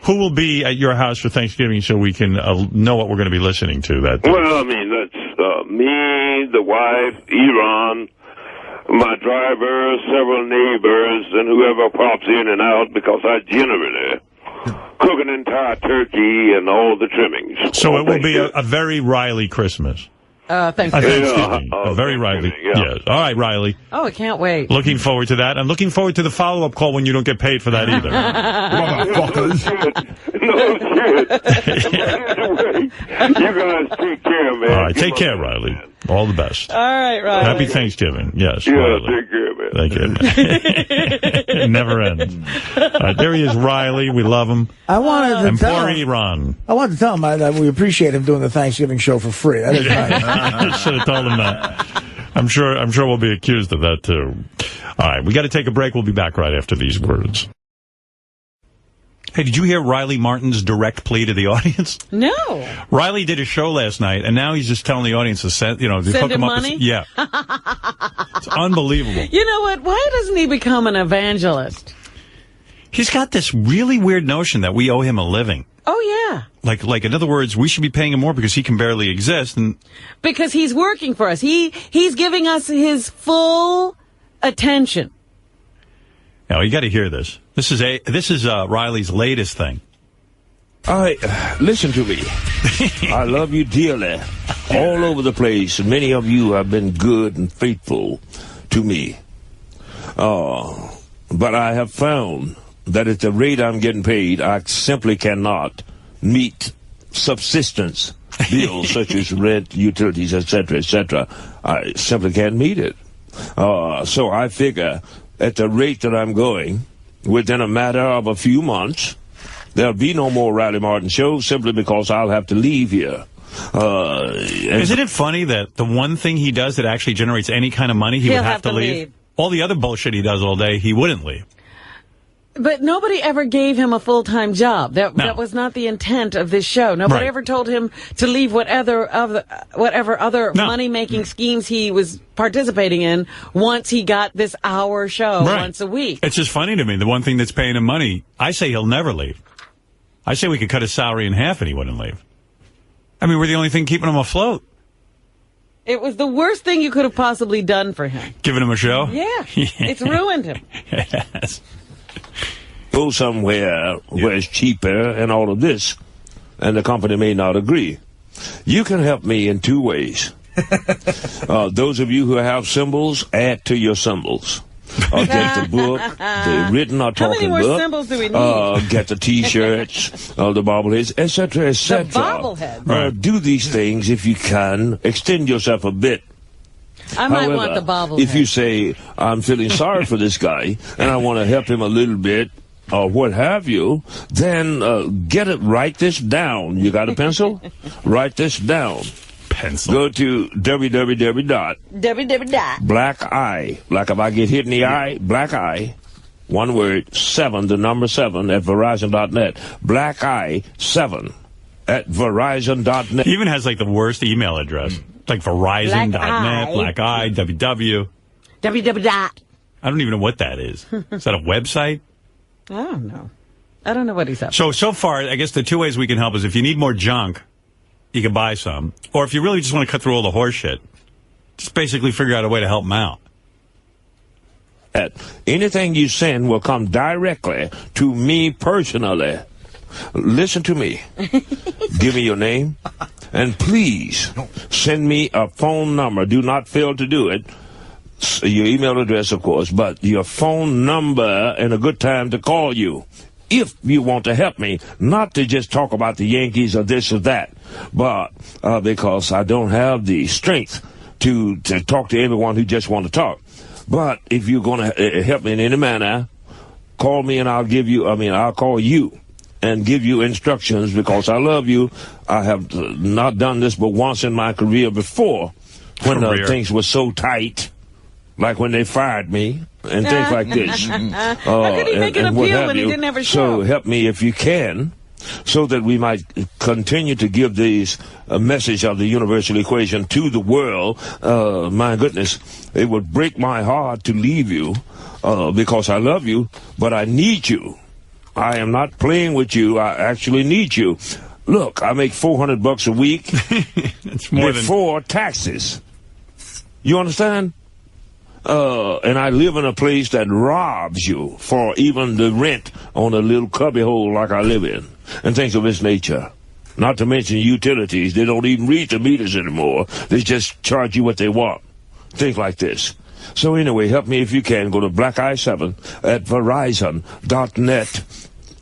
Who will be at your house for Thanksgiving so we can know what we're going to be listening to that day? Well, I mean, that's me, the wife, Iran, my driver, several neighbors, and whoever pops in and out, because I generally cook an entire turkey and all the trimmings. So it will be a very Riley Christmas. Thanksgiving. A very Riley. Yes. All right, Riley. Oh, I can't wait. Looking forward to that. I'm looking forward to the follow-up call when you don't get paid for that either. Motherfuckers. No shit. You guys take care, man. All right, take care, Riley. All the best. All right, Riley. Happy Thanksgiving. Yes, yeah, Riley. take care, man. Thank you. It never ends. There he is, Riley. We love him. I wanted to and tell poor him. Iran. I wanted to tell him that we appreciate him doing the Thanksgiving show for free. That is nice. I should have told him that. I'm sure we'll be accused of that, too. All right, we got to take a break. We'll be back right after these words. Hey, did you hear Riley Martin's direct plea to the audience? No. Riley did a show last night, and now he's just telling the audience to send, send hook him up. money? Yeah. It's unbelievable. You know what? Why doesn't he become an evangelist? He's got this really weird notion that we owe him a living. Oh, yeah. Like in other words, we should be paying him more because he can barely exist. And because he's working for us. He's giving us his full attention. Now, you got to hear this. This is Riley's latest thing. Listen to me. I love you dearly. All over the place. Many of you have been good and faithful to me. But I have found that at the rate I'm getting paid, I simply cannot meet subsistence bills such as rent, utilities, etc., etc. I simply can't meet it. So I figure at the rate that I'm going, within a matter of a few months, there'll be no more Riley Martin show simply because I'll have to leave here. Isn't it funny that the one thing he does that actually generates any kind of money, he would have to leave? All the other bullshit he does all day, he wouldn't leave. But nobody ever gave him a full-time job. That was not the intent of this show. Nobody ever told him to leave whatever other money-making schemes he was participating in once he got this hour show once a week. It's just funny to me. The one thing that's paying him money, I say he'll never leave. I say we could cut his salary in half and he wouldn't leave. I mean, we're the only thing keeping him afloat. It was the worst thing you could have possibly done for him. Giving him a show? Yeah. It's ruined him. Yes. Go somewhere where it's cheaper and all of this, and the company may not agree. You can help me in two ways. Those of you who have symbols, add to your symbols. Get the book, the written or talking book. How many more symbols do we need? Get the T-shirts, the bobbleheads, etc., etc. The bobbleheads? Do these things if you can. Extend yourself a bit. I might want the bobblehead. If you say, I'm feeling sorry for this guy, and I want to help him a little bit, or what have you, then write this down. You got a pencil? Write this down. Pencil. Go to www.black eye, like if I get hit in the eye, black eye, one word, 7, the number 7 at Verizon.net. Black eye 7 at Verizon.net. He even has like the worst email address. Like Verizon.net, Black Eye, www. www. I don't even know what that is. Is that a website? I don't know. I don't know what he's up to. So far, I guess the two ways we can help is if you need more junk, you can buy some. Or if you really just want to cut through all the horse shit, just basically figure out a way to help him out. Anything you send will come directly to me personally. Listen to me. Give me your name. And please send me a phone number. Do not fail to do it. your email address, of course, but your phone number and a good time to call you. If you want to help me, not to just talk about the Yankees or this or that, but because I don't have the strength to talk to everyone who just want to talk. But if you're going to help me in any manner, call me and I'll call you and give you instructions because I love you. I have not done this but once in my career before when things were so tight, like when they fired me and things like this. How could he make an appeal when he didn't have a show? So help me if you can, so that we might continue to give these message of the universal equation to the world. My goodness, it would break my heart to leave you because I love you, but I need you. I am not playing with you. I actually need you. Look, I make $400 a week. It's more before taxes. You understand? And I live in a place that robs you for even the rent on a little cubby hole like I live in, and things of this nature. Not to mention utilities. They don't even read the meters anymore. They just charge you what they want. Things like this. So anyway, help me if you can. Go to blackeye7 at verizon.net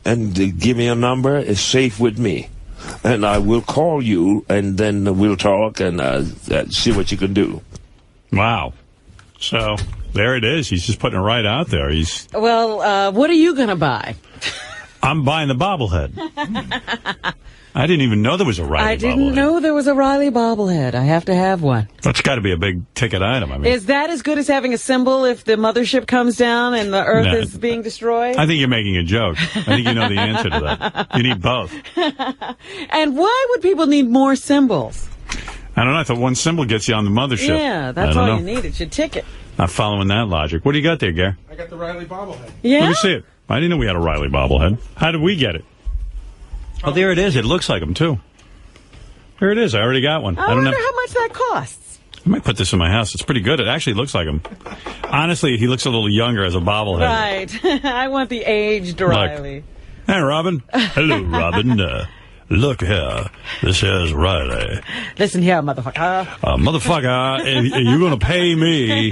and give me a number. It's safe with me. And I will call you, and then we'll talk and see what you can do. Wow. So, there it is. He's just putting it right out there. Well, what are you going to buy? I'm buying the bobblehead. I didn't even know there was a Riley bobblehead. I didn't know there was a Riley bobblehead. I have to have one. That's got to be a big ticket item. I mean, is that as good as having a symbol if the mothership comes down and the Earth is being destroyed? I think you're making a joke. I think you know the answer to that. You need both. And why would people need more symbols? I don't know. I thought one symbol gets you on the mothership. Yeah, that's all you need. It's your ticket. Not following that logic. What do you got there, Gare? I got the Riley bobblehead. Yeah? Let me see it. I didn't know we had a Riley bobblehead. How did we get it? Oh, there it is. It looks like him, too. Here it is. I already got one. I wonder how much that costs. I might put this in my house. It's pretty good. It actually looks like him. Honestly, he looks a little younger as a bobblehead. Right. I want the aged Riley. Hey, Robin. Hello, Robin. Look here. This here's Riley. Listen here, motherfucker. Motherfucker, you're going to pay me.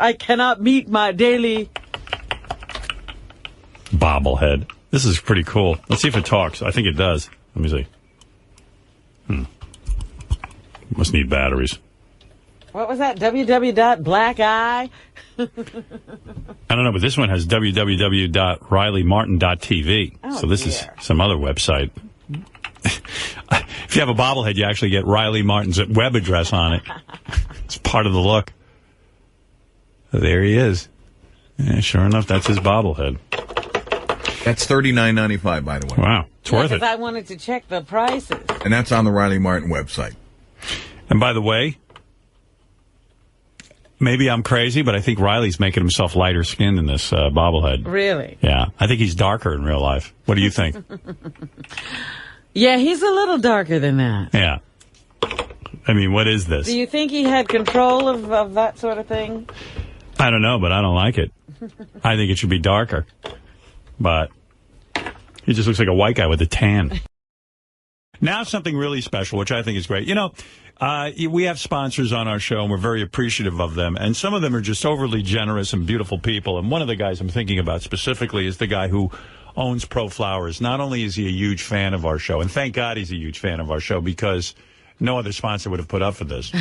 I cannot meet my daily... bobblehead. This is pretty cool. Let's see if it talks. I think it does. Let me see. Must need batteries. What was that? www.blackeye? I don't know, but this one has www.rileymartin.tv. Oh, so this is some other website. If you have a bobblehead, you actually get Riley Martin's web address on it. It's part of the look. There he is. Yeah, sure enough, that's his bobblehead. That's $39.95, by the way. Wow, it's worth it. I wanted to check the prices. And that's on the Riley Martin website. And by the way, maybe I'm crazy, but I think Riley's making himself lighter skinned in this bobblehead. Really? Yeah, I think he's darker in real life. What do you think? Yeah, he's a little darker than that. Yeah. I mean, what is this? Do you think he had control of that sort of thing? I don't know, but I don't like it. I think it should be darker. But he just looks like a white guy with a tan. Now something really special, which I think is great. You know, we have sponsors on our show, and we're very appreciative of them. And some of them are just overly generous and beautiful people. And one of the guys I'm thinking about specifically is the guy who owns Pro Flowers. Not only is he a huge fan of our show, and thank God he's a huge fan of our show, because no other sponsor would have put up for this.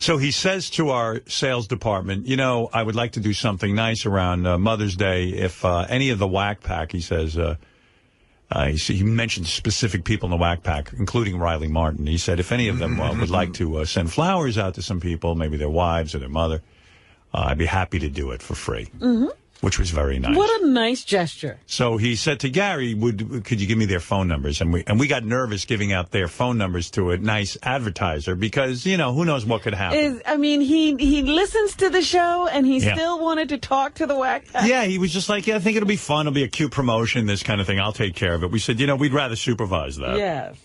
So he says to our sales department, you know, I would like to do something nice around Mother's Day. If any of the Whack Pack, he says, he mentioned specific people in the Whack Pack, including Riley Martin. He said if any of them would like to send flowers out to some people, maybe their wives or their mother, I'd be happy to do it for free. Mm-hmm. Which was very nice. What a nice gesture. So he said to Gary, could you give me their phone numbers? And we got nervous giving out their phone numbers to a nice advertiser because, you know, who knows what could happen. He listens to the show and he still wanted to talk to the Whack Pack. Yeah, he was just like, I think it'll be fun. It'll be a cute promotion, this kind of thing. I'll take care of it. We said, you know, we'd rather supervise that. Yes.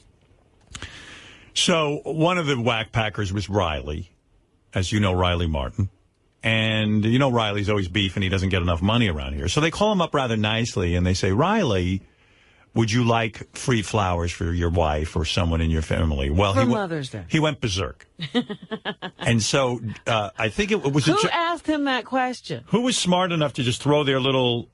So one of the Whack Packers was Riley, as you know, Riley Martin. And, you know, Riley's always beefing. He doesn't get enough money around here. So they call him up rather nicely, and they say, Riley, would you like free flowers for your wife or someone in your family? Well, for Mother's Day. He went berserk. And so I think it was... Who asked him that question? Who was smart enough to just throw their little,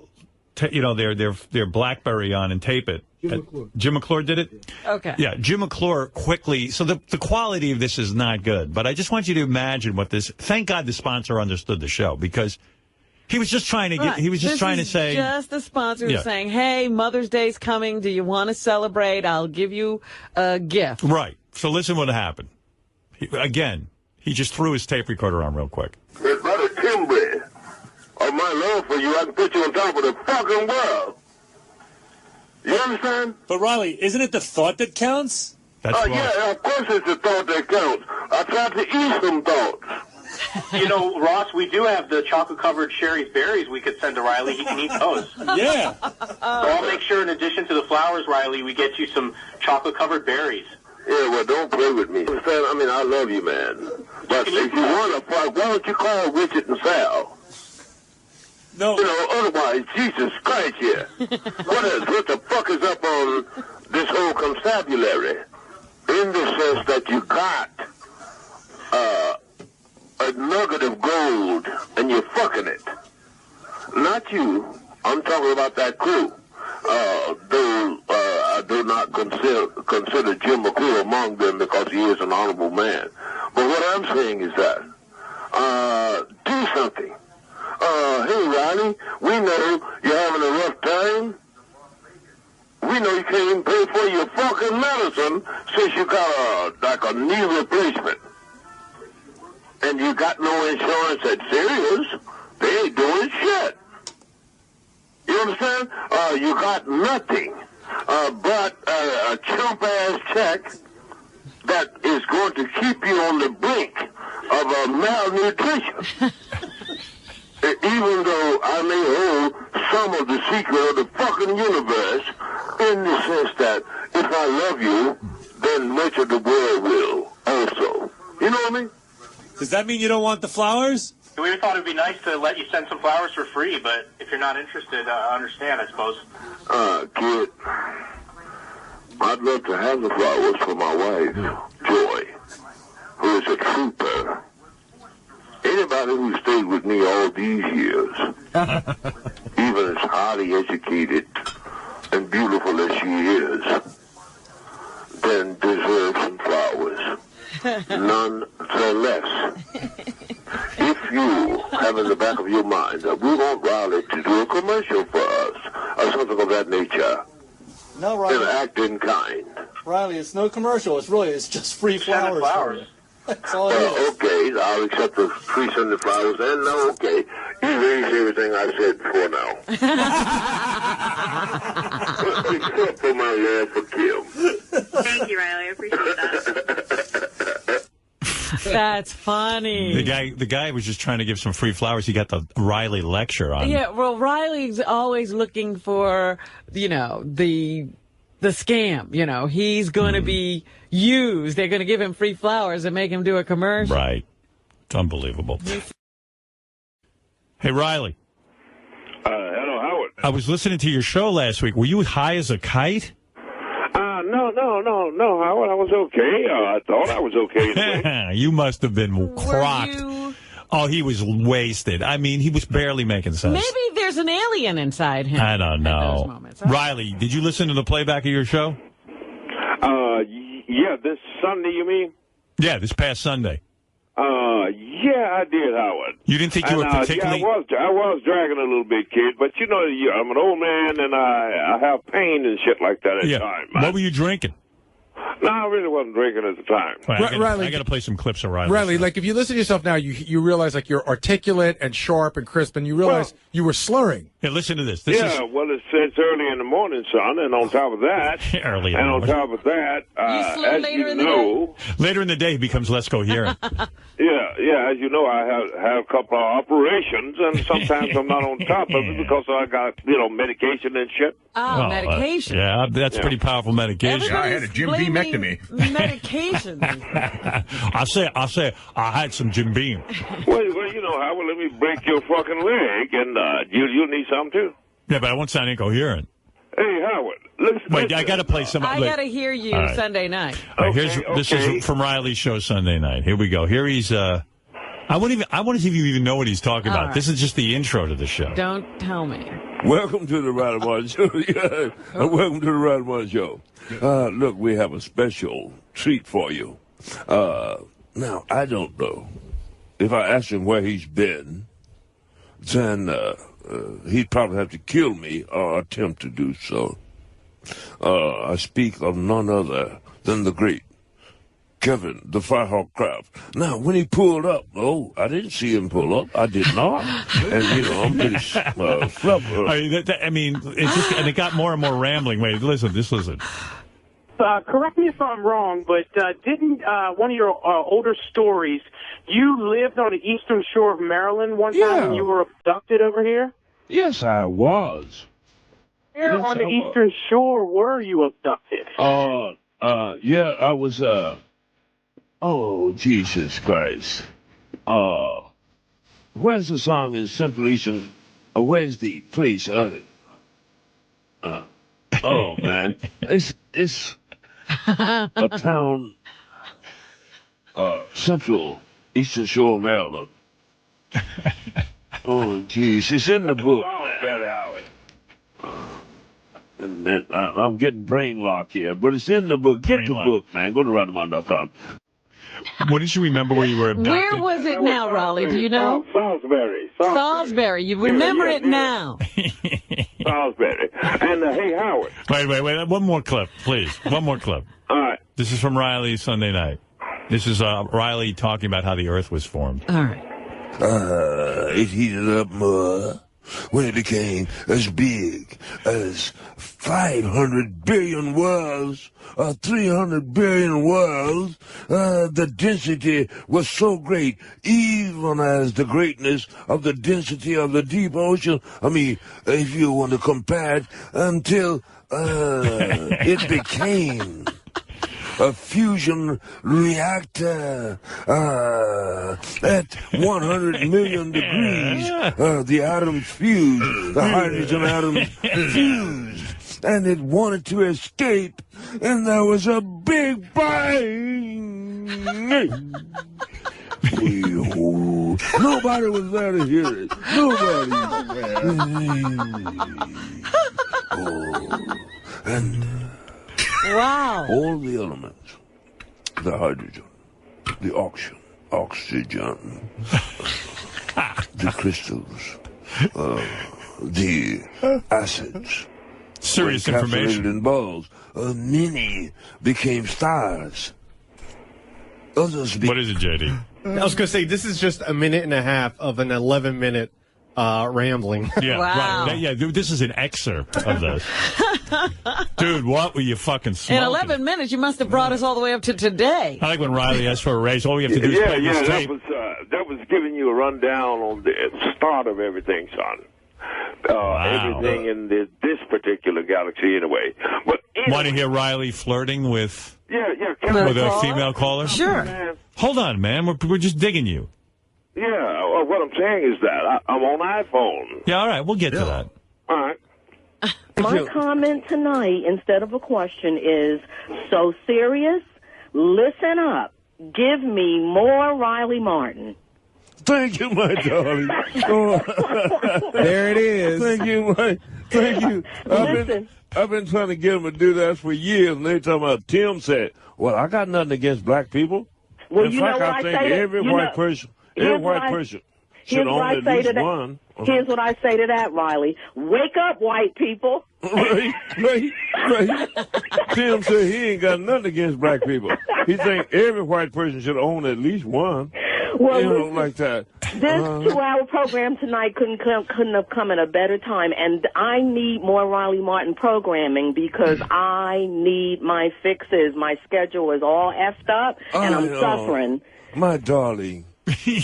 their BlackBerry on and tape it? Jim McClure. Jim McClure did it? Okay. Yeah, Jim McClure quickly... So the quality of this is not good, but I just want you to imagine what this... Thank God the sponsor understood the show, because... He was just trying to get. He was just trying to say. Just the sponsor saying, "Hey, Mother's Day's coming. Do you want to celebrate? I'll give you a gift." Right. So listen what happened. He just threw his tape recorder on real quick. It's not a timbre of my love for you. I can put you on top of the fucking world. You understand? But Riley, isn't it the thought that counts? Yeah, of course it's the thought that counts. I tried to eat some thoughts. You know, Ross, we do have the chocolate-covered Sherry's berries we could send to Riley. He can eat those. Yeah. So I'll make sure, in addition to the flowers, Riley, we get you some chocolate-covered berries. Yeah, well, don't play with me. I mean, I love you, man. But if you want to fight, why don't you call Richard and Sal? No. You know, otherwise, Jesus Christ here. What the fuck is up on this whole constabulary? In the sense that you got a nugget of gold and you're fucking it. Not you. I'm talking about that crew. Though I do not consider Jim McClure among them because he is an honorable man. But what I'm saying is that do something. Hey Riley, we know you're having a rough time. We know you can't even pay for your fucking medicine since you got a knee replacement. And you got no insurance at Sirius. They ain't doing shit. You understand? You got nothing but a chump-ass check that is going to keep you on the brink of a malnutrition. Even though I may hold some of the secret of the fucking universe, in the sense that if I love you, then much of the world will also. You know what I mean? Does that mean you don't want the flowers? We thought it'd be nice to let you send some flowers for free, but if you're not interested, I understand, I suppose. Kid, I'd love to have the flowers for my wife, Joy, who is a trooper. Anybody who stayed with me all these years, even as highly educated and beautiful as she is, then deserves some flowers. Nonetheless, if you have in the back of your mind that we want Riley to do a commercial for us, or something of that nature, no, Riley. Then act in kind. Riley, it's no commercial. It's just free flowers. That's all it is. Okay, I'll accept the free sending flowers, and no, okay. You raised everything I said before now. Except for my love for Kim. Thank you, Riley. I appreciate that. That's funny. The guy was just trying to give some free flowers. He got the Riley lecture on. Yeah, well, Riley's always looking for, the scam. He's going to be used. They're going to give him free flowers and make him do a commercial. Right. It's unbelievable. Hey, Riley. Hello, Howard. I was listening to your show last week. Were you high as a kite? No, Howard. I was okay. I thought I was okay. You must have been crocked. Oh, he was wasted. I mean, he was barely making sense. Maybe there's an alien inside him. I don't know. At those moments. Riley, did you listen to the playback of your show? Yeah, this Sunday, you mean? Yeah, this past Sunday. Yeah, I did, Howard. You didn't think you were particularly... Yeah, I was dragging a little bit, kid, but I'm an old man and I have pain and shit like that at times. What were you drinking? No, I really wasn't drinking at the time. Riley, I got to play some clips of Riley. Riley, like if you listen to yourself now, you realize like you're articulate and sharp and crisp, and you realize you were slurring. Yeah, listen to this. Well, it's early in the morning, son, and on top of that, as you know, later in the day he becomes less coherent. Yeah, as you know, I have a couple of operations, and sometimes I'm not on top of it because I got medication and shit. Medication. That's pretty powerful medication. I had a Jim Beam-ectomy. Medication. I say, I had some Jim Beam. Well, Howard, let me break your fucking leg, and you'll need some too. Yeah, but I won't sound incoherent. Hey, Howard. Wait, I got to play some. I got to hear you Sunday night. All right, this is from Riley's show Sunday night. Here we go. Here he's. I want to see if you even know what he's talking about. Right. This is just the intro to the show. Don't tell me. Welcome to the Riley Martin Show. Welcome to the Riley Martin Show. Look, we have a special treat for you. Now, I don't know. If I ask him where he's been, then he'd probably have to kill me or attempt to do so. I speak of none other than the great Kevin, the Firehawk Kraft. Now, when he pulled up, I didn't see him pull up. I did not. And, I'm pretty flubber. It's just, and it got more and more rambling. Wait, listen. Correct me if I'm wrong, but didn't one of your older stories, you lived on the eastern shore of Maryland one time when you were abducted over here? Yes, I was. Where on the eastern shore were you abducted? Yeah, I was, oh, Jesus Christ. Where's the song in Central Eastern? Where's the place? Oh, man. It's a town, Central Eastern Shore, Maryland. Oh, jeez. It's in the book. And then, I'm getting brain locked here, but it's in the book. Get the book, man. Go to Rodamon.com. What did you remember where you were abducted? Where was it now, Raleigh? Do you know? Salisbury. You remember it now. Salisbury. And, hey, Howard. Wait. One more clip, please. One more clip. All right. This is from Riley Sunday night. This is Riley talking about how the Earth was formed. All right. It heated up more when it became as big as 500 billion worlds, 300 billion worlds. The density was so great, even as the greatness of the density of the deep ocean. I mean, if you want to compare it, until it became a fusion reactor at 100 million degrees. The atoms fused, the hydrogen atoms fused, and it wanted to escape, and there was a big bang. Nobody was there to hear it. Nobody. And wow. All the elements, the hydrogen, the oxygen, the crystals, the acids. Serious information. In balls, many became stars. Others what is it, JD? I was going to say, this is just a minute and a half of an 11-minute rambling. Yeah, wow. Right. Yeah, this is an excerpt of this. Dude, what were you fucking smoking? In 11 minutes, you must have brought us all the way up to today. I like when Riley asked for a raise. All we have to do is play this tape. That was giving you a rundown on the start of everything, son. Wow. Everything in this particular galaxy, anyway. But anyway, want to hear Riley flirting with with a female caller? Sure. Hold on, man. We're just digging you. Yeah, what I'm saying is that I'm on iPhone. Yeah, all right. We'll get to that. All right. My comment tonight, instead of a question, is so serious. Listen up. Give me more Riley Martin. Thank you, my darling. There it is. Thank you. I've been trying to get him to do that for years, and they talking about Tim said, well, I got nothing against black people. Well, in fact, I think every white person should own at least one. Here's what I say to that, Riley. Wake up, white people. Right. Tim said he ain't got nothing against black people. He think every white person should own at least one. Well, like that. This 2-hour program tonight couldn't have come at a better time, and I need more Riley Martin programming because I need my fixes. My schedule is all effed up, and I'm suffering. My darling.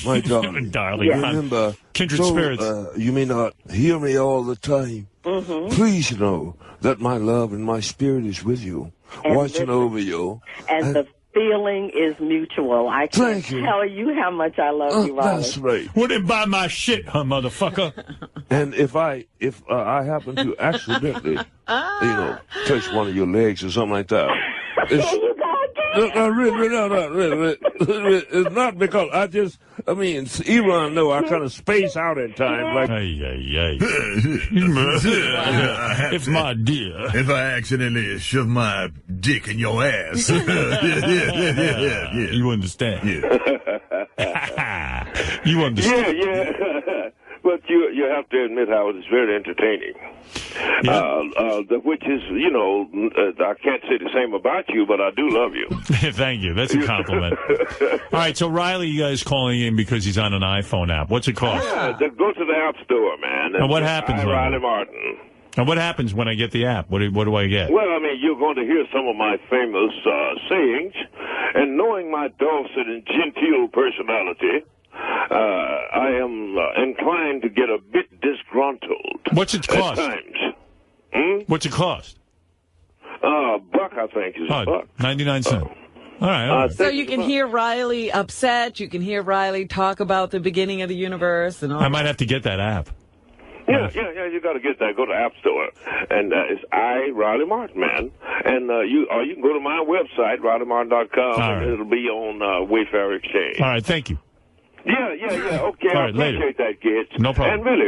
My darling. Yes. Remember, kindred spirits. You may not hear me all the time. Mm-hmm. Please know that my love and my spirit is with you, watching over you. And the feeling is mutual. I can't tell you how much I love you, Riley. That's right. Well, then buy my shit, huh, motherfucker. And if I happen to accidentally, touch one of your legs or something like that, it's not because Elon, no, I kind of space out at times. Like, if my dear. If I accidentally shove my dick in your ass. You understand. You understand. Yeah. But you have to admit, Howard, it's very entertaining. Which is, I can't say the same about you, but I do love you. Thank you. That's a compliment. All right, so Riley, you guys calling in because he's on an iPhone app. What's it cost? Go to the App Store, man. And what happens? Riley Martin. And what happens when I get the app? What do I get? Well, you're going to hear some of my famous sayings, and knowing my dulcet and genteel personality, I am inclined to get a bit disgruntled. What's it cost? At times. What's it cost? $1, I think, is $1. 99 cents. All right. So you can hear Riley upset. You can hear Riley talk about the beginning of the universe and all. I might have to get that app. Yeah, you got to get that. Go to App Store, and it's Riley Martin, man. And you can go to my website, RileyMartin.com, and it'll be on Wayfair Exchange. All right, thank you. Yeah. Okay, all I right, appreciate that, kids. No problem. And really,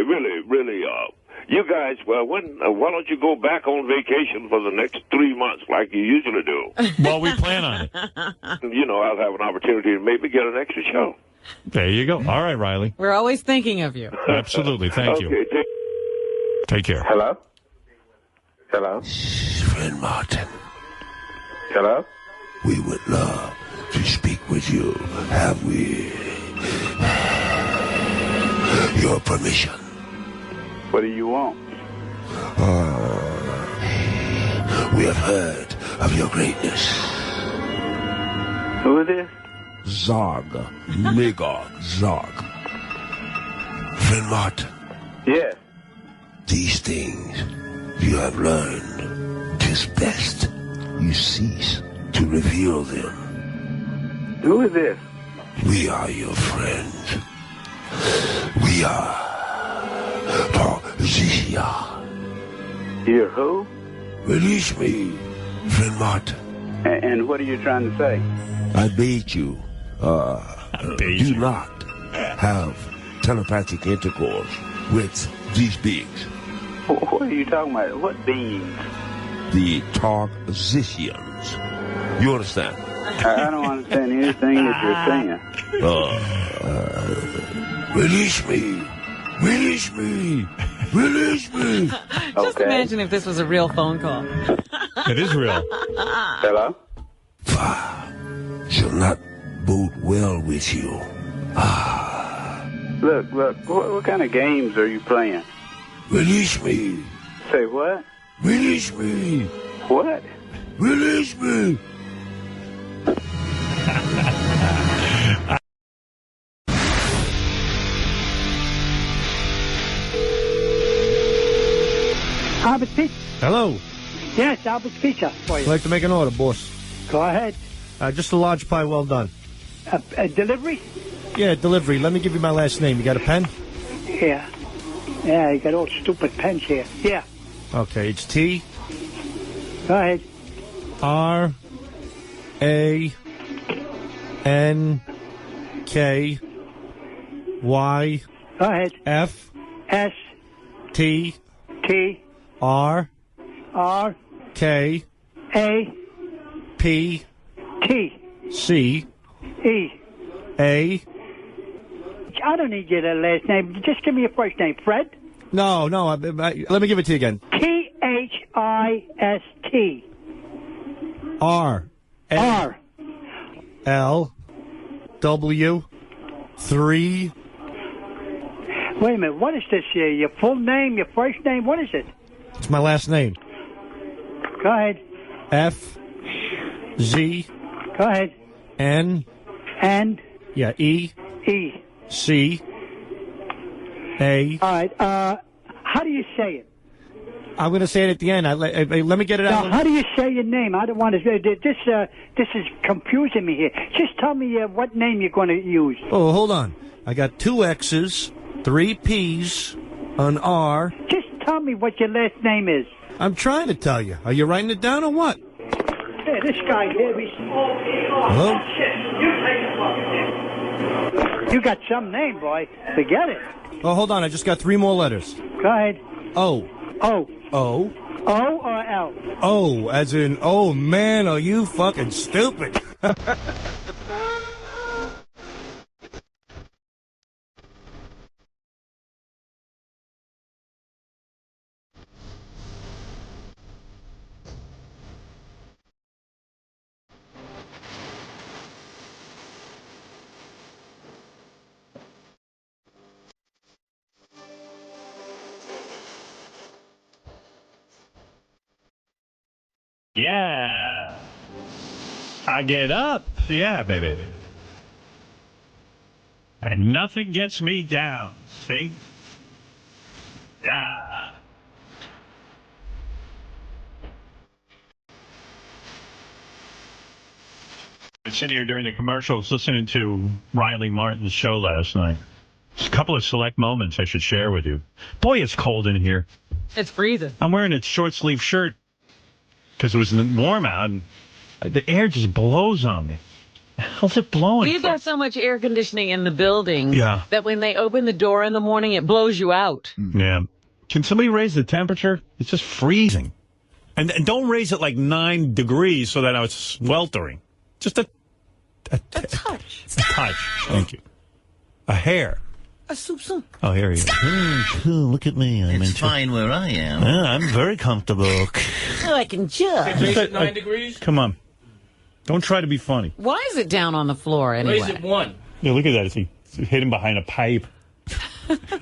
you guys, why don't you go back on vacation for the next 3 months like you usually do? Well, we plan on it. I'll have an opportunity to maybe get an extra show. There you go. All right, Riley. We're always thinking of you. Absolutely. Thank you. Take care. Hello? Friend Martin. Hello? We would love to speak with you. Have we your permission? What do you want? We have heard of your greatness. Who is this? Zog. Magog. Zog. Friend Martin. Yes. These things you have learned, 'tis best you cease to reveal them. Who is this? We are your friends. We are Zishia. You're who? Release me, friend Martin. And what are you trying to say? I bade you, do not have telepathic intercourse with these beings. What are you talking about? What beings? The Targzicians. You understand? I don't understand anything that you're saying. Release me. Release me. Release me. Just imagine if this was a real phone call. It is real. Hello? Shall not bode well with you. Look, what kind of games are you playing? Release me. Say what? Release me. What? Release me. Albert's Pizza. Hello. Yes, Albert's Pizza for you. I'd like to make an order, boss. Go ahead. Just a large pie, well done. Delivery? Yeah, delivery. Let me give you my last name. You got a pen? Yeah. Yeah, you got all stupid pens here. Yeah. Okay, it's T. Go ahead. R. A. N. K. Y. Go ahead. F. S. T. T. R. R. K. A. P. T. C. E. A. I don't need your last name. Just give me your first name. Fred? No. Let me give it to you again. T-H-I-S-T. R. R. L. W. 3. Wait a minute. What is this here? Your full name, your first name? What is it? It's my last name. Go ahead. F. Z. Go ahead. N. And? Yeah, E. E. C. A. All right. How do you say it? I'm going to say it at the end. Let me get it out. Now, how do you say your name? I don't want to say this is confusing me here. Just tell me what name you're going to use. Oh, hold on. I got 2 X's, 3 P's, an R. Just tell me what your last name is. I'm trying to tell you. Are you writing it down or what? Hey, this guy here. Hello? You got some name, boy. Forget it. Oh, hold on. I just got 3 more letters. Go ahead. O. O. O. O or L? O, as in, oh, man, are you fucking stupid. Yeah. I get up. Yeah, baby. And nothing gets me down. See? Yeah. I was sitting here during the commercials listening to Riley Martin's show last night. Just a couple of select moments I should share with you. Boy, it's cold in here. It's freezing. I'm wearing a short-sleeve shirt because it was warm out, and the air just blows on me. How's it blowing? We've got so much air conditioning in the building that when they open the door in the morning, it blows you out. Yeah. Can somebody raise the temperature? It's just freezing. And don't raise it like 9 degrees so that I was sweltering. Just a touch. A touch. Thank you. A hair. A soup. Oh, here you go. Look at me. It's fine where I am. I'm very comfortable. Oh, I can judge. Raise it 9 degrees? Come on. Don't try to be funny. Why is it down on the floor anyway? Raise it 1. Yeah, look at that. It's hidden behind a pipe.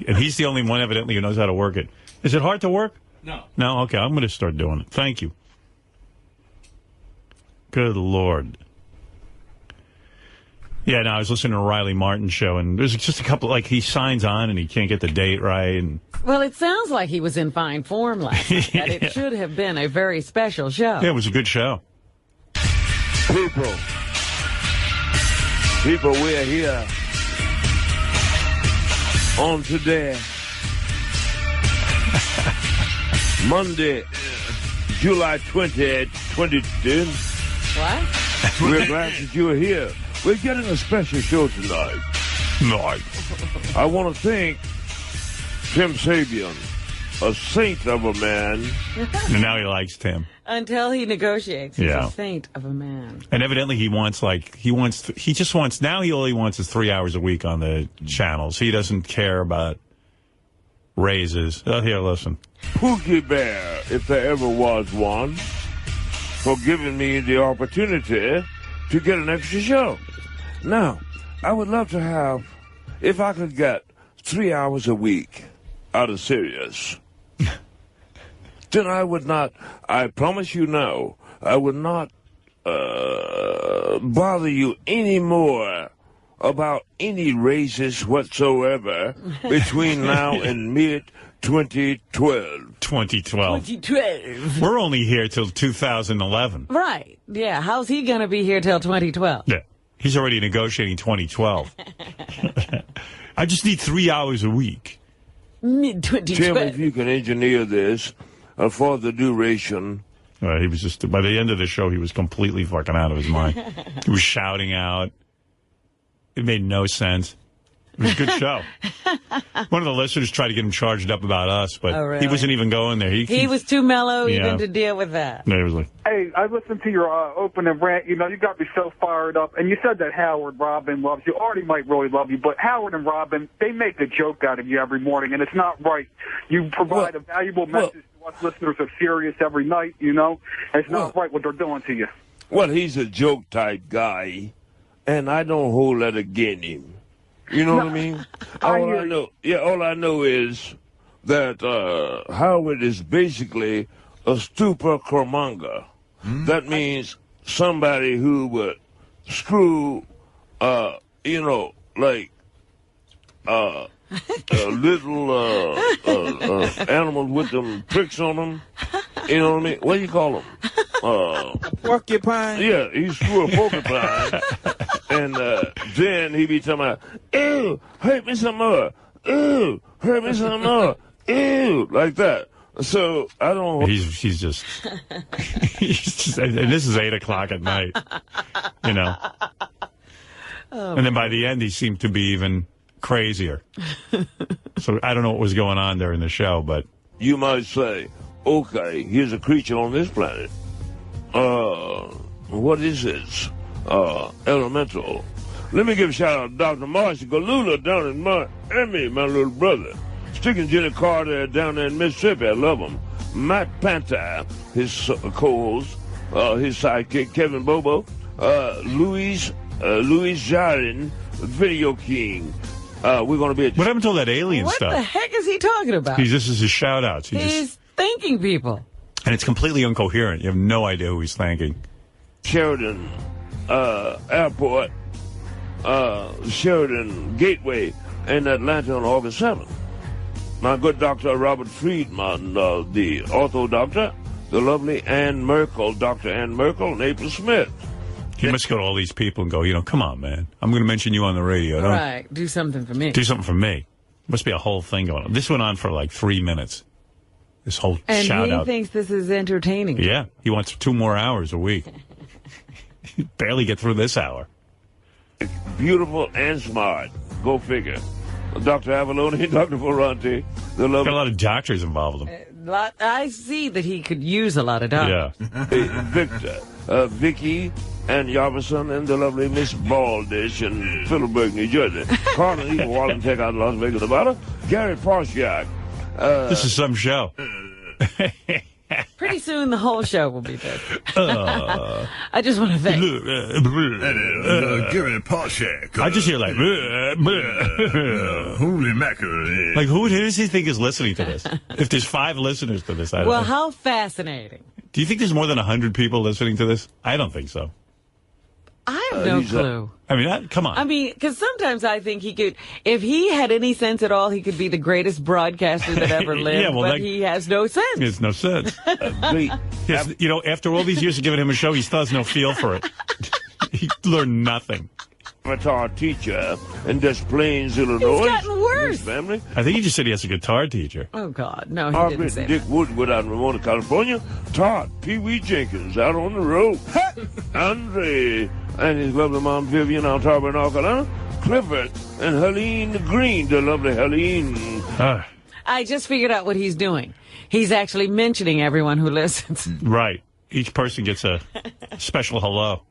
And he's the only one, evidently, who knows how to work it. Is it hard to work? No. No? Okay, I'm going to start doing it. Thank you. Good Lord. Yeah, no, I was listening to Riley Martin's show, and there's just a couple, like, he signs on and he can't get the date right. And well, it sounds like he was in fine form last night. That it should have been a very special show. Yeah, it was a good show. People, we're here on today, Monday, July 20th, 2010. What? We're glad that you're here. We're getting a special show tonight. I want to thank Tim Sabian, a saint of a man. And now he likes Tim. Until he negotiates. He's a saint of a man. And evidently he wants, now he only wants is 3 hours a week on the channels. He doesn't care about raises. Oh, here, listen. Pookie Bear, if there ever was one, for giving me the opportunity to get an extra show. Now, I would love to have, if I could get 3 hours a week out of Sirius, then I would not, I promise you now, I would not bother you anymore about any raises whatsoever between now and mid-2012. 2012. We're only here till 2011. Right. Yeah. How's he going to be here till 2012? Yeah. He's already negotiating 2012. I just need 3 hours a week. Mid-2012. Tim, if you can engineer this for the duration. He was just, by the end of the show, he was completely fucking out of his mind. He was shouting out. It made no sense. It was a good show. One of the listeners tried to get him charged up about us, but he wasn't even going there. He was too mellow even to deal with that. No, he was like, hey, I listened to your opening rant. You know, you got me so fired up. And you said that Howard Robin loves you. Artie might really love you, but Howard and Robin, they make a joke out of you every morning, and it's not right. You provide a valuable message to us listeners of Sirius every night, you know. And it's not right what they're doing to you. Well, he's a joke-type guy, and I don't hold that against him. You know what I mean? All I know is that Howard is basically a stupor cromonger. That means somebody who would screw, little animals with them pricks on them. You know what I mean? What do you call them? Porcupine? Yeah, he threw a porcupine. And then he be talking about, ew, hurt me some more. Ew, hurt me some more. Ew, like that. So, I don't... He's just... and this is 8 o'clock at night, you know. And then by the end, he seemed to be even crazier. So I don't know what was going on there in the show, but... You might say, okay, here's a creature on this planet. What is this? Elemental. Let me give a shout out to Dr. Marcia Galula down in Miami, my little brother. Stick and Jenny Carter down there in Mississippi. I love him. Matt Panther, his co-host, his sidekick, Kevin Bobo, Louis Jarin, Video King. We're going to be at... What happened to all that alien stuff? What the heck is he talking about? This is his shout-outs. He's thanking people. And it's completely incoherent. You have no idea who he's thanking. Sheridan Airport, Sheridan Gateway in Atlanta on August 7th. My good Dr. Robert Friedman, the ortho doctor, the lovely Ann Merkel, Dr. Ann Merkel, and April Smith. He must go to all these people and go, come on, man. I'm going to mention you on the radio. Right. Do something for me. Do something for me. Must be a whole thing going on. This went on for like 3 minutes. This whole shout-out. And he thinks this is entertaining. Yeah. He wants 2 more hours a week. Barely get through this hour. Beautiful and smart. Go figure. Dr. Avalone, Dr. Ferranti. Got a lot of doctors involved with him. I see that he could use a lot of doctors. Yeah. Victor, Vicky, and Yarvison, and the lovely Miss Baldish in Philipsburg, New Jersey. Carlin, Eva Wallen, take out Las Vegas, Nevada. Gary Parshiak. This is some show. Pretty soon the whole show will be this. I just want to thank Gary Parshiak. I just hear like holy mackerel. Like who does he think is listening to this? If there's 5 listeners to this, I don't know. How fascinating. Do you think there's more than 100 people listening to this? I don't think so. I have no clue. I mean, come on. I mean, because sometimes I think he could, if he had any sense at all, he could be the greatest broadcaster that ever lived, but he has no sense. He has no sense. Yes, after all these years of giving him a show, he still has no feel for it. He learned nothing. Guitar teacher in Des Plaines, Illinois. He's gotten worse. Family. I think he just said he has a guitar teacher. Oh, God. No, he didn't say Dick Woodward out in Ramona, California. Todd Pee Wee Jenkins out on the road. Andre and his lovely mom Vivian out Tarboro, North Carolina. Clifford and Helene Green, the lovely Helene. I just figured out what he's doing. He's actually mentioning everyone who listens. Right. Each person gets a special hello.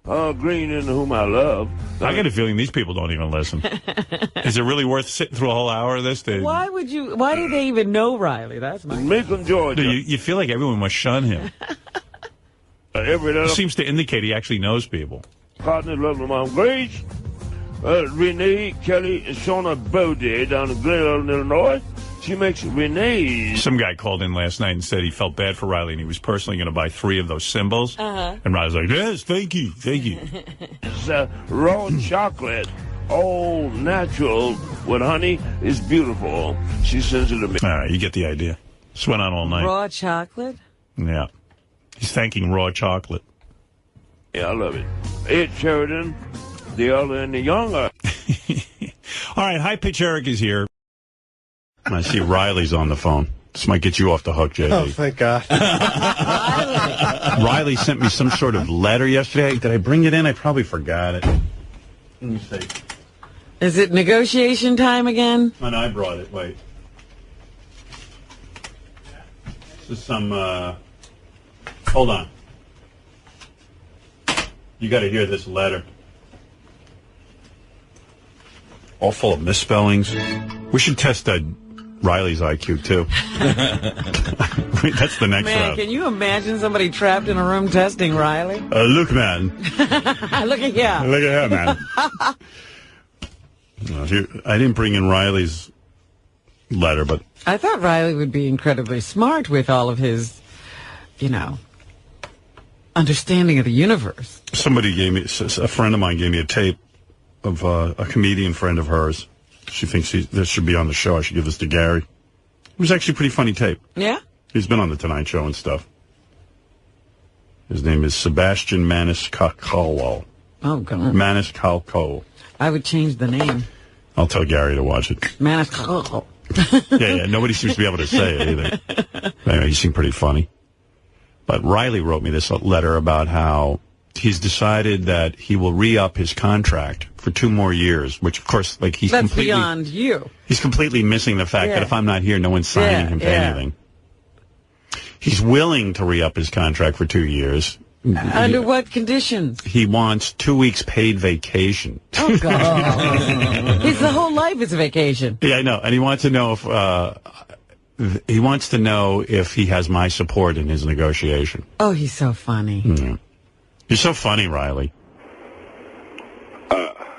Green, in whom I love. I get a feeling these people don't even listen. Is it really worth sitting through a whole hour of this? Why do they even know Riley? That's my Macon, Georgia. You feel like everyone must shun him. It seems to indicate he actually knows people. Partner, lovely mom Grace, Renee, Kelly, and Shauna Bode down in Glen Ellen, Illinois. She makes Renee's. Some guy called in last night and said he felt bad for Riley and he was personally going to buy 3 of those symbols. And Riley's like, yes, thank you. It's raw chocolate, all natural with honey. It's beautiful. She sends it to me. All right, you get the idea. This went on all night. Raw chocolate? Yeah. He's thanking raw chocolate. Yeah, I love it. Ed Sheridan, the elder and the younger. All right, High Pitch Eric is here. I see Riley's on the phone. This might get you off the hook, JD. Oh, thank God. Riley sent me some sort of letter yesterday. Did I bring it in? I probably forgot it. Let me see. Is it negotiation time again? Oh, no, I brought it. Wait. This is some, hold on. You got to hear this letter. All full of misspellings. We should test Riley's IQ, too. That's the next round. Can you imagine somebody trapped in a room testing Riley? Look, man. Look at here. Look at her, man. I didn't bring in Riley's letter, but... I thought Riley would be incredibly smart with all of his, understanding of the universe. Somebody gave me, a friend of mine gave me a tape of a comedian friend of hers. She thinks this should be on the show. I should give this to Gary. It was actually a pretty funny tape. Yeah? He's been on the Tonight Show and stuff. His name is Sebastian Maniscalco. Oh, God. Maniscalco. I would change the name. I'll tell Gary to watch it. Maniscalco. Yeah, nobody seems to be able to say it either. Anyway, he seemed pretty funny. But Riley wrote me this letter about how he's decided that he will re-up his contract for 2 more years, which, of course, like he's That's completely... beyond you. He's completely missing the fact that if I'm not here, no one's signing him to anything. He's willing to re-up his contract for 2 years. Under what conditions? He wants 2 weeks paid vacation. Oh, God. His whole life is a vacation. Yeah, I know. And he wants to know if he has my support in his negotiation. Oh, he's so funny. Mm. You're so funny, Riley.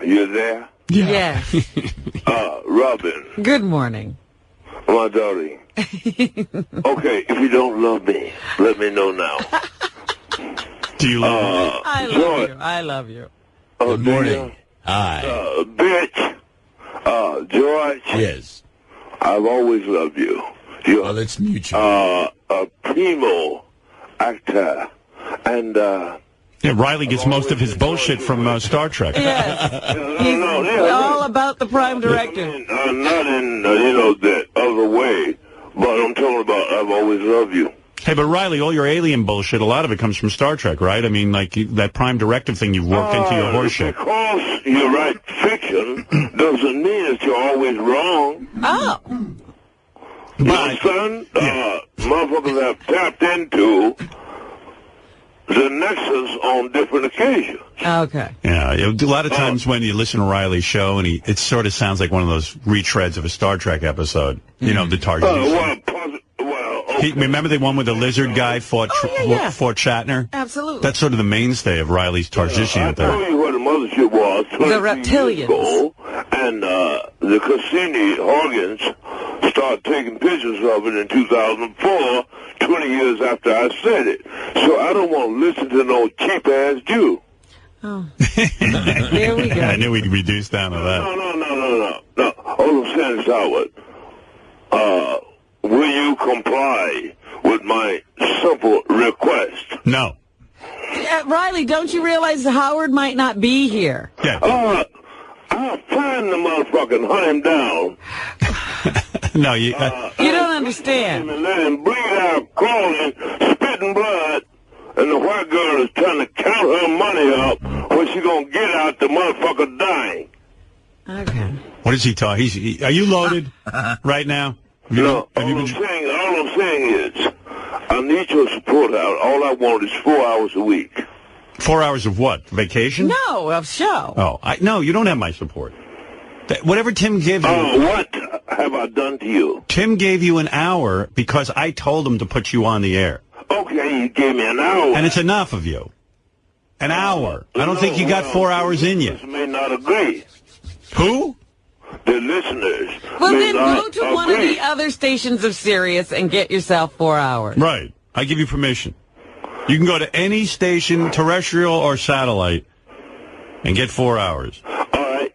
You there? Yeah. Robin. Good morning. My darling. Okay, if you don't love me, let me know now. Do you love me? I love you. I love you. Good morning. Hi. Bitch. George. Yes. I've always loved you. You're it's mutual. a primo actor. And, yeah, Riley gets most of his bullshit from Star Trek. Yes. He's all about the prime directive. Not in, that other way, but I'm talking about I've always loved you. Hey, but Riley, all your alien bullshit, a lot of it comes from Star Trek, right? I mean, like, that prime directive thing you've worked into your horseshit. Because you write fiction doesn't mean that you're always wrong. Oh. Son, motherfuckers have tapped into the nexus on different occasions. Okay. Yeah, a lot of times when you listen to Riley's show, and it sort of sounds like one of those retreads of a Star Trek episode. You know, the target. Remember the one with the lizard guy fought Shatner? Absolutely. That's sort of the mainstay of Riley's Targitian. I told you what the mothership was. The reptilians. And the Cassini-Huygens started taking pictures of it in 2004, 20 years after I said it. So I don't want to listen to no cheap-ass Jew. Oh. There we go. I knew we'd reduce down to that. No. All I'm saying is, Howard, will you comply with my simple request? No. Riley, don't you realize Howard might not be here? Yeah. I'll find the motherfucker and hunt him down. No, you don't understand. And let him bleed out, crawling, spitting blood, and the white girl is trying to count her money up when she gonna get out the motherfucker dying. Okay. What is he talking? Are you loaded right now? All I'm saying is, I need your support out. All I want is 4 hours a week. 4 hours of what? Vacation? No, of show. Oh, no, you don't have my support. Whatever Tim gave you... what have I done to you? Tim gave you an hour because I told him to put you on the air. Okay, you gave me an hour. And it's enough of you. An hour. I don't think you got 4 hours in you. May not agree. Who? The listeners. Well, then go to one of the other stations of Sirius and get yourself 4 hours. Right. I give you permission. You can go to any station, terrestrial or satellite, and get 4 hours. All right.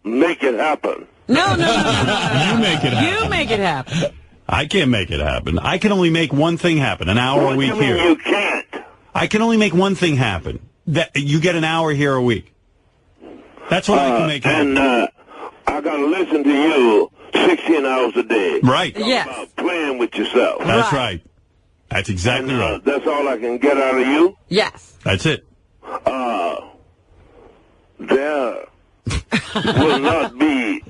Make it happen. No. You make it happen. You make it happen. I can't make it happen. I can only make one thing happen, an hour a week here. You can't. I can only make one thing happen. That you get an hour here a week. That's what I can make happen. And I got to listen to you 16 hours a day. Right. Yes. About playing with yourself. That's right. That's exactly right. That's all I can get out of you? Yes. That's it. There will not be...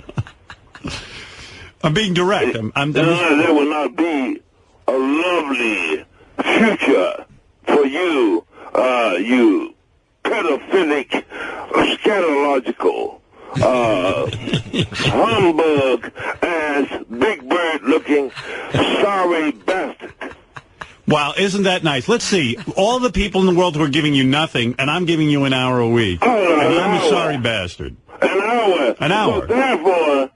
I'm being direct. There will not be a lovely future for you, you pedophilic, scatological, humbug-ass, big bird-looking, sorry bastard. Wow, isn't that nice? Let's see. All the people in the world who are giving you nothing, and I'm giving you an hour a week. And I'm a sorry bastard. An hour? An hour. So therefore...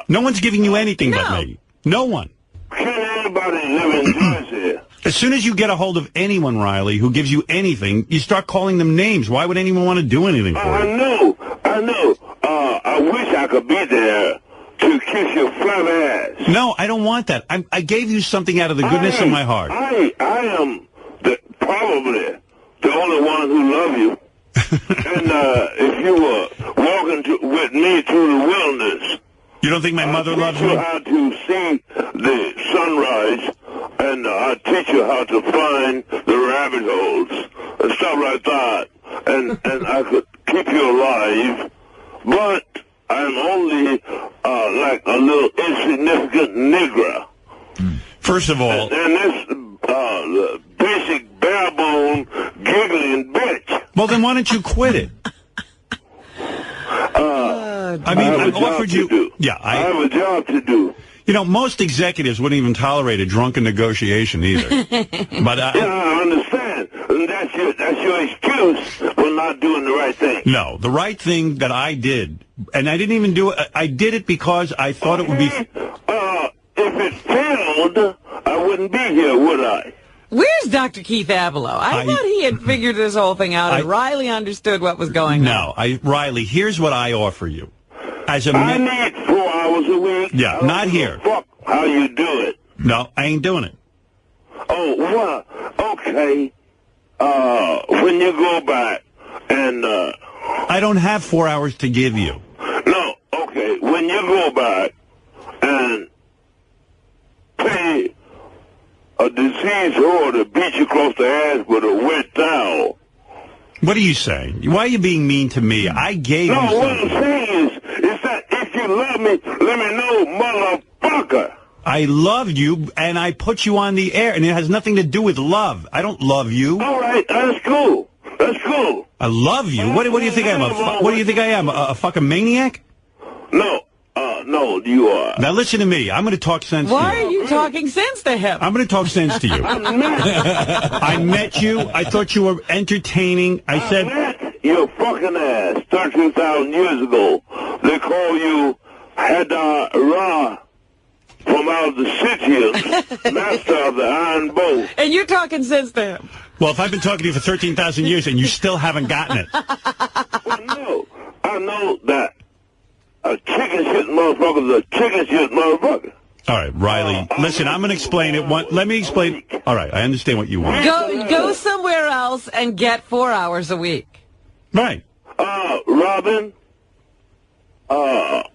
no one's giving you anything but me. No one. Can anybody live in Jersey? As soon as you get a hold of anyone, Riley, who gives you anything, you start calling them names. Why would anyone want to do anything for you? I know. I wish I could be there your flat ass. No, I don't want that. I gave you something out of the goodness of my heart. I am probably the only one who love you. And if you were walking with me through the wilderness, you don't think my mother loves me? I'll teach you how to see the sunrise, and I'll teach you how to find the rabbit holes and stuff like that. And I could keep you alive, but I'm only like a little insignificant nigger. First of all, and this basic bare bone giggling bitch. Well, then why don't you quit it? I mean, I've offered you. Yeah, I have a job to do. You know, most executives wouldn't even tolerate a drunken negotiation either. But yeah, I understand. That's your excuse for not doing the right thing. No, the right thing that I did, and I didn't even do it. I did it because I thought it would be. If it failed, I wouldn't be here, would I? Where's Dr. Keith Abelow? I thought he had figured this whole thing out, and Riley understood what was going on. No, Riley, here's what I offer you. I need 4 hours a week. Yeah, not here. Fuck how you do it. No, I ain't doing it. Oh, well, okay. When you go back and... I don't have 4 hours to give you. No, okay. When you go back and pay a diseased whore to beat you across the ass with a wet towel. What are you saying? Why are you being mean to me? I gave you something. No, what I'm saying is that if you love me, let me know, motherfucker. I love you, and I put you on the air, and it has nothing to do with love. I don't love you. All right, that's cool. That's cool. I love you. What do you think I am? What do you think I am? A fucking maniac? No. No, you are. Now listen to me. I'm going to talk sense to you. Why are you talking sense to him? I'm going to talk sense to you. I met you. I thought you were entertaining. I said... met your fucking ass 13,000 years ago. They call you Hadar Ra from out of the Scythians, master of the iron bow. And you're talking sense to him. Well, if I've been talking to you for 13,000 years and you still haven't gotten it. Well, no. I know that a chicken shit motherfucker is a chicken shit motherfucker. All right, Riley, listen, I'm going to explain it. Let me explain. All right, I understand what you want. Go somewhere else and get 4 hours a week. Right. Robin, that's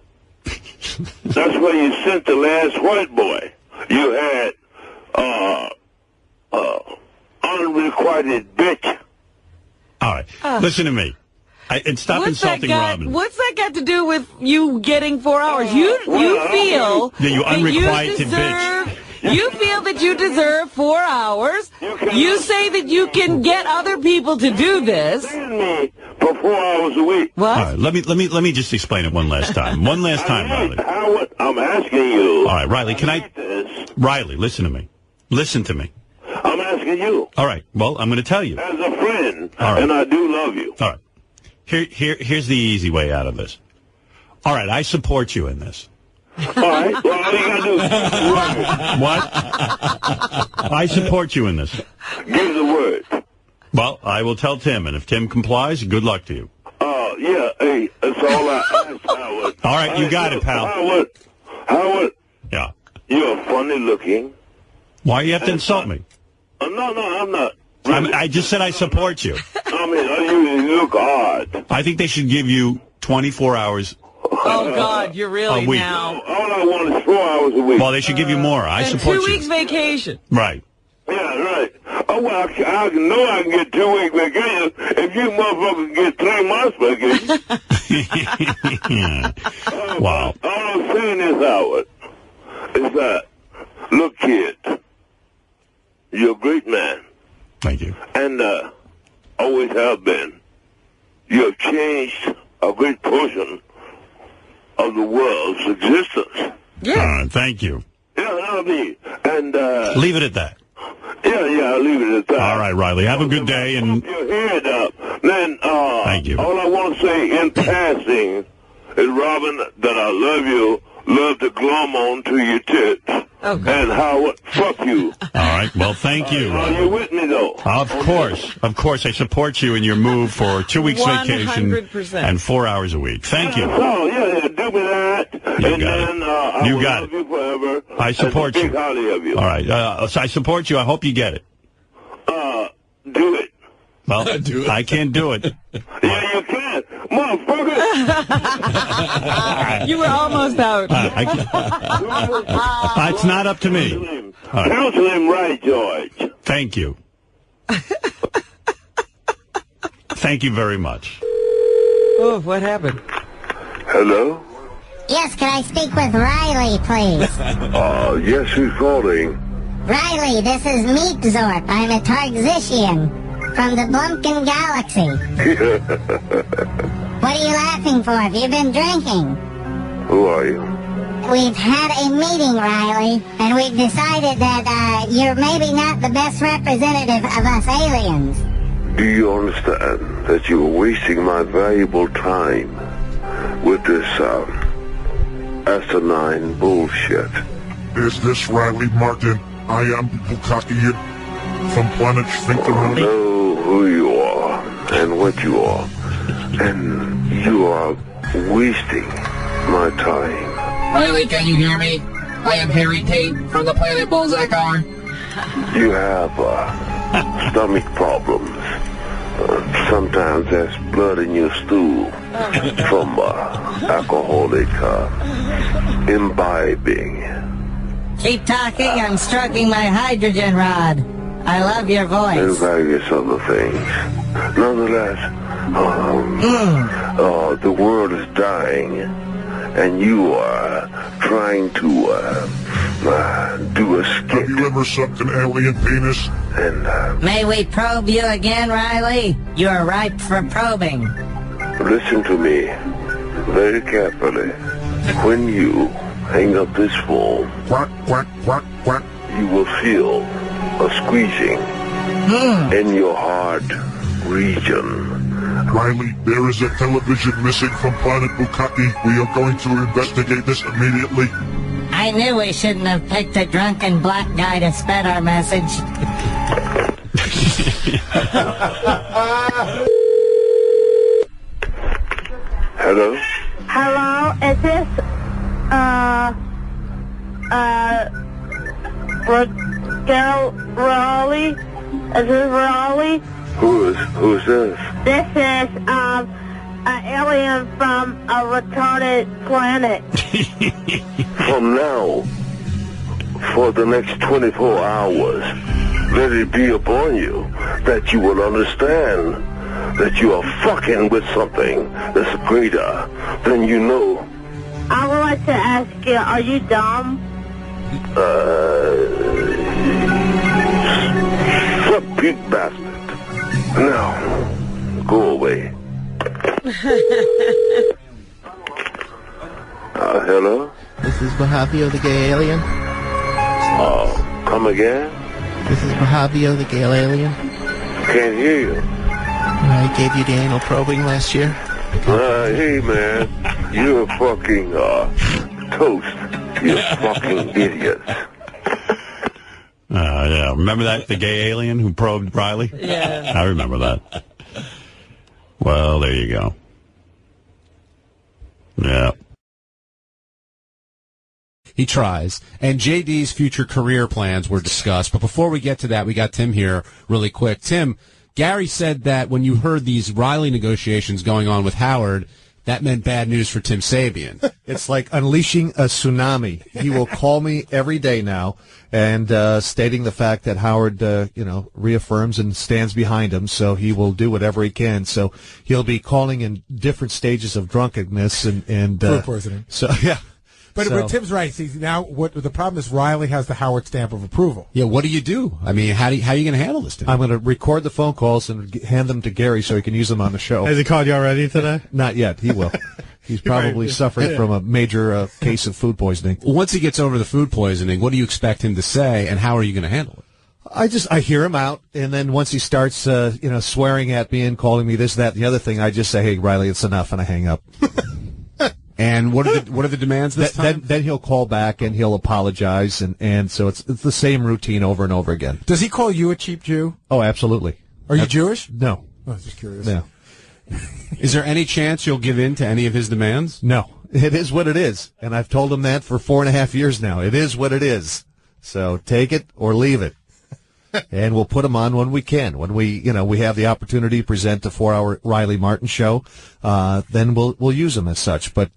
where you sent the last white boy. You had, unrequited bitch. All right, listen to me. And stop insulting Robin. What's that got to do with you getting 4 hours? You feel that you unrequited bitch. You feel that you deserve 4 hours. You say that you can get other people to do this. For 4 hours a week. What? All right, let me just explain it one last time. One last time, Riley. Howard, I'm asking you. All right, Riley, Riley, listen to me. Listen to me. I'm asking you. All right, well, I'm going to tell you. As a friend, right. And I do love you. All right. Here's the easy way out of this. All right, I support you in this. All right, well, all you got to do is what? I support you in this. Give the word. Well, I will tell Tim, and if Tim complies, good luck to you. Yeah, hey, that's all I asked, Howard. All right, you got it, pal. Howard. Yeah. You're funny looking. Why you have to insult me? No, I'm not. I just said I support you. I mean, you look odd. I think they should give you 24 hours. Oh, God, you're really now. All I want is 4 hours a week. Well, they should give you more. I support you. 2 weeks vacation. Right. Yeah, right. Oh, well, I know I can get 2 weeks vacation if you motherfuckers get 3 months vacation. Wow. All I'm saying is, Howard, is that, look, kid, you're a great man. Thank you. And always have been. You have changed a great portion of the world's existence. Yeah. Thank you. Yeah, I mean, and leave it at that. Yeah, I'll leave it at that. All right, Riley. Have a good day. And your head up. Then, thank you. All I want to say in passing is, Robin, that I love you. Love to glom on to your tits. Oh, and Howard, fuck you. All right. Well, thank you. Are you with me, though? Of course. Of course. I support you in your move for 2 weeks 100%. vacation and 4 hours a week. Thank you. Oh, yeah, do me that. You got it. I will got love it. you forever. I support and you. Big howdy of you. All right. So I support you. I hope you get it. Do it. Well, I can't do it. Yeah, you can. Motherfucker. You were almost out. It's not up to me. All right. Counsel him right, George. Thank you. Thank you very much. Oh, what happened? Hello? Yes, can I speak with Riley, please? Yes, who's calling? Riley, this is Meatzorp. I'm a Targzician from the Blumpkin Galaxy. What are you laughing for? Have you been drinking? Who are you? We've had a meeting, Riley, and we've decided that you're maybe not the best representative of us aliens. Do you understand that you are wasting my valuable time with this, asinine bullshit? Is this Riley Martin? I am Bukakian from planet Sphincter. I know who you are and what you are, and you are wasting my time. Riley, can you hear me? I am Harry Tate from the planet Bolzakar. You have stomach problems. Sometimes there's blood in your stool from alcoholic imbibing. Keep talking, I'm stroking my hydrogen rod. I love your voice. And various other things. Nonetheless, the world is dying, and you are trying to do a skit. Have you ever sucked an alien penis? And may we probe you again, Riley? You're ripe for probing. Listen to me very carefully. When you hang up this phone, quack, quack, quack, quack, you will feel a squeezing in your heart region. Riley, there is a television missing from planet Bukaki. We are going to investigate this immediately. I knew we shouldn't have picked a drunken black guy to spread our message. Hello? Hello, is this, Raleigh? Is this Raleigh? Who's this? This is, an alien from a retarded planet. From now, for the next 24 hours, let it be upon you that you will understand that you are fucking with something that's greater than you know. I would like to ask you, are you dumb? Sub-puke bastard. Now, go away. Hello? This is Bahavio the gay alien. Come again? This is Bahavio the gay alien. Can't hear you. I gave you the anal probing last year. Hey, man. You're fucking, toast. You fucking idiot. Yeah. Remember that? The gay alien who probed Riley? Yeah. I remember that. Well, there you go. Yeah. He tries. And JD's future career plans were discussed. But before we get to that, we got Tim here really quick. Tim, Gary said that when you heard these Riley negotiations going on with Howard, that meant bad news for Tim Sabian. It's like unleashing a tsunami. He will call me every day now and stating the fact that Howard, reaffirms and stands behind him, so he will do whatever he can. So he'll be calling in different stages of drunkenness and food poisoning. So, yeah. But Tim's right. See, now what the problem is, Riley has the Howard stamp of approval. Yeah, what do you do? I mean, how are you going to handle this, Tim? I'm going to record the phone calls and hand them to Gary so he can use them on the show. Has he called you already today? Not yet. He will. He's probably suffering from a major case of food poisoning. Once he gets over the food poisoning, what do you expect him to say, and how are you going to handle it? I hear him out, and then once he starts, swearing at me and calling me this, that, and the other thing, I just say, hey, Riley, it's enough, and I hang up. And what are the demands this time? Then he'll call back and he'll apologize, and so it's the same routine over and over again. Does he call you a cheap Jew? Oh, absolutely. Are you Jewish? No. I was just curious. No. Is there any chance you'll give in to any of his demands? No. It is what it is, and I've told him that for 4.5 years now. It is what it is. So take it or leave it. And we'll put them on when we can. When we have the opportunity to present the 4-hour Riley Martin show, then we'll use them as such. But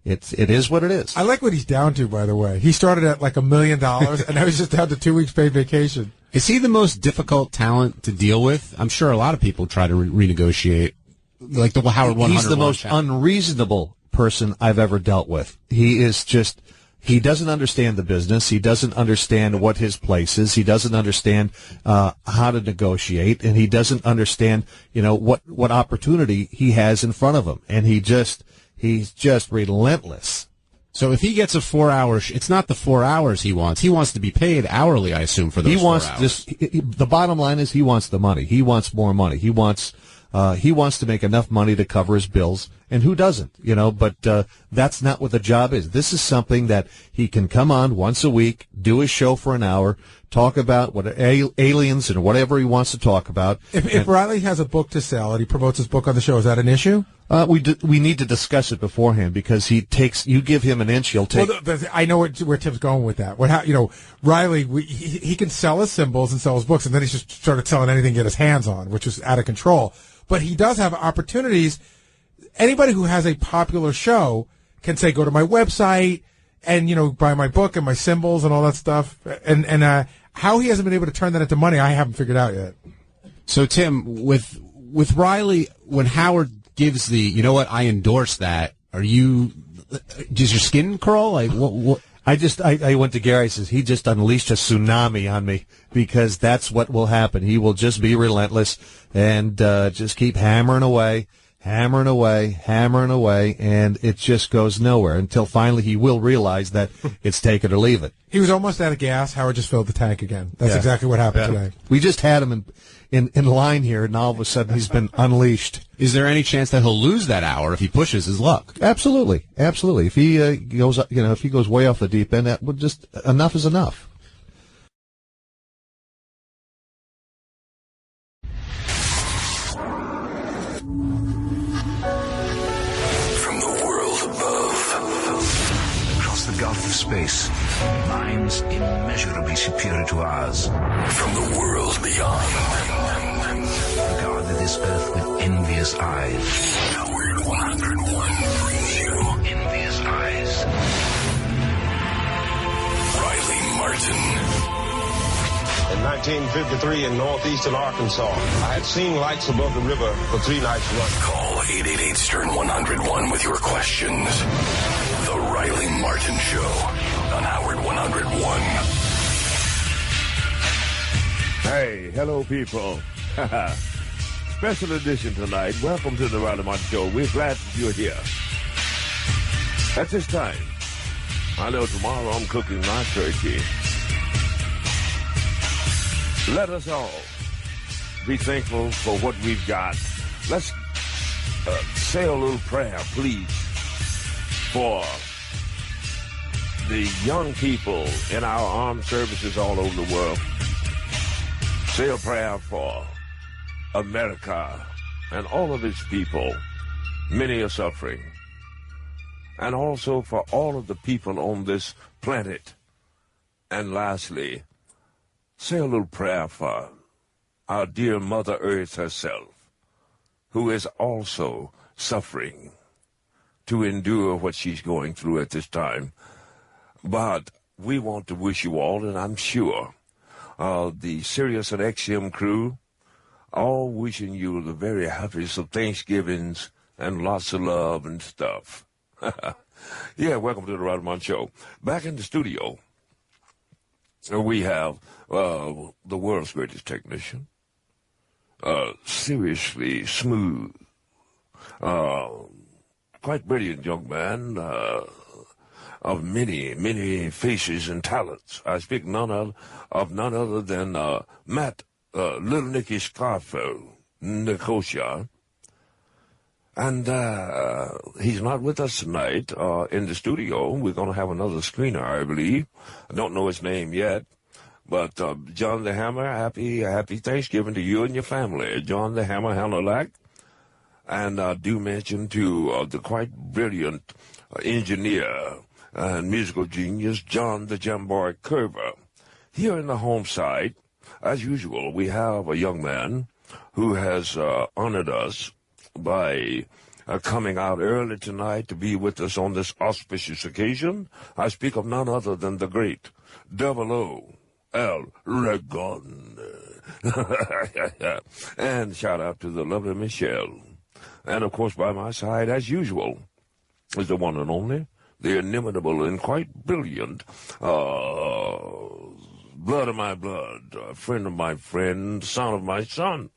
it is what it is. I like what he's down to, by the way. He started at like $1 million, and now he's just down to 2 weeks paid vacation. Is he the most difficult talent to deal with? I'm sure a lot of people try to renegotiate, like the Howard 100. He's the most unreasonable person I've ever dealt with. He is just... He doesn't understand the business. He doesn't understand what his place is. He doesn't understand how to negotiate, and he doesn't understand, what opportunity he has in front of him. And he's just relentless. So if he gets a 4-hour, it's not the 4 hours he wants. He wants to be paid hourly, I assume, for those 4 hours. The bottom line is he wants the money. He wants more money. He wants to make enough money to cover his bills, and who doesn't, but that's not what the job is. This is something that he can come on once a week, do his show for an hour, talk about aliens and whatever he wants to talk about. If Riley has a book to sell and he promotes his book on the show, is that an issue? We need to discuss it beforehand, because you give him an inch, he'll take. Well, I know where Tim's going with that. Riley, he can sell his symbols and sell his books, and then he's just started selling anything he can get his hands on, which is out of control. But he does have opportunities. Anybody who has a popular show can say, go to my website and, buy my book and my symbols and all that stuff. And how he hasn't been able to turn that into money, I haven't figured out yet. So, Tim, with Riley, when Howard gives I endorse that, does your skin crawl? Like, what? I went to Gary, says he just unleashed a tsunami on me, because that's what will happen. He will just be relentless and just keep hammering away, and it just goes nowhere until finally he will realize that it's take it or leave it. He was almost out of gas. Howard just filled the tank again. That's exactly what happened today. We just had him in line here, and all of a sudden he's been unleashed. Is there any chance that he'll lose that hour if he pushes his luck? Absolutely. If he goes way off the deep end, that would just enough is enough. From the world above, across the gulf of space, minds immeasurably superior to ours. From the world beyond, regarded this earth with envious eyes. Howard 101 brings you envious eyes. Riley Martin. In 1953 in northeastern Arkansas, I had seen lights above the river for 3 nights running. Call 888-STERN-101 with your questions. The Riley Martin Show on Howard 101. Hey, hello, people. Special edition tonight. Welcome to the Riley Martin Show. We're glad that you're here. At this time, I know tomorrow I'm cooking my turkey. Let us all be thankful for what we've got. Let's say a little prayer, please, for the young people in our armed services all over the world. Say a prayer for America and all of its people. Many are suffering. And also for all of the people on this planet. And lastly, say a little prayer for our dear Mother Earth herself, who is also suffering to endure what she's going through at this time. But we want to wish you all, and I'm sure the Sirius and XM crew, all wishing you the very happiest of Thanksgivings and lots of love and stuff. Yeah, welcome to the Riley Martin Show. Back in the studio, we have the world's greatest technician, seriously smooth, quite brilliant young man, of many, many faces and talents. I speak of none other than Matt Little Nicky Scarfo Nicosia. And he's not with us tonight in the studio. We're going to have another screener, I believe. I don't know his name yet. But John the Hammer, happy Thanksgiving to you and your family. John the Hammer Hanalak. And do mention to the quite brilliant engineer and musical genius, John the Jamboy Curver. Here in the home site, as usual, we have a young man who has honored us by coming out early tonight to be with us on this auspicious occasion. I speak of none other than the great 00 El Regon. And shout out to the lovely Michelle. And of course, by my side, as usual, is the one and only, the inimitable and quite brilliant, blood of my blood, friend of my friend, son of my son.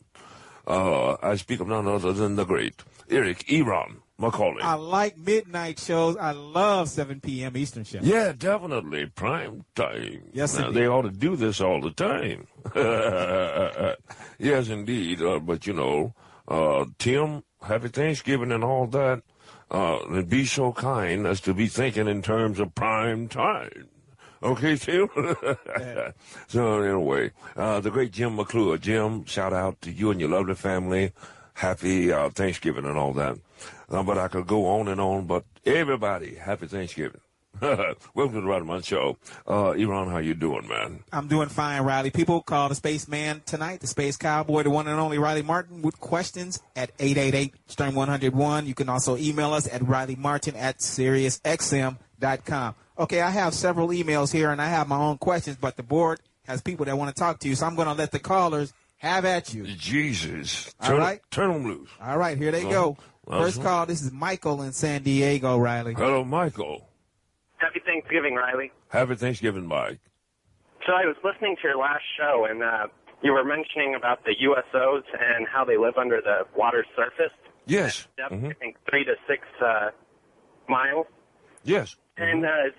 I speak of none other than the great Eric Eron Macaulay. I like midnight shows. I love 7 p.m. Eastern shows. Yeah, definitely. Prime time. Yes, now, they ought to do this all the time. Yes, indeed. But, you know, Tim, happy Thanksgiving and all that. And be so kind as to be thinking in terms of prime time. Okay, Tim? So, anyway, the great Jim McClure. Jim, shout out to you and your lovely family. Happy Thanksgiving and all that. But I could go on and on, but everybody, happy Thanksgiving. Welcome to the Rodman Show. Eron, how you doing, man? I'm doing fine, Riley. People call the Spaceman tonight, the Space Cowboy, the one and only Riley Martin, with questions at 888-STREAM101. You can also email us at RileyMartin@SiriusXM.com. Okay, I have several emails here, and I have my own questions, but the board has people that want to talk to you, so I'm going to let the callers have at you. Jesus. All right. Turn them loose. All right, here they go. First call, this is Michael in San Diego, Riley. Hello, Michael. Happy Thanksgiving, Riley. Happy Thanksgiving, Mike. So I was listening to your last show, and you were mentioning about the USOs and how they live under the water's surface. Yes. Depth, I think 3 to 6 miles. Yes. And a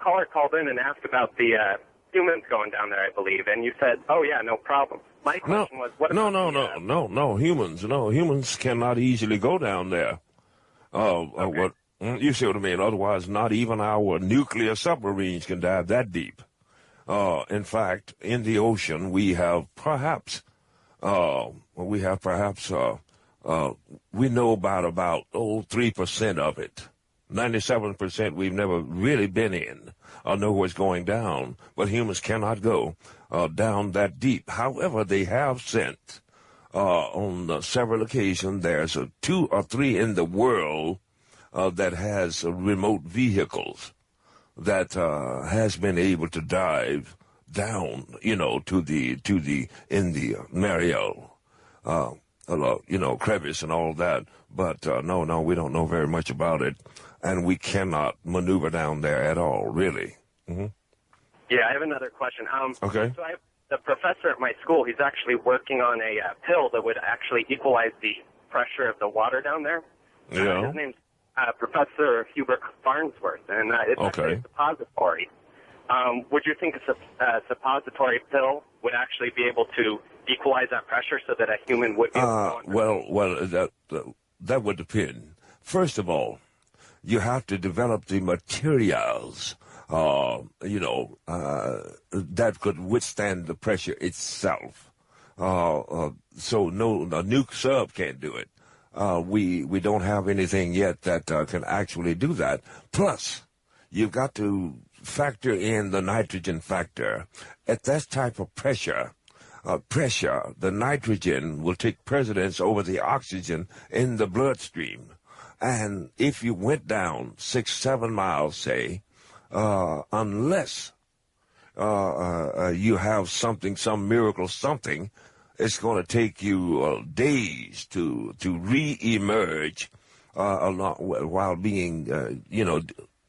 caller called in and asked about the humans going down there, I believe, and you said, "Oh yeah, no problem." My question was, what? No, humans cannot easily go down there. What? You see what I mean? Otherwise, not even our nuclear submarines can dive that deep. In fact, in the ocean, we perhaps we know about 3% of it. 97% we've never really been in or know what's going down, but humans cannot go down that deep. However, they have sent on several occasions, there's 2 or 3 in the world that has remote vehicles that has been able to dive down, to the Mariel, crevice and all that. But no, we don't know very much about it, and we cannot maneuver down there at all, really. Mm-hmm. Yeah, I have another question. Okay. So I have the professor at my school. He's actually working on a pill that would actually equalize the pressure of the water down there. Yeah. His name's Professor Hubert Farnsworth, and it's actually a suppository. Would you think a suppository pill would actually be able to equalize that pressure so that a human would be able to Well, that would depend. First of all, you have to develop the materials, that could withstand the pressure itself. So no, a nuke sub can't do it. We don't have anything yet that can actually do that. Plus, you've got to factor in the nitrogen factor. At that type of pressure, the nitrogen will take precedence over the oxygen in the bloodstream. And if you went down 6-7 miles, say, unless you have some miracle something, it's going to take you days to re-emerge while being,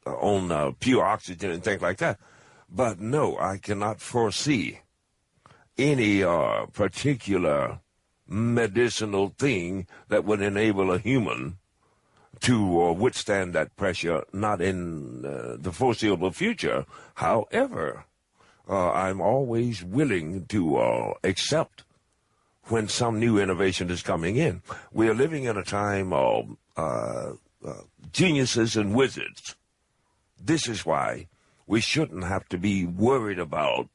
on pure oxygen and things like that. But no, I cannot foresee any particular medicinal thing that would enable a human to withstand that pressure, not in the foreseeable future. However, I'm always willing to accept when some new innovation is coming in. We are living in a time geniuses and wizards. This is why we shouldn't have to be worried about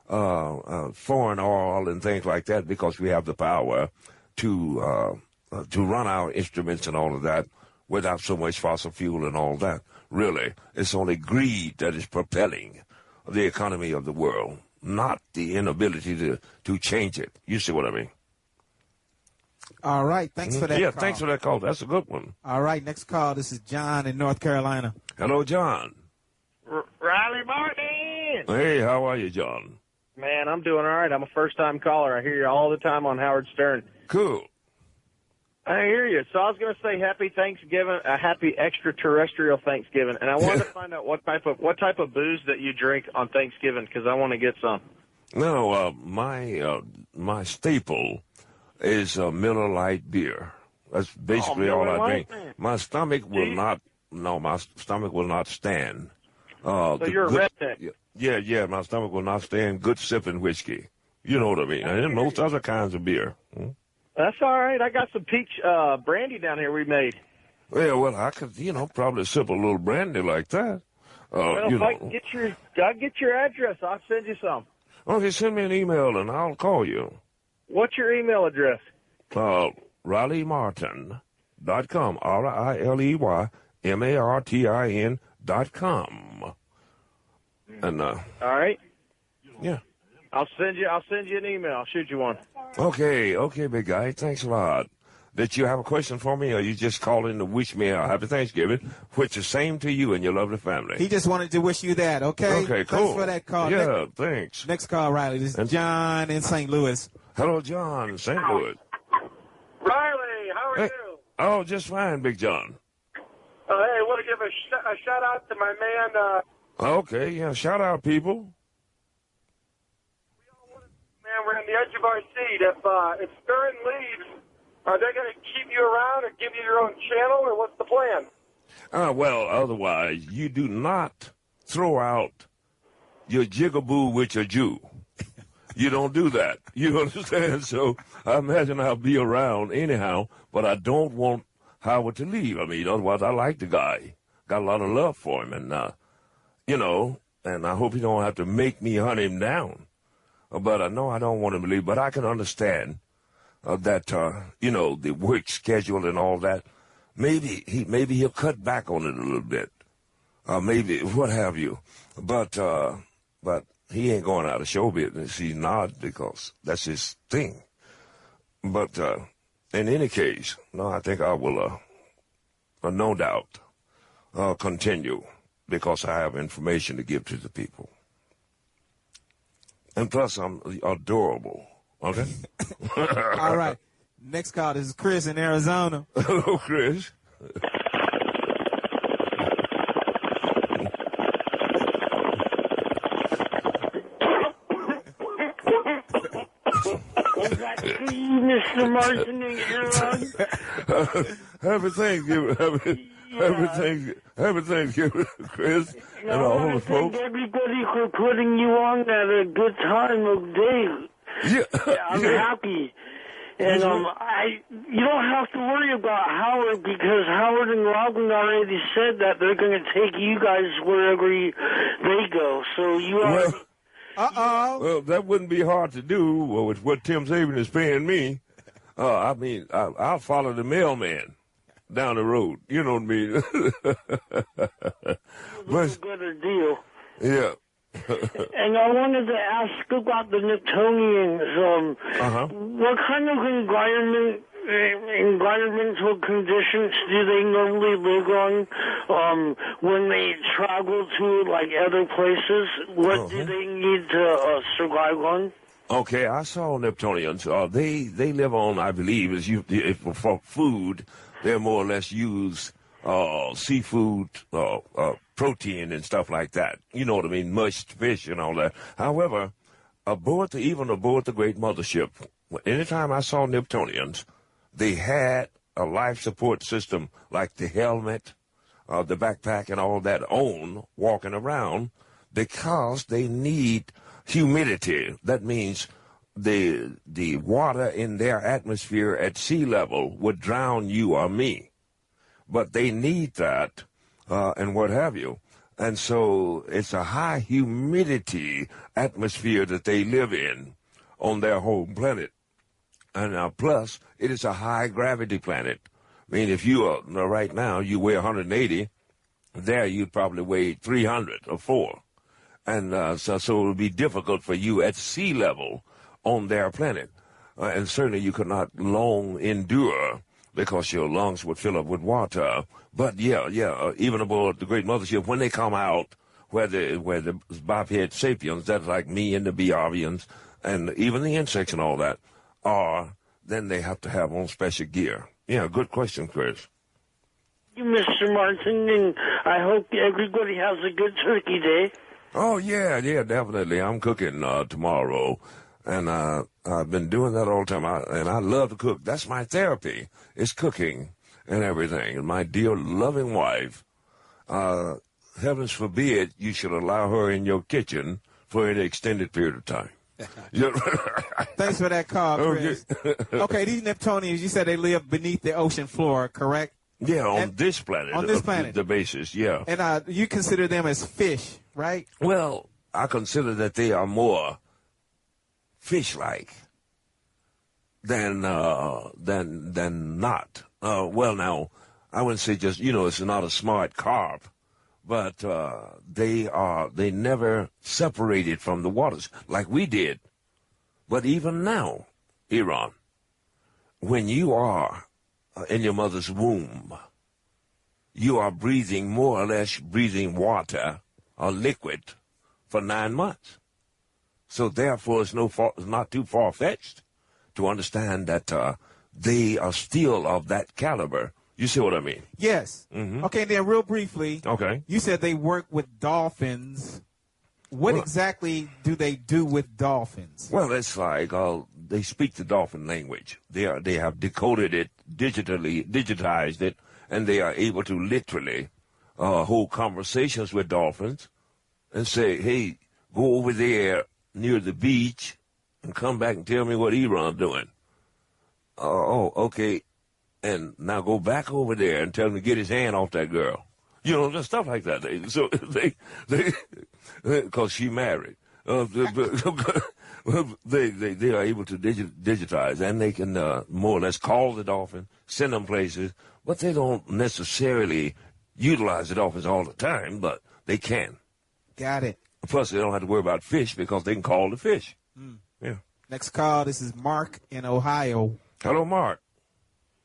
foreign oil and things like that, because we have the power to run our instruments and all of that without so much fossil fuel and all that. Really, it's only greed that is propelling the economy of the world, not the inability to change it. You see what I mean? All right. Thanks for that Yeah, call. thanks for that call. That's a good one. All right. Next call. This is John in North Carolina. Hello, John. Riley Martin! Hey, how are you, John? Man, I'm doing all right. I'm a first-time caller. I hear you all the time on Howard Stern. Cool. I hear you. So I was going to say happy Thanksgiving, a happy extraterrestrial Thanksgiving, and I wanted to find out what type of booze that you drink on Thanksgiving, because I want to get some. No, my staple is Miller Lite beer. That's basically all I drink. Man. My stomach will not. No, my stomach will not stand. So you're a redneck. Yeah. My stomach will not stand good sipping whiskey. You know what I mean? And most other kinds of beer. That's all right. I got some peach brandy down here we made. Yeah, well, I could, probably sip a little brandy like that. Well, I can get your address, I'll send you some. Okay, send me an email and I'll call you. What's your email address? RileyMartin.com. RileyMartin.com. And all right. Yeah. I'll send you an email. I'll shoot you one. Okay, big guy. Thanks a lot. Did you have a question for me, or you just calling to wish me a happy Thanksgiving, which is same to you and your lovely family? He just wanted to wish you that, okay? Okay, cool. Thanks for that call. Yeah, thanks. Next call, Riley. This is John in St. Louis. Hello, John in St. Louis. Riley, how are you? Oh, just fine, Big John. Hey, I want to give a shout out to my man. Okay, yeah, shout out, people. Man, we're on the edge of our seat. If Stern leaves, are they going to keep you around or give you your own channel, or what's the plan? Well, otherwise, you do not throw out your jigaboo with your Jew. You don't do that. You understand? So I imagine I'll be around anyhow, but I don't want Howard to leave. I mean, otherwise, I like the guy. Got a lot of love for him, and, and I hope he don't have to make me hunt him down. But I know I don't want him to leave, but I can understand that, the work schedule and all that. Maybe he'll cut back on it a little bit. Maybe, what have you. But he ain't going out of show business. He's not, because that's his thing. But, in any case, no, I think I will, no doubt, continue, because I have information to give to the people. And plus, I'm adorable. Okay? All right. Next call. This is Chris in Arizona. Hello, Chris. Mr. Martin and Happy Thanksgiving. Happy Thanksgiving, Chris. And all the folks. Thank everybody for putting you on at a good time of day. Yeah. I'm happy. And you don't have to worry about Howard, because Howard and Robin already said that they're going to take you guys wherever they go. So you are. Well, that wouldn't be hard to do with what Tim Saban is paying me. I'll follow the mailman down the road. You know what I mean? But better deal. Yeah. And I wanted to ask about the Newtonians. What kind of environmental conditions do they normally live on when they travel to like other places? What do they need to survive on? Okay, I saw Neptunians. They live on, I believe, for food, they more or less use seafood, protein and stuff like that. You know what I mean? Mushed fish and all that. However, even aboard the great mothership, anytime I saw Neptunians, they had a life support system like the helmet, the backpack and all that on walking around, because they need humidity. That means the water in their atmosphere at sea level would drown you or me. but they need that and what have you. And so it's a high humidity atmosphere that they live in on their home planet. And plus, it is a high gravity planet. I mean, if you are, right now, you weigh 180, there you'd probably weigh 300 or 4. And so it would be difficult for you at sea level on their planet. And certainly you could not long endure because your lungs would fill up with water. But even aboard the Great Mothership, when they come out, where the biped sapiens, that's like me and the Biavians, and even the insects and all that, then they have to have on special gear. Yeah, good question, Chris. Thank you, Mr. Martin, and I hope everybody has a good Turkey Day. Oh, yeah, definitely. I'm cooking tomorrow, and I've been doing that all the time, and I love to cook. That's my therapy, is cooking and everything. And my dear loving wife, heavens forbid you should allow her in your kitchen for an extended period of time. Thanks for that call, Chris. Okay, these Neptunians, you said they live beneath the ocean floor, correct? Yeah, on this planet. On this planet. The basis, yeah. And you consider them as fish, right? Well, I consider that they are more fish-like than not. Well, now, I wouldn't say just, it's not a smart carp, but they never separated from the waters like we did. But even now, Iran, when you are in your mother's womb, you are breathing more or less water or liquid for 9 months. So therefore, it's not too far-fetched to understand that they are still of that caliber. You see what I mean? Yes. Mm-hmm. Okay, then real briefly. Okay. You said they work with dolphins. What exactly do they do with dolphins? Well, it's like they speak the dolphin language. They have decoded it, digitized it, and they are able to literally hold conversations with dolphins and say, hey, go over there near the beach and come back and tell me what Iran's doing. Okay. And now go back over there and tell him to get his hand off that girl. Just stuff like that. Because she married. They are able to digitize, and they can more or less call the dolphin, send them places, but they don't necessarily utilize the dolphins all the time, but they can. Got it. Plus, they don't have to worry about fish because they can call the fish. Mm. Yeah. Next call, this is Mark in Ohio. Hello, Mark.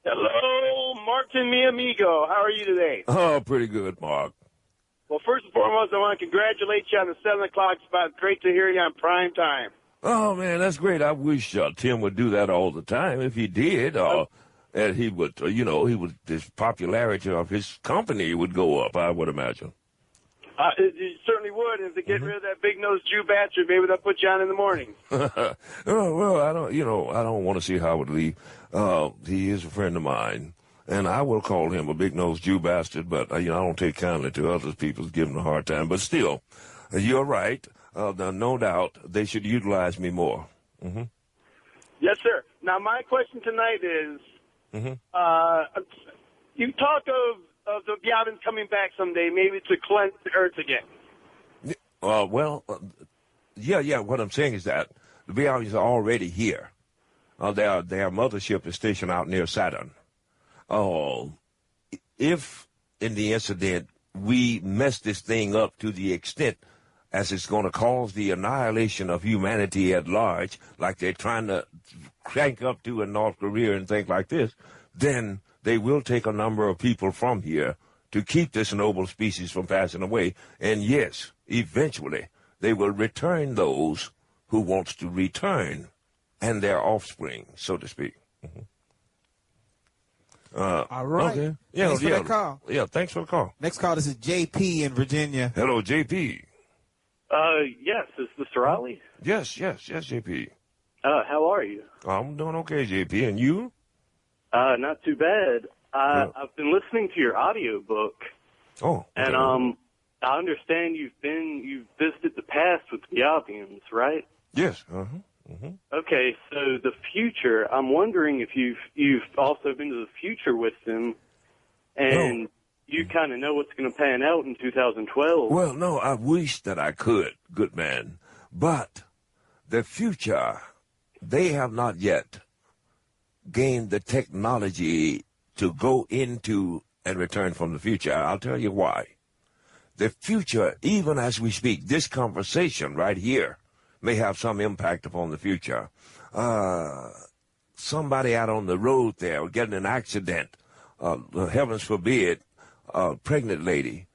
Hello, Martin, mi amigo. How are you today? Oh, pretty good, Mark. Well, first and foremost, I want to congratulate you on the 7 o'clock spot. Great to hear you on prime time. Oh, man, that's great. I wish Tim would do that all the time. If he did, and he would, his popularity of his company would go up, I would imagine. It certainly would. If they get rid of that big-nosed Jew bastard, maybe they'll put you on in the morning. Well, I don't want to see Howard Lee. He is a friend of mine, and I will call him a big-nosed Jew bastard, but, I don't take kindly to other people giving him a hard time. But still, you're right. No doubt they should utilize me more. Mm-hmm. Yes, sir. Now, my question tonight is, you talk of the Biavins coming back someday, maybe to cleanse the earth again. Yeah. What I'm saying is that the Biavins are already here. Their mothership is stationed out near Saturn. If in the incident we mess this thing up to the extent as it's going to cause the annihilation of humanity at large, like they're trying to crank up to in North Korea and things like this, then they will take a number of people from here to keep this noble species from passing away. And yes, eventually, they will return those who wants to return and their offspring, so to speak. Mm-hmm. All right. Okay. Thanks for that call. Yeah, thanks for the call. Next call, this is JP in Virginia. Hello, JP. Yes, is Mr. Riley? Yes, JP. How are you? I'm doing okay, JP. And you? Not too bad. I've been listening to your audio book. Oh. Okay. And I understand you've visited the past with the Biavians, right? Yes. Uh-huh. Mm-hmm. Okay, so the future. I'm wondering if you've also been to the future with them, and you kind of know what's going to pan out in 2012. Well, no, I wish that I could, good man. But the future, they have not yet gained the technology to go into and return from the future. I'll tell you why. The future, even as we speak, this conversation right here may have some impact upon the future. Somebody out on the road there getting an accident, heavens forbid, a pregnant lady,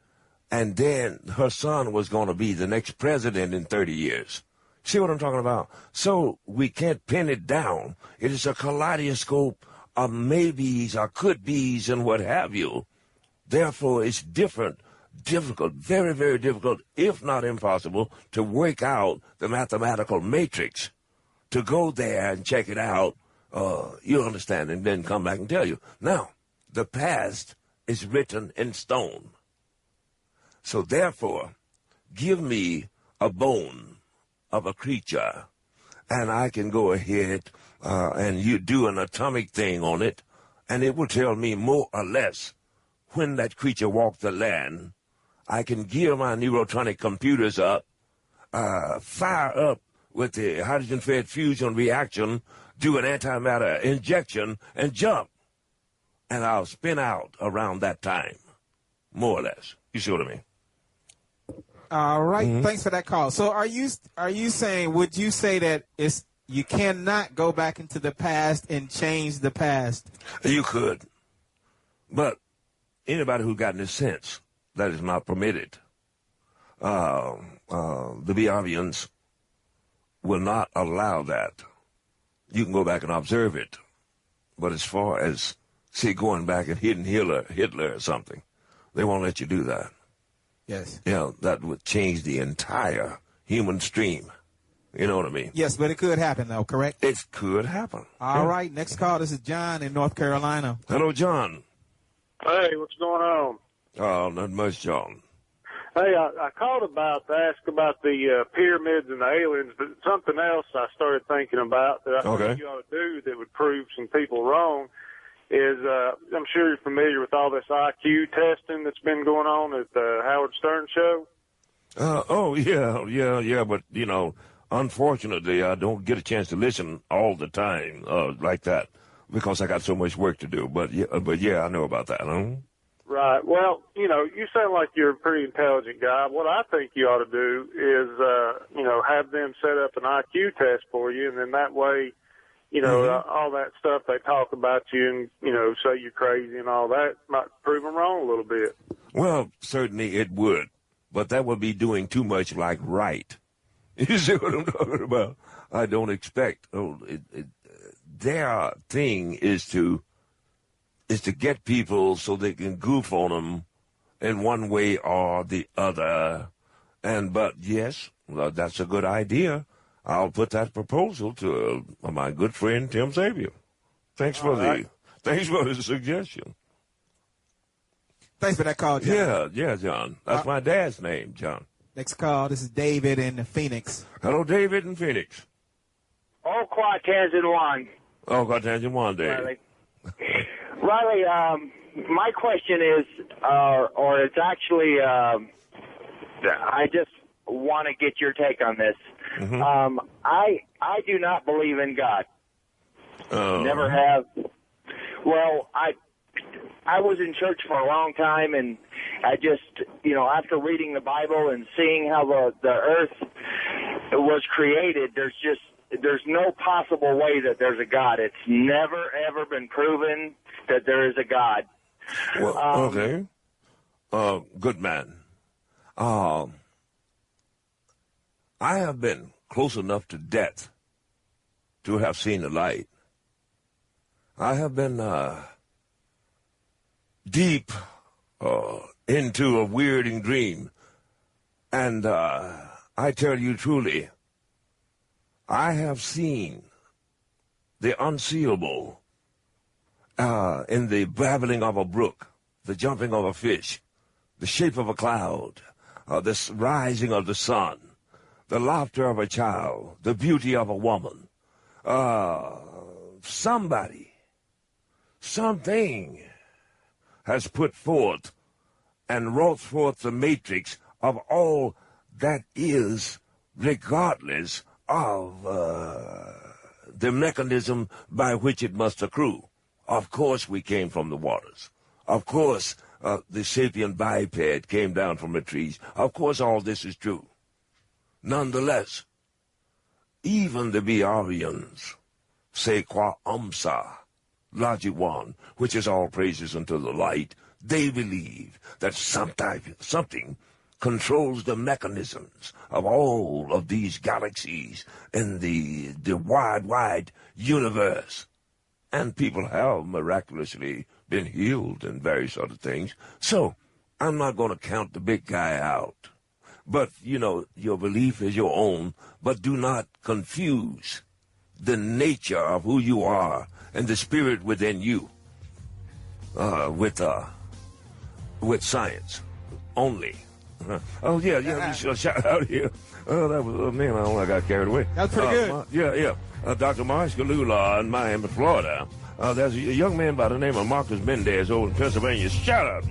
and then her son was going to be the next president in 30 years. See what I'm talking about? So we can't pin it down. It is a kaleidoscope of maybes or could-bes and what have you. Therefore, it's difficult, very, very difficult, if not impossible, to work out the mathematical matrix, to go there and check it out, you understand, and then come back and tell you. Now, the past is written in stone. So therefore, give me a bone of a creature, and I can go ahead and you do an atomic thing on it, and it will tell me more or less when that creature walked the land. I can gear my neurotronic computers up, fire up with the hydrogen-fed fusion reaction, do an antimatter injection, and jump. And I'll spin out around that time, more or less. You see what I mean? All right. Thanks for that call. So are you saying, would you say that you cannot go back into the past and change the past? You could. But anybody who's gotten this sense, that is not permitted. The Biavians will not allow that. You can go back and observe it. But as far as, say, going back and hitting Hitler or something, they won't let you do that. Yes. Yeah, that would change the entire human stream. You know what I mean? Yes, but it could happen, though, correct? It could happen. All right. Next call. This is John in North Carolina. Hello, John. Hey, what's going on? Oh, not much, John. Hey, I called to ask about the pyramids and the aliens, but something else I started thinking about that I think you ought to do that would prove some people wrong is, I'm sure you're familiar with all this IQ testing that's been going on at the Howard Stern show. Yeah, but, you know, unfortunately, I don't get a chance to listen all the time, like that, because I got so much work to do. But yeah, I know about that, huh? Right. Well, you know, you sound like you're a pretty intelligent guy. What I think you ought to do is, you know, have them set up an IQ test for you, and then that way, you know, all that stuff they talk about you and, you know, say you're crazy and all that might prove them wrong a little bit. Well, certainly it would, but that would be doing too much like right. You see what I'm talking about? I don't expect. Their thing is to get people so they can goof on them in one way or the other. But yes, well, that's a good idea. I'll put that proposal to my good friend Tim Xavier. Thanks for the suggestion. Thanks for that call, John. Yeah, John. That's my dad's name, John. Next call. This is David in Phoenix. Hello, David in Phoenix. Oh, Quatanzin one. Oh, Quatanzin one, David. Riley, my question is, or it's actually, I just want to get your take on this. I do not believe in God. Never have. Well, I was in church for a long time, and I just, you know, after reading the Bible and seeing how the earth was created, there's no possible way that there's a God. It's never, ever been proven that there is a God. Well, okay. Good man. I have been close enough to death to have seen the light. I have been deep into a weirding dream. And I tell you truly, I have seen the unseeable in the babbling of a brook, the jumping of a fish, the shape of a cloud, the rising of the sun, the laughter of a child, the beauty of a woman. Somebody, something has put forth and wrought forth the matrix of all that is, regardless of the mechanism by which it must accrue. Of course we came from the waters. Of course the sapient biped came down from the trees. Of course all this is true. Nonetheless, even the Biarians say qua amsa, logic one, which is all praises unto the light, they believe that something controls the mechanisms of all of these galaxies in the wide universe. And people have miraculously been healed and various other things. So I'm not going to count the big guy out. But, you know, your belief is your own, but do not confuse the nature of who you are and the spirit within you with science only. Oh, yeah, we should shout out here. Oh, that was, man, I got carried away. That's pretty good. Dr. Marsh Galula in Miami, Florida. There's a young man by the name of Marcus Mendez over in Pennsylvania. Shout out,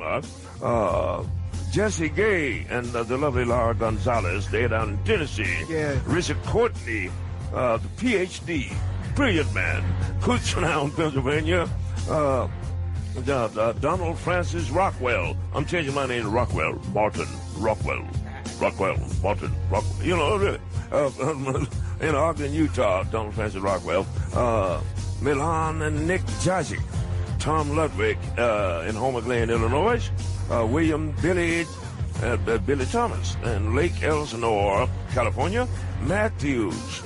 Mark. Jesse Gay and the lovely Laura Gonzalez, they're down in Tennessee. Yeah. Richard Courtney, the PhD, brilliant man, Kutztown, Pennsylvania. Donald Francis Rockwell. I'm changing my name to Rockwell. Martin Rockwell. Martin Rockwell. You know, really. In Ogden, Utah, Donald Francis Rockwell. Milan and Nick Jajic. Tom Ludwig in Homer Glen, Illinois. William Billy Thomas in Lake Elsinore, California. Matthews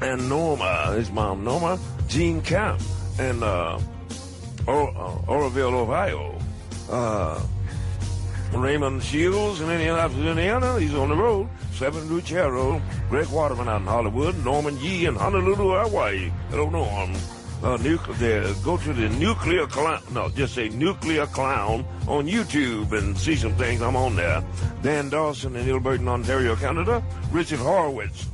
and Norma, his mom Norma. Gene Camp in Oroville, Ohio. Raymond Shields in Indianapolis, Indiana. He's on the road. 7 Lucero. Greg Waterman out in Hollywood. Norman Yee in Honolulu, Hawaii. Hello, Norm. Go to the Nuclear Clown. No, just say Nuclear Clown on YouTube and see some things. I'm on there. Dan Dawson in Ilberton, Ontario, Canada. Richard Horowitz,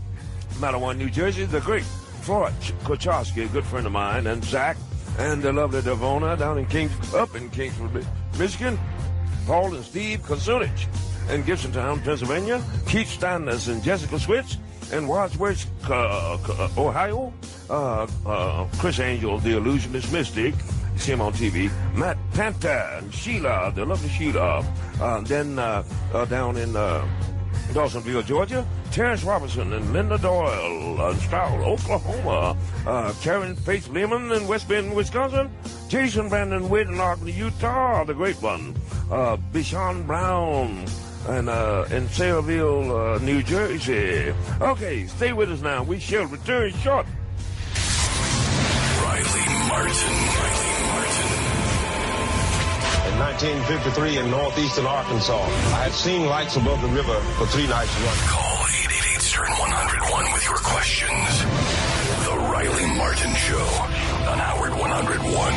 Matawan, New Jersey. The great Floyd Kochowski, a good friend of mine, and Zach, and the lovely Devona down in Kingsford, Michigan. Paul and Steve Kosunich in Gibsontown, Pennsylvania. Keith Stannis and Jessica Switz in Wadsworth, Ohio. Chris Angel, the illusionist mystic. You see him on TV. Matt Panta and Sheila, the lovely Sheila. Then down in Dawsonville, Georgia. Terrence Robinson and Linda Doyle in Stroud, Oklahoma. Karen Faith Lehman in West Bend, Wisconsin. Jason Brandon Witt in Ogden, Utah, the great one. Bishan Brown and in Sayreville, New Jersey. Okay, stay with us now. We shall return short. Riley Martin. In 1953 in northeastern Arkansas, I had seen lights above the river for 3 nights running. Call 888-STERN-101 with your questions. The Riley Martin Show on Howard 101.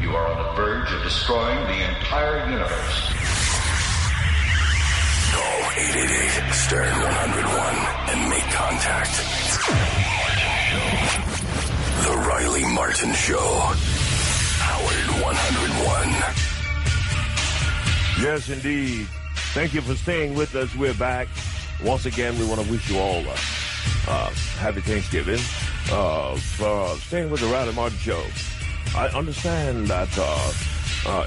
You are on the verge of destroying the entire universe. Call 888-STERN-101 and make contact. The Riley Martin Show. Howard 101. Yes, indeed. Thank you for staying with us. We're back. Once again, we want to wish you all happy Thanksgiving for staying with the Riley Martin Show. I understand that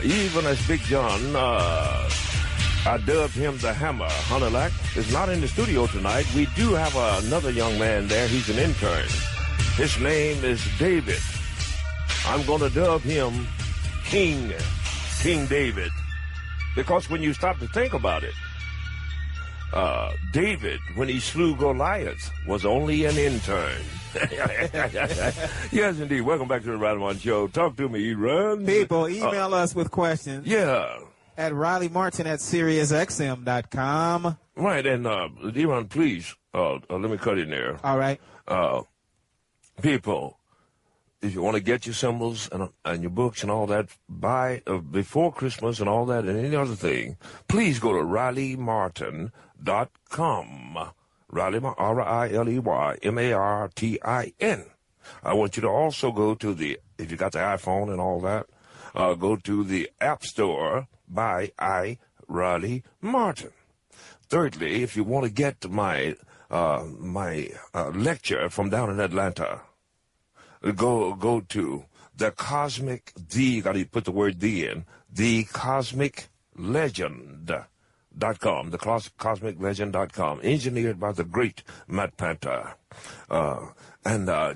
even as Big John, I dubbed him the Hammer, Hunterlack, is not in the studio tonight. We do have another young man there. He's an intern. His name is David. I'm going to dub him King David. Because when you stop to think about it, David, when he slew Goliath, was only an intern. Yes, indeed. Welcome back to the Riley Martin Show. Talk to me, Ron. People, email us with questions. Yeah. At RileyMartin@SiriusXM.com. Right, and Deron, please, let me cut in there. All right. People, if you want to get your symbols and your books and all that before Christmas and all that and any other thing, please go to RileyMartin.com. Riley, RileyMartin. I want you to also go to if you got the iPhone and all that, go to the App Store by I, Riley Martin. Thirdly, if you want to get my lecture from down in Atlanta, go to the Cosmic, you got to put the word "the" in, thecosmiclegend.com, thecosmiclegend.com, engineered by the great Matt Panta.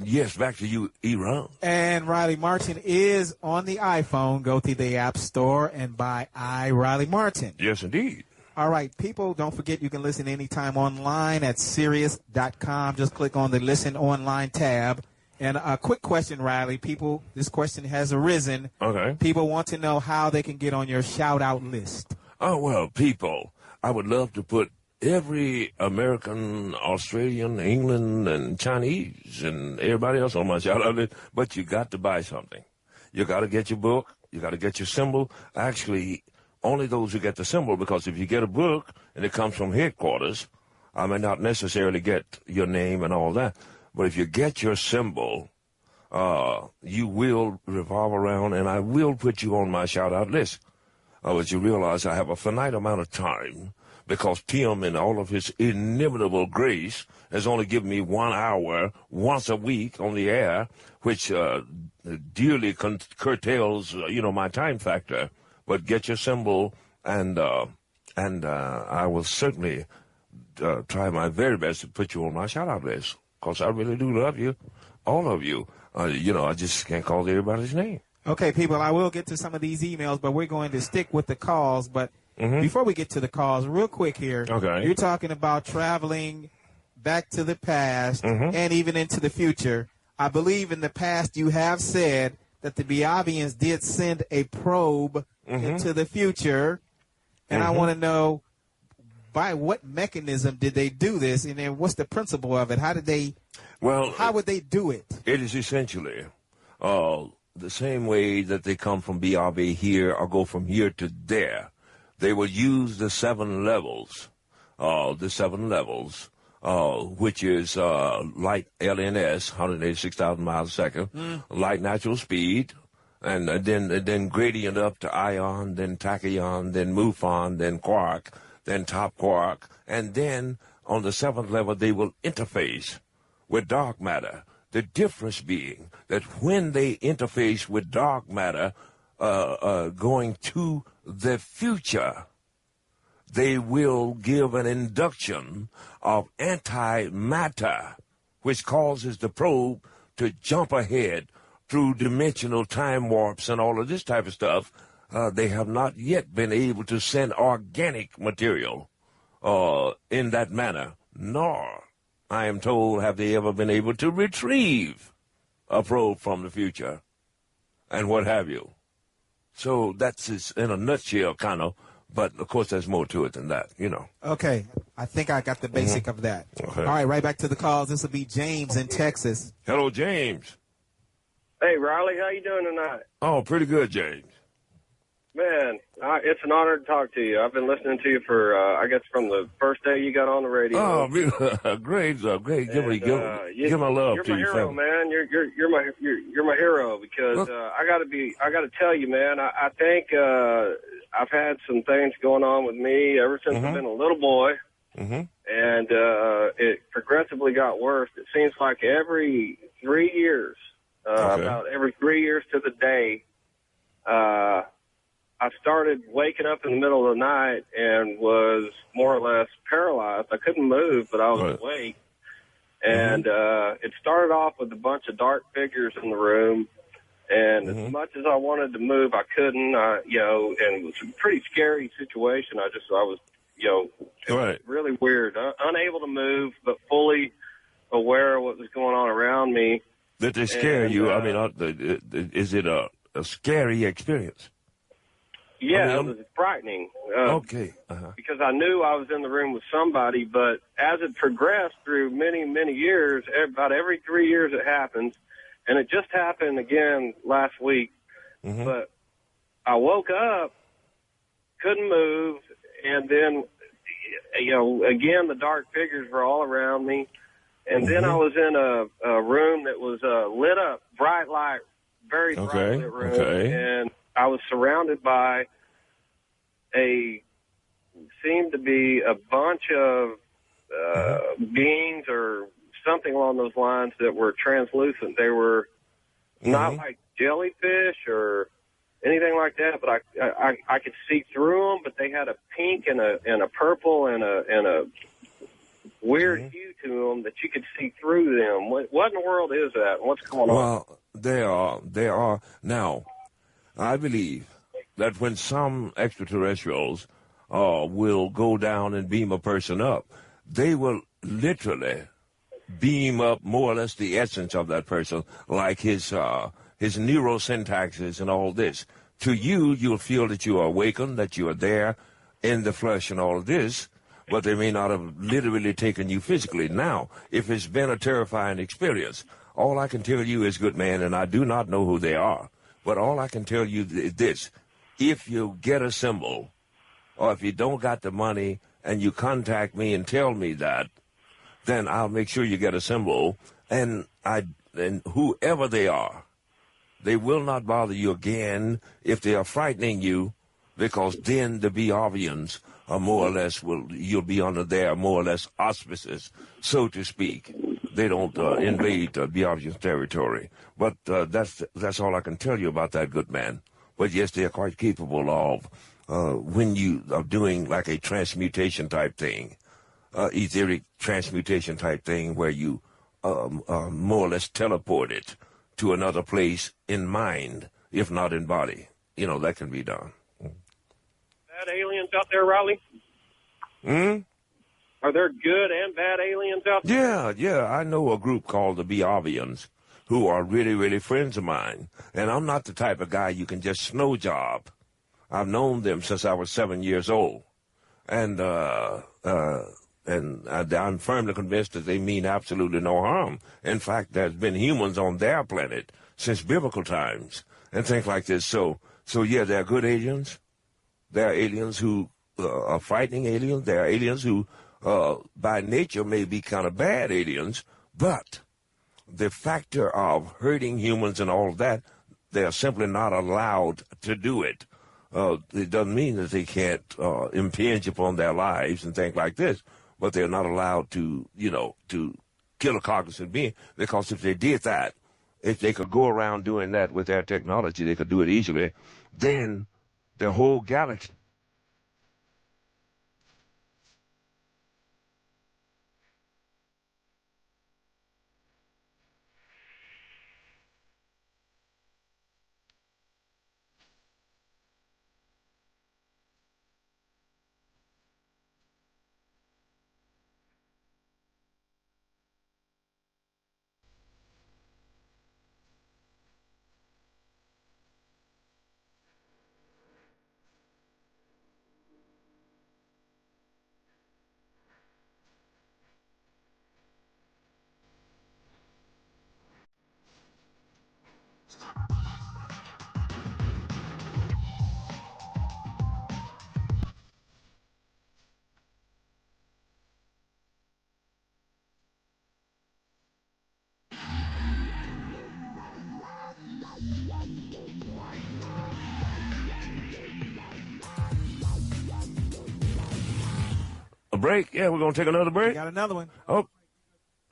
Yes, back to you, Iran. And Riley Martin is on the iPhone. Go to the App Store and buy I, Riley Martin. Yes, indeed. All right, people, don't forget you can listen anytime online at Sirius.com. Just click on the Listen Online tab. And a quick question, Riley. People, this question has arisen. Okay. People want to know how they can get on your shout-out list. Oh, well, people, I would love to put every American, Australian, England, and Chinese, and everybody else on my shout-out list, but you got to buy something. You got to get your book. You got to get your symbol. Actually, only those who get the symbol, because if you get a book and it comes from headquarters, I may not necessarily get your name and all that. But if you get your symbol, you will revolve around, and I will put you on my shout-out list. But you realize I have a finite amount of time, because Tim, in all of his inimitable grace, has only given me 1 hour once a week on the air, which dearly curtails, my time factor. But get your symbol, and I will certainly try my very best to put you on my shout-out list, because I really do love you, all of you. I just can't call everybody's name. Okay, people, I will get to some of these emails, but we're going to stick with the calls. But before we get to the calls, real quick here, you're talking about traveling back to the past and even into the future. I believe in the past you have said that the Biavians did send a probe into the future, and I want to know by what mechanism did they do this, and then what's the principle of it? How would they do it? It is essentially the same way that they come from BRB here or go from here to there. They will use the 7 levels, which is light LNS, 186,000 miles a second, light natural speed, and then gradient up to ion, then tachyon, then muon, then quark, then top quark, and then on the 7th level they will interface with dark matter. The difference being that when they interface with dark matter going to the future, they will give an induction of antimatter, which causes the probe to jump ahead through dimensional time warps and all of this type of stuff. They have not yet been able to send organic material in that manner, nor, I am told, have they ever been able to retrieve a probe from the future and what have you. So that's in a nutshell, kind of. But, of course, there's more to it than that, Okay. I think I got the basic of that. Okay. All right, right back to the calls. This will be James in Texas. Hello, James. Hey, Riley, how you doing tonight? Oh, pretty good, James. Man, it's an honor to talk to you. I've been listening to you for, I guess, from the first day you got on the radio. Oh, great. Give my love to you. You're my hero, man. You're my hero, because I got to tell you, man. I think I've had some things going on with me ever since I've been a little boy, and it progressively got worse. It seems like every 3 years, about every 3 years to the day, I started waking up in the middle of the night and was more or less paralyzed. I couldn't move, but I was awake. And it started off with a bunch of dark figures in the room. And as much as I wanted to move, I couldn't. And it was a pretty scary situation. I was, it was really weird. Unable to move, but fully aware of what was going on around me. Did they scare you? I mean, is it a scary experience? Yeah, it was frightening. Because I knew I was in the room with somebody, but as it progressed through many, many years, about every 3 years it happens, and it just happened again last week. But I woke up, couldn't move, and then, again, the dark figures were all around me, And then I was in a room that was lit up, bright light, very bright lit room. And I was surrounded by seemed to be a bunch of beings or something along those lines that were translucent. They were not like jellyfish or anything like that, but I could see through them. But they had a pink and a purple and a weird hue to them that you could see through them. What in the world is that? What's going on? Well, they are now. I believe that when some extraterrestrials will go down and beam a person up, they will literally beam up more or less the essence of that person, like his neurosyntaxes and all this. To you, you'll feel that you are awakened, that you are there in the flesh and all of this, but they may not have literally taken you physically. Now, if it's been a terrifying experience, all I can tell you is, good man, and I do not know who they are, but all I can tell you is this. If you get a symbol, or if you don't got the money and you contact me and tell me that, then I'll make sure you get a symbol, and whoever they are, they will not bother you again if they are frightening you, because then the Beovians are more or less, you'll be under their more or less auspices, so to speak. They don't invade Beovian's territory. But that's all I can tell you about that, good man. But yes, they are quite capable of, when you are doing like a transmutation type thing, etheric transmutation type thing, where you more or less teleport it to another place in mind, if not in body. You know, that can be done. Bad aliens out there, Riley? Are there good and bad aliens out there? Yeah. I know a group called the Beovians who are really, really friends of mine. And I'm not the type of guy you can just snow job. I've known them since I was 7 years old. And I'm firmly convinced that they mean absolutely no harm. In fact, there's been humans on their planet since biblical times and things like this. So yeah, they're good aliens. There are aliens who are frightening aliens. There are aliens who, by nature, may be kind of bad aliens. But the factor of hurting humans and all of that, they are simply not allowed to do it. It doesn't mean that they can't impinge upon their lives and things like this, but they're not allowed to, to kill a cognizant being, because if they did that, if they could go around doing that with their technology, they could do it easily, then the whole galaxy. A break? Yeah, we're going to take another break. We got another one. Oh,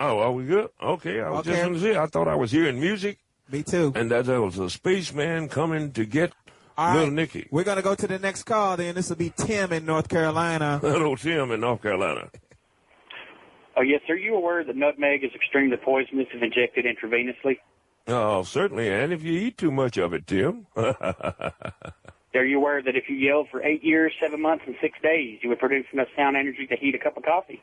are we good? Okay, I was just going to say, I thought I was hearing music. Me too. And that was a spaceman coming to get Little Nicky. We're going to go to the next call then. This will be Tim in North Carolina. Hello, Tim in North Carolina. Oh, yes, sir. Are you aware that nutmeg is extremely poisonous if injected intravenously? Oh, certainly, and if you eat too much of it, Tim. Are you aware that if you yelled for 8 years, 7 months, and 6 days, you would produce enough sound energy to heat a cup of coffee?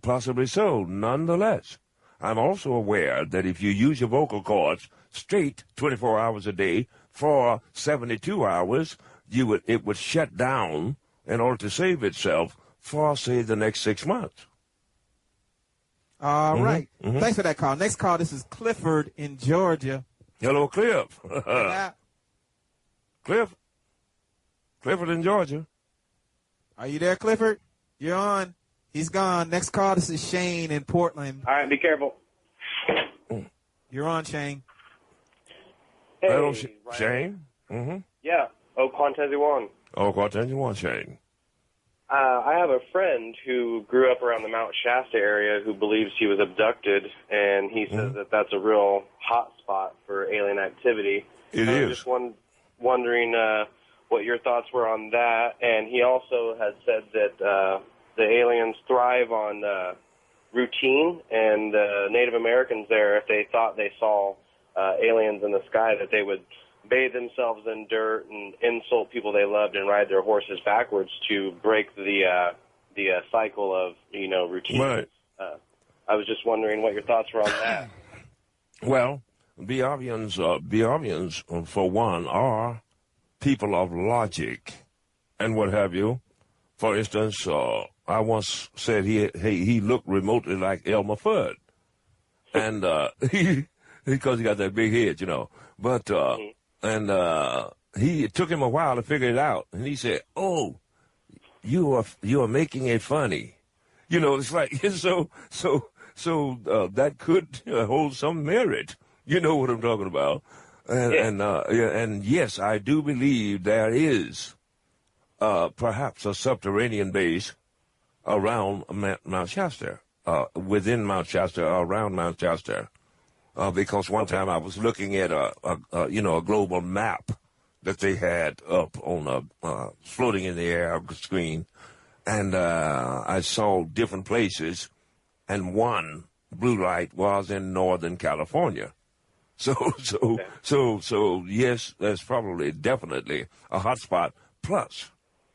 Possibly so. Nonetheless, I'm also aware that if you use your vocal cords straight 24 hours a day for 72 hours, it would shut down in order to save itself for, say, the next 6 months. All right. Thanks for that call. Next call, this is Clifford in Georgia. Hello, Cliff. Clifford in Georgia. Are you there, Clifford? You're on. He's gone. Next call, this is Shane in Portland. All right, be careful. You're on, Shane. Hey, hello, Shane. Mm-hmm. Yeah. Quantezi One. Quantezi One, Shane. I have a friend who grew up around the Mount Shasta area who believes he was abducted, and he says that that's a real hot spot for alien activity. It I is. was just wondering what your thoughts were on that. And he also has said that the aliens thrive on routine, and Native Americans there, if they thought they saw aliens in the sky, that they would bathe themselves in dirt and insult people they loved and ride their horses backwards to break the cycle of routine. Right. I was just wondering what your thoughts were on that. Well, Biavians, for one, are people of logic and what have you. For instance, I once said he looked remotely like Elmer Fudd, and because he got that big head, But it took him a while to figure it out, and he said, "Oh, you are making it funny." It's like so that could hold some merit. You know what I'm talking about. And yes, I do believe there is perhaps a subterranean base around Mount Shasta, within Mount Shasta, around Mount Shasta, because one time I was looking at a global map that they had up on floating in the air screen, and I saw different places, and one blue light was in Northern California. So yes, that's probably definitely a hot spot. Plus,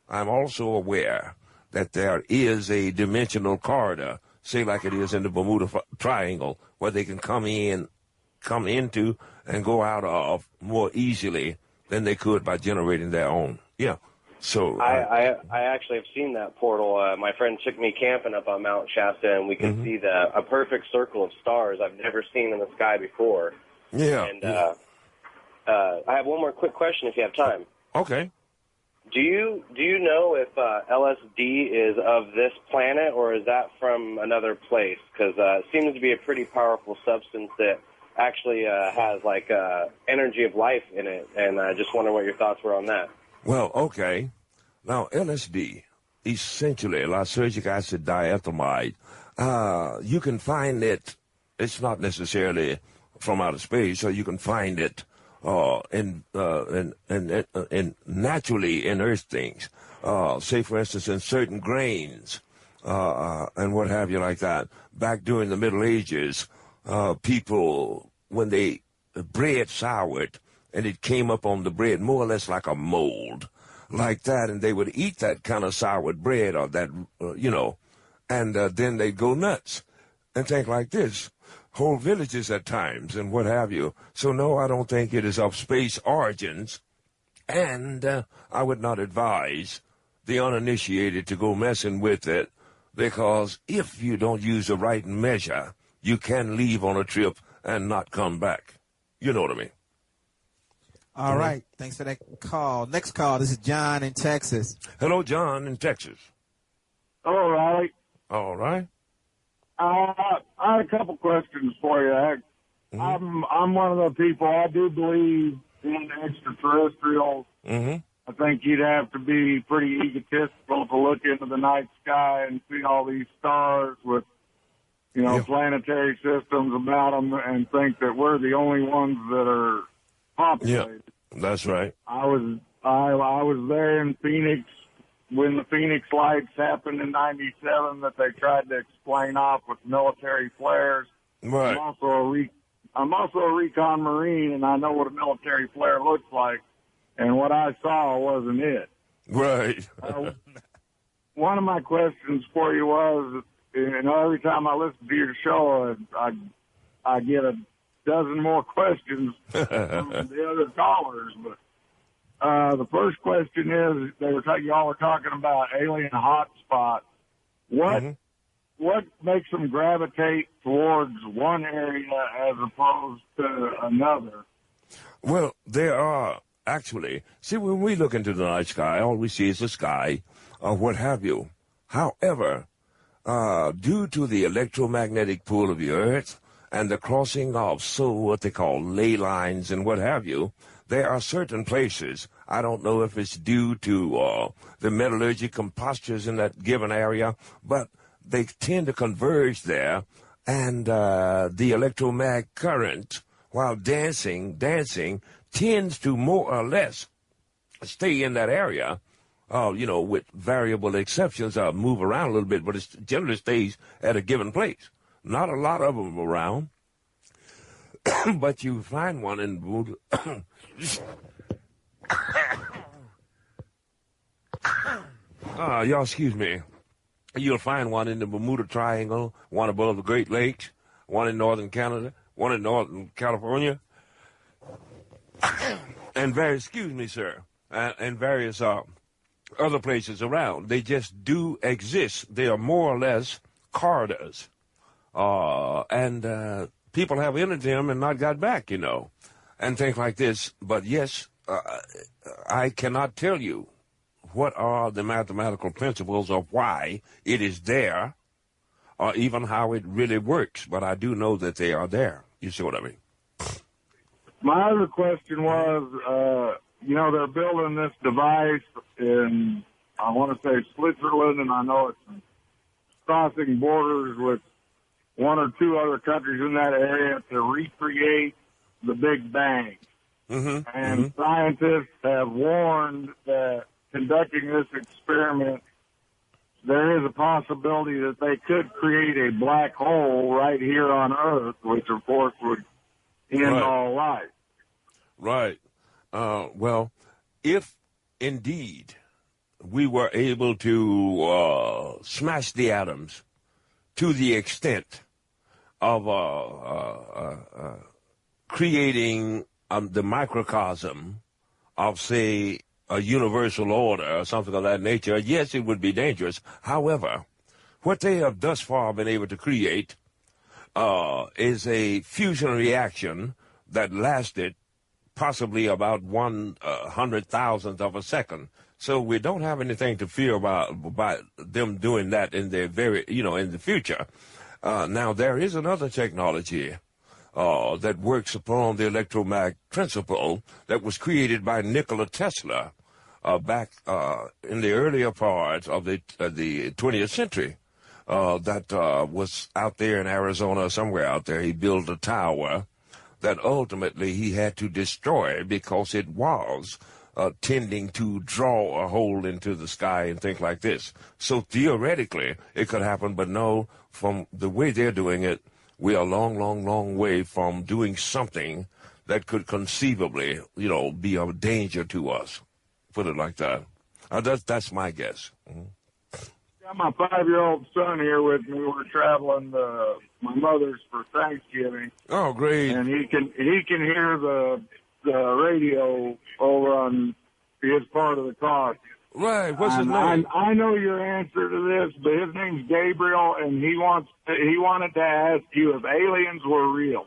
I'm also aware that there is a dimensional corridor, say like it is in the Bermuda Triangle, where they can come into and go out of more easily than they could by generating their own. Yeah. So I actually have seen that portal. My friend took me camping up on Mount Shasta, and we could see a perfect circle of stars I've never seen in the sky before. Yeah. And I have one more quick question if you have time. Okay. Do you know if LSD is of this planet, or is that from another place? Because it seems to be a pretty powerful substance that actually has like energy of life in it, and I just wonder what your thoughts were on that. Well, okay. Now, LSD, essentially lysergic acid diethylamide, you can find it. It's not necessarily from outer space, so you can find it in naturally in Earth things. Say, for instance, in certain grains and what have you like that. Back during the Middle Ages, people, when they bread soured and it came up on the bread more or less like a mold, like that, and they would eat that kind of soured bread or that, and then they'd go nuts and think like this. Whole villages at times and what have you. So no, I don't think it is of space origins, and I would not advise the uninitiated to go messing with it, because if you don't use the right measure, you can leave on a trip and not come back. You know what I mean? All right. Thanks for that call. Next call, this is John in Texas. Hello, John in Texas. Hello, Riley. All right. I had a couple questions for you. I'm one of the people, I do believe in extraterrestrials. I think you'd have to be pretty egotistical to look into the night sky and see all these stars with, planetary systems about them and think that we're the only ones that are populated. Yeah, that's right. I was there in Phoenix when the Phoenix Lights happened in '97 that they tried to explain off with military flares. Right. I'm also a recon Marine, and I know what a military flare looks like, and what I saw wasn't it. Right. One of my questions for you was, every time I listen to your show, I get a dozen more questions from the other callers, but the first question is, y'all were talking about alien hotspots. What makes them gravitate towards one area as opposed to another? Well, there are actually. See, when we look into the night sky, all we see is the sky or what have you. However, due to the electromagnetic pull of the Earth and the crossing of what they call ley lines and what have you, there are certain places, I don't know if it's due to the metallurgic compostures in that given area, but they tend to converge there, and the electromagnetic current, while dancing, tends to more or less stay in that area, with variable exceptions, move around a little bit, but it generally stays at a given place. Not a lot of them around, but you find one in y'all excuse me. You'll find one in the Bermuda Triangle, one above the Great Lakes, one in northern Canada, one in northern California, and various other places around. They just do exist. They are more or less corridors. And people have entered them and not got back, and things like this. But yes, I cannot tell you what are the mathematical principles of why it is there, or even how it really works. But I do know that they are there. You see what I mean? My other question was, they're building this device in, I want to say, Switzerland, and I know it's crossing borders with one or two other countries in that area to recreate the Big Bang. Mm-hmm. And scientists have warned that conducting this experiment, there is a possibility that they could create a black hole right here on Earth, which, of course, would end all life. Right. Well, if indeed we were able to smash the atoms to the extent of creating the microcosm of, say, a universal order or something of that nature, yes, it would be dangerous. However, what they have thus far been able to create is a fusion reaction that lasted possibly about 100,000th of a second. So we don't have anything to fear about them doing that in the in the future. Now, there is another technology that works upon the electromagnetic principle that was created by Nikola Tesla back in the earlier part of the 20th century. That was out there in Arizona, somewhere out there. He built a tower that ultimately he had to destroy because it was tending to draw a hole into the sky and things like this. So theoretically, it could happen, but no, from the way they're doing it, we are a long, long, long way from doing something that could conceivably, be of danger to us. Put it like that. That's my guess. Mm-hmm. Got my 5-year-old son here with me. We're traveling my mother's for Thanksgiving. Oh, great! And he can hear the radio over on his part of the car. Right. What's his name? I know your answer to this, but his name's Gabriel, and he wanted to ask you if aliens were real.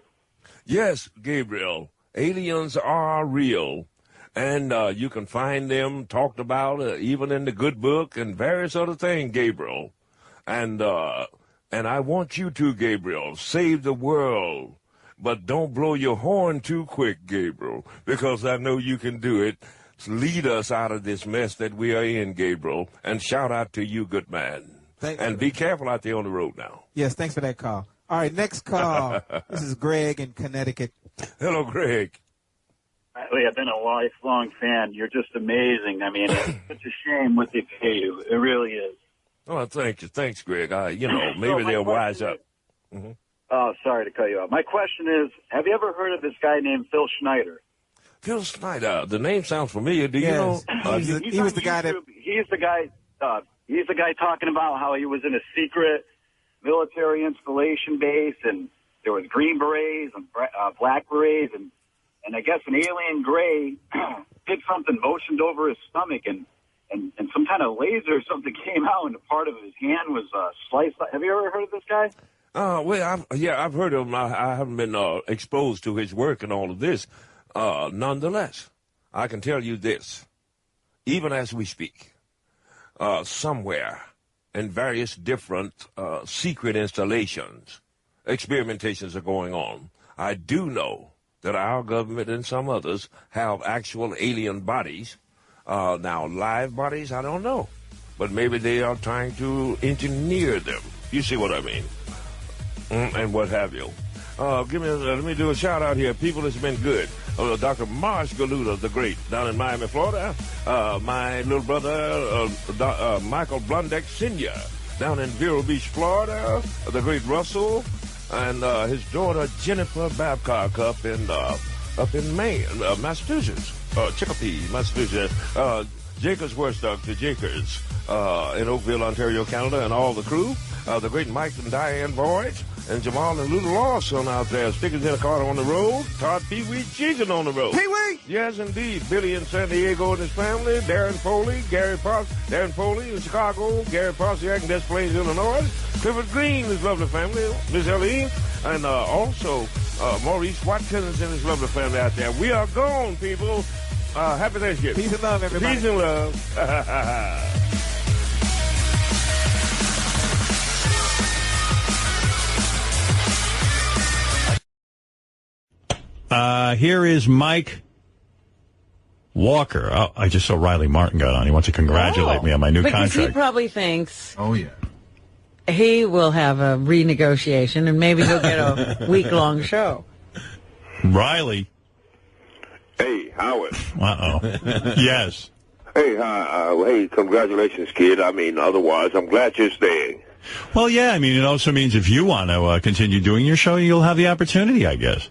Yes, Gabriel. Aliens are real. And you can find them talked about even in the good book and various other things, Gabriel. And I want you to, Gabriel, save the world. But don't blow your horn too quick, Gabriel, because I know you can do it. Lead us out of this mess that we are in, Gabriel. And shout out to you, good man. And be careful out there on the road now. Yes, thanks for that call. All right, next call. This is Greg in Connecticut. Hello, Greg. I've been a lifelong fan. You're just amazing. I mean, it's such a shame what they pay you. It really is. Oh, thank you. Thanks, Greg. Maybe they'll wise up. Mm-hmm. Oh, sorry to cut you off. My question is, have you ever heard of this guy named Phil Schneider? Phil Schneider. The name sounds familiar. Do you know? He was the guy that... He's the guy talking about how he was in a secret military installation base, and there was Green Berets and Black Berets, and I guess an alien gray did something, motioned over his stomach, and some kind of laser or something came out, and a part of his hand was sliced. Have you ever heard of this guy? I've heard of him. I haven't been exposed to his work and all of this. Nonetheless, I can tell you this. Even as we speak, somewhere and various different secret installations. Experimentations are going on. I do know that our government and some others have actual alien bodies. Now, live bodies, I don't know. But maybe they are trying to engineer them. You see what I mean? And what have you. Let me do a shout out here. People, it's been good. Dr. Marsh Galuda, the great, down in Miami, Florida. My little brother, Michael Blundek Sr., down in Vero Beach, Florida. The great Russell, and his daughter Jennifer Babcock up in Maine, Massachusetts, Chicopee, Massachusetts. Jacobs Woodstock to Jacobs in Oakville, Ontario, Canada, and all the crew. The great Mike and Diane Boyd, and Jamal and Lulu Lawson out there. Stickers in a car on the road. Todd Pee Wee Cheekin on the road. Pee Wee! Yes, indeed. Billy in San Diego and his family. Darren Foley, Darren Foley in Chicago. Gary Posiak in Des Plaines, Illinois. Clifford Green, his lovely family. Miss Ellie. And also Maurice Watkins and his lovely family out there. We are gone, people. Happy Thanksgiving. Peace and love, everybody. Peace and love. Here is Mike Walker. Oh, I just saw Riley Martin got on. He wants to congratulate me on my new because contract. He probably thinks. Oh, yeah. He will have a renegotiation, and maybe he'll get a week-long show. Riley. Hey, Howard. Uh-oh. Yes. Hey, hey, congratulations, kid. I mean, otherwise, I'm glad you're staying. Well, yeah, I mean, it also means if you want to continue doing your show, you'll have the opportunity, I guess.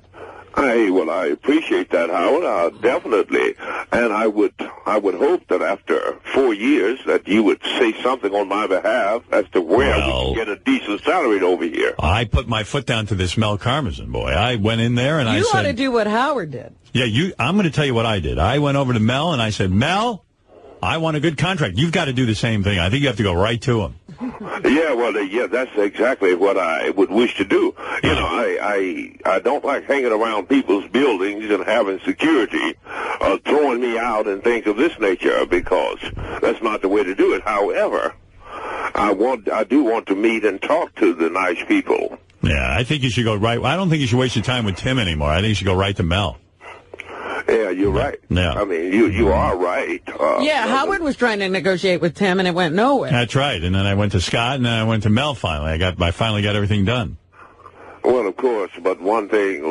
Well, I appreciate that, Howard, definitely. And I would hope that after 4 years that you would say something on my behalf as to where we can get a decent salary over here. I put my foot down to this Mel Karmazin boy. I went in there and I said... You ought to do what Howard did. Yeah, I'm going to tell you what I did. I went over to Mel and I said, Mel, I want a good contract. You've got to do the same thing. I think you have to go right to him. Yeah, well, that's exactly what I would wish to do. You know, I don't like hanging around people's buildings and having security throwing me out and things of this nature, because that's not the way to do it. However, I do want to meet and talk to the nice people. Yeah, I think you should go right. I don't think you should waste your time with Tim anymore. I think you should go right to Mel. Yeah, you're right. Yeah. I mean, you are right. Howard was trying to negotiate with Tim, and it went nowhere. That's right. And then I went to Scott, and then I went to Mel finally. I finally got everything done. Well, of course, but one thing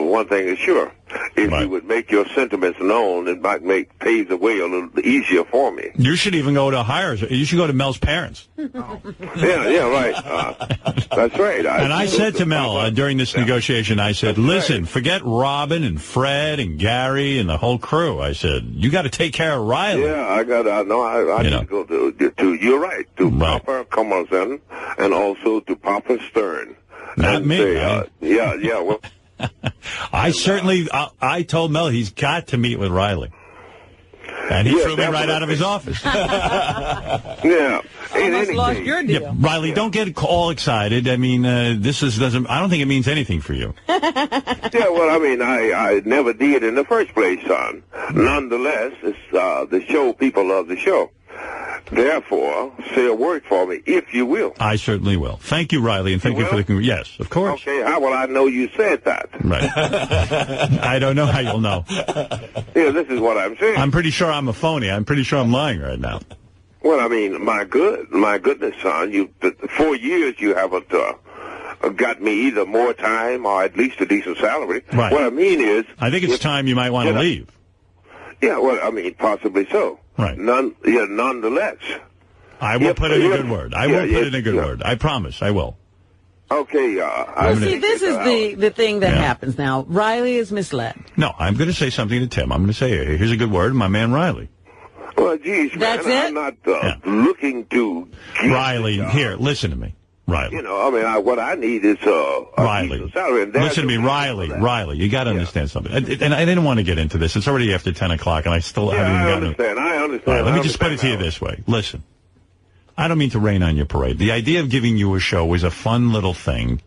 is sure. If you would make your sentiments known, it might pave the way a little easier for me. You should even go to You should go to Mel's parents. Yeah, right. That's right. And I said to Mel during this negotiation, I said, listen, forget Robin and Fred and Gary and the whole crew. I said, you got to take care of Riley. Yeah, I need to go to you're right, to Papa Karmazin and also to Papa Stern. Not me. Yeah. Well, I told Mel he's got to meet with Riley. And he threw me right out of his office. Yeah. Almost lost your deal. Yeah, Riley, don't get all excited. I mean, I don't think it means anything for you. Yeah, well, I mean, I never did in the first place, son. Nonetheless, it's the show. People love the show. Therefore, say a word for me, if you will. I certainly will. Thank you, Riley, and thank you for the... Yes, of course. Okay, how will I know you said that? Right. I don't know how you'll know. Yeah, this is what I'm saying. I'm pretty sure I'm a phony. I'm pretty sure I'm lying right now. Well, I mean, my goodness, son, 4 years you haven't got me either more time or at least a decent salary. Right. What I mean is... I think it's time you might want to leave. Yeah, well, I mean, possibly so. Right. Nonetheless. I will put in a good word. I will put in a good word. I promise. I will. Okay. This is the thing that happens now. Riley is misled. No, I'm going to say something to Tim. I'm going to say, here's a good word, my man Riley. Well, geez, That's man, I'm not looking to... Riley, here, listen to me. Riley. You know, I mean, what I need is Riley. Salary. Listen to me, Riley. You got to understand something. And I didn't want to get into this. It's already after 10 o'clock, and I still haven't even gotten... I understand. Right, let me just put it to you this way. Listen, I don't mean to rain on your parade. The idea of giving you a show was a fun little thing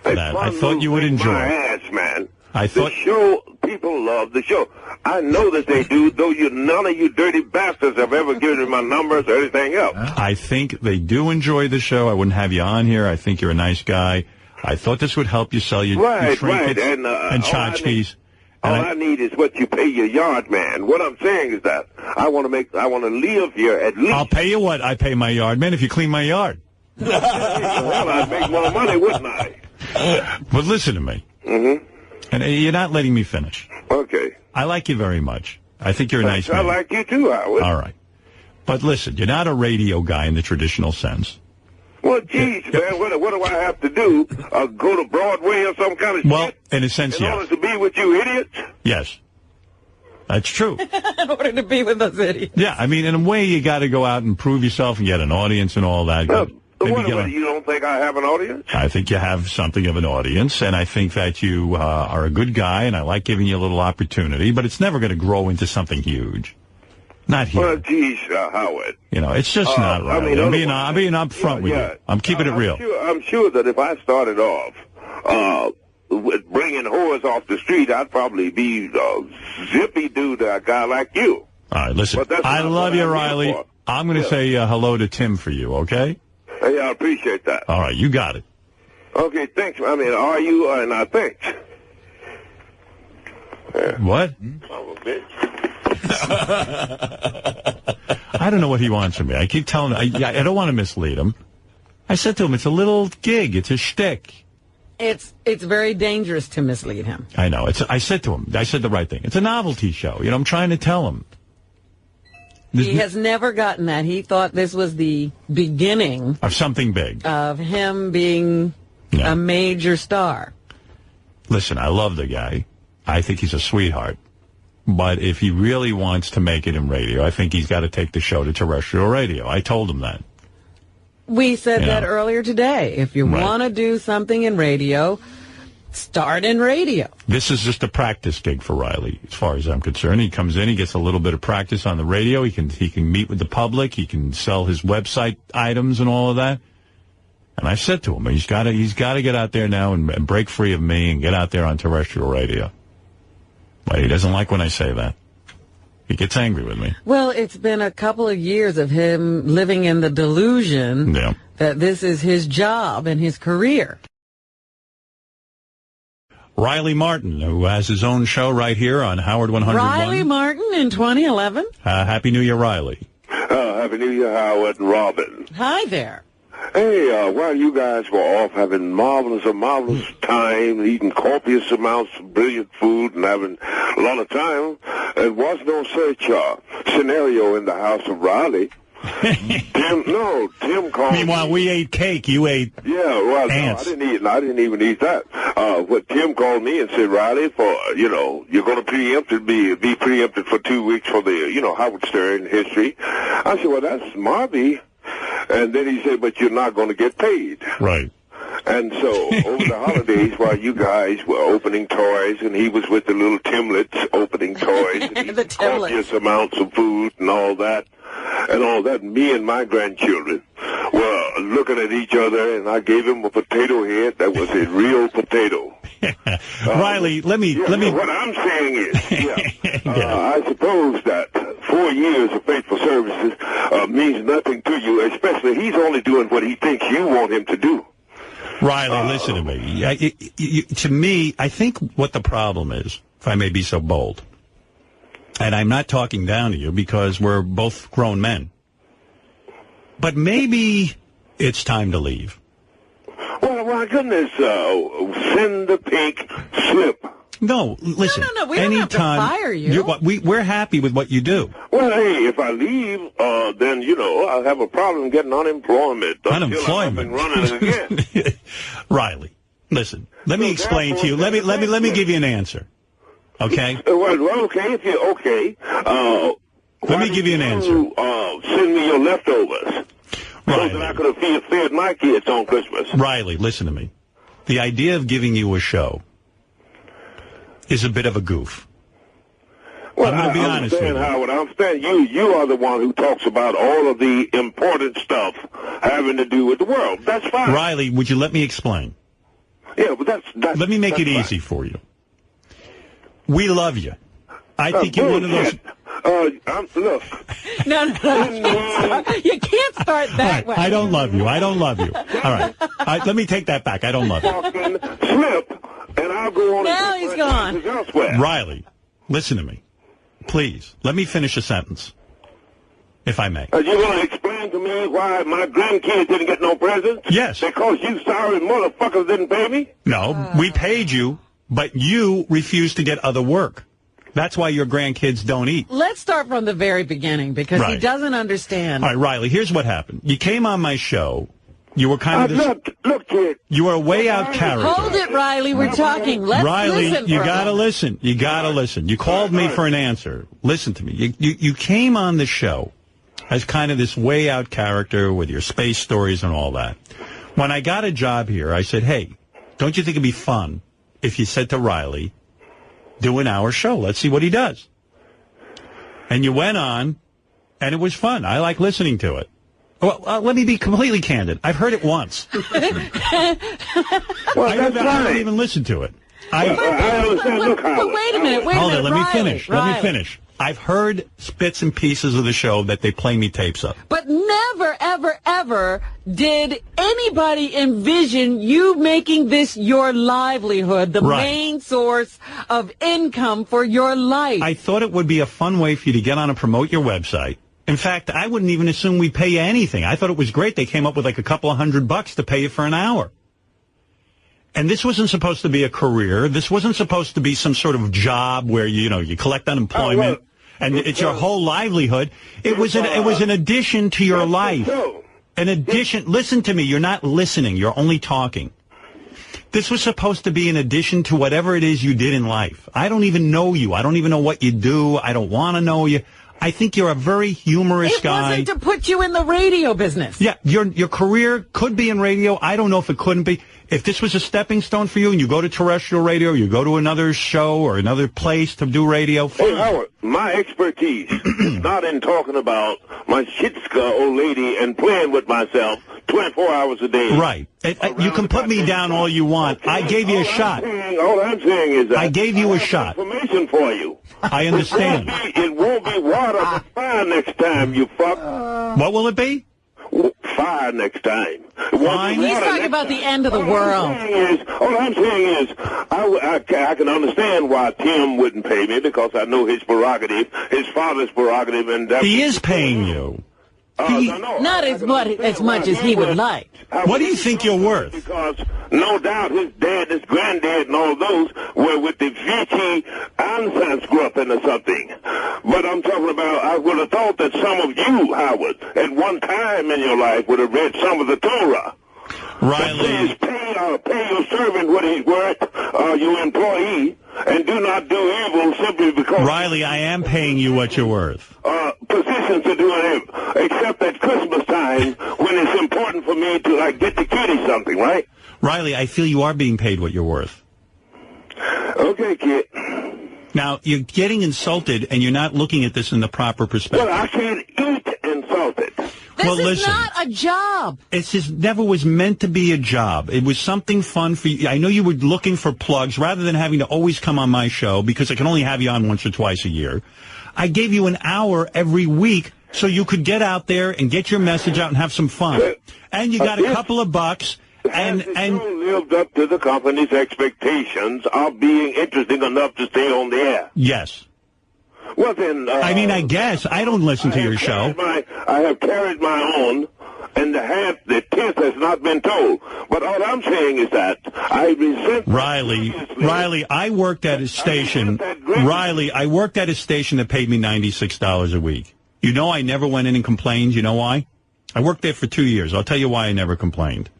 that I thought you would enjoy. My ass, man. The show, people love the show. I know that they do, though none of you dirty bastards have ever given me my numbers or anything else. I think they do enjoy the show. I wouldn't have you on here. I think you're a nice guy. I thought this would help you sell your trinkets and tchotchkes. All I need is what you pay your yard man. What I'm saying is that I want to live here at least. I'll pay you what I pay my yard man if you clean my yard. Well, I'd make more money, wouldn't I? But listen to me. Mm-hmm. And you're not letting me finish. Okay. I like you very much. I think you're a nice man. I like you too, Howard. All right. But listen, you're not a radio guy in the traditional sense. Well, geez, man, what do I have to do? Go to Broadway or some kind of shit? In a sense, in order to be with you idiots? Yes. That's true. In order to be with those idiots. Yeah, I mean, in a way, you got to go out and prove yourself and get an audience and all that. You don't think I have an audience? I think you have something of an audience, and I think that you are a good guy, and I like giving you a little opportunity, but it's never going to grow into something huge. Not here. Well, geez, Howard. It's just not right. I'm being up front with you. I'm keeping it real. I'm sure that if I started off with bringing whores off the street, I'd probably be zippy dude to a guy like you. All right, listen. I love you, Riley. I'm going to say hello to Tim for you, okay? Hey, I appreciate that. All right, you got it. Okay, thanks. I mean, are you and I thanks. What? Son of a bitch. I don't know what he wants from me. I keep telling him, I don't want to mislead him. I said to him, it's a little gig. It's a shtick. It's very dangerous to mislead him. I know. I said to him, I said the right thing. It's a novelty show. I'm trying to tell him. He has never gotten that. He thought this was the beginning of something big. Of him being a major star. Listen, I love the guy. I think he's a sweetheart. But if he really wants to make it in radio, I think he's got to take the show to terrestrial radio. I told him that. We said that earlier today. If you want to do something in radio, start in radio. This is just a practice gig for Riley, as far as I'm concerned. He comes in, he gets a little bit of practice on the radio. He can meet with the public. He can sell his website items and all of that. And I said to him, he's got to get out there now and break free of me and get out there on terrestrial radio. But he doesn't like when I say that. He gets angry with me. Well, it's been a couple of years of him living in the delusion that this is his job and his career. Riley Martin, who has his own show right here on Howard 101. Riley Martin in 2011. Happy New Year, Riley. Happy New Year, Howard and Robin. Hi there. Hey, while you guys were off having marvelous time, eating copious amounts of brilliant food and having a lot of time, there was no such scenario in the house of Riley. Tim called. Meanwhile, we ate cake. You ate ants. No, I didn't even eat that. What Tim called me and said, Riley, you're going to be preempted for 2 weeks for the, Howard Stern history. I said, well, that's Marby. And then he said, but you're not going to get paid. Right. And so over the holidays, while you guys were opening toys, and he was with the little Timlets opening toys, and the copious amounts of food and all that, me and my grandchildren were looking at each other, and I gave him a potato head that was a real potato. Riley, let me. What I'm saying is, I suppose that 4 years of faithful services means nothing to you, especially he's only doing what he thinks you want him to do. Riley, listen to me. To me, I think what the problem is, if I may be so bold, and I'm not talking down to you because we're both grown men, but maybe it's time to leave. Well, my goodness, send the pink slip. No, listen. No, we don't have to fire you. We're happy with what you do. Well, hey, if I leave, then, I'll have a problem getting unemployment. Unemployment? Until I'm up and running again. Riley, listen, let me explain to you. Let me give you an answer. Okay? Well, okay, if you're okay. Let me give you an answer. Send me your leftovers. Riley. So that I could have fed my kids on Christmas. Riley, listen to me. The idea of giving you a show is a bit of a goof. Well, I'm going to be honest with you. Howard, I understand you are the one who talks about all of the important stuff having to do with the world. That's fine. Riley, would you let me explain? Yeah, but that's let me make it fine. easy for you. We love you. I think you're one of those. Look. No. You can't start that way. I don't love you. All right. Let me take that back. I don't love you. Slip, and I'll go on. Now he's gone. Riley, listen to me. Please, let me finish a sentence, if I may. You want to explain to me why my grandkids didn't get no presents? Yes. Because you sorry motherfuckers didn't pay me? No, we paid you, but you refused to get other work. That's why your grandkids don't eat. Let's start from the very beginning, because he doesn't understand. All right, Riley, here's what happened. You came on my show. You were kind of this... Look, kid. You were a way-out character. Hold it, Riley. We're talking. Let's Riley, listen. you got to listen. You got to listen. You called me for an answer. Listen to me. You came on the show as kind of this way-out character with your space stories and all that. When I got a job here, I said, hey, don't you think it'd be fun if you said to Riley, do an hour show. Let's see what he does. And you went on, and it was fun. I like listening to it. Well, let me be completely candid. I've heard it once. Well, that's I don't even listen to it. I understand. Look, but wait a minute. Hold on, let me finish. Riley. Let me finish. I've heard bits and pieces of the show that they play me tapes of. But never, ever, ever did anybody envision you making this your livelihood, the main source of income for your life. I thought it would be a fun way for you to get on and promote your website. In fact, I wouldn't even assume we'd pay you anything. I thought it was great. They came up with like a couple of $100 to pay you for an hour. And this wasn't supposed to be a career. This wasn't supposed to be some sort of job where, you collect unemployment and it's your whole livelihood. It was an addition to your life. An addition. Listen to me. You're not listening. You're only talking. This was supposed to be an addition to whatever it is you did in life. I don't even know you. I don't even know what you do. I don't want to know you. I think you're a very humorous guy. It wasn't to put you in the radio business. Yeah, your career could be in radio. I don't know if it couldn't be. If this was a stepping stone for you and you go to terrestrial radio, you go to another show or another place to do radio. Hey, Howard, my expertise is not in talking about my shitska old lady and playing with myself 24 hours a day. Right. You can put me down all you want. I gave you a shot. All I'm saying is that I gave you a shot. Information for you. I understand. It won't be water, but fire next time, you fuck. What will it be? Fire next time. Fine. He's talking about the end of the world. All I'm saying is, I can understand why Tim wouldn't pay me, because I know his prerogative, his father's prerogative, and he is paying you. Not as much as he would like. What do you think you're worth? Because no doubt his dad, his granddad, and all those were with the Vichy Ansansgruppen or something. But I'm talking about, I would have thought that some of you, Howard, at one time in your life would have read some of the Torah. Riley. Pay your servant what he's worth, your employee, and do not do evil simply because... Riley, I am paying you what you're worth. Positions to do it, except at Christmas time when it's important for me to, get the kitty something, right? Riley, I feel you are being paid what you're worth. Okay, kid. Now, you're getting insulted, and you're not looking at this in the proper perspective. Well, I can't eat insulted. This is not a job. It just never was meant to be a job. It was something fun for you. I know you were looking for plugs rather than having to always come on my show, because I can only have you on once or twice a year. I gave you an hour every week so you could get out there and get your message out and have some fun. And you got a couple of bucks. And lived up to the company's expectations of being interesting enough to stay on the air. Yes. Well, then... I guess. I don't listen to your show. I have carried my own, and the tenth has not been told. But all I'm saying is that I resent... Riley, I worked at a station... Riley, I worked at a station that paid me $96 a week. You know I never went in and complained. You know why? I worked there for 2 years. I'll tell you why I never complained.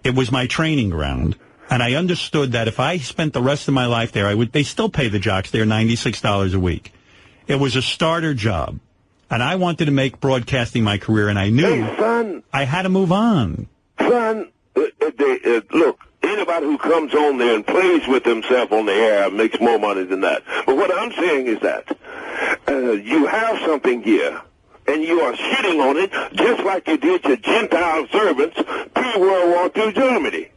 It was my training ground. And I understood that if I spent the rest of my life there, they still pay the jocks there $96 a week. It was a starter job. And I wanted to make broadcasting my career, and I knew I had to move on. Son, look, anybody who comes on there and plays with himself on the air makes more money than that. But what I'm saying is that you have something here, and you are shitting on it just like you did your Gentile servants pre-World War II Germany.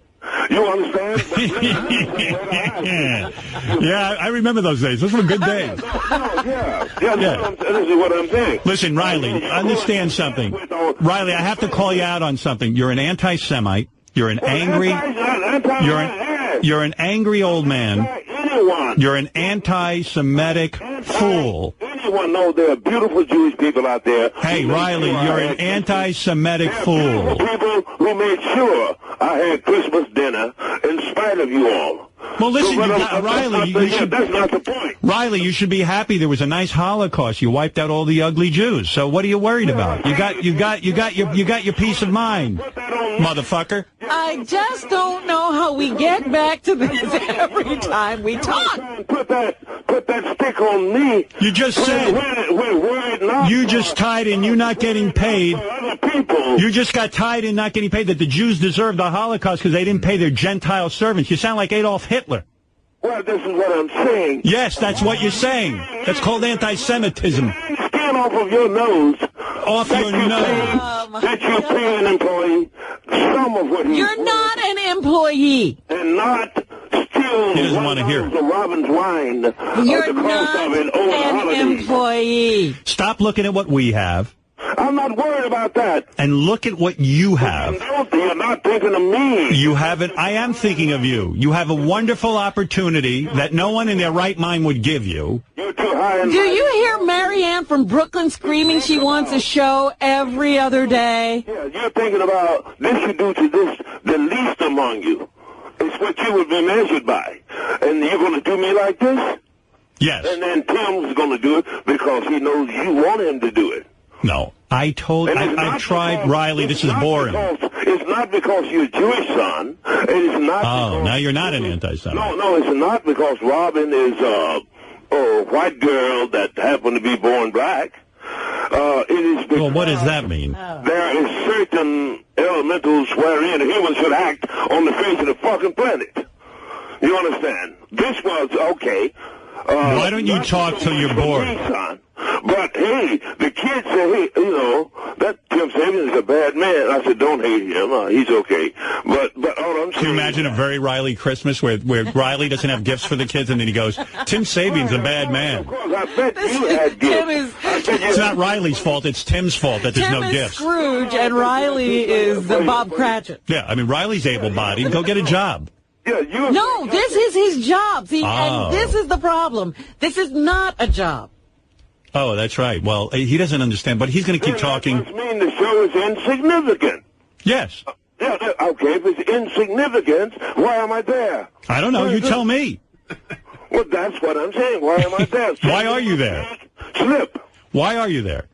You understand? Yeah, I remember those days. Those were good days. Yeah. This is what I'm saying. Listen, Riley, understand something. Riley, I have to call you out on something. You're an anti-Semite. You're an angry. You're an angry old man. You're an anti-Semitic fool. Anyone knows there are beautiful Jewish people out there. Hey, Riley, you're an anti-Semitic fool. People who made sure I had Christmas dinner in spite of you all. Well, listen, Riley, that's not the point. Riley, you should be happy there was a nice Holocaust. You wiped out all the ugly Jews. So what are you worried about? You got your peace of mind, motherfucker. I just don't know how we get back to this every time we talk. Put that stick on me. You just said you just tied in you not getting paid. You just got tied in not getting paid that the Jews deserved the Holocaust because they didn't pay their Gentile servants. You sound like Adolf Hitler. Well, this is what I'm saying. Yes, that's what you're saying. That's called anti-Semitism. Skin off of your nose. Off your nose. That you pay an employee some of what You're not an employee. And not steal. He doesn't want to hear the Robin's wine. You're not an employee. Stop looking at what we have. I'm not worried about that. And look at what you have. You're not thinking of me. You haven't. I am thinking of you. You have a wonderful opportunity that no one in their right mind would give you. You're too high. Do you hear Marianne from Brooklyn screaming she wants a show every other day? Yeah, you're thinking about this you do to this, the least among you. It's what you would be measured by. And you're going to do me like this? Yes. And then Tim's going to do it because he knows you want him to do it. No, I've tried, Riley, this is boring. It's not because you're Jewish, son. It's not. Oh, now you're not an anti-Semite. No, it's not because Robin is a white girl that happened to be born black. It is because well, what does that mean? There is certain elementals wherein a human should act on the face of the fucking planet. You understand? This was, okay. Why don't you talk till you're bored? Son. But, hey, the kids say, hey, you know, that Tim Sabian is a bad man. I said, don't hate him. He's okay. But all I'm saying... Can you imagine a very Riley Christmas where Riley doesn't have gifts for the kids and then he goes, Tim Sabian's a bad man. Of course, I bet you had gifts. It's not Riley's fault. It's Tim's fault that there's no gifts. Tim is Scrooge and Riley is Bob Cratchit. Yeah, I mean, Riley's able-bodied. Go get a job. Yeah, no, this is his job. See, and this is the problem. This is not a job. Oh, that's right. Well, he doesn't understand, but he's going to keep talking. That must mean the show is insignificant. Yes. Yeah, okay, if it's insignificant, why am I there? I don't know. You tell me. Well, that's what I'm saying. Why am I there? Why are you there? Slip. Why are you there?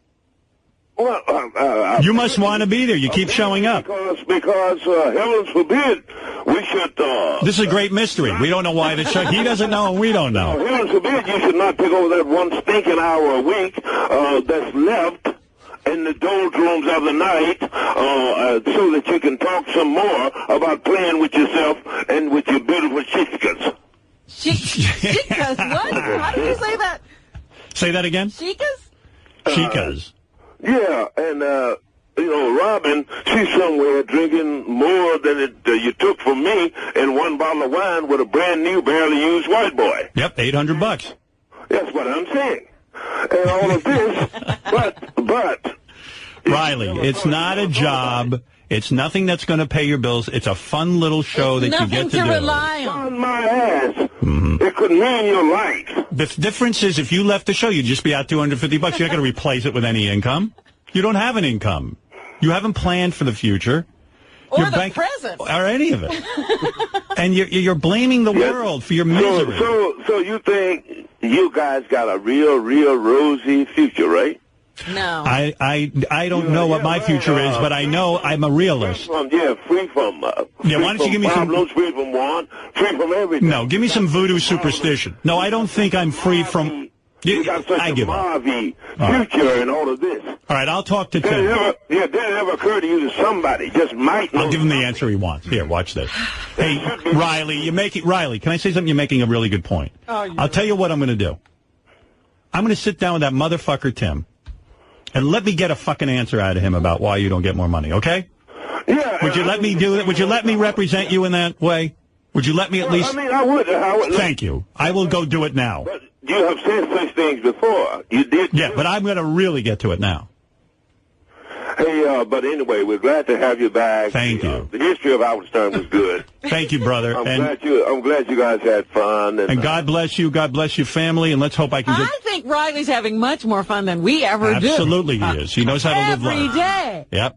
Well, you must want to be there. You keep showing up. Because heavens forbid, we should... this is a great mystery. We don't know why the show... He doesn't know and we don't know. Heavens forbid, you should not take over that one stinking hour a week that's left in the doldrums of the night so that you can talk some more about playing with yourself and with your beautiful chickas. Chicas? What? How did you say that? Say that again? Chicas? Chicas. Yeah, and, you know, Robin, she's somewhere drinking more than you took from me in one bottle of wine with a brand new, barely used white boy. Yep, $800. That's what I'm saying. And all of this, but... Riley, it's not a job. It's nothing that's going to pay your bills. It's a fun little show that you get to do. Nothing to rely on. My ass. Mm-hmm. It could mean your life. The difference is if you left the show, you'd just be out $250. You're not going to replace it with any income. You don't have an income. You haven't planned for the future. Or the present. Or any of it. And you're blaming the world for your misery. So you think you guys got a real rosy future, right? No. I don't know what my future is, but I know I'm a realist. Free from why don't you give me some... free from want, free from everything. No, give me some voodoo superstition. No, I don't think I'm free from... You got such a Marvy future and all of this. All right, I'll talk to Tim. Did it ever occur to you that somebody just might know? I'll give him the answer he wants. Here, watch this. Hey, Riley, Riley, can I say something? You're making a really good point. I'll tell you what I'm going to do. I'm going to sit down with that motherfucker, Tim, and let me get a fucking answer out of him about why you don't get more money, okay? Yeah. Would you let me do it? Would you let me represent you in that way? Would you let me at least? I mean, I would. Thank you. I will go do it now. But you have said such things before. You did. Yeah, but I'm going to really get to it now. Hey, but anyway, we're glad to have you back. Thank you. The history of Howard Stern was good. Thank you, brother. I'm glad you guys had fun. And God bless you. God bless your family. And let's hope I can get... I think Riley's having much more fun than we ever do. Absolutely he is. He knows how to live life. Every day. Yep.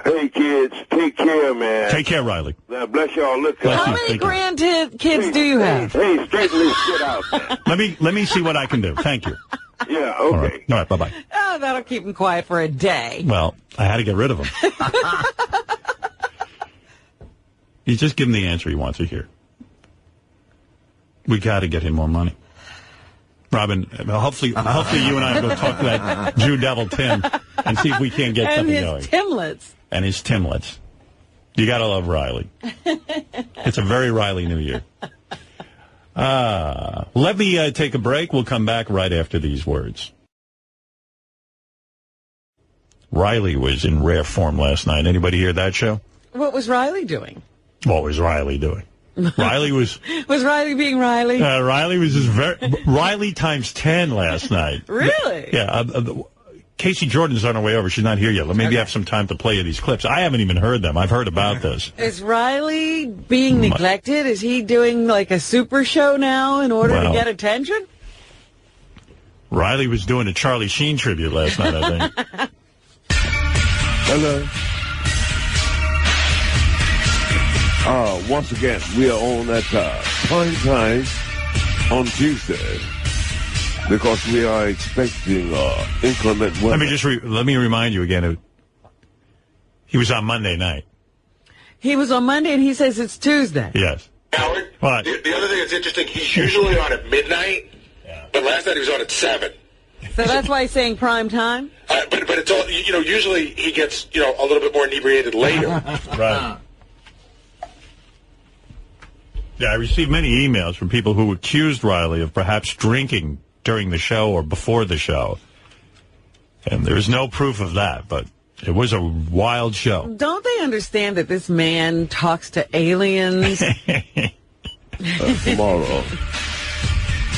Hey, kids, take care, man. Take care, Riley. God bless y'all. Look, how many grandkids do you have? Hey, straighten this shit out, man. Let me see what I can do. Thank you. Yeah, okay. All right, bye-bye. Oh, that'll keep him quiet for a day. Well, I had to get rid of him. You just give him the answer he wants to hear. We got to get him more money. Robin, hopefully you and I will go talk to that Jew devil Tim and see if we can't get something going. And his Timlets. You got to love Riley. It's a very Riley New Year. Let me take a break. We'll come back right after these words. Riley was in rare form last night. Anybody hear that show? What was Riley doing? What was Riley doing? Riley was... Was Riley being Riley? Riley was just Riley times 10 last night. Really? Yeah. Casey Jordan's on her way over. She's not here yet. Maybe have some time to play you these clips. I haven't even heard them. I've heard about this. Is Riley being neglected? Is he doing like a super show now in order to get attention? Riley was doing a Charlie Sheen tribute last night, I think. Hello. Once again, we are on at prime time on Tuesday because we are expecting inclement weather. Let me remind you again. He was on Monday night. He was on Monday, and he says it's Tuesday. Yes. Howard, what? The other thing that's interesting, he's usually on at midnight, but last night he was on at 7. So that's why he's saying prime time? But it's all, usually he gets, a little bit more inebriated later. Right. Yeah, I received many emails from people who accused Riley of perhaps drinking during the show or before the show. And there's no proof of that, but it was a wild show. Don't they understand that this man talks to aliens? Tomorrow.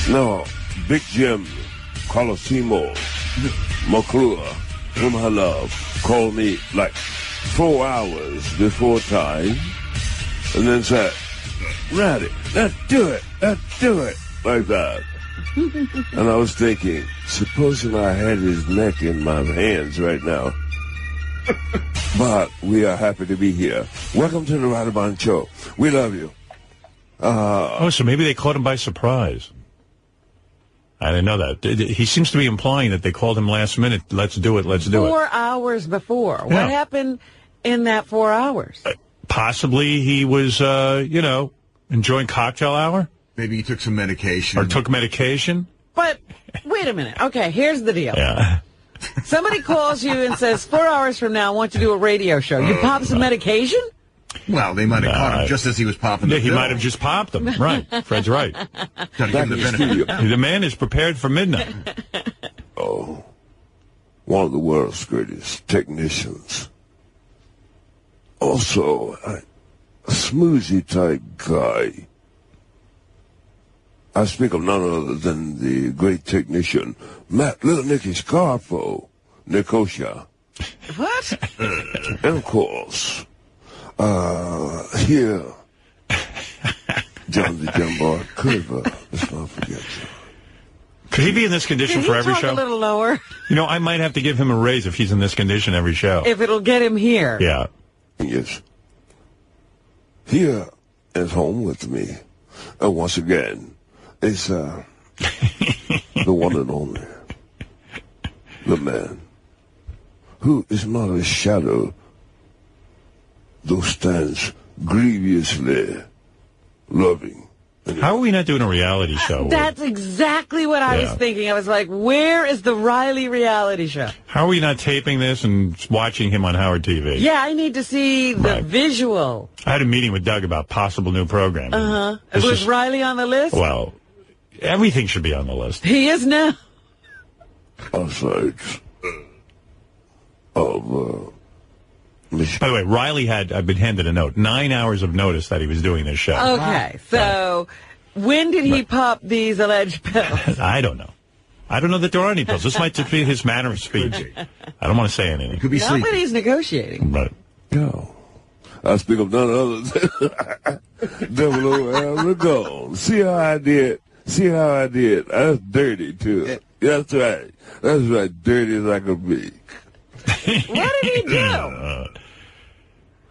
No, Big Jim, Colosimo, McClure, whom I love, called me like 4 hours before time and then said, Ratty, let's do it, like that. And I was thinking, supposing I had his neck in my hands right now. But we are happy to be here. Welcome to the Radabon Show. We love you. So maybe they caught him by surprise. I didn't know that. He seems to be implying that they called him last minute. Let's do it. 4 hours before. Yeah. What happened in that 4 hours? Possibly he was, enjoying cocktail hour. Maybe he took some medication. Or took medication. But wait a minute. Okay, here's the deal. Yeah. Somebody calls you and says, 4 hours from now, I want you to do a radio show. You pop some medication? Well, they might have caught him just as he was popping the he might have just popped them. Right. Fred's right. The man is prepared for midnight. Oh, one of the world's greatest technicians. Also, a smoothie type guy. I speak of none other than the great technician, Matt Little Nicky Scarfo, Nicosia. What? And of course, here, John the Jumbo Curver. Let's not forget John. Could he be in this condition for every show? A little lower. I might have to give him a raise if he's in this condition every show. If it'll get him here. Yeah. Yes. Here at home with me, once again, is the one and only, the man who is not a shadow, though stands grievously loving. How are we not doing a reality show? That's exactly what I was thinking. I was like, where is the Riley reality show? How are we not taping this and watching him on Howard TV? Yeah, I need to see the visual. I had a meeting with Doug about possible new programming. Was Riley on the list? Well, everything should be on the list. He is now. Aside of By the way, Riley I've been handed a note, 9 hours of notice that he was doing this show. Okay, so when did he pop these alleged pills? I don't know. I don't know that there are any pills. This might just be his manner of speech. I don't want to say anything. Could be sleeping. Nobody's negotiating. Right. Go. I speak of none other than Devil over gone. See how I did? That's dirty, too. That's right. That's right. Dirty as I could be. What did he do?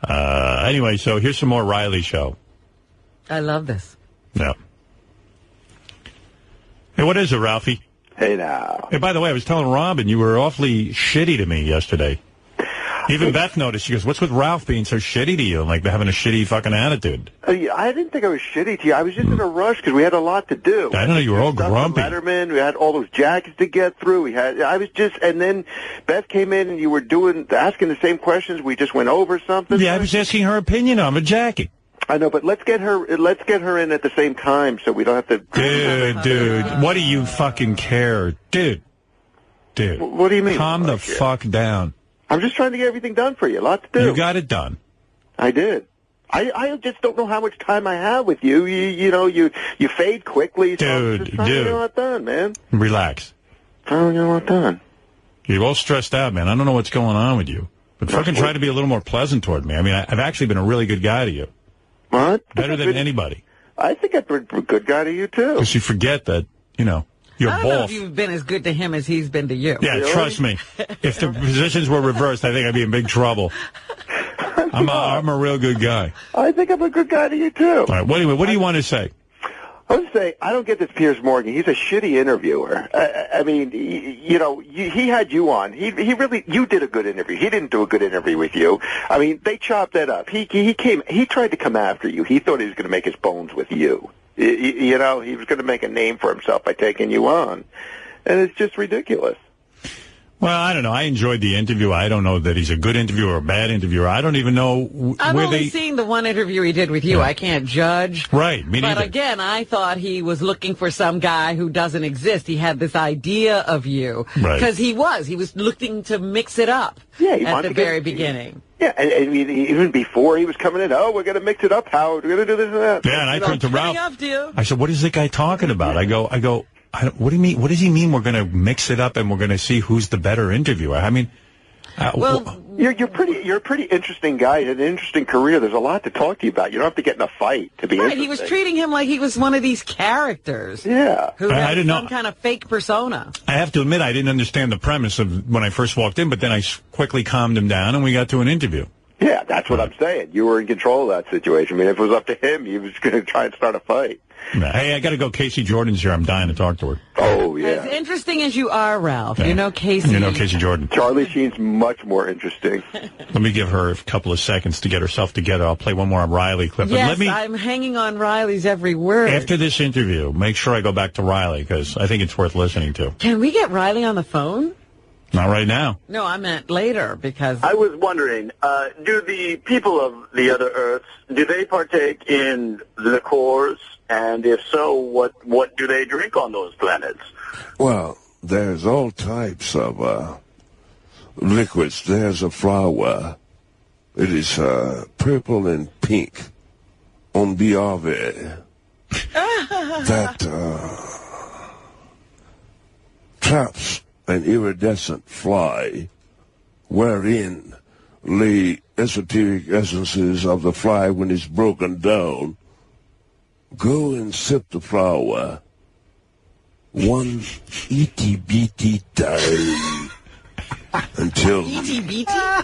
Anyway, so here's some more Riley show. I love this. Yeah. Hey, what is it, Ralphie? Hey, now. Hey, by the way, I was telling Robin you were awfully shitty to me yesterday. Even Beth noticed. She goes, what's with Ralph being so shitty to you and, like, having a shitty fucking attitude? I didn't think I was shitty to you. I was just in a rush because we had a lot to do. I don't know. You were all grumpy. Letterman. We had all those jackets to get through. And then Beth came in and you were asking the same questions. We just went over something. Yeah, I was asking her opinion on a jacket. I know, but let's get her in at the same time so we don't have to... Dude, what do you fucking care? Dude. What do you mean? Calm the fuck down. I'm just trying to get everything done for you. A lot to do. You got it done. I did. I just don't know how much time I have with you. You fade quickly. So I'm just trying to get a lot done, man. Relax. Trying to get a lot done. You're all stressed out, man. I don't know what's going on with you. But fucking try to be a little more pleasant toward me. I mean, I've actually been a really good guy to you. What? Better than anybody. I think I've been a good guy to you, too. Because you forget that, you're I don't know if you've been as good to him as he's been to you. Yeah, really? Trust me. If the positions were reversed, I think I'd be in big trouble. I'm a real good guy. I think I'm a good guy to you, too. All right. Well, anyway, what do you want to say? I want to say, I don't get this Piers Morgan. He's a shitty interviewer. I mean, he had you on. You did a good interview. He didn't do a good interview with you. I mean, they chopped that up. He tried to come after you. He thought he was going to make his bones with you. He was going to make a name for himself by taking you on. And it's just ridiculous. Well, I don't know. I enjoyed the interview. I don't know that he's a good interviewer or a bad interviewer. I don't even know I've only seen the one interview he did with you. Yeah. I can't judge. Right, me neither. But again, I thought he was looking for some guy who doesn't exist. He had this idea of you. Right. Because he was looking to mix it up at the very beginning. Yeah, and even before he was coming in, we're going to mix it up, Howard. We're going to do this and that. Yeah, and I turned to Ralph. I said, what is the guy talking about? I go, what do you mean? What does he mean we're going to mix it up and we're going to see who's the better interviewer? I mean, you're a pretty interesting guy. You had an interesting career. There's a lot to talk to you about. You don't have to get in a fight to be interesting. He was treating him like he was one of these characters. Yeah. Who had some kind of fake persona. I have to admit, I didn't understand the premise of when I first walked in, but then I quickly calmed him down and we got to an interview. Yeah, that's what I'm saying. You were in control of that situation. I mean, if it was up to him, he was going to try and start a fight. Hey, I got to go. Casey Jordan's here. I'm dying to talk to her. Oh, yeah. As interesting as you are, Ralph, you know Casey. You know Casey Jordan. Charlie Sheen's much more interesting. Let me give her a couple of seconds to get herself together. I'll play one more Riley clip. Yes, I'm hanging on Riley's every word. After this interview, make sure I go back to Riley because I think it's worth listening to. Can we get Riley on the phone? Not right now. No, I meant later because... I was wondering, do the people of the other Earths, do they partake in liqueurs? And if so, what do they drink on those planets? Well, there's all types of liquids. There's a flower. It is purple and pink on Biave. That traps an iridescent fly, wherein lay esoteric essences of the fly when it's broken down. Go and sip the flower one itty-bitty time until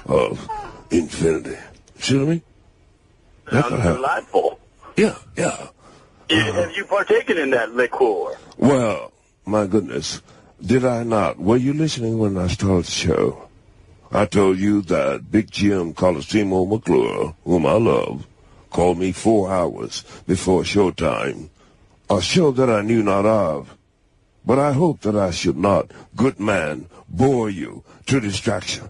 of infinity. See what I mean? Sounds delightful. Yeah. Have you partaken in that liqueur? Well, my goodness. Did I not? Were you listening when I started the show? I told you that Big Jim Colosimo McClure, whom I love, called me 4 hours before showtime. A show that I knew not of. But I hope that I should not, good man, bore you to distraction.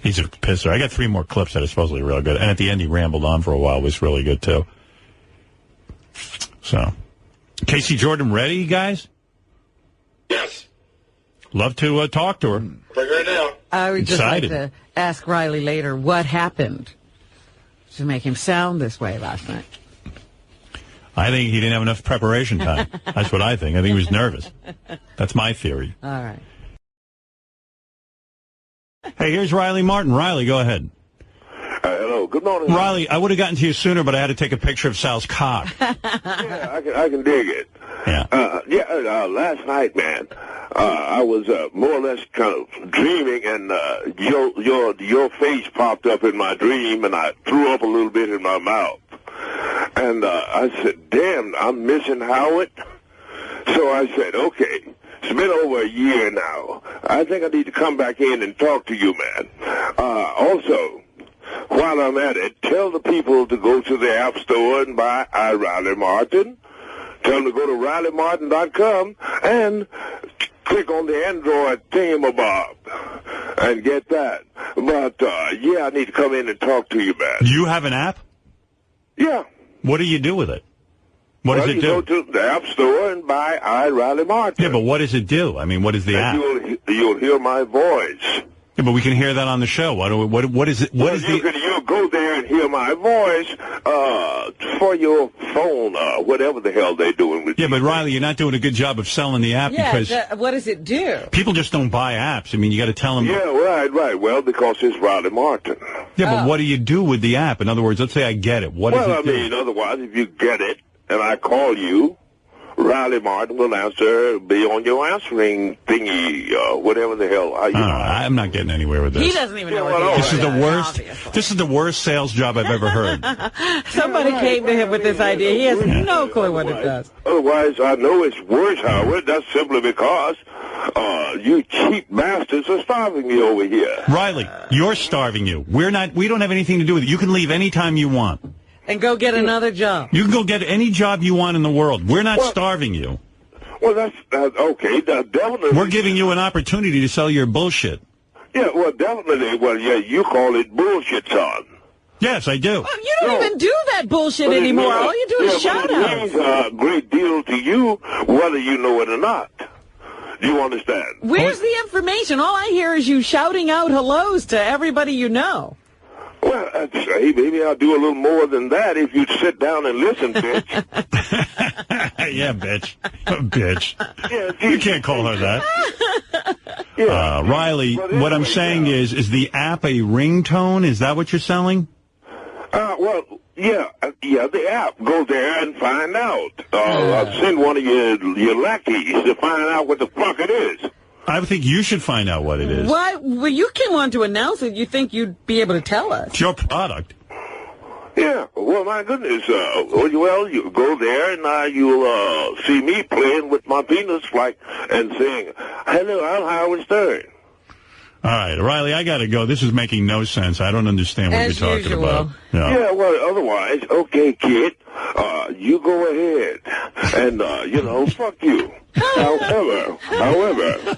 He's a pisser. I got 3 more clips that are supposedly real good. And at the end, he rambled on for a while. It was really good, too. So... Casey Jordan ready, guys? Yes. Love to talk to her. Right now. I would just like excited. to ask Riley later what happened to make him sound this way last night. I think he didn't have enough preparation time. That's what I think. I think he was nervous. That's my theory. All right. Hey, here's Riley Martin. Riley, go ahead. Hello. Good morning. Riley, I would have gotten to you sooner, but I had to take a picture of Sal's cock. Yeah, I can dig it. Yeah. Last night, man, I was more or less kind of dreaming, and your face popped up in my dream, and I threw up a little bit in my mouth. And I said, damn, I'm missing Howard. So I said, okay, it's been over a year now. I think I need to come back in and talk to you, man. Also, while I'm at it, tell the people to go to the App Store and buy Riley Martin. Tell them to go to RileyMartin.com and click on the Android thingamabob and get that. But, yeah, I need to come in and talk to you, man. You have an app? Yeah. What do you do with it? What does it do? You go to the App Store and buy Riley Martin. Yeah, but what does it do? I mean, what is the app? You'll hear my voice. Yeah, but we can hear that on the show. What is it? You'll go there and hear my voice for your phone, whatever the hell they're doing with you. Yeah, but Riley, you're not doing a good job of selling the app because what does it do? People just don't buy apps. I mean, you got to tell them. Yeah, right. Well, because it's Riley Martin. Yeah, but what do you do with the app? In other words, let's say I get it. What does it do? Well, I mean, otherwise, if you get it and I call you, Riley Martin will be on your answering thingy, whatever the hell. I'm not getting anywhere with this. He doesn't even know what this is the worst. Obviously. This is the worst sales job I've ever heard. Somebody came to him with this idea. He has no clue what it does. Otherwise, I know it's worse, Howard. That's simply because you cheap bastards are starving me over here. Riley, you're starving you. We don't have anything to do with it. You can leave anytime you want. And go get another job. You can go get any job you want in the world. We're not starving you. Well, that's okay. Definitely. We're giving you an opportunity to sell your bullshit. Yeah, well, definitely. Well, yeah, you call it bullshit, son. Yes, I do. Well, you don't even do that bullshit anymore. All you do is shout out. It means a great deal to you, whether you know it or not. Do you understand? Where's the information? All I hear is you shouting out hellos to everybody you know. Well, I'd say maybe I'll do a little more than that if you'd sit down and listen, bitch. Yeah, bitch. Bitch. Yeah, you can't call her that. Yeah. Riley, what I'm saying is the app a ringtone? Is that what you're selling? Well, yeah, the app. Go there and find out. I'll send one of your lackeys to find out what the fuck it is. I think you should find out what it is. Why? Well, you came on to announce it. You think you'd be able to tell us? It's your product. Yeah. Well, my goodness. Well, you go there and you'll see me playing with my penis and saying, "Hello, I'm Howard Stern." All right, Riley, I got to go. This is making no sense. I don't understand what you're talking about. Yeah, well, otherwise, okay, kid, you go ahead and, fuck you. However.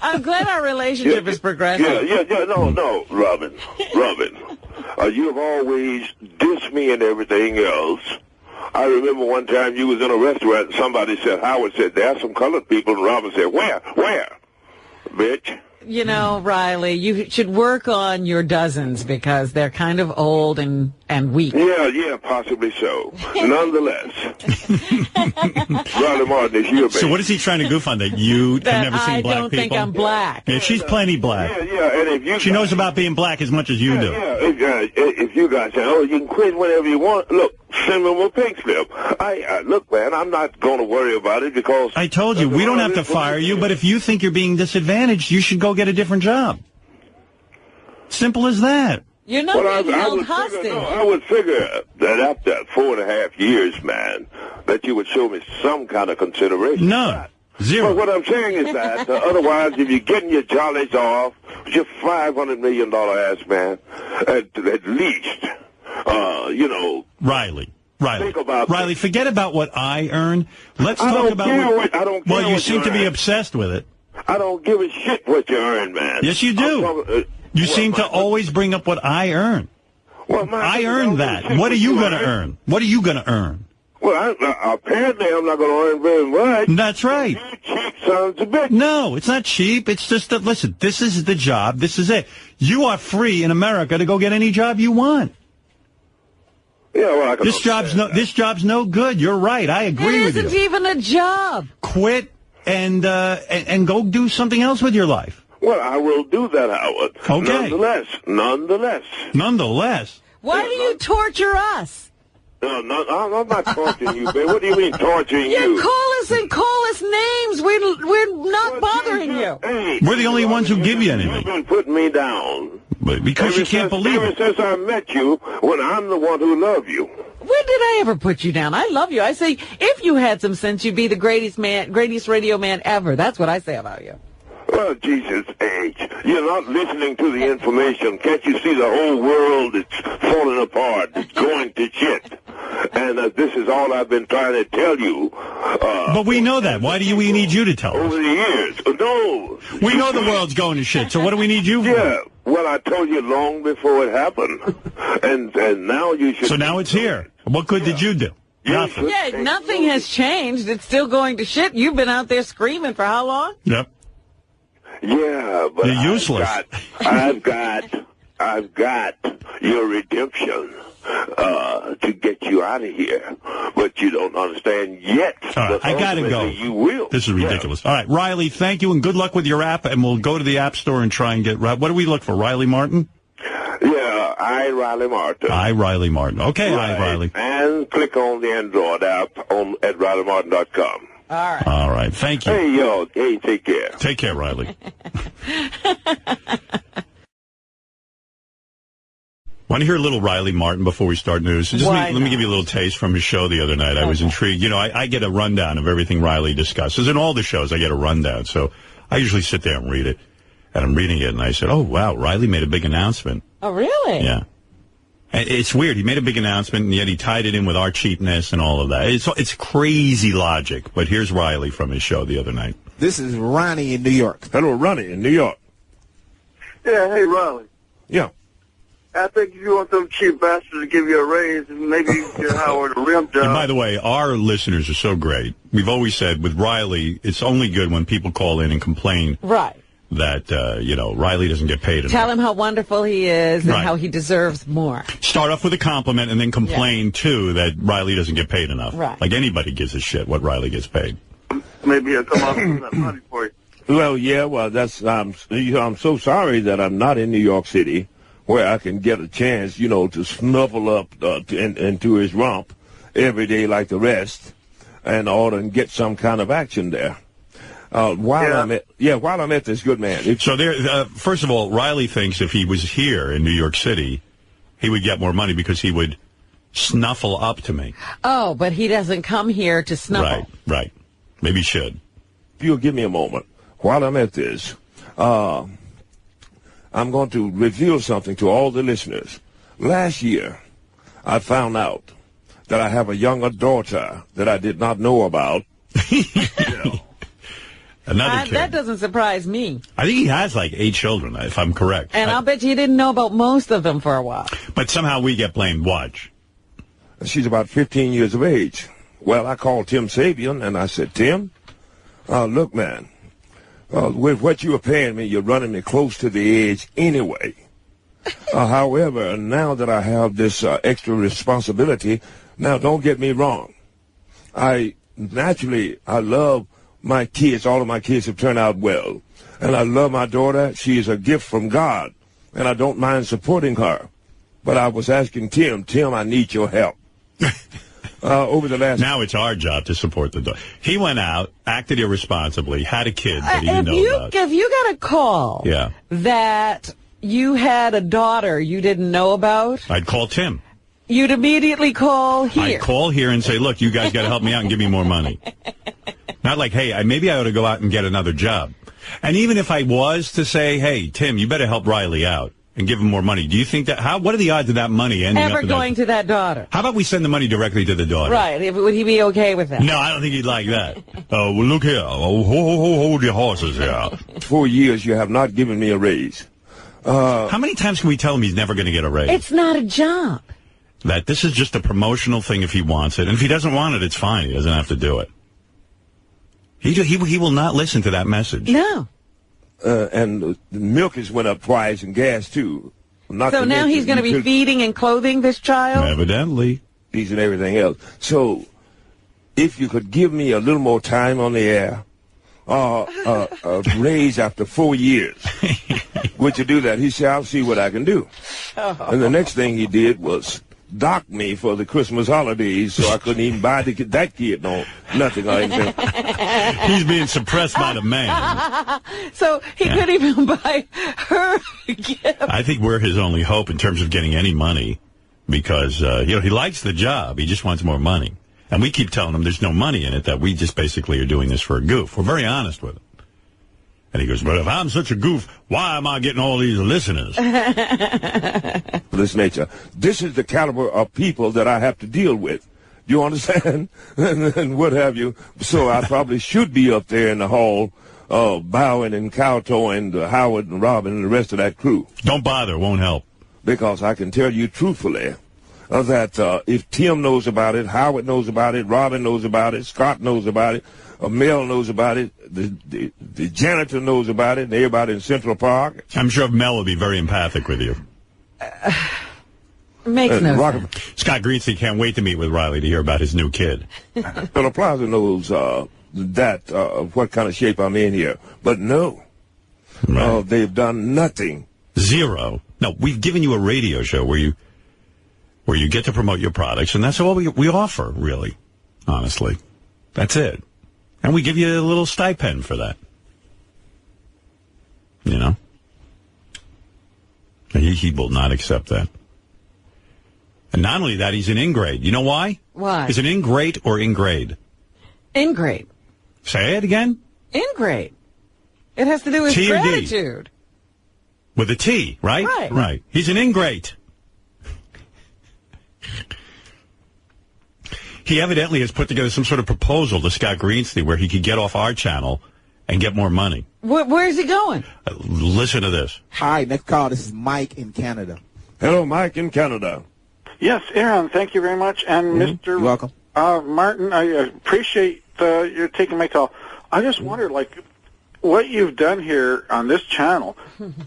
I'm glad our relationship is progressing. No, Robin. You have always dissed me and everything else. I remember one time you was in a restaurant and somebody said, Howard said, there are some colored people, and Robin said, where? Bitch. You know, Riley, you should work on your dozens because they're kind of old and weak. Yeah, possibly so. Nonetheless. Riley Martin is your baby. So what is he trying to goof on, that you have never seen black people? I don't think I'm black. Yeah, she's plenty black. Yeah, and if she knows about being black as much as you do. Yeah, if you guys say, you can quit whenever you want, look, send them a pink slip. Look, man, I'm not going to worry about it because... I told you, we don't have to fire you, but if you think you're being disadvantaged, you should go get a different job. Simple as that. You're not being held hostage. I would figure that after 4.5 years, man, that you would show me some kind of consideration. No. Zero. But what I'm saying is that otherwise, if you're getting your jollies off, you're $500 million ass man, at least, Riley. Think about Riley, forget about what I earn. Let's talk about what... I don't care. Well, you seem to be obsessed with it. I don't give a shit what you earn, man. Yes, you do. You seem to always bring up what I earn. Well, I earned that. What are you going to earn? What are you going to earn? Well, apparently I'm not going to earn very much. That's right. You cheap sons of bitch. No, it's not cheap. It's just that, listen, this is the job. This is it. You are free in America to go get any job you want. Yeah, well, I can this job's no good. You're right. I agree with you. It isn't even a job. Quit and go do something else with your life. Well, I will do that, Howard. Okay. Nonetheless. Why do you torture us? No, I'm not torturing you, babe. What do you mean torturing you? You call us names. We're not bothering you. Hey, we're the only ones who give you anything. You've been putting me down. But because you can't believe it. Ever since I met you, when I'm the one who loved you. When did I ever put you down? I love you. I say, if you had some sense, you'd be the greatest radio man ever. That's what I say about you. Well, Jesus H. You're not listening to the information. Can't you see the whole world is falling apart? It's going to shit. And this is all I've been trying to tell you. But we know that. Why do we need you to tell us? Over the years. No. We know the world's going to shit, so what do we need you for? Yeah. Well, I told you long before it happened. and now you should... So now it's here. What good did you do? Nothing. Yeah, nothing has changed. It's still going to shit. You've been out there screaming for how long? Yep. Yeah, but you're useless. I've got your redemption to get you out of here, but you don't understand yet. All right, I gotta go. You will. This is ridiculous. Yeah. All right, Riley, thank you, and good luck with your app. And we'll go to the App Store and try and get. What do we look for? Riley Martin. Yeah, Riley Martin. Riley Martin. Okay, right. Riley. And click on the Android app at RileyMartin.com. All right. Thank you. Hey, take care. Take care, Riley. Want to hear a little Riley Martin before we start news? Let me give you a little taste from his show the other night. I was intrigued. You know, I get a rundown of everything Riley discusses. In all the shows, I get a rundown. So I usually sit there and read it. And I'm reading it, and I said, oh, wow, Riley made a big announcement. Oh, really? Yeah. It's weird. He made a big announcement, and yet he tied it in with our cheapness and all of that. It's crazy logic. But here's Riley from his show the other night. This is Ronnie in New York. Hello, Ronnie in New York. Yeah, hey, Riley. Yeah. I think if you want them cheap bastards to give you a raise, maybe you can get Howard a rim job. And by the way, our listeners are so great. We've always said with Riley, it's only good when people call in and complain. Right. That, Riley doesn't get paid enough. Tell him how wonderful he is and how he deserves more. Start off with a compliment and then complain, too, that Riley doesn't get paid enough. Right. Like anybody gives a shit what Riley gets paid. Maybe I'll come out with that money for you. Well, yeah, that's, I'm so sorry that I'm not in New York City where I can get a chance, to snuffle up into his rump every day like the rest and get some kind of action there. While I'm at this good man. So there, first of all, Riley thinks if he was here in New York City, he would get more money because he would snuffle up to me. Oh, but he doesn't come here to snuffle. Right. Maybe he should. If you'll give me a moment. While I'm at this, I'm going to reveal something to all the listeners. Last year, I found out that I have a younger daughter that I did not know about. Another kid. That doesn't surprise me. I think he has like 8 children, if I'm correct. And I'll bet you didn't know about most of them for a while. But somehow we get blamed. Watch. She's about 15 years of age. Well, I called Tim Sabian, and I said, Tim, look, man, with what you are paying me, you're running me close to the edge anyway. However, now that I have this extra responsibility, now don't get me wrong. I love my kids. All of my kids have turned out well. And I love my daughter. She is a gift from God, and I don't mind supporting her. But I was asking Tim, I need your help. Over the last... Now it's our job to support the daughter. He went out, acted irresponsibly, had a kid that he didn't know about. If you got a call that you had a daughter you didn't know about... I'd call Tim. You'd immediately call here. I'd call here and say, look, you guys got to help me out and give me more money. Not like, hey, maybe I ought to go out and get another job. And even if I was to say, hey, Tim, you better help Riley out and give him more money, do you think what are the odds of that money ending up going to that daughter? How about we send the money directly to the daughter? Right. Would he be okay with that? No, I don't think he'd like that. Well, look here. Hold your horses here. 4 years, you have not given me a raise. How many times can we tell him he's never going to get a raise? It's not a job. That this is just a promotional thing if he wants it. And if he doesn't want it, it's fine. He doesn't have to do it. He will not listen to that message. No. and milk has went up twice and gas too. So now he's going to be feeding and clothing this child? Evidently. Fees and everything else. So if you could give me a little more time on the air, a raise after 4 years, would you do that? He said, I'll see what I can do. And the next thing he did was dock me for the Christmas holidays, so I couldn't even buy that kid nothing or anything. He's being suppressed by the man. So he couldn't even buy her a gift. I think we're his only hope in terms of getting any money, because he likes the job. He just wants more money. And we keep telling him there's no money in it, that we just basically are doing this for a goof. We're very honest with him. And he goes, but if I'm such a goof, why am I getting all these listeners? This nature. This is the caliber of people that I have to deal with. You understand? and what have you. So I probably should be up there in the hall bowing and kowtowing to Howard and Robin and the rest of that crew. Don't bother. It won't help. Because I can tell you truthfully that if Tim knows about it, Howard knows about it, Robin knows about it, Scott knows about it, Mel knows about it, the janitor knows about it, and everybody in Central Park. I'm sure Mel will be very empathic with you. Makes no sense. Scott Greenstein can't wait to meet with Riley to hear about his new kid. Well, Plaza knows what kind of shape I'm in here. But no, they've done nothing. Zero. No, we've given you a radio show where you get to promote your products, and that's all we offer, really, honestly. That's it. And we give you a little stipend for that. You know? He will not accept that. And not only that, he's an ingrate. You know why? Why? Is it ingrate or ingrade? Ingrate. Say it again? Ingrate. It has to do with gratitude. With a T, right? Right. He's an ingrate. He evidently has put together some sort of proposal to Scott Greenstein where he could get off our channel and get more money. Where is he going? Listen to this. Hi, next call. This is Mike in Canada. Hello, Mike in Canada. Yes, Aaron, thank you very much. And Mr. You're welcome. Martin, I appreciate your taking my call. I just wonder, what you've done here on this channel,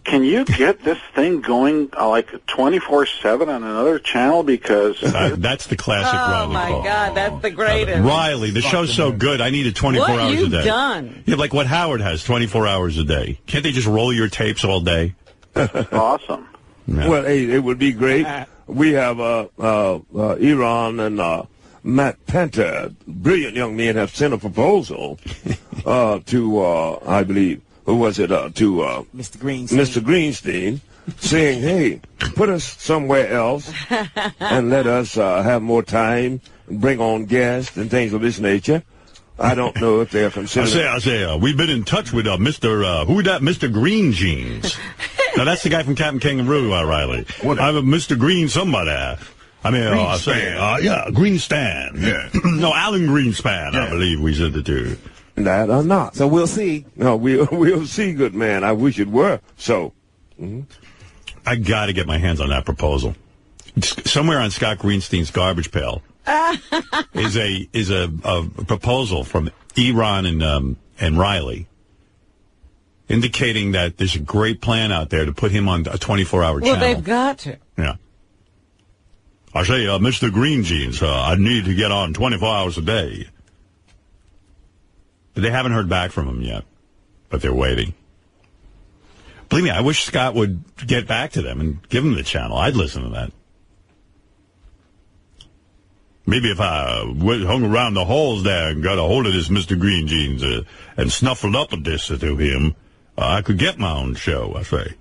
can you get this thing going 24/7 on another channel? Because that's the classic Riley call. Oh, my God, that's the greatest. Riley, the show's so good, I needed 24 hours a day. What you've done. Yeah, like what Howard has, 24 hours a day. Can't they just roll your tapes all day? Awesome. Yeah. Well, hey, it would be great. We have Iran and Matt Panther, brilliant young men, have sent a proposal to, I believe, who was it, to Mr. Greenstein, saying, hey, put us somewhere else and let us have more time, bring on guests and things of this nature. I don't know if they're considering... I say, we've been in touch with Mr. Green Jeans. Now, that's the guy from Captain Kangaroo, Riley. I'm a Mr. Green somebody. I mean, Greenspan. Yeah. No, Alan Greenspan, yeah. I believe we said the two. That or not. So we'll see. No, we'll see, good man. I wish it were so. Mm-hmm. I got to get my hands on that proposal. Somewhere on Scott Greenstein's garbage pail is a proposal from Iran and Riley, indicating that there's a great plan out there to put him on a 24-hour channel. Well, they've got to. Yeah. I say, Mr. Green Jeans, I need to get on 24 hours a day. But they haven't heard back from him yet, but they're waiting. Believe me, I wish Scott would get back to them and give them the channel. I'd listen to that. Maybe if I hung around the halls there and got a hold of this Mr. Green Jeans and snuffled up a diss to him, I could get my own show, I say.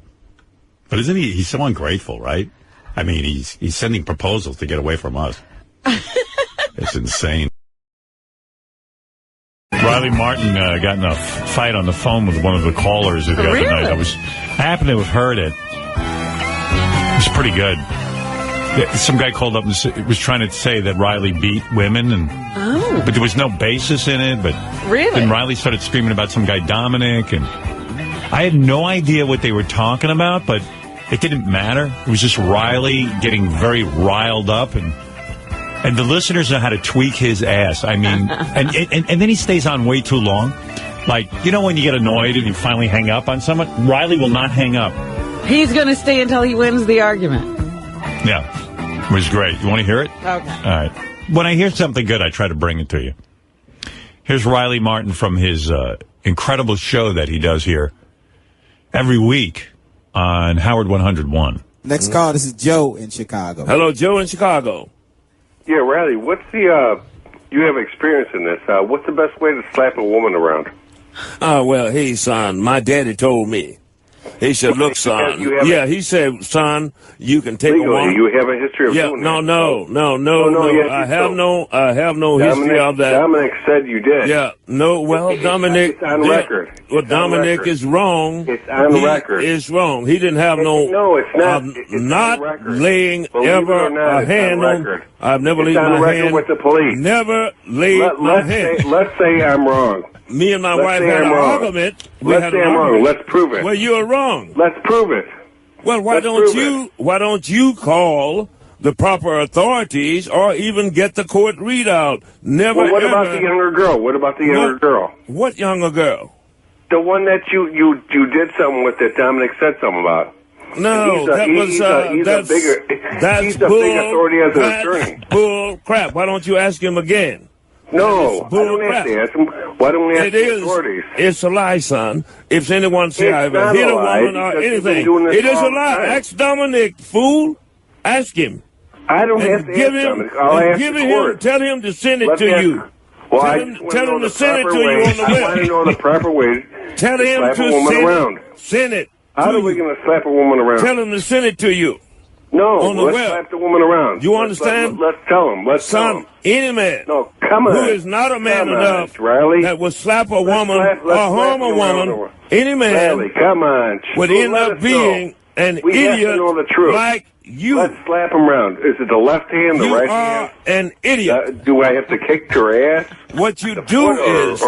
But isn't he's so ungrateful, right? I mean, he's sending proposals to get away from us. It's insane. Riley Martin got in a fight on the phone with one of the callers the other night. I happened to have heard it. It was pretty good. Some guy called up and was trying to say that Riley beat women, but there was no basis in it. But then Riley started screaming about some guy Dominic, and I had no idea what they were talking about, but it didn't matter. It was just Riley getting very riled up, and the listeners know how to tweak his ass. I mean, and then he stays on way too long. Like, you know when you get annoyed and you finally hang up on someone? Riley will not hang up. He's going to stay until he wins the argument. Yeah. It was great. You want to hear it? Okay. All right. When I hear something good, I try to bring it to you. Here's Riley Martin from his incredible show that he does here every week on Howard 101. Next call, this is Joe in Chicago. Hello, Joe in Chicago. Yeah, Riley, what's the, you have experience in this, what's the best way to slap a woman around? Well, hey, son, my daddy told me. He said, look, son. Yeah, he said, son, you can take legally, a woman. you have a history of doing that. No. Yes, I have no history of that. Dominic said you did. Yeah, no, well, Dominic. It's on record. Well, Dominic is wrong. It's on record. It's wrong. He didn't have no. No, it's not. It's not laying Believe ever not, a hand on. I've never laid on my record hand with the police. Never laid my hand. Let's say I'm wrong. Me and my wife had an argument. Let's say I'm wrong. Let's prove it. Well, you're wrong. Let's prove it. Well, why don't you call the proper authorities or even get the court readout? Never. Well, what about the younger girl? What about the younger girl? What younger girl? The one that you did something with that Dominic said something about. No, he's a big authority as an attorney. Bull crap. Why don't you ask him again? No, I don't have to ask him. Why don't we ask the authorities? It's a lie, son. If anyone say I've hit a woman or anything, it is a lie. Ask Dominic, fool. Ask him. I don't have to ask Dominic. I'll ask the court. Tell him to send it to you. Well, tell him to send it to you on the web. I want to know the proper way Tell to him slap to a woman around. Send it. How are we going to slap a woman around? Tell him to send it to you. No, on the let's web. slap the woman around. You understand? Let's tell him. Let's tell him. Any man who is not a man enough Riley. that will slap a woman or harm a woman, any man Riley, come on. would end up being an idiot like you. Let's slap him around. Is it the left hand, the right hand? You are an idiot. Do I have to kick your ass? What you do is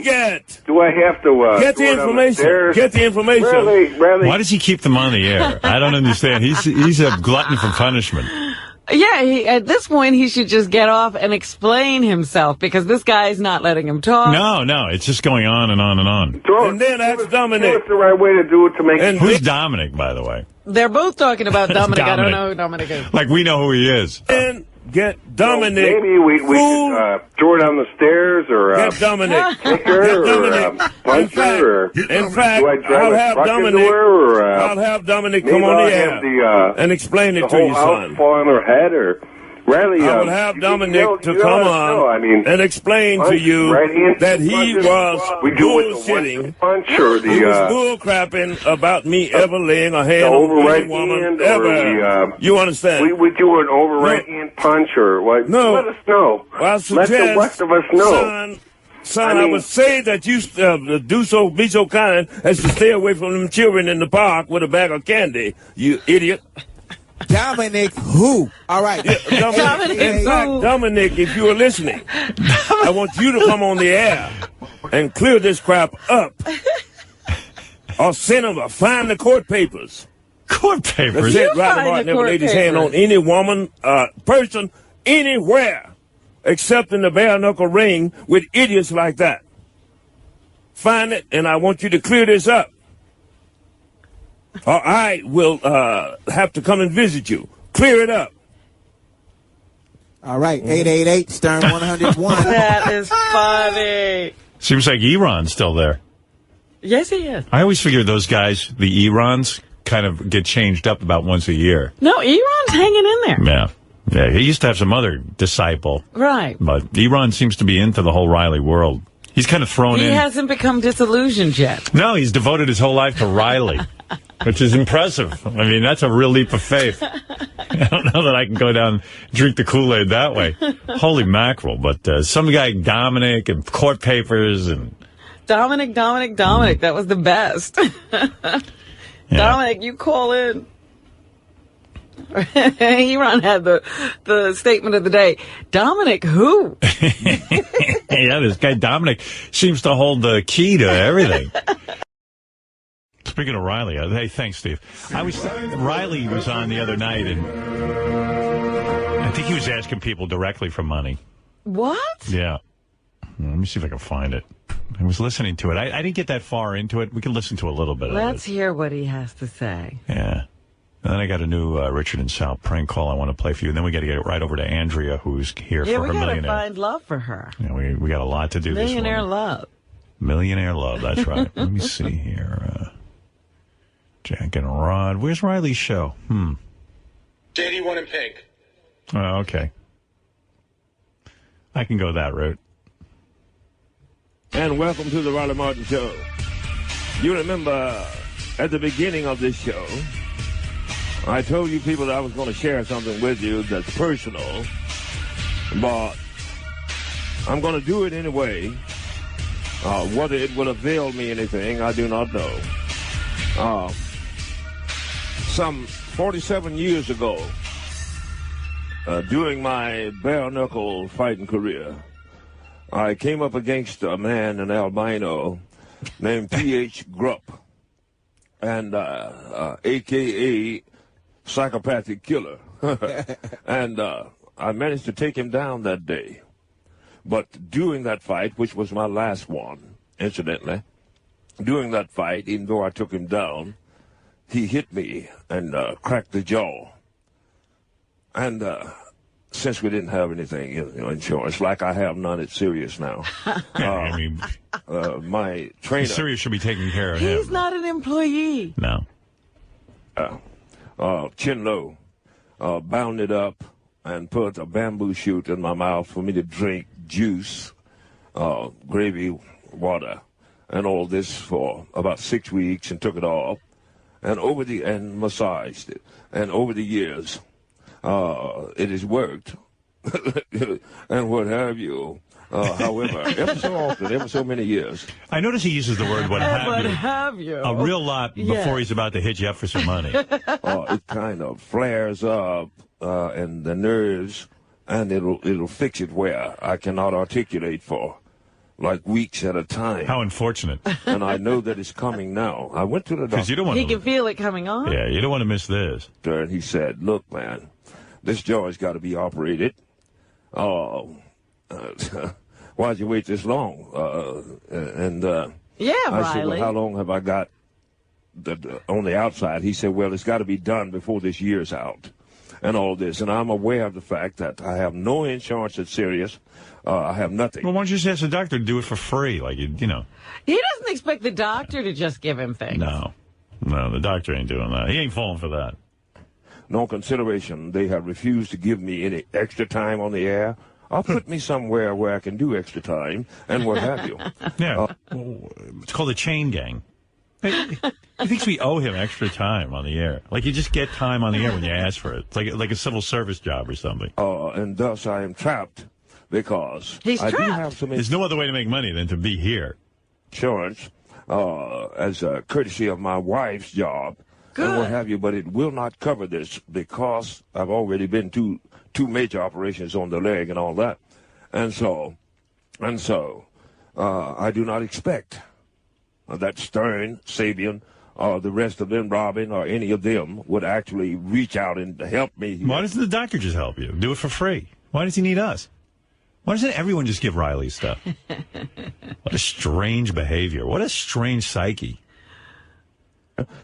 get. Do I have to get the information? Get the information. Riley. Why does he keep them on the air? I don't understand. He's a glutton for punishment. Yeah, at this point, he should just get off and explain himself, because this guy's not letting him talk. No, it's just going on and on and on. And then ask Dominic. What's the right way to do it to make it? Who's Dominic, by the way? They're both talking about Dominic. I don't know who Dominic is. Like, we know who he is. And get Dominic. So maybe we should throw it down the stairs or get Dominic. Kick her or punch her. In fact, do I drive I'll have Dominic. I'll have Dominic come on the air and explain it to you, son. Fall on her head or. Riley, I will have Dominic to come on and explain to you that he was bullshitting. He was bullcrapping about me ever laying a hand on any woman ever. You understand? We do an over right hand punch or what? No. Let us know. Well, I suggest, let the rest of us know. Son, I would say that you be so kind as to stay away from them children in the park with a bag of candy, you idiot. Dominic who? All right. Yeah, Dominic, if you are listening, I want you to come on the air and clear this crap up. Or send him or find the court papers. Court papers? That's it. Riley Martin never laid his hand on any woman, person, anywhere, except in the bare knuckle ring with idiots like that. Find it, and I want you to clear this up. Or I will have to come and visit you. Clear it up. All right, 888 Stern 101. That is funny. Seems like Iran's still there. Yes, he is. I always figure those guys, the Irans, kind of get changed up about once a year. No, Iran's hanging in there. Yeah, he used to have some other disciple. Right. But Iran seems to be into the whole Riley world. He's kind of thrown in. He hasn't become disillusioned yet. No, he's devoted his whole life to Riley, which is impressive. I mean, that's a real leap of faith. I don't know that I can go down and drink the Kool-Aid that way. Holy mackerel. But some guy, Dominic, and court papers. And Dominic. That was the best. Yeah. Dominic, you call in. Iran had the statement of the day. Dominic who? Yeah, this guy Dominic seems to hold the key to everything. Speaking of Riley, hey, thanks, Steve. Riley was on the other night, and I think he was asking people directly for money. What? Yeah. Let me see if I can find it. I was listening to it. I didn't get that far into it. We can listen to a little bit of it. Let's hear what he has to say. Yeah. And then I got a new Richard and Sal prank call I want to play for you. And then we got to get it right over to Andrea, who's here for her millionaire. Yeah, we got to find love for her. Yeah, we got a lot to do this morning. Millionaire love. Millionaire love, that's right. Let me see here. Jack and Rod. Where's Riley's show? JD1 in pink. Oh, okay. I can go that route. And welcome to the Riley Martin Show. You remember at the beginning of this show, I told you people that I was going to share something with you that's personal, but I'm going to do it anyway. Whether it will avail me anything, I do not know. Some 47 years ago, during my bare-knuckle fighting career, I came up against a man, an albino, named P.H. Grupp, and a.k.a. Psychopathic Killer. And I managed to take him down that day. But during that fight, which was my last one, incidentally, during that fight, even though I took him down, he hit me and cracked the jaw. And since we didn't have anything, insurance, like I have none at Sirius now, my trainer... Sirius should be taking care of him. He's not an employee. No. Chin low, bound it up and put a bamboo shoot in my mouth for me to drink juice, gravy, water, and all this for about 6 weeks, and took it off, and massaged it, and over the years, it has worked, and what have you. However, ever so often, ever so many years. I notice he uses the word "what have you" a real lot before he's about to hit you up for some money. It kind of flares up, and the nerves, and it'll fix it where I cannot articulate for like weeks at a time. How unfortunate. And I know that it's coming now. I went to the doctor. Because you don't want he can feel it coming on? Yeah, you don't want to miss this. And he said, look, man, this jaw's got to be operated. Why'd you wait this long? Yeah, I said, well, how long have I got on the outside? He said, well, it's got to be done before this year's out and all this. And I'm aware of the fact that I have no insurance at Sirius. I have nothing. Well, why don't you just ask the doctor to do it for free? Like, you know. He doesn't expect the doctor to just give him things. No, the doctor ain't doing that. He ain't falling for that. No consideration. They have refused to give me any extra time on the air. I'll put me somewhere where I can do extra time and what have you. Yeah. It's called a chain gang. He thinks we owe him extra time on the air. Like you just get time on the air when you ask for it. It's like a civil service job or something. And thus I am trapped because He's trapped. Do have some There's no other way to make money than to be here. Insurance, as a courtesy of my wife's job. Good. And what have you, but it will not cover this because I've already been to two major operations on the leg and all that. And so, I do not expect that Stern, Sabian, or the rest of them, Robin, or any of them would actually reach out and help me. Why doesn't the doctor just help you? Do it for free. Why does he need us? Why doesn't everyone just give Riley stuff? What a strange behavior. What a strange psyche.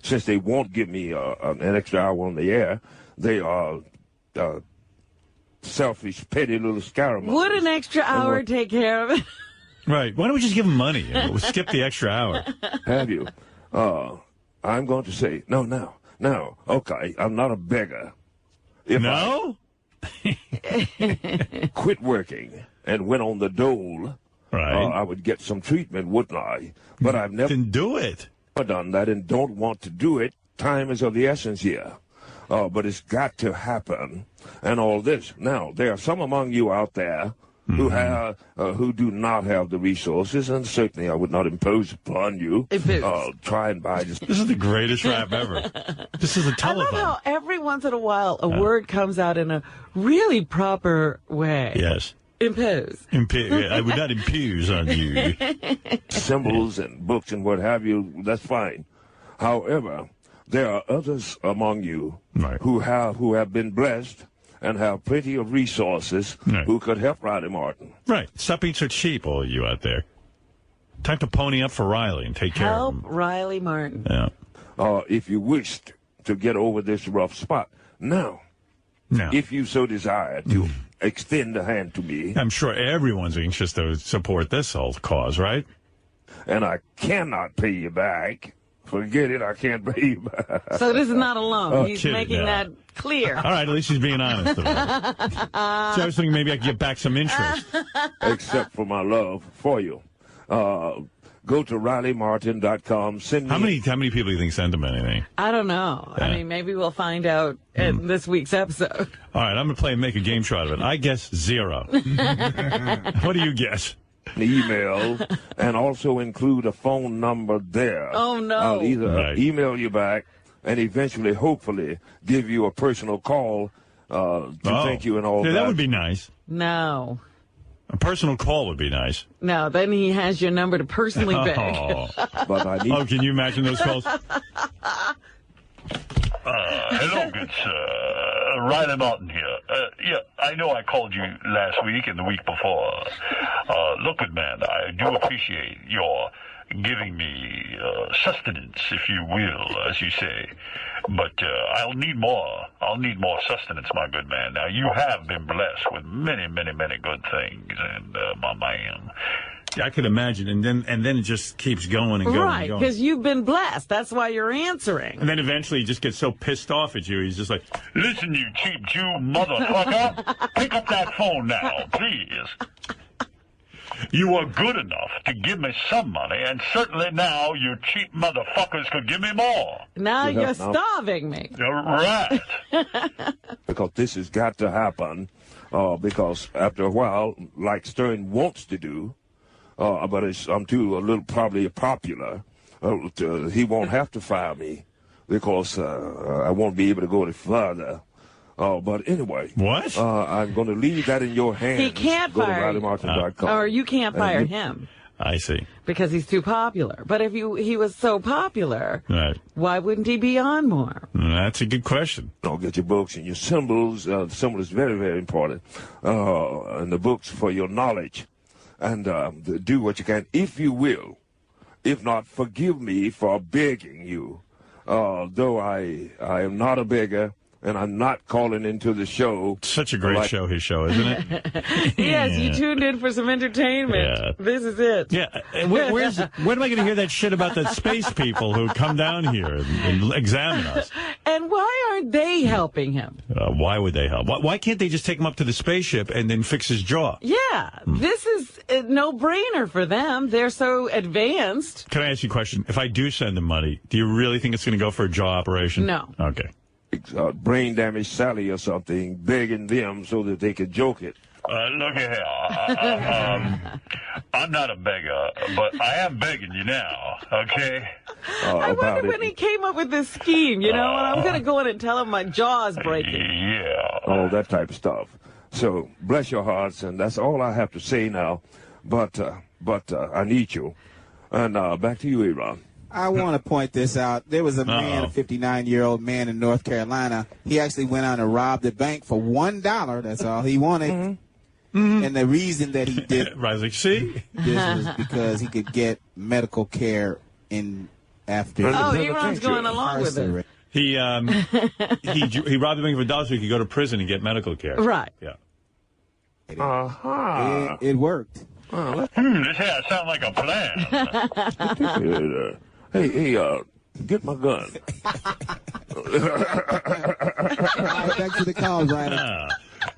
Since they won't give me an extra hour on the air, they are selfish, petty little scaramouches. Would an extra hour take care of it? Right. Why don't we just give him money and we'll skip the extra hour? Have you? I'm going to say, no. Okay, I'm not a beggar. If no? I quit working and went on the dole, right. I would get some treatment, wouldn't I? But I've never do it. Done that and don't want to do it. Time is of the essence here. But it's got to happen and all this. Now, there are some among you out there who have, who do not have the resources, and certainly I would not impose upon you. Try and buy this. This is the greatest rap ever. This is a telephone. I love how every once in a while a word comes out in a really proper way. Yes. Impose. I would not impose on you. Symbols and books and what have you, that's fine. However, there are others among you who have been blessed and have plenty of resources who could help Riley Martin. Right. Stop being so cheap, all of you out there. Time to pony up for Riley and take care of him. Help Riley Martin. Yeah. If you wished to get over this rough spot. Now, if you so desire to extend a hand to me. I'm sure everyone's anxious to support this whole cause, right? And I cannot pay you back. Forget it, I can't pay you back. So this is not a loan. He's kidding, making that clear. All right, at least he's being honest about it. So I was thinking maybe I could get back some interest. Except for my love for you. Go to RileyMartin.com. Send me how many people do you think send him anything? I don't know. Yeah. I mean, maybe we'll find out in this week's episode. All right, I'm going to play and make a game show out of it. I guess 0. What do you guess? An email and also include a phone number there. Oh, no. I'll either email you back and eventually, hopefully, give you a personal call to thank you and all that. That would be nice. No. A personal call would be nice. No, then he has your number to personally beg. But I need can you imagine those calls? Hello, good sir. Riley Martin here. Yeah, I know I called you last week and the week before. Look, good man, I do appreciate your giving me sustenance, if you will, as you say. But I'll need more. I'll need more sustenance, my good man. Now, you have been blessed with many, many, many good things, and my man. I could imagine, and then it just keeps going and going. Right, because you've been blessed. That's why you're answering. And then eventually he just gets so pissed off at you, he's just like, listen, you cheap Jew motherfucker. Pick up that phone now, please. You are good enough to give me some money, and certainly now you cheap motherfuckers could give me more. Now you're starving me. You're right. Because this has got to happen, because after a while, like Stern wants to do, but I'm too a little probably popular, he won't have to fire me because I won't be able to go any further. But anyway. What? I'm going to leave that in your hands. He can't fire you. Or you can't fire him. I see. Because he's too popular. But if he was so popular, why wouldn't he be on more? That's a good question. Don't get your books and your symbols. The symbol is very, very important. And the books for your knowledge. And do what you can, if you will. If not, forgive me for begging you. Though I am not a beggar. And I'm not calling into the show. Such a great show, his show, isn't it? Yes, you tuned in for some entertainment. Yeah. This is it. Yeah. When am I going to hear that shit about the space people who come down here and examine us? And why aren't they helping him? Why would they help? Why can't they just take him up to the spaceship and then fix his jaw? Yeah. This is a no-brainer for them. They're so advanced. Can I ask you a question? If I do send them money, do you really think it's going to go for a jaw operation? No. Okay. Brain damage Sally or something, begging them so that they could joke it. Look at here. I'm not a beggar, but I am begging you now, okay? I wonder when he came up with this scheme, and I'm going to go in and tell him my jaw's breaking. Yeah. All that type of stuff. So, bless your hearts, and that's all I have to say now. But I need you. And back to you, Aaron. I want to point this out. There was a man, a 59-year-old man in North Carolina. He actually went out and robbed the bank for $1. That's all he wanted. Mm-hmm. And the reason that he did see? This was because he could get medical care after. Elon's going along with it. He robbed the bank for $1 so he could go to prison and get medical care. Right. Yeah. It worked. This here sounds like a plan. Hey, get my gun. Back to the calls, Riley.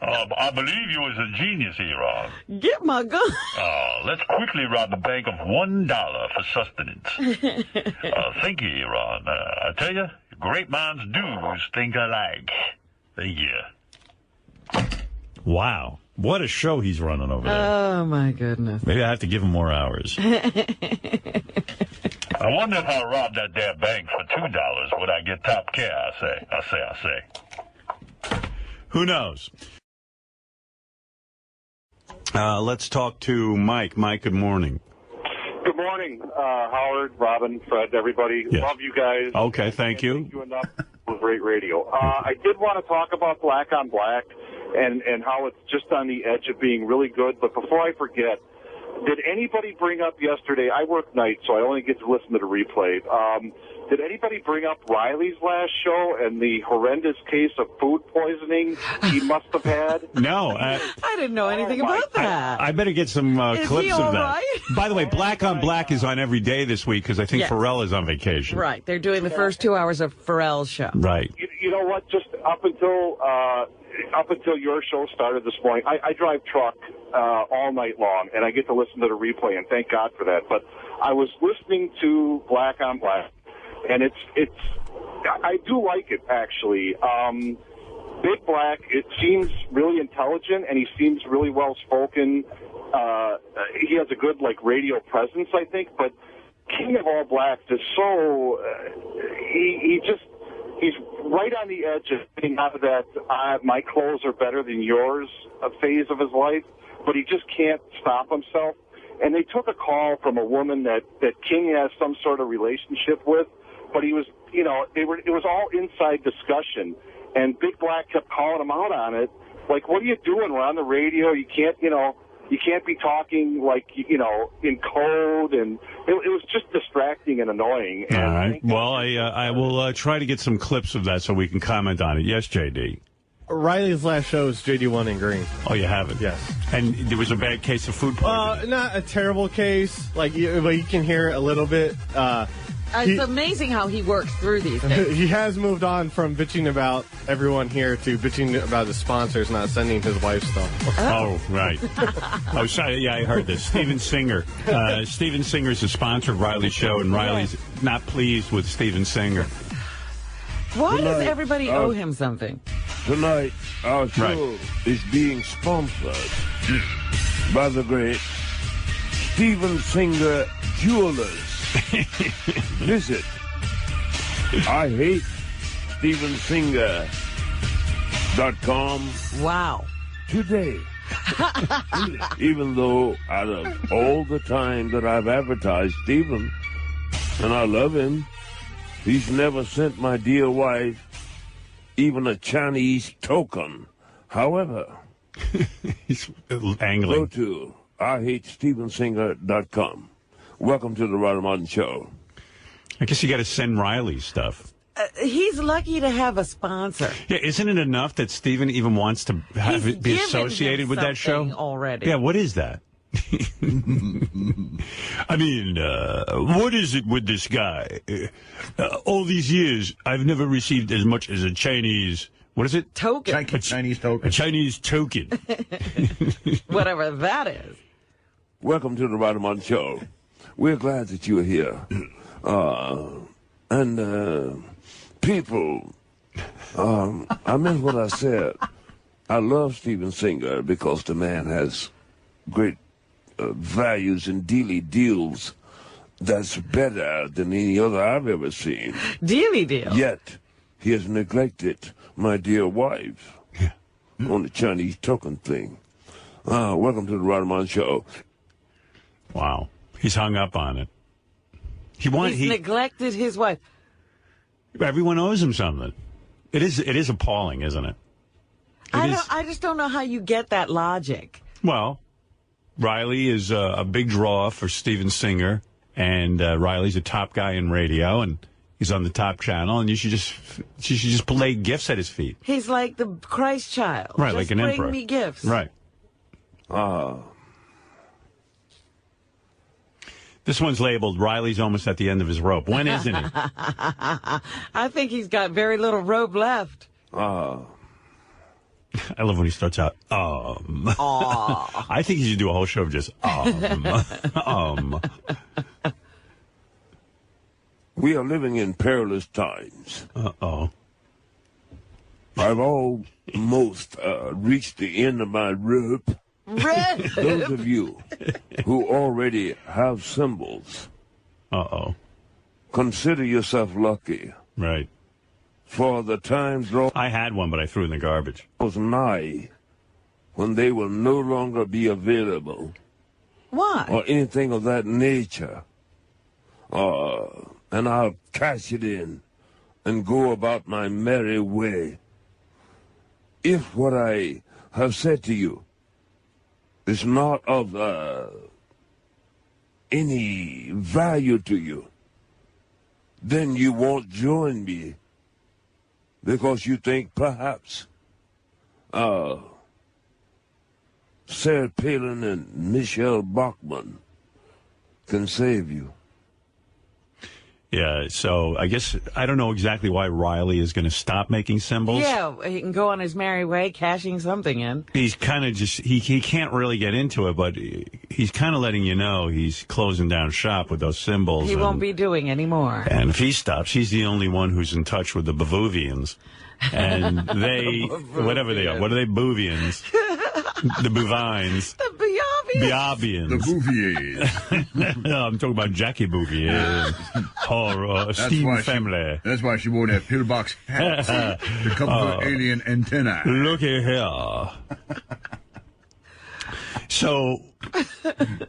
I believe you was a genius, Iran. Get my gun. Let's quickly rob the bank of $1 for sustenance. Thank you, Iran. I tell you, great minds do think alike. Thank you. Wow. What a show he's running over there. Oh, my goodness. Maybe I have to give him more hours. I wonder if I robbed that there bank for $2, would I get top care? I say. Who knows? Let's talk to Mike. Mike, good morning. Good morning, Howard, Robin, Fred, everybody. Yes. Love you guys. Okay, thank you. Thank you enough for great radio. I did want to talk about Black on Black and how it's just on the edge of being really good. But before I forget, Did anybody bring up yesterday? I work nights, so I only get to listen to the replay. Did anybody bring up Riley's last show and the horrendous case of food poisoning he must have had? No. I didn't know anything about that. I better get some clips of that. Right? By the way, Black on Black is on every day this week because I think Pharrell is on vacation. Right. They're doing the first 2 hours of Pharrell's show. Right. You know what? Just up until your show started this morning, I drive truck all night long, and I get to listen to the replay, and thank God for that. But I was listening to Black on Black, and I do like it, actually. Big Black, it seems really intelligent, and he seems really well-spoken. He has a good, radio presence, I think, but King of All Blacks is so, he's right on the edge of getting out of that my clothes are better than yours phase of his life, but he just can't stop himself. And they took a call from a woman that King has some sort of relationship with, but he was, it was all inside discussion. And Big Black kept calling him out on it. Like, what are you doing? We're on the radio. You can't be talking in code, and it was just distracting and annoying. All right. Well, I will try to get some clips of that so we can comment on it. Yes, JD. Riley's last show is JD1 in green. Oh, you have it? Yes. And there was a bad case of food poisoning? Not a terrible case. But you can hear a little bit. It's amazing how he works through these things. He has moved on from bitching about everyone here to bitching about his sponsors not sending his wife stuff. Oh, right. Oh, sorry. Yeah, I heard this. Steven Singer. Steven Singer is a sponsor of Riley's show, and Riley's not pleased with Steven Singer. Why does everybody owe him something? Tonight, our show is being sponsored by the great Steven Singer Jewelers. Visit IHateStevenSinger.com. Wow. Today. Even though out of all the time that I've advertised Steven, and I love him, he's never sent my dear wife even a Chinese token. However, he's angling. Go to IHateStevenSinger.com. Welcome to the Rod Martin Show. I guess you got to send Riley stuff. He's lucky to have a sponsor. Yeah, isn't it enough that Steven even wants to have it be associated with that show already? Yeah, what is that? I mean, what is it with this guy? All these years, I've never received as much as a Chinese... What is it? Token. Chinese token. A Chinese token. Whatever that is. Welcome to the Rod Martin Show. We're glad that you are here. People, I meant what I said. I love Steven Singer because the man has great values and deals that's better than any other I've ever seen. Deal. Yet, he has neglected my dear wife on the Chinese token thing. Welcome to the Rod Martin Show. Wow. He's hung up on it. He neglected his wife. Everyone owes him something. It is appalling, isn't it? I just don't know how you get that logic. Well, Riley is a big draw for Steven Singer, and Riley's a top guy in radio, and he's on the top channel, and you should just lay gifts at his feet. He's like the Christ child. Right, just like an emperor. Bring me gifts. Right. This one's labeled, Riley's almost at the end of his rope. When isn't he? I think he's got very little rope left. I love when he starts out, I think he should do a whole show of just, We are living in perilous times. Uh-oh. I've almost reached the end of my rope. Those of you who already have symbols, consider yourself lucky. Right. For the times I had one, but I threw it in the garbage. Was nigh when they will no longer be available. Why? Or anything of that nature. And I'll cash it in and go about my merry way. If what I have said to you is not of any value to you, then you won't join me because you think perhaps Sarah Palin and Michelle Bachmann can save you. Yeah, so I guess I don't know exactly why Riley is going to stop making symbols. Yeah, he can go on his merry way, cashing something in. He's kind of just, he can't really get into it, but he's kind of letting you know he's closing down shop with those symbols. He won't be doing any more. And if he stops, he's the only one who's in touch with the Bavuvians. And they, whatever they are, what are they, Bouvians? The Bouvines. The Biavians. The Bouviers. No, I'm talking about Jackie Bouvier. Her esteemed family. That's why she wore that pillbox hat to cover her alien antenna. Look at here. So,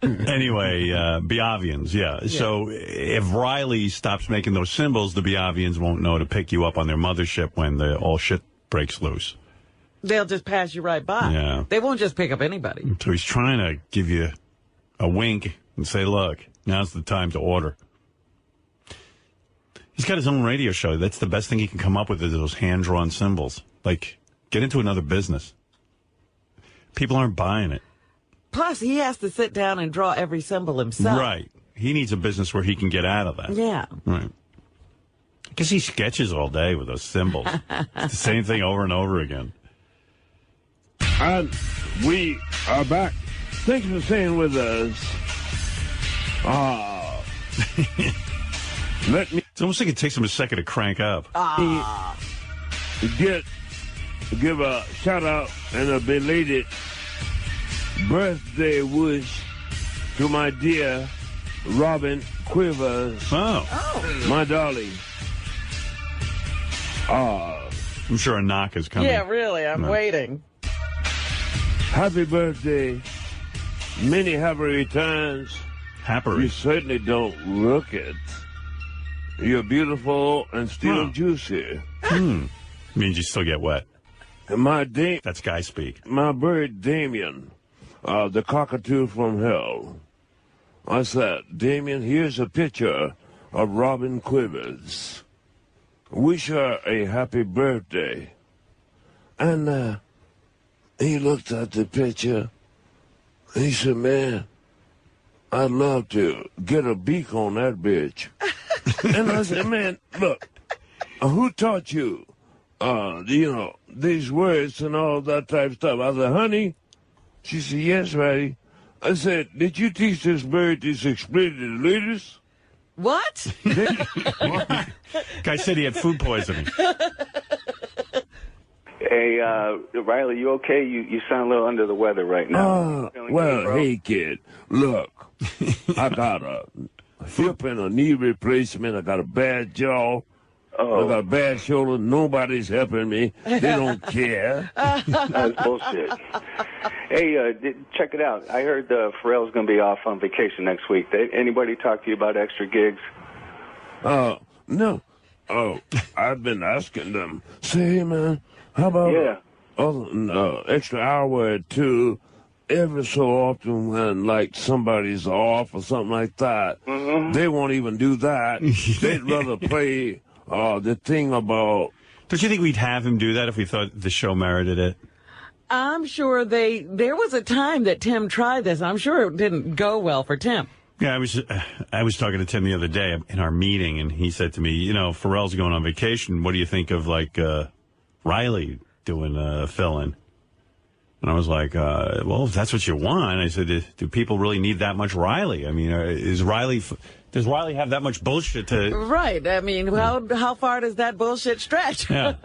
anyway, Biavians, yeah. So, if Riley stops making those symbols, the Biavians won't know to pick you up on their mothership when all shit breaks loose. They'll just pass you right by. Yeah. They won't just pick up anybody. So he's trying to give you a wink and say, look, now's the time to order. He's got his own radio show. That's the best thing he can come up with is those hand-drawn symbols. Like, get into another business. People aren't buying it. Plus, he has to sit down and draw every symbol himself. Right. He needs a business where he can get out of that. Yeah. Right. Because he sketches all day with those symbols. It's the same thing over and over again. And we are back. Thanks for staying with us. It's almost like it takes him a second to crank up. Give a shout out and a belated birthday wish to my dear Robin Quivers. Oh. My darling. I'm sure a knock is coming. Yeah, really. I'm waiting. Happy birthday. Many happy returns. Happy. You certainly don't look it. You're beautiful and still juicy. Means you still get wet. And that's guy speak. My bird Damien, the cockatoo from hell. I said, Damien, here's a picture of Robin Quivers. Wish her a happy birthday. And he looked at the picture. And he said, man, I'd love to get a beak on that bitch. And I said, man, look, who taught you, these words and all that type of stuff? I said, honey. She said, yes, Ratty. I said, did you teach this bird these expletive leaders? What? Guy said he had food poisoning. Hey, Riley, you okay? You sound a little under the weather right now. Well, hey, kid, look, I got a hip and a knee replacement. I got a bad jaw. I got a bad shoulder. Nobody's helping me. They don't care. That's bullshit. Hey, check it out. I heard Pharrell's going to be off on vacation next week. Anybody talk to you about extra gigs? No. Oh, I've been asking them. Say, hey, man, how about extra hour or two every so often when, like, somebody's off or something like that? Mm-hmm. They won't even do that. They'd rather play the thing about... Don't you think we'd have him do that if we thought the show merited it? I'm sure there was a time that Tim tried this. I'm sure it didn't go well for Tim. Yeah, I was talking to Tim the other day in our meeting, and he said to me, Pharrell's going on vacation. What do you think of, like, Riley doing a fill-in? And I was like, well, if that's what you want. I said, do people really need that much Riley? I mean, does Riley have that much bullshit to... Right. I mean, how far does that bullshit stretch? Yeah.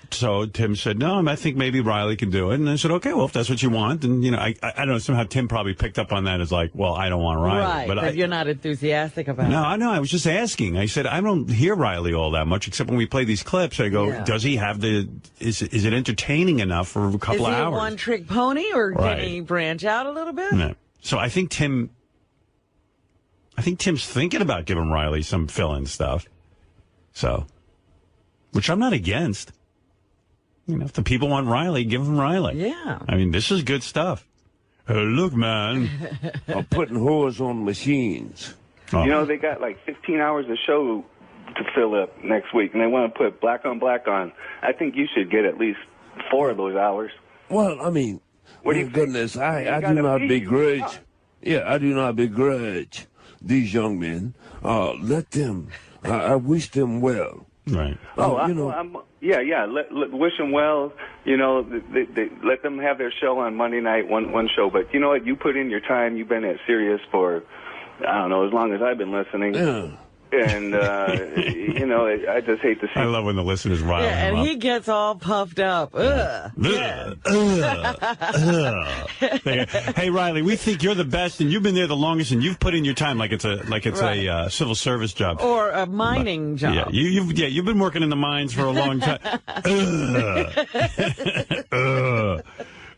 So Tim said, no, I think maybe Riley can do it. And I said, okay, well, if that's what you want. And, I don't know, somehow Tim probably picked up on that as like, well, I don't want Riley. Right, but you're not enthusiastic about it. No, I was just asking. I said, I don't hear Riley all that much, except when we play these clips. I go, does he have is it entertaining enough for a couple of hours? Is he a one-trick pony, or can he branch out a little bit? No. So I think Tim's thinking about giving Riley some fill-in stuff. So, which I'm not against. If the people want Riley, give them Riley. Yeah. I mean, this is good stuff. Look, man. Or putting whores on machines. You know, they got like 15 hours of show to fill up next week, and they want to put black on black on. I think you should get at least 4 of those hours. Well, I mean, what do you goodness, I do not begrudge. Yeah, I do not begrudge these young men. Let them. I wish them well. Right. Wish them well. You know, they let them have their show on Monday night, one show. But you know what? You put in your time. You've been at Sirius for, I don't know, as long as I've been listening. Yeah. And, you know, I just hate to see. I love when the listeners rile him and up. he gets all puffed up. Hey, Riley, we think you're the best, and you've been there the longest, and you've put in your time like it's a civil service job or a mining job. Yeah, you've been working in the mines for a long time.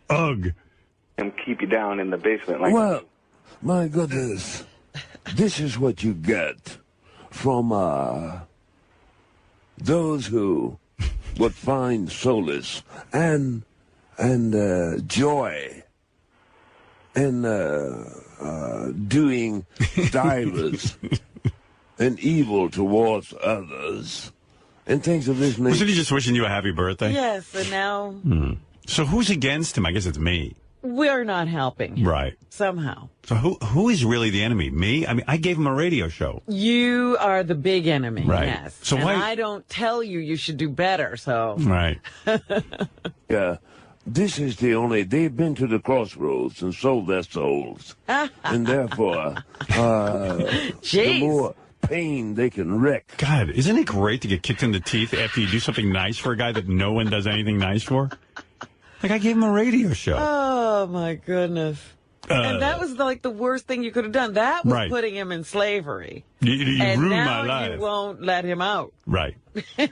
Ugh. And keep you down in the basement. Well, my goodness, this is what you get from those who would find solace and joy in doing divers and evil towards others and things of this nature. Wasn't he just wishing you a happy birthday? Yes, and now... So who's against him? I guess it's me. We're not helping him. Right. Somehow. So who is really the enemy? Me? I mean, I gave him a radio show. You are the big enemy, right. Yes. So and why? I don't tell you should do better, so. Right. Yeah. This is the only, they've been to the crossroads and sold their souls. And therefore, the more pain they can wreak. God, isn't it great to get kicked in the teeth after you do something nice for a guy that no one does anything nice for? Like, I gave him a radio show. Oh, my goodness. And that was like the worst thing you could have done. That was putting him in slavery. You and ruined now my life. You won't let him out. Right.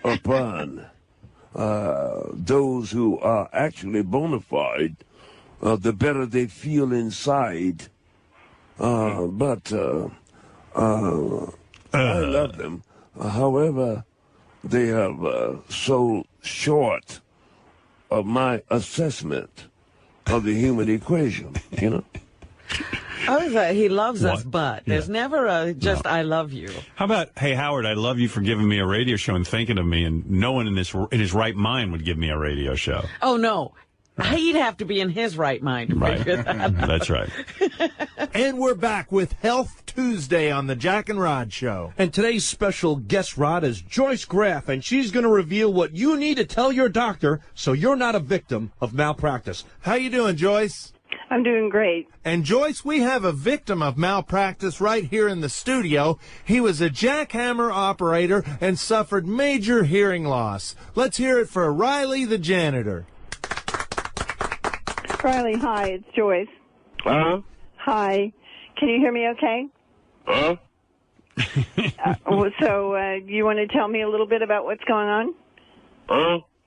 Upon those who are actually bona fide, the better they feel inside. But I love them. However, they have so short of my assessment of the human equation, you know? He loves us, but there's never a just I love you. How about, hey, Howard, I love you for giving me a radio show and thinking of me, and no one in his right mind would give me a radio show. Oh, no. He'd have to be in his right mind to figure that. That's right. And we're back with Health Tuesday on the Jack and Rod Show. And today's special guest, Rod, is Joyce Graff, and she's going to reveal what you need to tell your doctor so you're not a victim of malpractice. How you doing, Joyce? I'm doing great. And Joyce, we have a victim of malpractice right here in the studio. He was a jackhammer operator and suffered major hearing loss. Let's hear it for Riley the janitor. Riley, hi, it's Joyce. Hi. Can you hear me okay? You want to tell me a little bit about what's going on?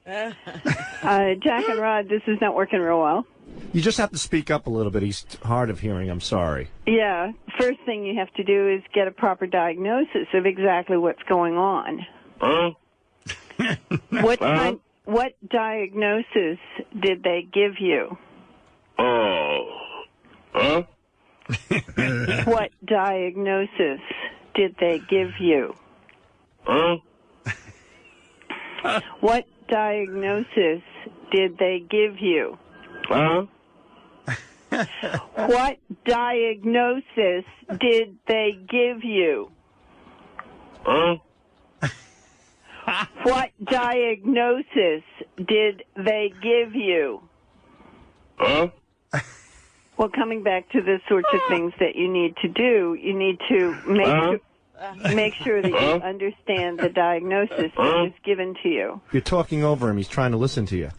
Jack and Rod, this is not working real well. You just have to speak up a little bit. He's hard of hearing. I'm sorry. Yeah. First thing you have to do is get a proper diagnosis of exactly what's going on. What diagnosis did they give you? What diagnosis did they give you? What diagnosis did they give you? What diagnosis did they give you? What diagnosis did they give you? Well, coming back to the sorts of things that you need to do, you need to make sure that you understand the diagnosis that was given to you. You're talking over him. He's trying to listen to you.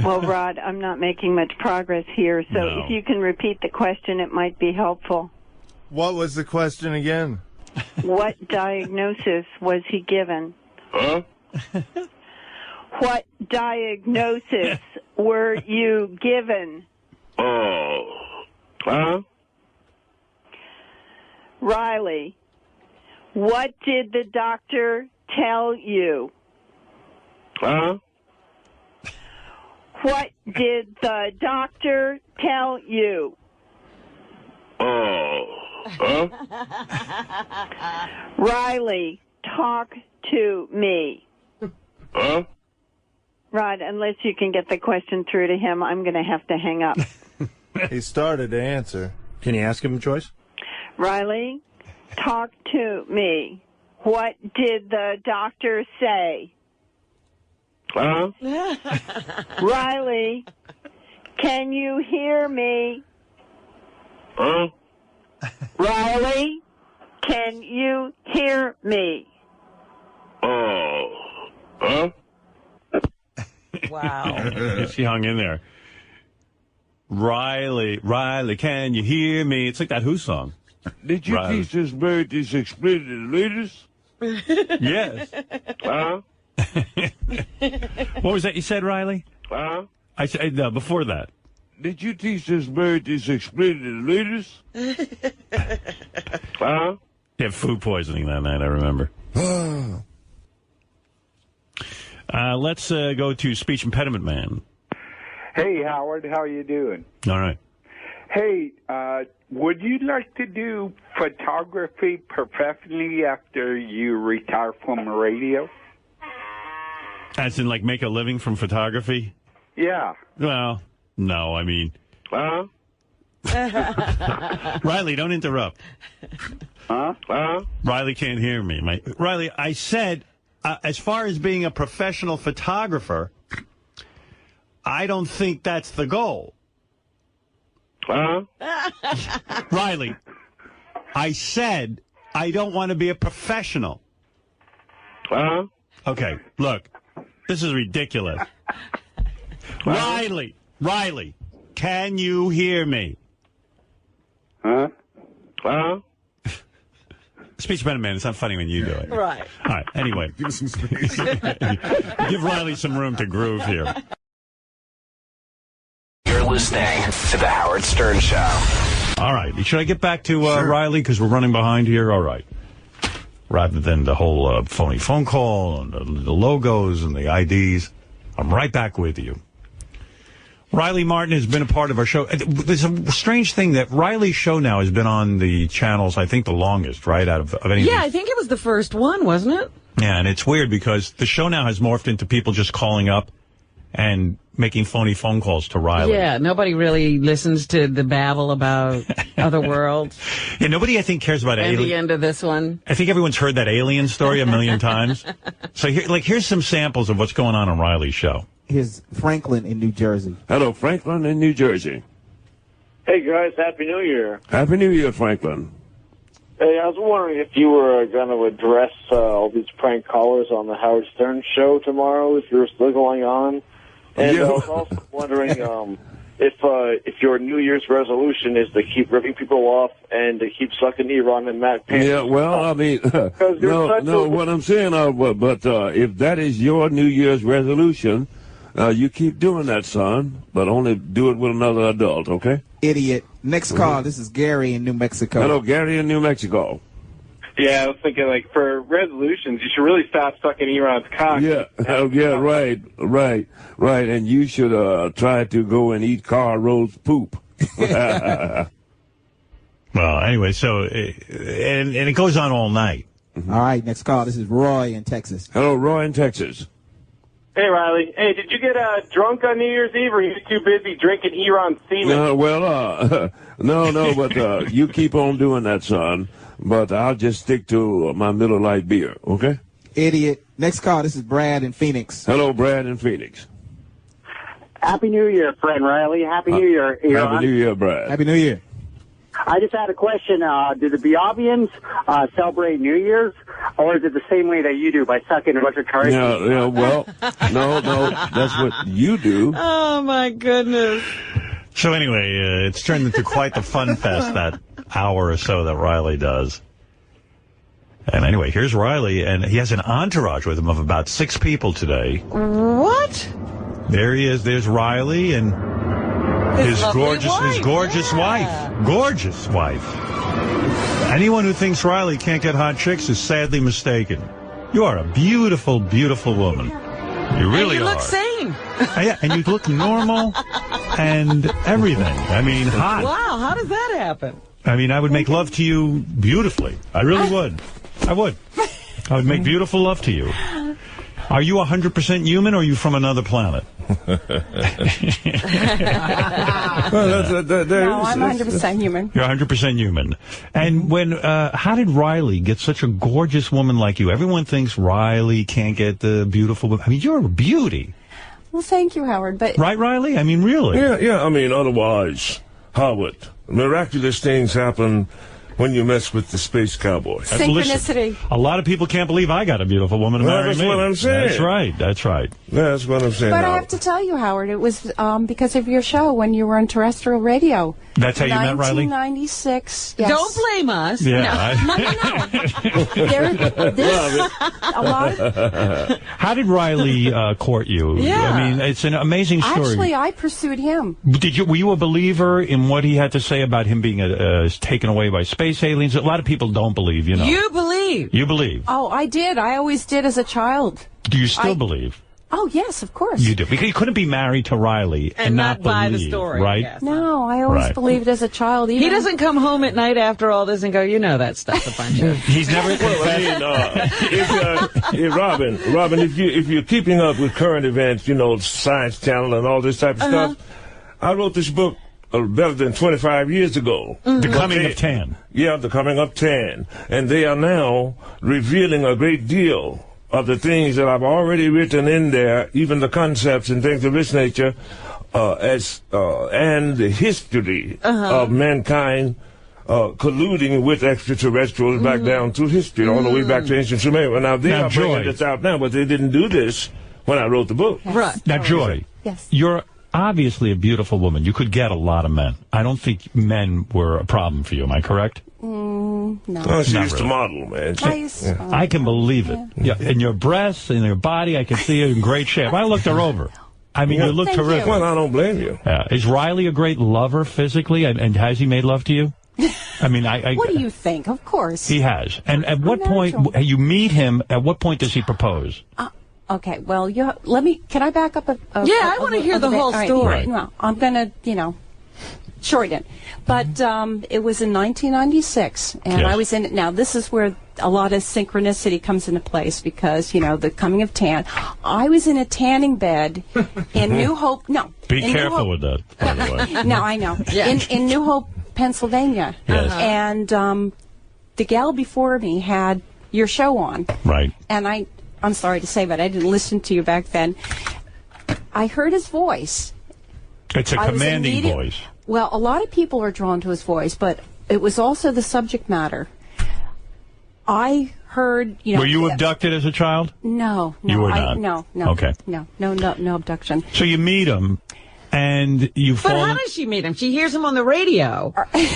Well, Rod, I'm not making much progress here, so if you can repeat the question, it might be helpful. What was the question again? What diagnosis was he given? What diagnosis were you given? Riley, what did the doctor tell you? What did the doctor tell you? Riley, talk to me. Rod, unless you can get the question through to him, I'm going to have to hang up. He started to answer. Can you ask him, Joyce? Riley, talk to me. What did the doctor say? Riley, can you hear me? Riley, can you hear me? Wow. She hung in there. Riley, can you hear me? It's like that Who song. Did you teach this bird these explicit leaders? Yes. What was that you said, Riley? I said before that. Did you teach this bird these explicit leaders? He had food poisoning that night, I remember. Let's go to Speech Impediment Man. Hey, Howard, how are you doing? All right. Hey, would you like to do photography professionally after you retire from radio? As in, like, make a living from photography? Yeah. Well, no, I mean... Riley, don't interrupt. Riley can't hear me. Riley, I said, as far as being a professional photographer, I don't think that's the goal. Riley, I said I don't want to be a professional. Okay, look, this is ridiculous. Riley, can you hear me? Speech impediment man, it's not funny when you do it. Right. All right, anyway. Give us some space. Give Riley some room to groove here. You're listening to The Howard Stern Show. All right. Should I get back to Riley? Because we're running behind here. All right. Rather than the whole phony phone call and the logos and the IDs, I'm right back with you. Riley Martin has been a part of our show. There's a strange thing that Riley's show now has been on the channels, I think, the longest, right, out of any of Yeah, I think it was the first one, wasn't it? Yeah, and it's weird because the show now has morphed into people just calling up and making phony phone calls to Riley. Yeah, nobody really listens to the babble about other worlds. Yeah, nobody, I think, cares about And aliens. the end of this one. I think everyone's heard that alien story a million times. So here's some samples of what's going on Riley's show. Here's Franklin in New Jersey. Hello, Franklin in New Jersey. Hey, guys, Happy New Year. Happy New Year, Franklin. Hey, I was wondering if you were going to address all these prank callers on the Howard Stern show tomorrow, if you're still going on. And I was also wondering if your New Year's resolution is to keep ripping people off and to keep sucking Iran and Matt Pence. Yeah, well, I mean, no, what I'm saying, but if that is your New Year's resolution, you keep doing that, son, but only do it with another adult, okay? Idiot. Next call. This is Gary in New Mexico. Hello, Gary in New Mexico. Yeah, I was thinking, like, for resolutions, you should really stop sucking Iran's cock. Yeah, right. And you should try to go and eat Carl Rose poop. Well, anyway, so, and it goes on all night. Mm-hmm. All right, next call. This is Roy in Texas. Hello, Roy in Texas. Hey, Riley. Hey, did you get drunk on New Year's Eve, or are you too busy drinking Iran semen? No, but you keep on doing that, son. But I'll just stick to my Miller Lite beer, okay? Idiot. Next call. This is Brad in Phoenix. Hello, Brad in Phoenix. Happy New Year, friend Riley. Happy New Year, Iran. Happy New Year, Brad. Happy New Year. I just had a question. Do the Biabians celebrate New Year's, or is it the same way that you do, by sucking a bunch of turkeys? Yeah, well, no, that's what you do. Oh, my goodness. So anyway, it's turned into quite the fun fest, that hour or so that Riley does. And anyway, here's Riley, and he has an entourage with him of about 6 people today. What? There he is. There's Riley and his gorgeous wife. Gorgeous wife. Anyone who thinks Riley can't get hot chicks is sadly mistaken. You are a beautiful, beautiful woman. You really are. And you look sane. Yeah, and you look normal and everything. I mean, hot. Wow, how does that happen? I mean, I would make love to you beautifully. I really would. I would. I would make beautiful love to you. Are you 100% human, or are you from another planet? No, I'm 100% human. You're 100% human. And when, how did Riley get such a gorgeous woman like you? Everyone thinks Riley can't get the beautiful woman. I mean, you're a beauty. Well, thank you, Howard. But right, Riley? I mean, really? Yeah. I mean, otherwise, Howard, miraculous things happen when you mess with the space cowboy. Synchronicity. Listen, a lot of people can't believe I got a beautiful woman to marry me. That's what I'm saying. That's right. That's right. That's what I'm saying. But I have to tell you, Howard, it was because of your show when you were on terrestrial radio. That's how you met Riley? 1996. Yes. Don't blame us. Yeah. No. A lot of... How did Riley court you? Yeah. I mean, it's an amazing story. Actually, I pursued him. Were you a believer in what he had to say about him being taken away by space aliens? A lot of people don't believe, you know. You believe. You believe. Oh, I did. I always did as a child. Do you still believe? Oh, yes, of course. You do. Because you couldn't be married to Riley and not buy believe, the story, right? yes. No, I always believed as a child. Even he doesn't come home at night after all this and go, you know that stuff's a bunch of... He's never... Robin, if you're keeping up with current events, you know, Science Channel and all this type of stuff, I wrote this book better than 25 years ago. The Coming of Tan. Yeah, The Coming of Tan. And they are now revealing a great deal of the things that I've already written in there, even the concepts and things of this nature, and the history of mankind colluding with extraterrestrials back down through history, all the way back to ancient Sumeria. Now, they are bringing this out now, but they didn't do this when I wrote the book. Right. Now, Joy, you're obviously a beautiful woman. You could get a lot of men. I don't think men were a problem for you. Am I correct? No. Oh, she used to model, man. I can believe it. Yeah. And your breasts and your body, I can see you in great shape. I looked her over. I mean, you look terrific. Well, I don't blame you. Is Riley a great lover physically, and has he made love to you? I mean, what do you think? Of course. He has. And at what point, you meet him, at what point does he propose? Okay, well, can I back up I want to hear the whole story. Right. Well, I'm going to, shorten it. But it was in 1996, and I was in it. Now, this is where a lot of synchronicity comes into place because, the coming of tan. I was in a tanning bed in New Hope. No. Be careful with that, by the way. No, I know. In New Hope, Pennsylvania. Yes. And the gal before me had your show on. Right. And I'm sorry to say, but I didn't listen to you back then. I heard his voice. It's a commanding voice. Well, a lot of people are drawn to his voice, but it was also the subject matter. I heard, Were you abducted as a child? No. You were not? No. Okay. No abduction. So you meet him, and you fall... But how does she meet him? She hears him on the radio.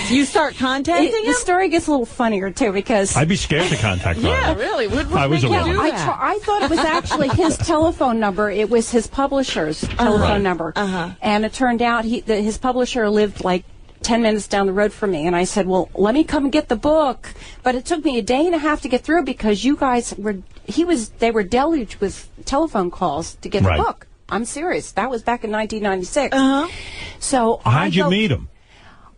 You start contacting him? The story gets a little funnier, too, because... I'd be scared to contact him. Yeah, really. What I was make you do aware. that? I thought it was actually his telephone number. It was his publisher's telephone number. And it turned out his publisher lived like 10 minutes down the road from me, and I said, well, let me come and get the book. But it took me a day and a half to get through because you guys they were deluged with telephone calls to get the book. I'm serious. That was back in 1996. So how'd you meet him?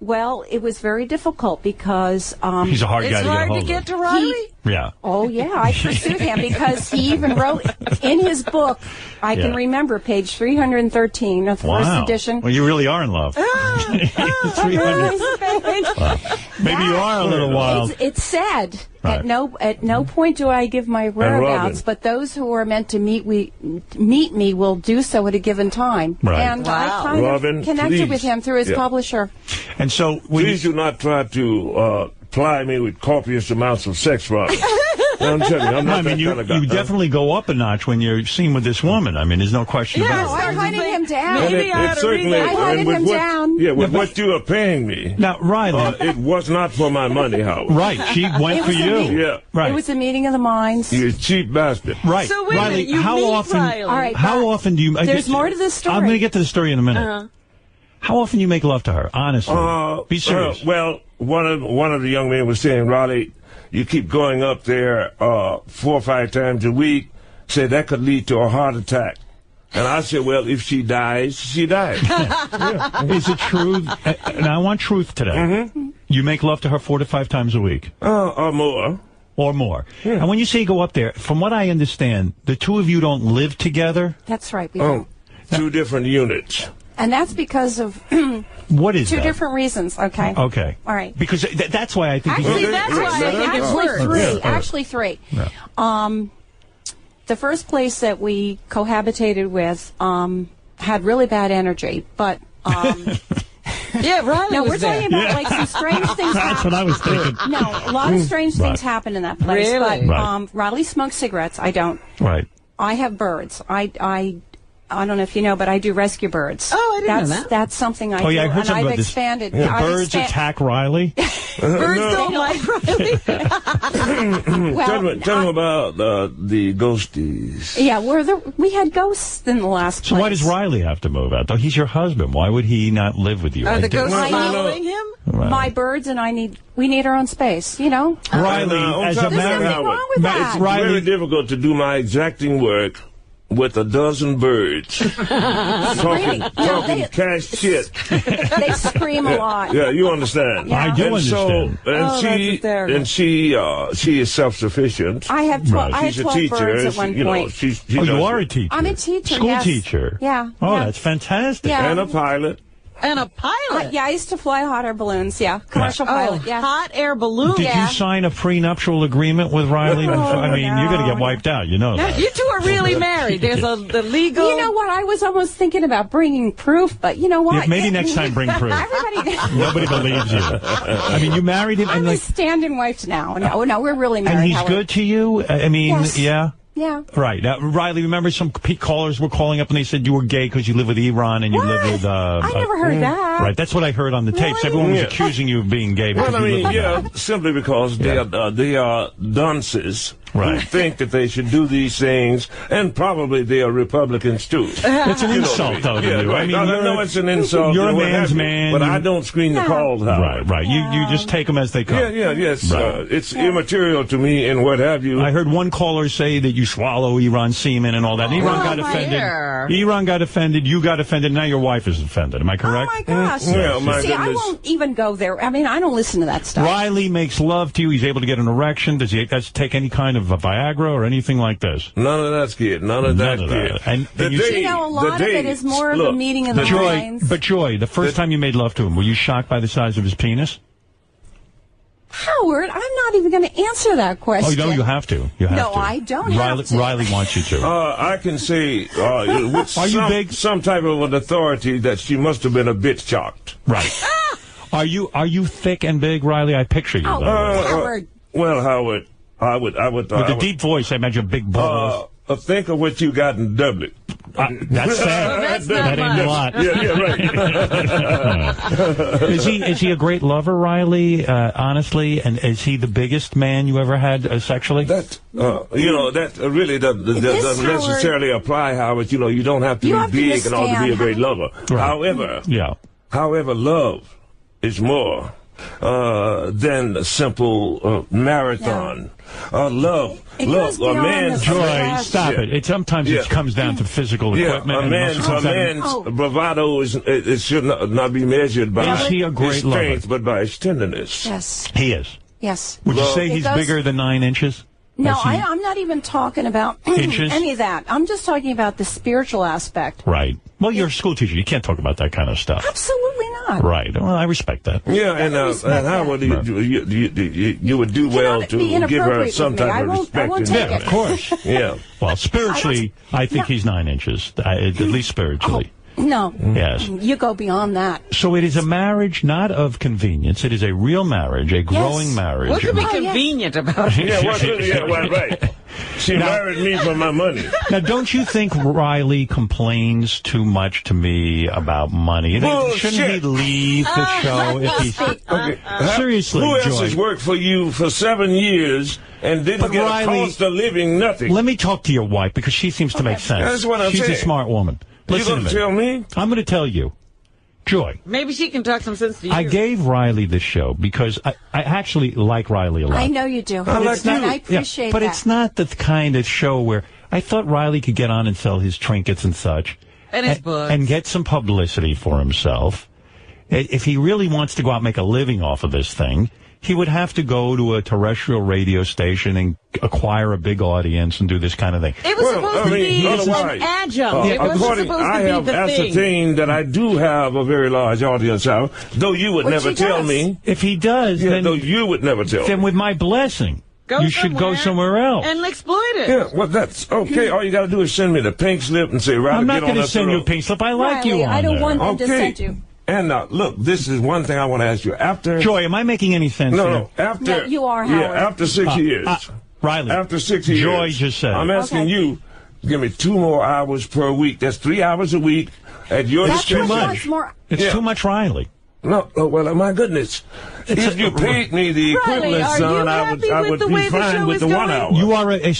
Well, it was very difficult because he's a hard guy to get a hold of. It's hard to get to Riley? Yeah. Oh, yeah. I pursued him because he even wrote in his book, I can remember, page 313 of the first edition. Well, you really are in love. 300. Wow. Maybe you are a little wild. It's sad. Right. At no point do I give my whereabouts, but those who are meant to meet me will do so at a given time. Right. And I kind of connected with him through his publisher. And so, please do not try to ply me with copious amounts of sex, Robin. I'm telling you, I'm not that kind of guy. You definitely go up a notch when you're seen with this woman. I mean, there's no question about it. I hunted him down. Maybe I hunted him down. Yeah, with what you are paying me. Now, Riley. It was not for my money, Howard. Right. She went for you. Yeah. Right. It was a meeting of the minds. You cheap bastard. Right. So wait a minute, you how meet often? Riley. All right, how often do you? There's more to this story. I'm going to get to the story in a minute. How often do you make love to her? Honestly, be serious. Well, one of the young men was saying, Riley, you keep going up there 4 or 5 times a week. Said that could lead to a heart attack. And I said, well, if she dies, she dies. Is it true? And I want truth today. You make love to her 4 to 5 times a week? Or more. Or more. Yeah. And when you say you go up there, from what I understand, the two of you don't live together? That's right. We don't. 2 different units. And that's because of what is 2 that? different reasons. Okay. Okay. All right. Because that's why I think Actually, Actually, 3. Yeah. The first place that we cohabitated with had really bad energy, but yeah, Riley no, was we're talking there. about like some strange things. That's what I was thinking. No, a lot of strange things happen in that place. Really? But Riley smokes cigarettes. I don't. Right. I have birds. I don't know if you know, but I do rescue birds. Oh, I didn't know that. That's something I do. I heard and something I've about this. expanded. Yeah. Birds attack Riley? Birds don't like Riley. Tell me about the ghosties. Yeah, we had ghosts in the last So place. why does Riley have to move out? Though he's your husband. Why would he not live with you? Are the ghosts following him? Right. My birds and we need our own space, you know? Riley, as a There's nothing wrong with that. It's very difficult to do my exacting work with a dozen birds talking cash shit. They scream a lot. Yeah, you understand. Yeah. I do understand. And she is self-sufficient. I have 12, I had She's 12 a teacher. birds at one point. You are a teacher. I'm a teacher. School yes. teacher. Yeah. Oh, yeah. that's fantastic. Yeah. And a pilot. And a pilot. Yeah, I used to fly hot air balloons. Yeah, commercial pilot. Yeah, hot air balloon. Did you sign a prenuptial agreement with Riley? I mean, you're going to get wiped out. You know that. You two are really married. There's the legal. You know what? I was almost thinking about bringing proof, but you know what? Yeah, maybe next time bring proof. Nobody believes you. I mean, you married him, and I'm a stand-in wife now. No, we're really married. And he's good to you. I mean, yes. Yeah. Yeah. Right. Now, Riley, remember some callers were calling up and they said you were gay because you live with Iran and you live with... I never heard that. Right. That's what I heard on the tapes. Everyone was accusing you of being gay. Well, I mean, simply because they are dunces who think that they should do these things, and probably they are Republicans, too. It's an insult, though, to you. Right. I mean, no, it's an insult. You're a man's man. But I don't screen the calls out. Right. You just take them as they come. Yes. Right. It's immaterial to me and what have you. I heard one caller say that you swallow Iran semen and all that. Iran got offended. Iran got offended. You got offended. Now your wife is offended. Am I correct? Oh, my gosh. See, I won't even go there. I mean, I don't listen to that stuff. Riley makes love to you. He's able to get an erection. Does he take any kind of a Viagra or anything like this? None of that's kid. None of that kid. And you know, a lot of it is more of a meeting of the minds. But Joy, the first time you made love to him, were you shocked by the size of his penis? Howard, I'm not even going to answer that question. Oh, no, you have to. You have to. I don't have to. Riley wants you to. I can say with you big? Some type of an authority that she must have been a bit shocked. Right. Are you thick and big, Riley? I picture you. Howard. Well, Howard, I would. With the deep voice, I imagine big balls. Think of what you got in Dublin. That's sad. That ain't a lot. Yeah, right. Is he a great lover, Riley? Honestly, and is he the biggest man you ever had sexually? That really doesn't necessarily apply, Howard. You know, you don't have to be big in order to be a great lover. Right. However, love is more than a simple marathon. Love, a man's Joy, stop it. Sometimes it comes down to physical equipment. A man's bravado should not be measured by his strength, but by his tenderness. Yes, he is. Yes. Would you say he's bigger than 9 inches? No, I'm not even talking about inches? any of that. I'm just talking about the spiritual aspect. Right. Well, you're a school teacher. You can't talk about that kind of stuff. Absolutely not. Right. Well, I respect that. Yeah, and how would you would do well to give her some type of respect? Yeah, of course. Yeah. Well, spiritually, I think he's 9 inches, at least spiritually. No. Yes. You go beyond that. So it is a marriage not of convenience. It is a real marriage, a growing marriage. What could be convenient about it? Right. She married me for my money. Now, don't you think Riley complains too much to me about money? Shouldn't he leave the show if he's... Seriously, who else Joy? has worked for you for 7 years and didn't get Riley, a cost of living nothing? Let me talk to your wife, because she seems to make sense. That's what I'm saying. She's a smart woman. Listen you going to tell me? I'm going to tell you. Joy. Maybe she can talk some sense to you. I gave Riley this show because I actually like Riley a lot. I know you do. I appreciate that. But it's not the kind of show where I thought Riley could get on and sell his trinkets and such. And his books. And get some publicity for himself. If he really wants to go out and make a living off of this thing, he would have to go to a terrestrial radio station and acquire a big audience and do this kind of thing. It was supposed to be an adjunct. It was supposed to be the thing. I have ascertained that I do have a very large audience out, though you would never tell me. If he does, then... though you would never tell me. Then with my blessing, you should go somewhere else. And exploit it. Yeah, well, that's okay. All you got to do is send me the pink slip and say, Riley, I'm not going to send you a pink slip. I like you on I don't there. want them to send you. And look, this is one thing I want to ask you. After Joy, am I making any sense? No, after no, you are, Howard. Yeah, after 6 years. Riley. After 6 years. Joy just said. I'm asking you, give me 2 more hours per week. That's 3 hours a week at your discretion. That's too much. It's too much, Riley. No, well, my goodness. If you paid me the equivalent, son, I would be fine with the 1 hour. You are a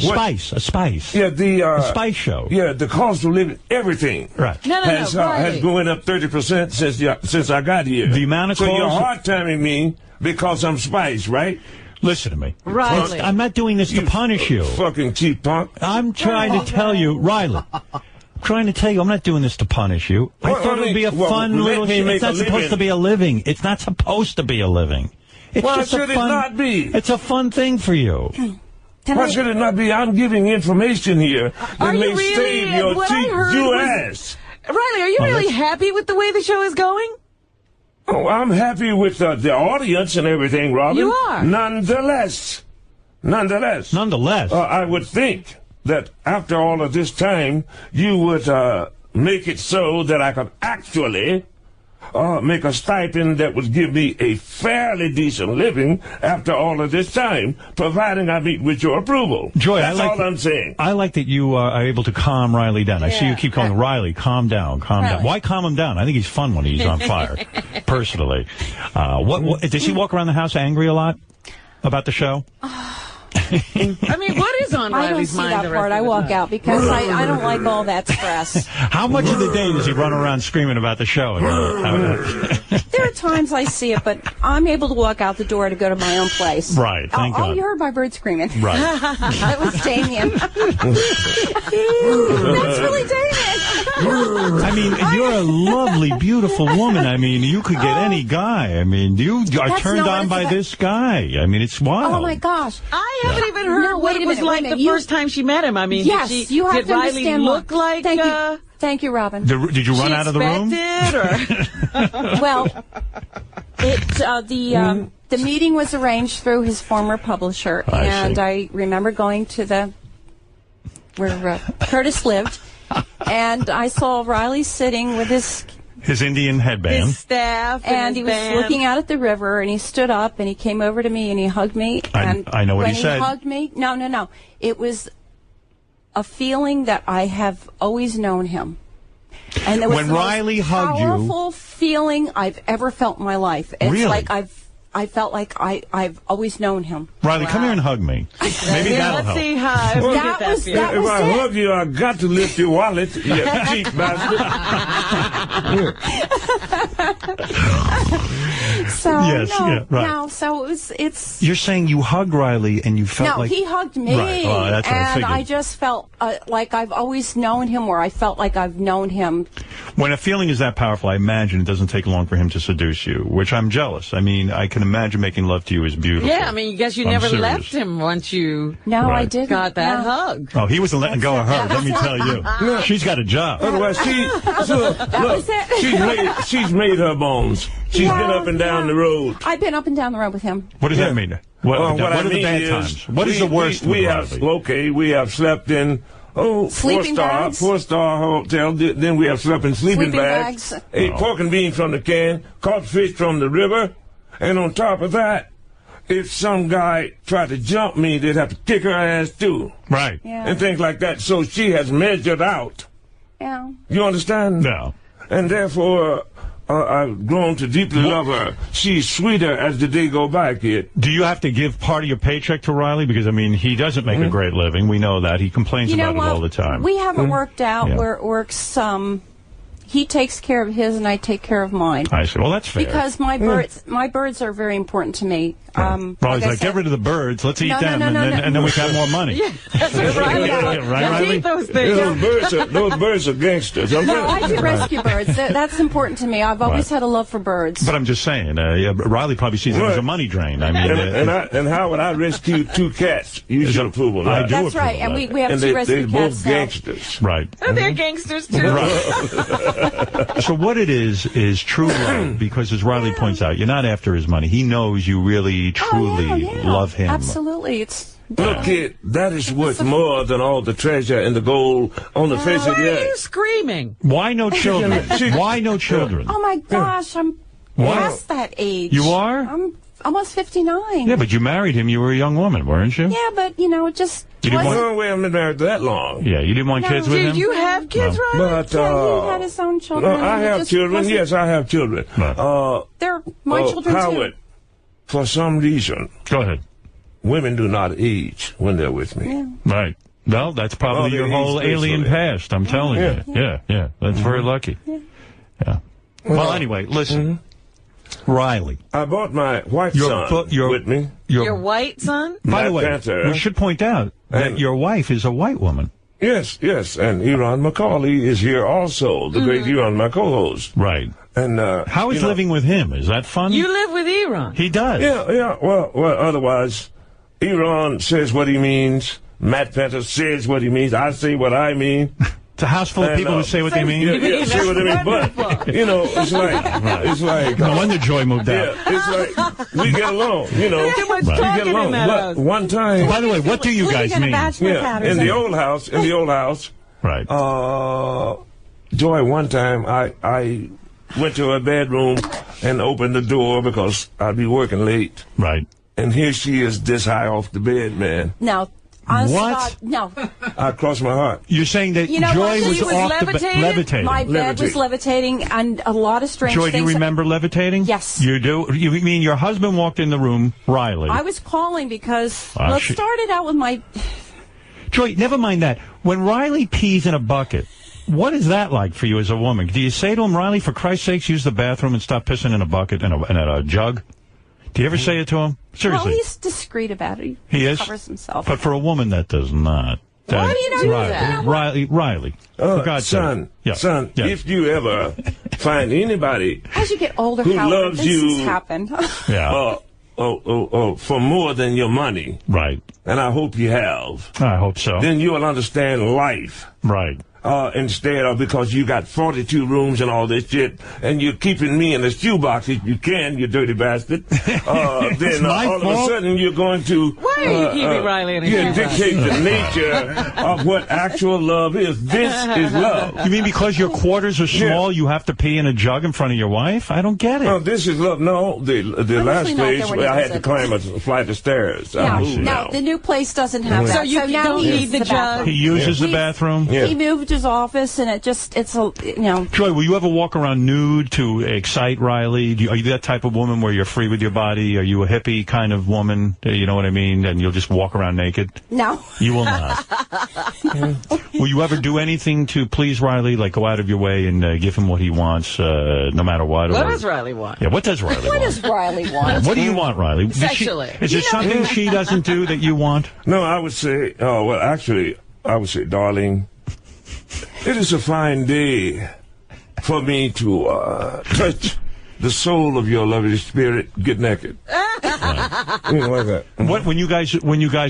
spice. Yeah, a spice show. Yeah, the cost of living, everything. Right. Has going up 30% since I got here. The amount of so you're hard timing me because I'm spice, right? Listen to me. Riley. I'm not doing this to punish you. Fucking cheap punk. I'm trying to tell you, Riley. Trying to tell you, I'm not doing this to punish you. I thought it would be a fun little shit. It's not supposed to be a living. It's not supposed to be a living. It's Why just should it not be? It's a fun thing for you. Why should it not be? I'm giving information here that may save your cheap Jew ass. Riley, are you really happy with the way the show is going? Oh, I'm happy with the audience and everything, Robin. You are. Nonetheless, I would think that after all of this time, you would make it so that I could actually make a stipend that would give me a fairly decent living after all of this time, providing I meet with your approval. Joy, that's all I'm saying. I like that you are able to calm Riley down. I see you keep calling Riley, calm down, calm down. Why calm him down? I think he's fun when he's on fire, personally. What does he walk around the house angry a lot about the show? I mean, what is on Riley's mind? I don't see that part. I walk out because I don't like all that stress. How much of the day does he run around screaming about the show? There are times I see it, but I'm able to walk out the door to go to my own place. Right, thank God. Oh, you heard my bird screaming. Right. That was Damien. That's really Damien. I mean, you're a lovely, beautiful woman. I mean, you could get any guy. I mean, you are turned on by this guy. I mean, it's wild. Oh, my gosh. I haven't even heard what it was like the first time she met him. I mean, yes, you have did Riley look like... Thank you, Robin. Did you run out of the room? Well, the meeting was arranged through his former publisher, and I remember going to where Curtis lived, and I saw Riley sitting with his Indian headband, his staff, and he was looking out at the river, and he stood up, and he came over to me, and he hugged me. And I know what he said. When he hugged me, no, it was a feeling that I have always known him. And there was when Riley hugged you, powerful feeling I've ever felt in my life. It's really? Like I felt like I've always known him. Riley, come here and hug me. Maybe that'll help. Let's see how that was if I hug you, I got to lift your wallet, you cheap bastard. So it's. You're saying you hugged Riley and you felt like he hugged me, right. Oh, that's what I figured. I just felt like I've always known him, or I felt like I've known him. When a feeling is that powerful, I imagine it doesn't take long for him to seduce you, which I'm jealous. I mean, I can imagine making love to you is beautiful. Yeah, I mean, I guess you never left him once you I didn't. Got that hug. Oh, he wasn't letting go of her, let me tell you. She's got a job. Otherwise, she's made her bones. She's been up and down the road. I've been up and down the road with him. What does that mean? What are the bad times? What is the worst? We have slept in four-star hotel. Then we have slept in sleeping bags. Ate pork and beans from the can. Caught fish from the river. And on top of that, if some guy tried to jump me, they'd have to kick her ass too. Right. Yeah. And things like that. So she has measured out. Yeah. You understand? No. And therefore, I've grown to deeply love her. She's sweeter as the day go by, kid. Do you have to give part of your paycheck to Riley? Because, I mean, he doesn't make a great living. We know that. He complains about it all the time. We haven't worked out where it works. he takes care of his and I take care of mine. I see. Well, that's fair. Because my birds are very important to me. Well, he's like, get rid of the birds, let's eat them, and then we can have more money. Yeah, that's right. Right, eat those things. Those birds are gangsters. No, I do rescue birds. That's important to me. I've always had a love for birds. But I'm just saying, Riley probably sees it as a money drain. I mean, and Howard, I rescued 2 cats. You should approve of that. I do That's approve right, of and that. we have 2 rescue they're cats both gangsters. Right. Oh, they're gangsters, too. Right. So what it is true love, because as Riley points out, you're not after his money. He knows you really, truly love him. Absolutely. It's Look, kid, that is worth more than all the treasure and the gold on the face of the earth. Why are you screaming? Why no children? Why no children? Oh, my gosh, I'm past that age. You are? I'm almost 59. Yeah, but you married him. You were a young woman, weren't you? Yeah, but, just... You didn't want... we haven't been married that long. Yeah, you didn't want kids with him? Did you have kids, right? But, he had his own children. No, I have children. Yes, I have children. They're my children, Howard, too. For some reason... Go ahead. Women do not age when they're with me. Yeah. Right. Well, that's probably your whole alien past, I'm telling you. Yeah. That's very lucky. Yeah. Well, anyway, listen. Riley. I bought my white son with me. Your white son? By the way, we should point out that your wife is a white woman. Yes. And Eron McCauley is here also, the great Eron, my co-host. Right. And how is living with him? Is that fun? You live with Eron. He does. Yeah. Well, otherwise, Eron says what he means. Matt Penter says what he means. I say what I mean. It's a house full of people who say what they mean. Yeah, say what they mean. But it's like no wonder Joy moved out. Yeah, it's like we get along. We get along. But one time. By the way, what do you guys mean? In the old house. Right. Joy, one time I went to her bedroom and opened the door because I'd be working late. Right. And here she is this high off the bed, man. No. What? No. I crossed my heart. You're saying that Joy was off levitating? My bed was levitating, and a lot of strange things. Joy, do you remember levitating? Yes. You do? You mean your husband walked in the room, Riley? I was calling because, let's start it out with my... Joy, never mind that. When Riley pees in a bucket, what is that like for you as a woman? Do you say to him, Riley, for Christ's sakes, use the bathroom and stop pissing in a bucket and a jug? Do you ever say it to him? Seriously. Well, he's discreet about it. He is? Covers himself. But for a woman, that does not. Why do you do that? Riley. For God's sake. Son, if you ever find anybody as you get older, who loves you happen. For more than your money. Right. And I hope you have. I hope so. Then you will understand life. Right. Instead of because you got 42 rooms and all this shit, and you're keeping me in a shoebox if you can, you dirty bastard. Then all of a sudden you're going to why are you keeping Riley in a shoebox? Dictate the nature of what actual love is. This is love. You mean because your quarters are small, you have to pee in a jug in front of your wife? I don't get it. No, this is love. No, the last place where I had to climb a flight of stairs. No, the new place doesn't have that. So you don't need the jug. He uses the bathroom. He moved his office, and Joy, will you ever walk around nude to excite Riley? Are you that type of woman where you're free with your body? Are you a hippie kind of woman? You know what I mean? And you'll just walk around naked? No. You will not. Will you ever do anything to please Riley, like go out of your way and give him what he wants, no matter what? What does Riley want? Yeah, what does Riley want? What does Riley want? What do you want, Riley? Sexually. Is there something she doesn't do that you want? No, I would say, darling, it is a fine day for me to touch the soul of your lovely spirit. Get naked. Like that. When you guys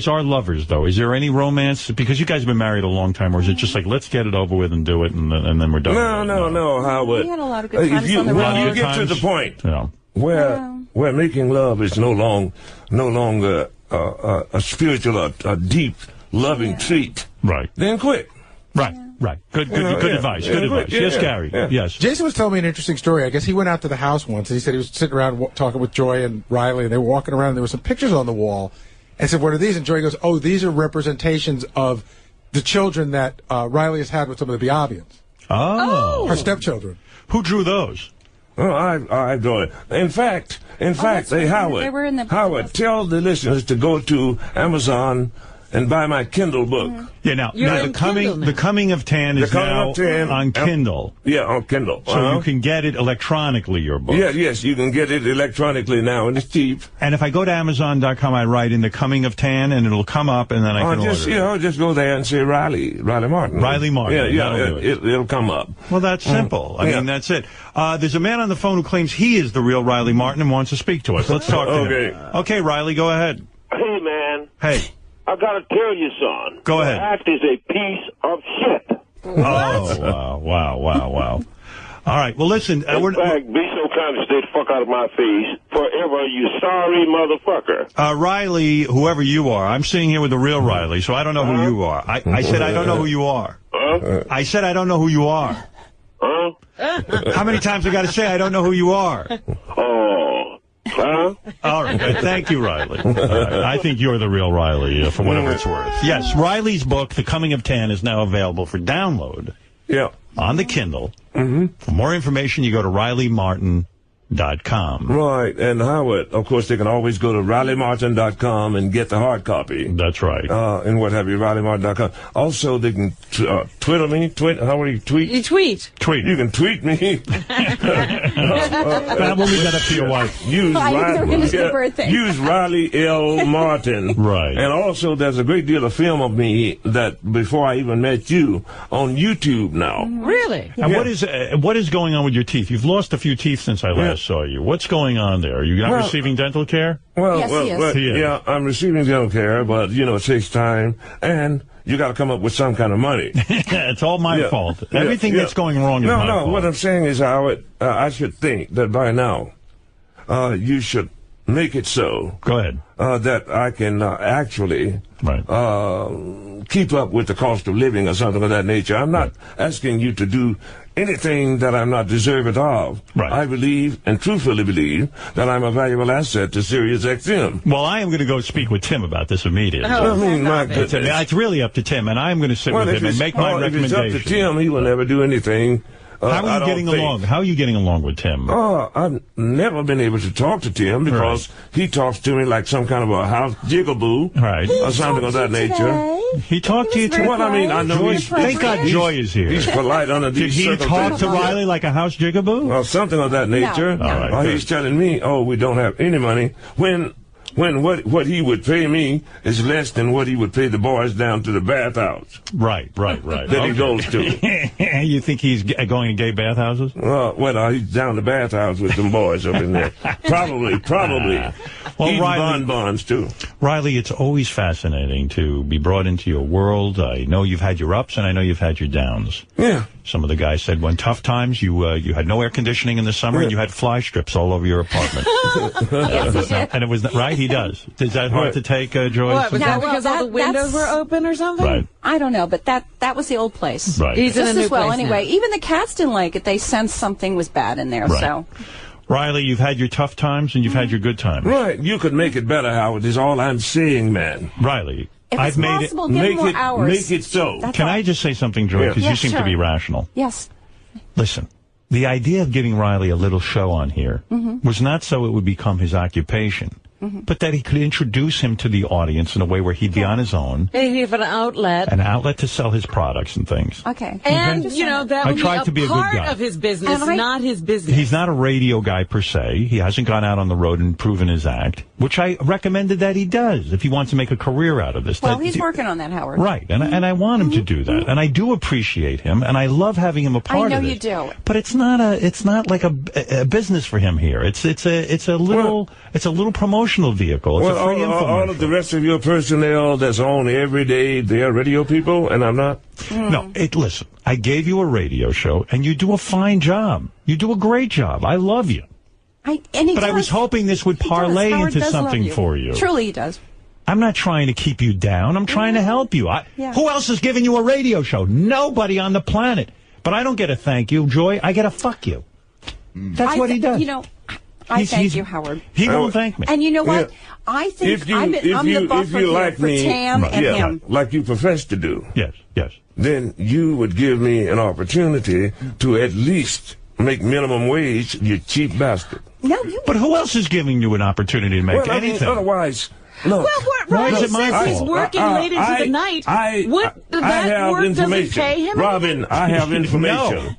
are lovers, though, is there any romance? Because you guys have been married a long time, or is it just like let's get it over with and do it, and then we're done? No. Howard, we had a lot of good times on the road. When you get to the point where making love is no longer a spiritual, a deep, loving treat, right? Then quit. Right. Good advice. Good advice. Yes, Gary. Yes. Jason was telling me an interesting story. I guess he went out to the house once, and he said he was sitting around talking with Joy and Riley, and they were walking around, and there were some pictures on the wall. And said, what are these? And Joy goes, oh, these are representations of the children that Riley has had with some of the Biabians. Oh. Her stepchildren. Who drew those? Oh, I draw it. In fact, hey, Howard, tell the listeners to go to Amazon and buy my Kindle book. Yeah, now the Coming of Tan is now on Kindle. Yeah, on Kindle. So you can get it electronically, your book. Yeah, yes, you can get it electronically now, and it's cheap. And if I go to Amazon.com, I write in the Coming of Tan, and it'll come up, and then I can order it. Just go there and say Riley Martin. Riley Martin. Yeah, it'll come up. Well, that's simple. I mean, that's it. There's a man on the phone who claims he is the real Riley Martin and wants to speak to us. Let's talk to him. Okay, Riley, go ahead. Hey, man. Hey. I gotta tell you, son. Go ahead. Your act is a piece of shit. Oh, wow. All right, well, listen. In fact, be so kind to stay the fuck out of my face forever, you sorry motherfucker. Riley, whoever you are, I'm sitting here with the real Riley, so I don't know who you are. I said I don't know who you are. I said I don't know who you are. How many times I got to say I don't know who you are? All right. Thank you, Riley. I think you're the real Riley, for whatever it's worth. Yes, Riley's book, The Coming of Tan, is now available for download on the Kindle. For more information, you go to RileyMartin.com. Right, and Howard, of course, they can always go to RileyMartin.com and get the hard copy. That's right. And what have you, RileyMartin.com. Also, they can Twitter me. How would you tweet? You tweet. You can tweet me. We'll leave that up to your wife. Use Riley L. Martin. Right. And also, there's a great deal of film of me that before I even met you on YouTube now. Really? And what is going on with your teeth? You've lost a few teeth since I last saw you. What's going on there? Are you not receiving dental care? Yes, he is. Yeah, I'm receiving dental care, but, it takes time, and you got to come up with some kind of money. It's all my fault. Everything that's going wrong is my fault. No, what I'm saying is, Howard, I should think that by now, you should make it so. Go ahead. That I can actually keep up with the cost of living or something of that nature. I'm not asking you to do anything that I'm not deserving of. Right. I believe, and truthfully believe, that I'm a valuable asset to Sirius XM. Well, I am going to go speak with Tim about this immediately. My goodness. It's really up to Tim, and I'm going to sit with him and make my recommendation. If it's up to Tim, he will never do anything. How are you getting along? How are you getting along with Tim? I've never been able to talk to Tim because he talks to me like some kind of a house jigaboo, or something of that nature. He talked to you today? Well, I mean, I know thank God Joy is here. He's polite under these circumstances. Did he talk to Riley like a house jigaboo? Well, something of that nature. No. All right, he's telling me, we don't have any money, when what he would pay me is less than what he would pay the boys down to the bathhouse. Right. That he goes to. You think he's going to gay bathhouses? He's down the bathhouse with some boys up in there. Probably. Well, Riley, bonds too. Riley, it's always fascinating to be brought into your world. I know you've had your ups, and I know you've had your downs. Yeah. Some of the guys said when tough times, you had no air conditioning in the summer, and you had fly strips all over your apartment. And it was right. He does. Is that hard to take, Joyce? What, was that because all the windows were open or something? Right. I don't know, but that was the old place. Right. He's in a new place anyway. now. Even the cats didn't like it. They sensed something was bad in there. Right. So. Riley, you've had your tough times and you've had your good times. Right. You could make it better, Howard, is all I'm saying, man. Riley, if I've made possible, it. Give more hours. Make it so. Can I just say something, Joy? Because you seem to be rational. Yes. Listen, the idea of giving Riley a little show on here was not so it would become his occupation. But that he could introduce him to the audience in a way where he'd be on his own. And he'd have an outlet. An outlet to sell his products and things. Okay. And, that would be a part good guy. of his business, not his business. He's not a radio guy per se. He hasn't gone out on the road and proven his act, which I recommended that he does if he wants to make a career out of this. Well, he's working on that, Howard. Right. And I want him to do that. And I do appreciate him, and I love having him a part of it. I know you do. But it's not like a business for him here. It's a little promotional vehicle. All of the rest of your personnel that's on every day, they're radio people, and I'm not? No, listen, I gave you a radio show, and you do a fine job. You do a great job. I love you. But I was hoping this would parlay into something for you. Truly he does. I'm not trying to keep you down. I'm trying to help you. Who else is giving you a radio show? Nobody on the planet. But I don't get a thank you, Joy. I get a fuck you. That's what he does. I thank you, Howard. He won't thank me. And you know what? I think I'm the buffer here for Tam and him. Like you profess to do. Yes. Then you would give me an opportunity to at least make minimum wage, you cheap bastard. No, But who else is giving you an opportunity to make anything? Otherwise, Look, Robin is it my fault? he's working late into the night. That work doesn't pay him? Robin, I have information.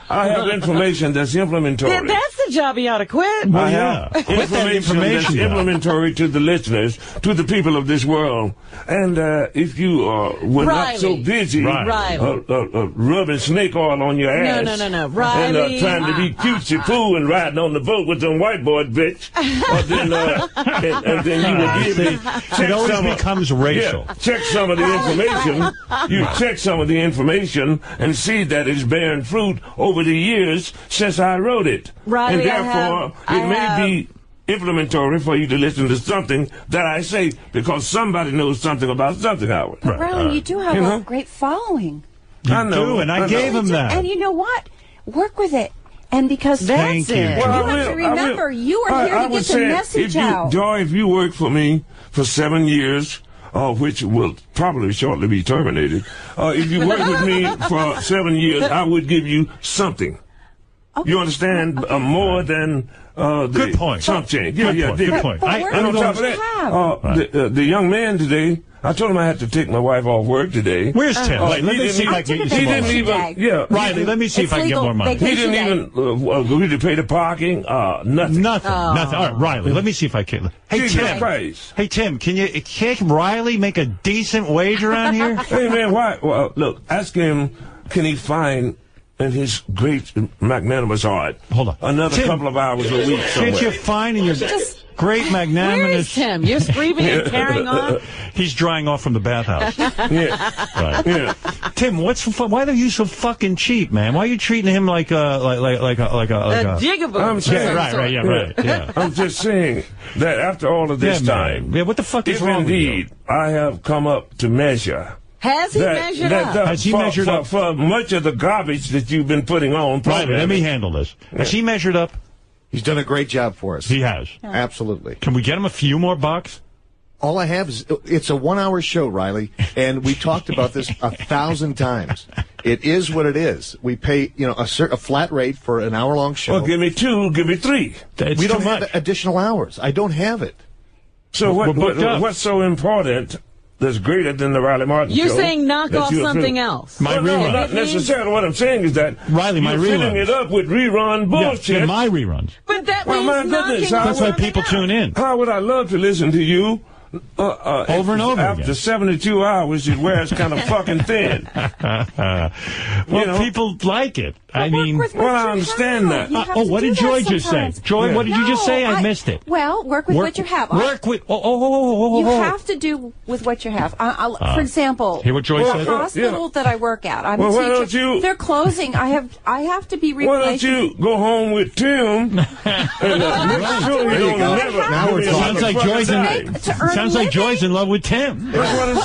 I have information that's implementary. That's the job he ought to quit. I have information that's implementary to the listeners, to the people of this world. And if you were not so busy rubbing snake oil on your ass No. Riley. and trying to be cutesy-poo and riding on the boat with them whiteboard bitch, and then you would be able to it always becomes racial. Yeah, check some of the information. You check some of the information and see that it's bearing fruit over the years since I wrote it. Riley, and therefore, it may be implementary for you to listen to something that I say because somebody knows something about something, Howard. But Riley, you do have a great following. I know, and I gave him that. And you know what? Work with it. And because that's it. You have to remember, you are here to get the message out. Joy, if you work for me for 7 years, which will probably shortly be terminated, if you work with me for 7 years, I would give you something. Okay. You understand? More than good point. Chump change. Good point. And on top of that, the young man today, I told him I had to take my wife off work today. Where's Tim? Let me see if I can get some more. He didn't even, Riley, let me see if I can get more money. He didn't even agree to pay the parking, nothing. Nothing. All right, Riley, let me see if I can. Hey, Tim, can't Riley make a decent wage around here? Hey, man, why? Well, look, ask him, can he find in his great magnanimous heart another couple of hours a week somewhere? Can't you find in your great magnanimous... Where is Tim? You're screaming and carrying on? He's drying off from the bathhouse. Tim, why are you so fucking cheap, man? Why are you treating him like a jigaboo? I'm saying, right. I'm just saying that after all of this time, what the fuck is wrong with you? Indeed, I have come up to measure. Has he measured up? Has he measured up for much of the garbage that you've been putting on? Right, let me handle this. Has he measured up? He's done a great job for us. He has. Yeah. Absolutely. Can we get him a few more bucks? All I have is, it's a 1-hour show, Riley, and we talked about this 1,000 times. It is what it is. We pay, a flat rate for an hour-long show. Well, give me 2, give me 3. We don't have additional hours. I don't have it. So what's so important that's greater than the Riley Martin show? You're saying knock off something else. My rerun. Not necessarily. What I'm saying is that Riley, my you're filling it up with rerun bullshit. Yeah, my reruns. But that means knocking that's why people tune in. How would I love to listen to you? Over and over after again. 72 hours, it wears kind of fucking thin. People like it. I mean, I understand that. What did Joy just say? Joy, what did you just say? I missed it. Well, work with what you have. Work with. You have to do with what you have. For example, hear what Joy said? The hospital that I work at, I'm a teacher. They're closing. I have to be replaced. Why don't you go home with Tim and make sure you don't never. Now it sounds like Joy's Sounds like Joy's in love with Tim. That's what I'm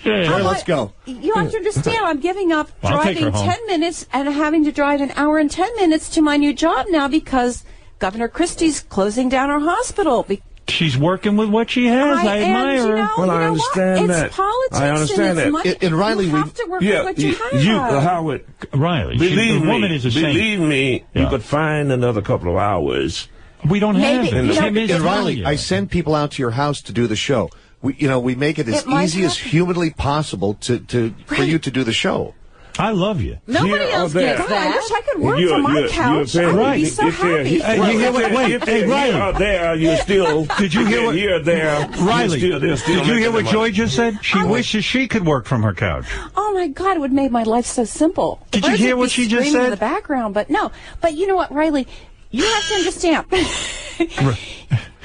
saying. Let's go. You have to understand, I'm giving up driving 10 minutes and having to drive an hour and 10 minutes to my new job now because Governor Christie's closing down our hospital. She's working with what she has. I admire her. Well, I understand that. It's politics. I understand and it's that. Money. Riley, you have to work with what you have. Howard, Riley, believe me, you could find another couple of hours. We don't have it. And Riley, I send people out to your house to do the show. We make it as easy as humanly possible for you to do the show. I love you. Nobody else gets that. I wish I could work from my couch. I would be so happy. Hey, Riley. There, you're still. Did you hear what? You're there. Riley, did you hear what Joy just said? She wishes she could work from her couch. Oh my God, it would make my life so simple. Did you hear what she just said? In the background, but no. But you know what, Riley? You have to understand.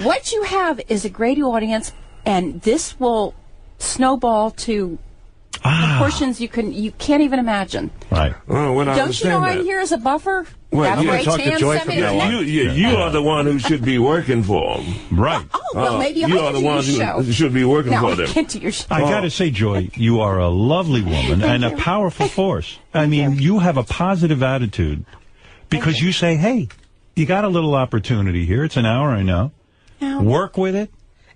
What you have is a great audience, and this will snowball to proportions you can't even imagine. Right. Don't you know I'm here as a buffer? Well, you talk to Joy from now on. You are the one who should be working for them. Right. Oh, well, maybe you are the one who should be working for them. Get to your show. I got to say, Joy, you are a lovely woman and a powerful force. I mean, you have a positive attitude because you say, hey, you got a little opportunity here. It's an hour, I know. Work with it.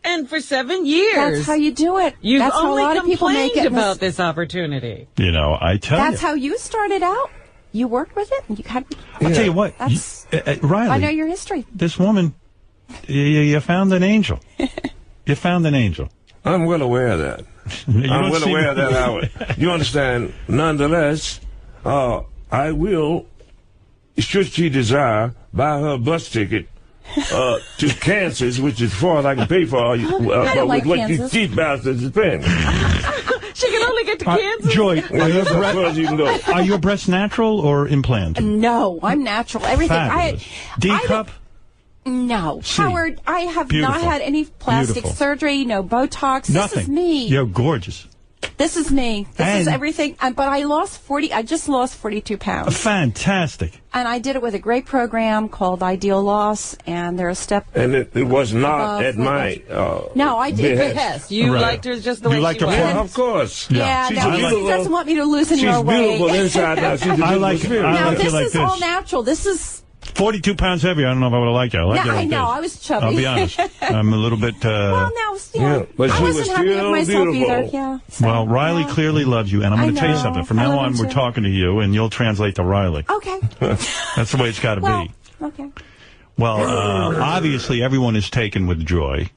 And for 7 years. That's how you do it. You've That's only how a lot of people make it. about this opportunity. I tell you. That's how you started out. You worked with it. And you had. I'll tell you what, Riley. I know your history. This woman, you found an angel. You found an angel. I'm well aware of that. I'm well aware of that, Howard. You understand? Nonetheless, I will, should she desire, buy her a bus ticket to Kansas, which is far as I can pay for, but with what you cheap bastards is paying. She can only get to Kansas. Joy, are your breasts natural or implanted? No, I'm natural. Everything. Fabulous. D-cup? No. C. Howard, I have Beautiful. not had any plastic surgery, no Botox. Nothing. This is me. You're gorgeous. This is me. This is everything. But I just lost 42 pounds. Fantastic. And I did it with a great program called Ideal Loss, and they're a step. And it was not at my. No, I did. Yes, you liked her just the way she was. Well, of course. Yeah, no, he doesn't want me to lose in your way. She's beautiful inside now. She's I like it. Now, this is all natural. This is 42 pounds heavier. I don't know if I would have liked you. I like you like I know. this. I was chubby. I'll be honest. I'm a little bit. Well, no, but I she wasn't was happy with still myself beautiful. either. Yeah. Well, Riley clearly loves you, and I'm going to tell you know. something. From I now love on, him we're too. talking to you, and you'll translate to Riley. Okay. That's the way it's got to be. Okay. Well, obviously, everyone is taken with Joy.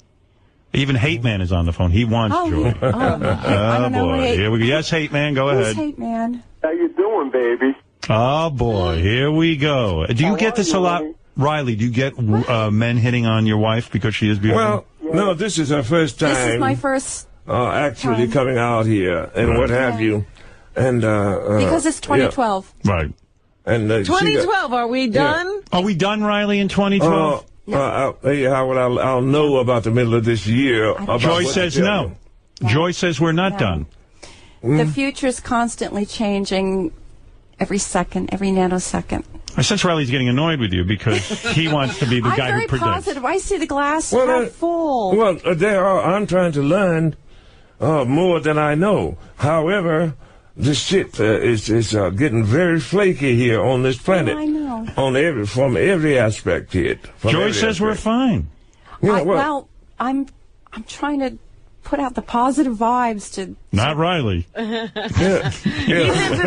Even Hate Man is on the phone. He wants Joy. I don't know boy. what Here we go. Yes, Hate Man, go Who's ahead. Hate Man? How you doing, baby? Oh, boy. Here we go. Do you get this a lot? Riley, do you get men hitting on your wife because she is beautiful? Well, no, this is her first time. This is my first actually coming out here and what have you. And because it's 2012. Yeah. Right. And 2012, are we done? Yeah. Are we done, Riley, in 2012? I'll know about the middle of this year. Joy says no. Joy says we're not done. The future is constantly changing every second, every nanosecond. I sense Riley's getting annoyed with you because he wants to be the guy who predicts. I'm very positive. I see the glass half full. Well, I'm trying to learn more than I know. However, this shit is getting very flaky here on this planet. I know. From every aspect here. Joy says we're fine. Yeah, well, I'm trying to put out the positive vibes to... Not Riley. He's into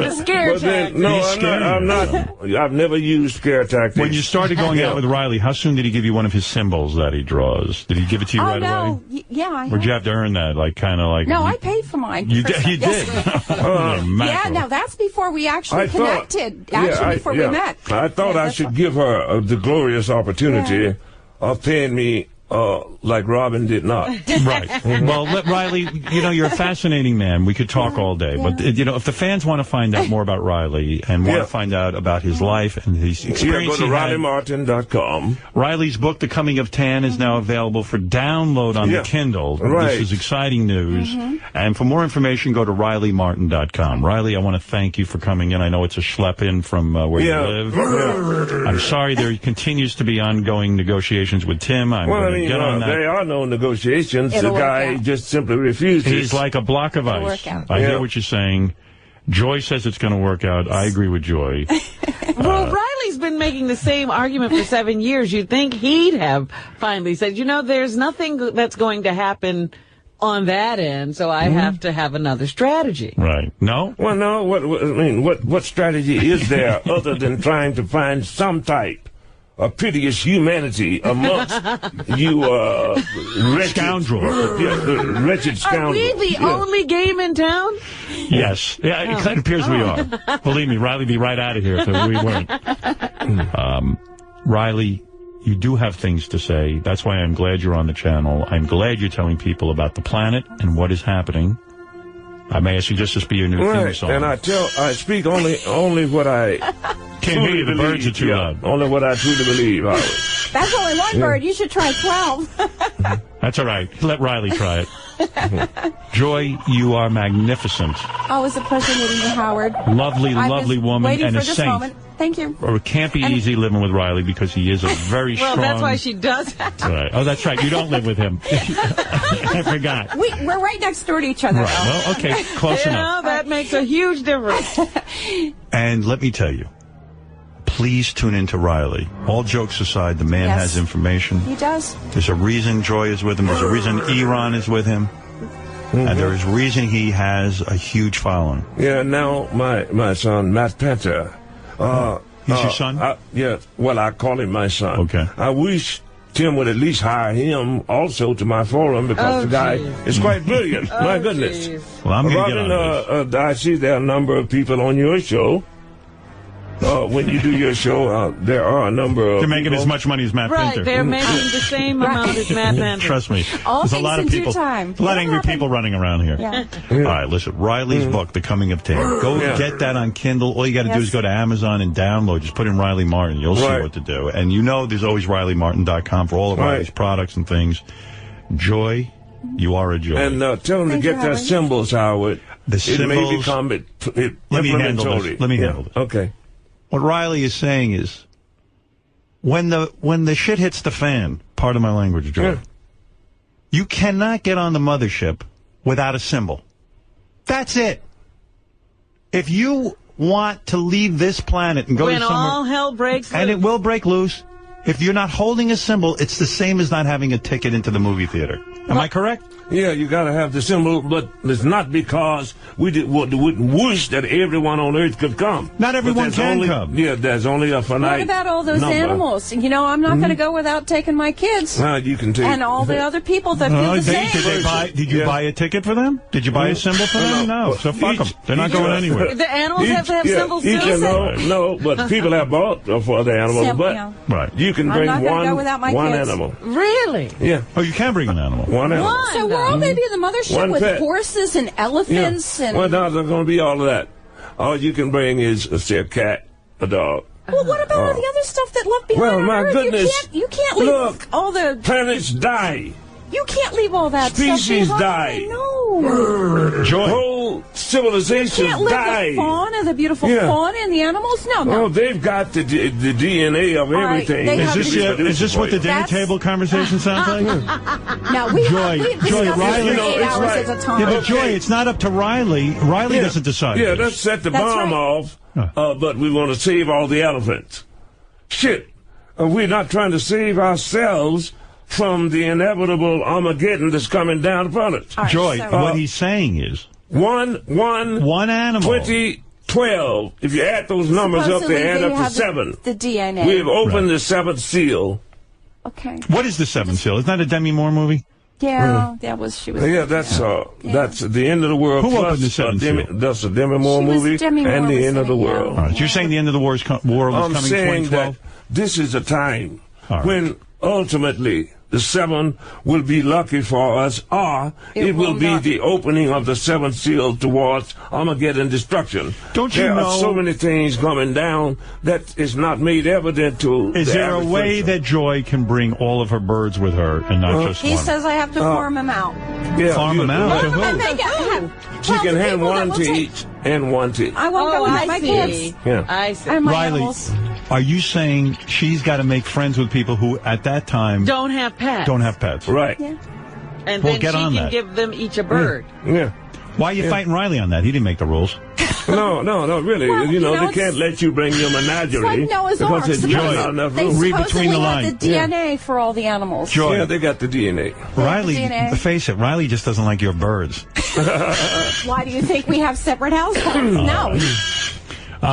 the scare tactics. No, I'm not. I've never used scare tactics. When you started going out with Riley, how soon did he give you one of his symbols that he draws? Did he give it to you right away? Yeah. Or did you have to earn that? Kind of like... No, I paid for mine. You did? Yeah, no, that's before we actually connected. Before we met. I thought I should give her the glorious opportunity of paying me like Robin did not. Right. Well, Riley, you're a fascinating man. We could talk all day. But, if the fans want to find out more about Riley and want to find out about his life and his experience... go to RileyMartin.com. Riley's book, The Coming of Tan, is now available for download on the Kindle. Right. This is exciting news. And for more information, go to RileyMartin.com. Riley, I want to thank you for coming in. I know it's a schlep in from where you live. I'm sorry there continues to be ongoing negotiations with Tim. There are no negotiations. The guy just simply refuses. He's like a block of ice. I hear what you're saying. Joy says it's going to work out. I agree with Joy. Well, Riley's been making the same argument for 7 years. You'd think he'd have finally said, there's nothing that's going to happen on that end, so I have to have another strategy. Right. No? Well, no. What strategy is there other than trying to find some type of piteous humanity amongst you wretched scoundrels. Wretched scoundrels. Are we the only game in town? Yes. Yeah, it appears we are. Believe me, Riley'd be right out of here if we weren't. Riley, you do have things to say. That's why I'm glad you're on the channel. I'm glad you're telling people about the planet and what is happening. I may ask you just to be your new theme song. And I speak only what I can't hear you. The birds are too loud. Only what I truly believe, Howard. That's only one bird. You should try 12. That's all right. Let Riley try it. Joy, you are magnificent. Oh, it was a pleasure meeting you, Howard. Lovely woman and a saint. Moment. Thank you. It can't be easy living with Riley because he is a very strong... Well, that's why she does that. Right. Oh, that's right. You don't live with him. I forgot. We're right next door to each other. Right. Well, okay. Close enough. That makes a huge difference. And let me tell you, please tune into Riley. All jokes aside, the man has information. He does. There's a reason Joy is with him. There's a reason Iran is with him. And there is a reason he has a huge following. Yeah, now my son, Matt Panther... he's your son? Yeah, well, I call him my son. Okay. I wish Tim would at least hire him also to my forum because the guy is quite brilliant. My goodness. Geez. Well, I'm going to get on this. I see there are a number of people on your show. When you do your show, there are a number of They're making as much money as Matt Pinter. Right, they're making the same amount as Matt Pinter. Trust me. All There's a lot of people, time. a lot of angry people running around here. Yeah. All right, listen, Riley's book, The Coming of Tim. Go get that on Kindle. All you got to do is go to Amazon and download. Just put in Riley Martin. You'll see what to do. And you know there's always RileyMartin.com for all of Riley's products and things. Joy, you are a joy. And tell them to get their symbols, Howard. The symbols. It may become Let me handle this. Let me handle this. Okay. What Riley is saying is, when the shit hits the fan, pardon my language, Joe, you cannot get on the mothership without a symbol. That's it. If you want to leave this planet and go to somewhere... When all hell breaks loose. And it will break loose. If you're not holding a symbol, it's the same as not having a ticket into the movie theater. Am I correct? Yeah, you got to have the symbol, but it's not because we wouldn't wish that everyone on Earth could come. Not everyone can come. Yeah, there's only a finite What about all those animals? You know, I'm not going to go without taking my kids. Well, you can take... And all the other people that feel the same. Did you buy a ticket for them? Did you buy a symbol for them? No. So fuck them. They're not going anywhere. The animals have to have symbols too? No, but people have bought for the animals. But you can bring one animal. Really? Yeah. Oh, you can bring an animal. One animal. So we're all maybe in the mothership with horses and elephants and... Well, no, there's going to be all of that. All you can bring is, say, a cat, a dog. Well, what about all the other stuff that left behind Well, on my Earth? goodness. You can't leave all the... Planets die. You can't leave all that Species stuff die. No. Joy. Whole civilizations you can't live die. The fauna, the beautiful fauna and the animals? No. Oh, they've got the DNA of everything. Is this what the dinner table conversation sounds like? Now, we Joy, Riley, 8 hours at a time. Yeah, but Joy, it's not up to Riley. Riley doesn't decide. Yeah, let's set the bomb off, but we want to save all the elephants. Shit. We're not trying to save ourselves from the inevitable Armageddon that's coming down upon us. Right, Joy, what he's saying is... One animal. 2012. If you add those numbers up, they add up to 7. The DNA. We've opened the 7th seal. Okay. What is the 7th seal? Isn't that a Demi Moore movie? Yeah, she was. Yeah, that's the end of the world. Who opened the 7th seal? That's a Demi Moore movie and the end of the world. Right, so you're saying the end of the war was coming in 2012? I'm saying that this is a time when ultimately the 7 will be lucky for us, or it will be the opening of the 7th seal towards Armageddon destruction. Don't you know? There know are so many things coming down that is not made evident to Is there a way that Joy can bring all of her birds with her and not just one? He says I have to farm them out. Yeah, farm them out to who? She can hand one to each and one to each. I won't go with my kids. Yeah. I see. And my Riley, animals. are you saying she's got to make friends with people who, at that time, don't have pets? Don't have pets. Right. Yeah. And well, then get she on can that. give them each a bird. Yeah. Why are you fighting Riley on that? He didn't make the rules. No, really. Well, you know, they can't let you bring your menagerie. It's like Noah's Ark. Because there's not enough room. Read between the lines. Have the DNA for all the animals. Joy. Yeah, they got the DNA. Riley, DNA. face it, Riley just doesn't like your birds. Why do you think we have separate households? No.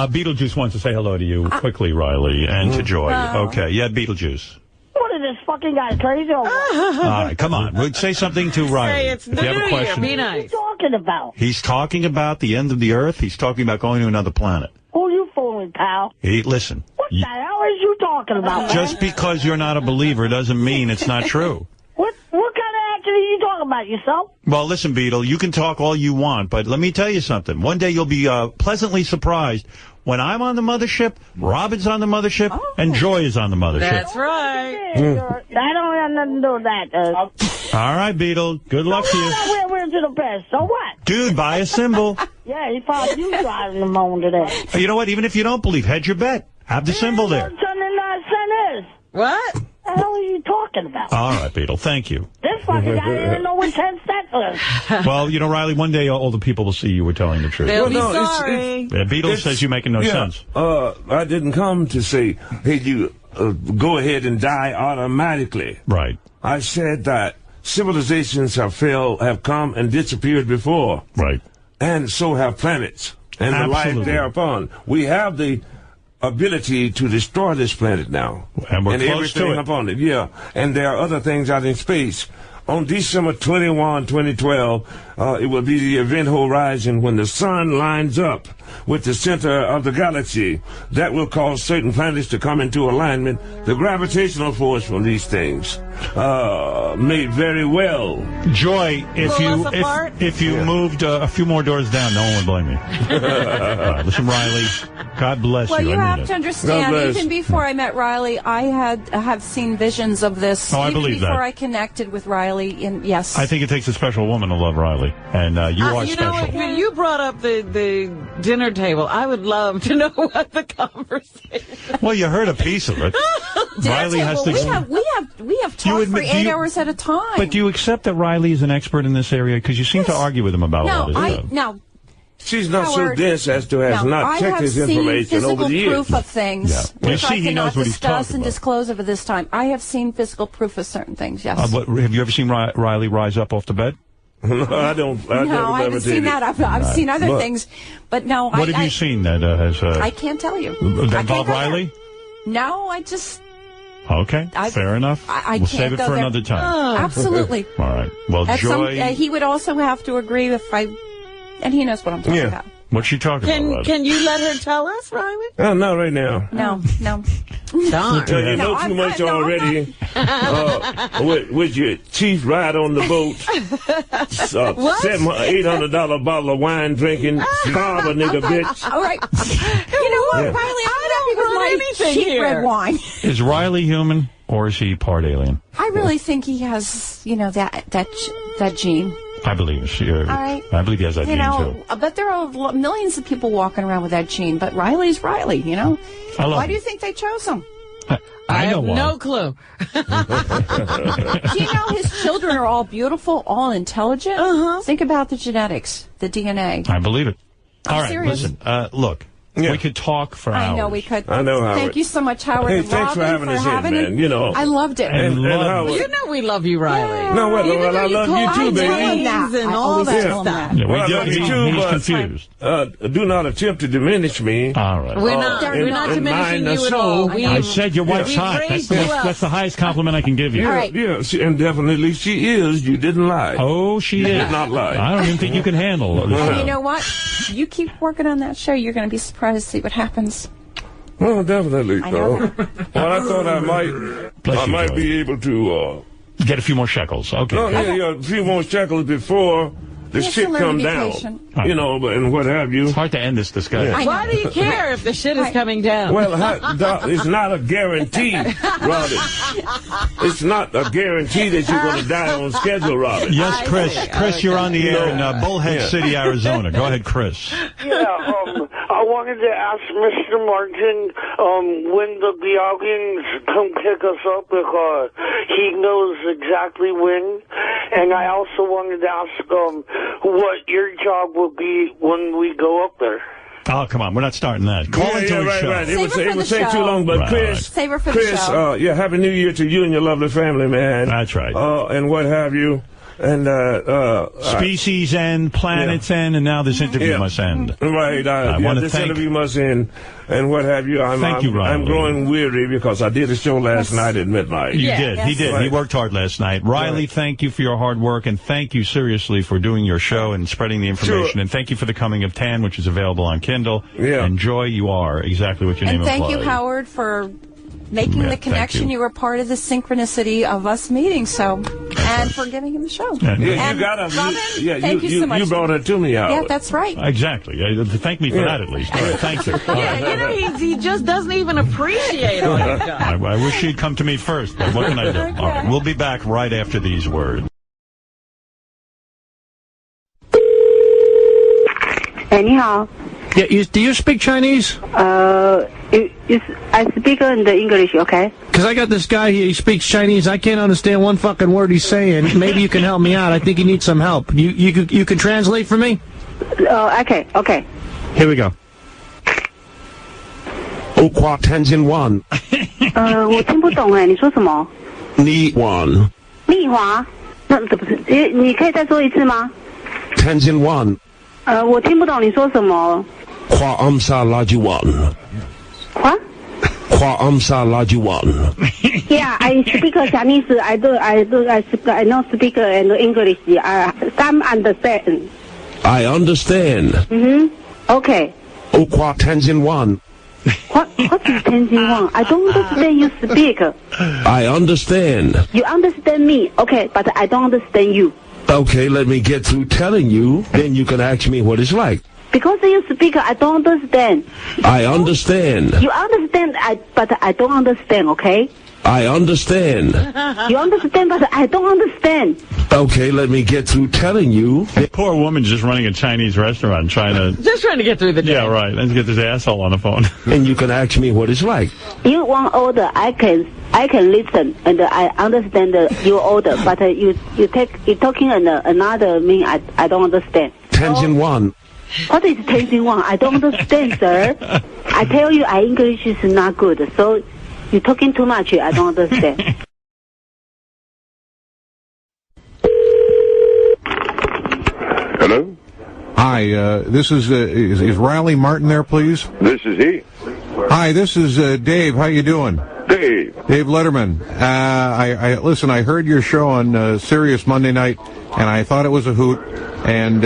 Beetlejuice wants to say hello to you quickly, Riley, and to Joy. Wow. Okay, yeah, Beetlejuice. What is this fucking guy crazy? Or what? All right, come on. We'll say something to Riley. Say it's if you have a question. Be nice. What are you talking about? He's talking about the end of the Earth. He's talking about going to another planet. Who you fooling, pal? Listen. What the hell is you talking about, man? Just because you're not a believer doesn't mean it's not true. What kind of acting are you talking about, yourself? Well, listen, Beetle, you can talk all you want, but let me tell you something. One day you'll be pleasantly surprised when I'm on the mothership, Robin's on the mothership, and Joy is on the mothership. That's right. I don't have nothing to do with that. All right, Beetle. Good luck to you. We're to the best. So what? Dude, buy a symbol. Yeah, he found you driving the moan today. You know what? Even if you don't believe, hedge your bet. Have the symbol there. What is? What? What the hell are you talking about? All right, Beetle. Thank you. This fucking guy didn't know what 10 cents was. Well, you know, Riley, one day all the people will see you were telling the truth. They'll be sorry. Beetle says you're making no sense. I didn't come to say, hey, you go ahead and die automatically. Right. I said that civilizations have come and disappeared before. Right. And so have planets and the life thereupon. We have the ability to destroy this planet now. And we're close everything to it. upon it. Yeah. And there are other things out in space. On December 21, 2012, it will be the event horizon when the sun lines up with the center of the galaxy. That will cause certain planets to come into alignment. The gravitational force from these things may very well. Joy, if you moved a few more doors down, no one would blame you. Listen, Riley, God bless you. Well, you I mean have to understand, even before I met Riley, I have seen visions of this. Oh, I believe that. Before I connected with Riley, yes. I think it takes a special woman to love Riley, and you are you special. know what? When you brought up the dinner table, I would love to know what the conversation. Well, you heard a piece of it. Riley has to. We have talked for 8 hours at a time. But do you accept that Riley is an expert in this area? Because you seem to argue with him about all this stuff. No. She's not so dense as to have not checked his information over the years. I have seen physical proof of things, which I cannot discuss and about. disclose over this time. I have seen physical proof of certain things, yes. But have you ever seen Riley rise up off the bed? No, I don't. I haven't seen that. I've seen other things, but no. What have you seen that has... I can't tell you. That involve Riley? No, I just... Okay, fair enough. We'll save it for another time. Oh. Absolutely. All right. Well, Joy... he would also have to agree if I... And he knows what I'm talking about. What's she talking about? Can you let her tell us, Riley? Not right now. No. Darn. You know too much already. With your teeth right on the boat. $800 bottle of wine drinking. Starve a nigga, bitch. All right. You know what, Riley? I'm happy with my cheap red wine. Is Riley human, or is he part alien? I really think he has, that gene. I believe All right. I believe he has that gene, too. But there are millions of people walking around with that gene, but Riley's Riley, Why do you think they chose him? I have no clue. Do you know his children are all beautiful, all intelligent? Think about the genetics, the DNA. I believe it. All right, serious. listen, look. We could talk for hours. I know we could. I know, Howard. Thank you so much, Howard. Hey, and thanks for having us in, man. I loved it. And Howard. You know we love you, Riley. No, I love you too, baby. And all that stuff. Yeah, I love you too, but confused. Do not attempt to diminish me. All right. We're not diminishing you at all. I said your wife's hot. That's the highest compliment I can give you. All right. Yeah, and definitely she is. You didn't lie. Oh, she is. You did not lie. I don't even think you can handle it. And you know what? You keep working on that show, you're going to be surprised to see what happens. Well, definitely. I know that. Well, I thought I might be able to get a few more shekels. Okay. No, a few more shekels before the shit come down. And what have you. It's hard to end this discussion. Why do you care if the shit is coming down? Well, it's not a guarantee, Robin. It's not a guarantee that you're going to die on schedule, Robin. Yes, Chris. Chris, you're on the air in Bullhead City, Arizona. Go ahead, Chris. Yeah, I wanted to ask Mr. Martin when the Biagians come pick us up, because he knows exactly when. And I also wanted to ask what your job will be when we go up there. Oh, come on. We're not starting that. Call into his show. Right. It would take too long, but Chris, Save her for the show. Happy New Year to you and your lovely family, man. That's right. And what have you. And species end, planets end, and now this interview must end. Right. This interview must end, and what have you. Thank you, Riley. I'm growing weary because I did a show last night at midnight. You did. He did. Right. He worked hard last night. Riley, thank you for your hard work, and thank you seriously for doing your show and spreading the information. Sure. And thank you for The Coming of Tan, which is available on Kindle. Yeah. And Joy, you are exactly what your name implies. And thank you, Howard, for making the connection. You were part of the synchronicity of us meeting, and for giving him the show. And you got him. Robin, thank you so much. You brought it to me, Howard. Yeah, that's right. Exactly. Thank me for that, at least. All right, thank you. He just doesn't even appreciate what you've done. I wish she'd come to me first, but what can I do? Okay. All right, we'll be back right after these words. Hey, 你好. Yeah, do you speak Chinese? I speak in the English, okay? Because I got this guy here, he speaks Chinese. I can't understand one fucking word he's saying. Maybe you can help me out. I think he needs some help. You can translate for me? Okay. Here we go. Okwa Tenzin Wan. 我听不懂哎，你说什么？ Ni Wan. 丽华？那不是？你可以再说一次吗？ Tenzin Wan. 我听不懂你说什么。 Kwa Amsa Lajiwan. What? Yeah, I speak Chinese. I know speak and English. Some understand. I understand. Okay. What is Tenzin Wan? I don't understand you speak. I understand. You understand me, okay, but I don't understand you. Okay, let me get through telling you, then you can ask me what it's like. Because you speak, I don't understand. I understand. You understand, but I don't understand, okay? I understand. You understand, but I don't understand. Okay, let me get through telling you. The poor woman just running a Chinese restaurant trying to get through the day. Yeah, right. Let's get this asshole on the phone. And you can ask me what it's like. You want order, I can listen and I understand your order, but you talking another mean I don't understand. Tenzin Wan. What is Tenzin Wan? I don't understand, sir. I tell you, our English is not good, so you're talking too much. I don't understand. Hello? Hi, this is Riley Martin there, please? This is he. Hi, this is Dave. How you doing? Dave. Dave Letterman. Listen, I heard your show on Sirius Monday night, and I thought it was a hoot, and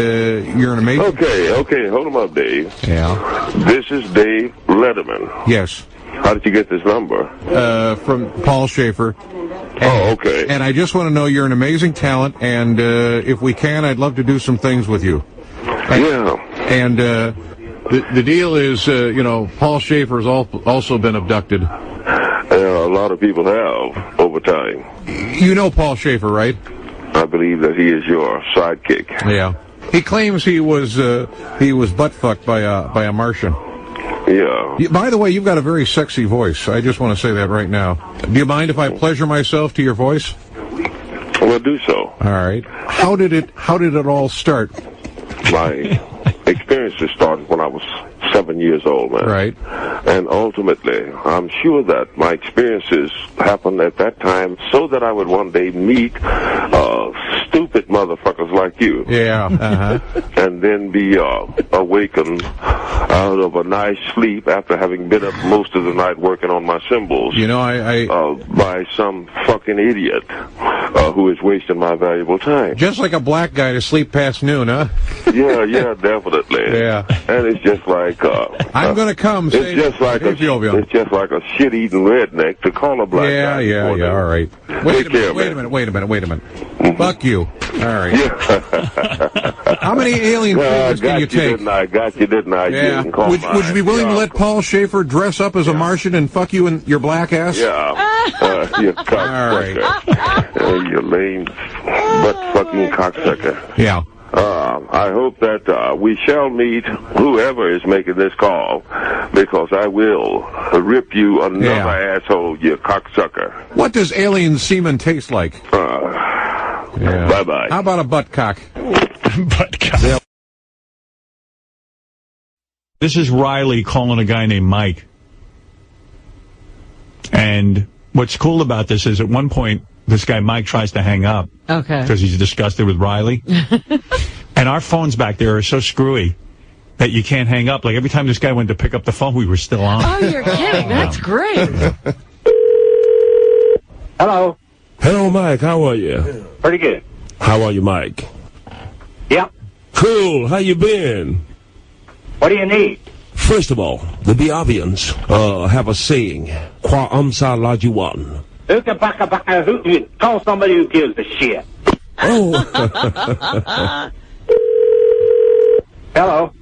you're an amazing... Okay, hold him up, Dave. Yeah. This is Dave Letterman. Yes. How did you get this number? From Paul Schaefer. Okay. And I just want to know you're an amazing talent, and if we can, I'd love to do some things with you. And the deal is, Paul Schaefer has also been abducted. A lot of people have over time. You know Paul Schaefer, right? I believe that he is your sidekick. Yeah. He claims he was butt fucked by a Martian. Yeah. By the way, you've got a very sexy voice. I just want to say that right now. Do you mind if I pleasure myself to your voice? Well, do so. All right. How did it all start? My experiences started when I was 7 years old, man. Right. And ultimately, I'm sure that my experiences happened at that time so that I would one day meet stupid motherfuckers like you. Yeah. Uh-huh. And then be awakened out of a nice sleep after having been up most of the night working on my cymbals. You know, by some fucking idiot who is wasting my valuable time. Just like a black guy to sleep past noon, huh? Yeah, definitely. Yeah. And it's just like I'm gonna come. It's just like a shit-eating redneck to call a black guy. Yeah. All right. Wait a minute. Fuck you. All right. How many alien favors can you take? Got you, didn't I? Yeah. Would you be willing to let Paul Schaefer dress up as a Martian and fuck you in your black ass? Yeah. You cocksucker. You lame butt-fucking cocksucker. Yeah. I hope that we shall meet whoever is making this call, because I will rip you another asshole, you cocksucker. What does alien semen taste like? Bye-bye. How about a butt cock? Butt cock. Yeah. This is Riley calling a guy named Mike. And what's cool about this is at one point, this guy Mike tries to hang up. Okay. Because he's disgusted with Riley. And our phones back there are so screwy that you can't hang up. Like every time this guy went to pick up the phone, we were still on. Oh, you're kidding. That's great. Hello. Hello, Mike. How are you? Pretty good. How are you, Mike? Yep. Cool. How you been? What do you need? First of all, the Biavians have a saying, Kwa Amsa Lajuan. Call somebody who gives a shit. Oh. Hello.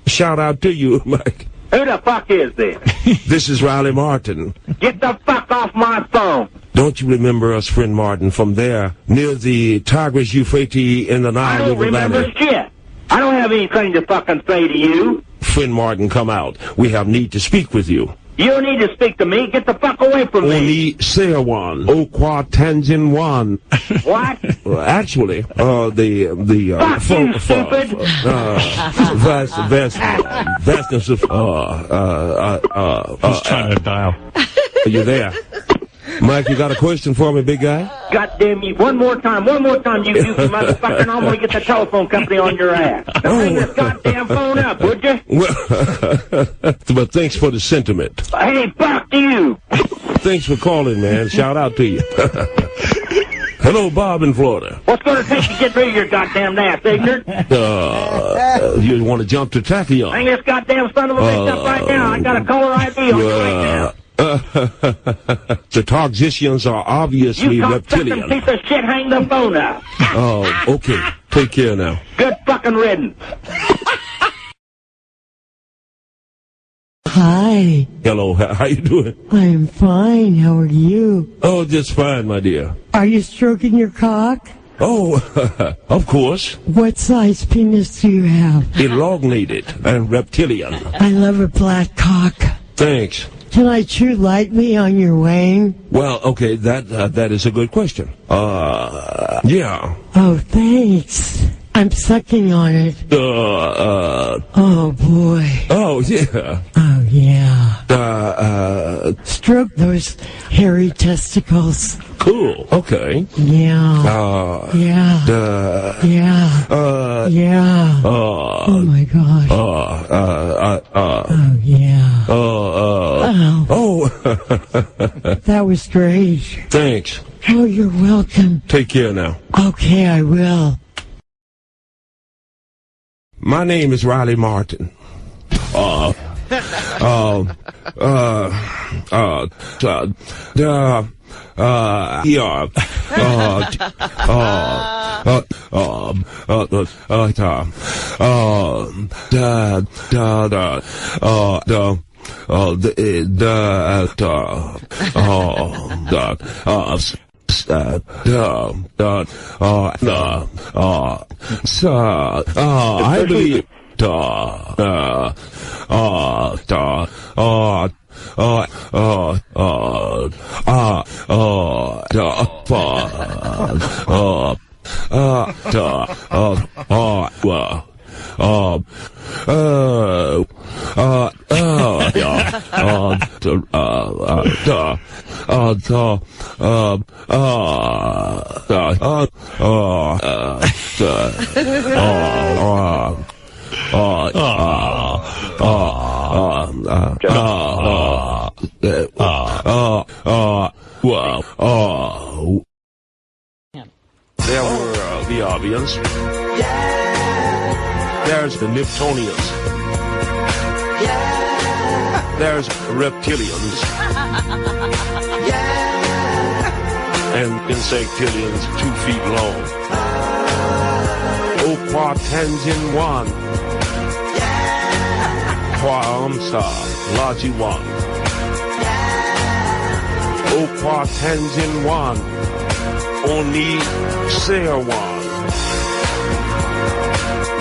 Shout out to you, Mike. Who the fuck is this? This is Riley Martin. Get the fuck off my phone. Don't you remember us, friend Martin, from there, near the Tigris Euphrates in the Nile River Valley? I don't remember shit. I don't have anything to fucking say to you. Friend Martin, come out. We have need to speak with you. You need to speak to me. Get the fuck away from me. Only Seawan. Okwa Tanjin Wan. What? Actually, the stupid. Vastness of He's trying to dial. Are you there? Mike, you got a question for me, big guy? Goddamn you. One more time, you motherfucker, and I'm going to get the telephone company on your ass. Now hang this goddamn phone up, would you? Well, but thanks for the sentiment. Hey, fuck you. Thanks for calling, man. Shout out to you. Hello, Bob in Florida. What's going to take to get rid of your goddamn ass, ignorant? You want to jump to Tachyon? Hang this goddamn son of a bitch up right now. I got a caller ID on you right now. The Targisians are obviously you reptilian. You piece of shit, hang the phone up. Oh, okay. Take care now. Good fucking riddance. Hi. Hello, how you doing? I'm fine. How are you? Oh, just fine, my dear. Are you stroking your cock? Oh, of course. What size penis do you have? Elongated and reptilian. I love a black cock. Thanks. Can I chew lightly on your wang? Well, okay, that is a good question. Yeah. Oh, thanks. I'm sucking on it. Oh, boy. Oh, yeah. Oh, yeah. Stroke those hairy testicles. Cool. Okay. Yeah. Yeah. Yeah. Yeah. Oh, my God. Oh, yeah. Oh. That was great. Thanks. Oh, you're welcome. Take care now. Okay, I will. My name is Riley Martin. I believe there were the Arbians. There's the Niptonians. There's reptilians. And insectilians 2 feet long. Oquatansin 1. Quamsa Laji 1. Oquatansin 1. Oni Sayer 1.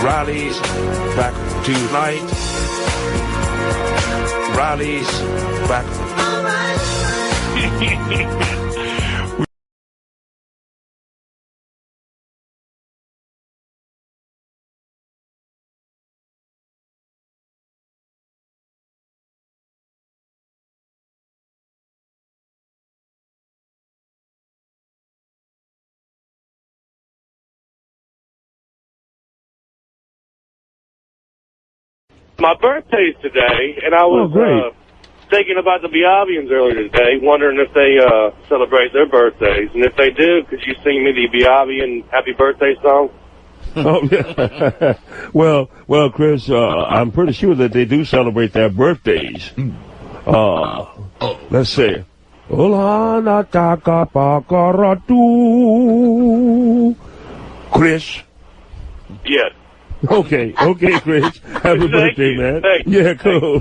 Rallies back tonight. Rallies back. My birthday's today, and I was thinking about the Biavians earlier today, wondering if they celebrate their birthdays. And if they do, could you sing me the Biavian happy birthday song? Oh, yeah. Well, Chris, I'm pretty sure that they do celebrate their birthdays. Let's see. Chris? Yes. Okay, Chris. Happy birthday, man. Yeah, cool.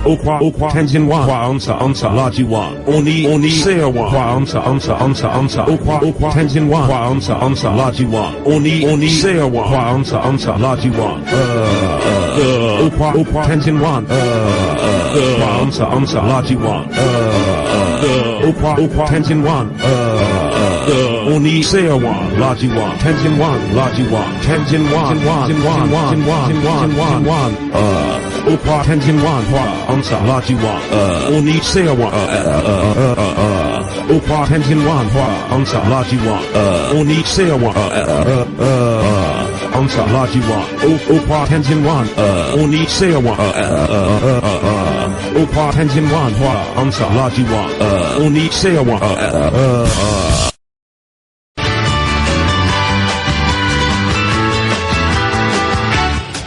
Okwa Tenzin wa ansa Laji wa Oni Sayer wa ansa Okwa Tenzin wa ansa Laji wa Oni Sayer wa ansa Laji wa Okwa Tenzin wa ansa Laji wa Okwa Tenzin wa Oni Sail One, Logi One, Tenjin One, Logi One, Tenjin One, Opa Tenjin One, Amsa, Logi One, Oni Sail One, Opa Tenjin One, Amsa, Logi One, Oni Sail One, Amsa, Logi One, Opa Tenjin One, Oni Sail One, Opa Tenjin One, Amsa, Logi One, Oni Sail One,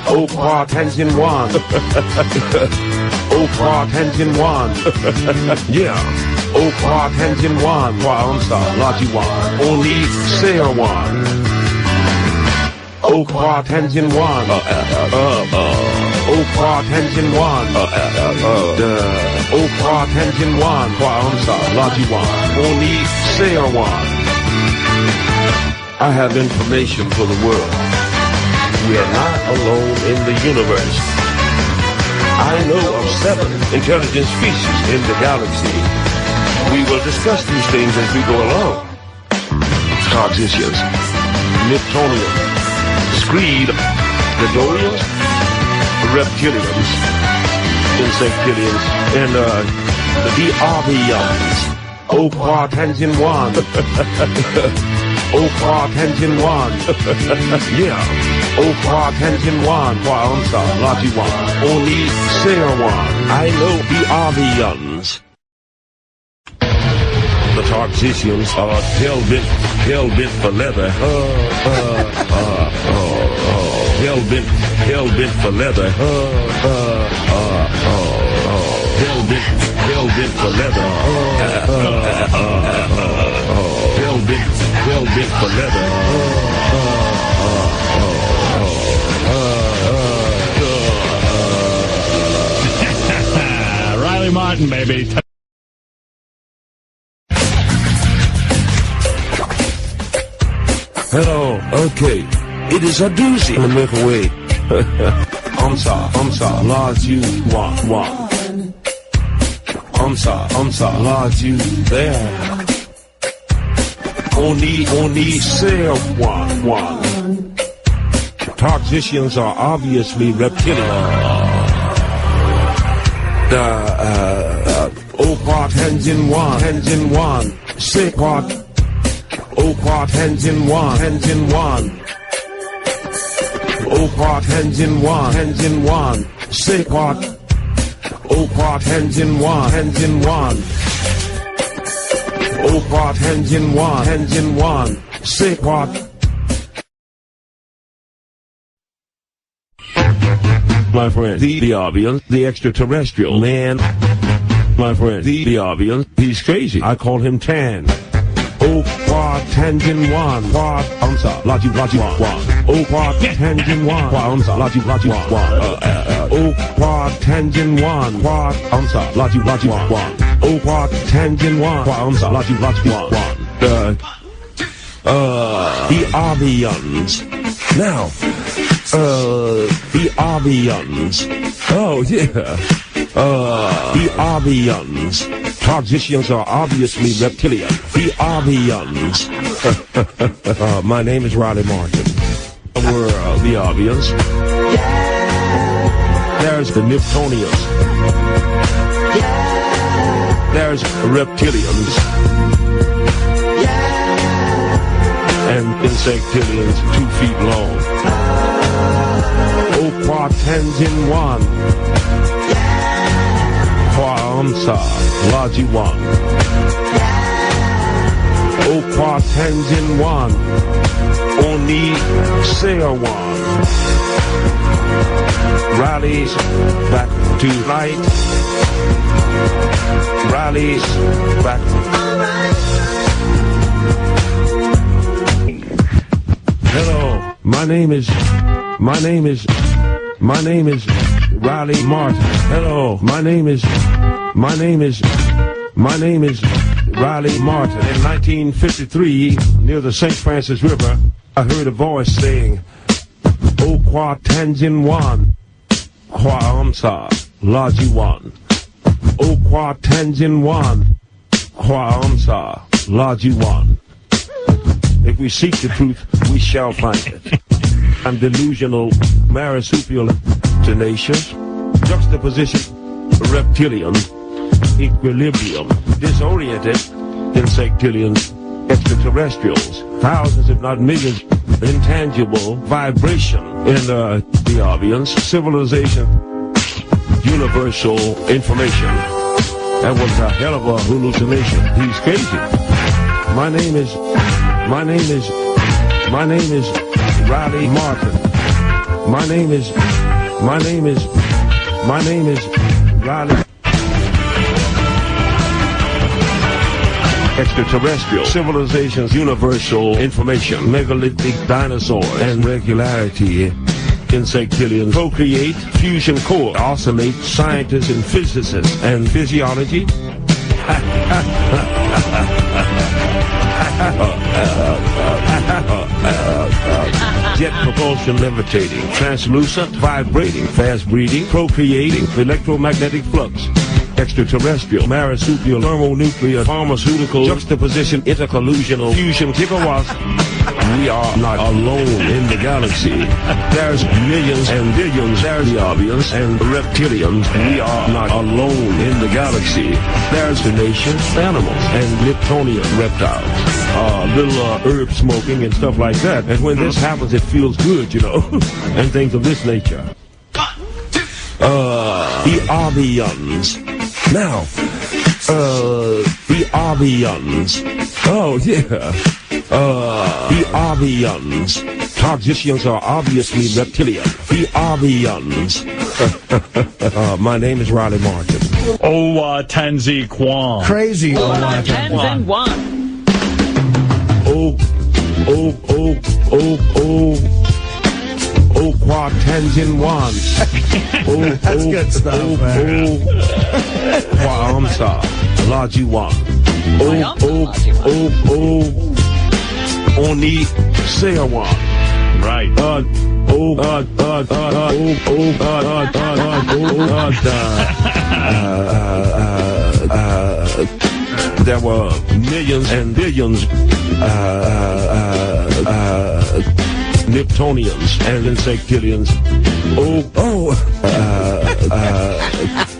Opa Tenjin One. Opa Tenjin One. Yeah. Opa Tenjin One. Amsa, Logi One. Oni Sail One. Opa Tenjin One. Opa Tenjin One. Opa Tenjin One. Amsa, Logi One. Oni Sail One. I have information for the world. We are not alone in the universe. I know of 7 intelligent species in the galaxy. We will discuss these things as we go along. Tartessians, Niptonians, Screed, Ghidorians, Reptilians, Insectilians, and the Arbians. Opa Tenjin One. Opa Tenjin One. Yeah. Opa Tenjin One. Amsa, Logi One. Oni Sail One. I know the Arbians. The Tartessians are hell-bent for leather. Hell-bent for leather. Hell-bent for leather. Hell-bent for leather. Riley Martin, baby. Hello, okay. It is a doozy in the Milky Way. Amsa, large you, one. Amsa, large you, there. Oni Sail One. Tartessians are obviously reptilian. Opa Tenjin One, Sequat. Opa Tenjin One, Opa Tenjin One, Sequat. Opa Tenjin One, Opa Tenjin One, Sequat. My friend, the Arbian, the extraterrestrial man. My friend, the Arbian, he's crazy. I call him Tan. Opa Tenjin One, Amsa, Logi One. Opa Tenjin One, Amsa, Logi One. Opa Tenjin One, Amsa, Logi One. Opa Tenjin One, Amsa, Logi One. The Arbians. Now, the Arbians. Oh, yeah. The Arbians. Tartessians are obviously reptilian. The Arbians. My name is Riley Martin. We're the Arbians. There's the Niptonians. There's reptilians. And insectilians 2 feet long. Opa Tenjin One. Amsa, Logi One. Opa Tenjin One. Oni Sail One. Rallies back tonight. Rallies back. Hello, my name is Riley Martin. Hello, my name is Riley Martin. In 1953, near the St. Francis River, I heard a voice saying, Opa Tenjin One, Amsa, Logi One. Opa Tenjin One, Amsa, Logi One. If we seek the truth, we shall find it. I'm delusional, marsupial, tenacious, juxtaposition, reptilian, equilibrium, disoriented, insectilians, extraterrestrials, thousands if not millions, intangible vibration in the obvious civilization, universal information. That was a hell of a hallucination. He's crazy. My name is Riley Martin. My name is Riley. Extraterrestrial civilizations, universal information, megalithic dinosaurs, and regularity. Insectilians procreate, fusion core, oscillate, scientists and physicists, and physiology. Jet propulsion, levitating, translucent, vibrating, fast breathing, procreating, electromagnetic flux. Extraterrestrial, marsupial, thermonuclear, pharmaceutical, juxtaposition, intercollusional, fusion, gigawatts. We are not alone in the galaxy. There's millions and billions, there's the obvious, and reptilians. We are not alone in the galaxy. There's the nations, animals, and Liptonian reptiles. Little herb smoking and stuff like that. And when this happens, it feels good, you know, and things of this nature. The Avians. Now, the Avians. Oh, yeah. The Avians. Toxicians are obviously reptilian. The Avians. My name is Riley Martin. Tenzi Kwan. Crazy Tenzin Wan. Qua Tenzin Wan. That's good stuff, man. Qua Amsa. Laji Wan. Oni Seawan. Right. There were millions and billions Liptonians and insectilians.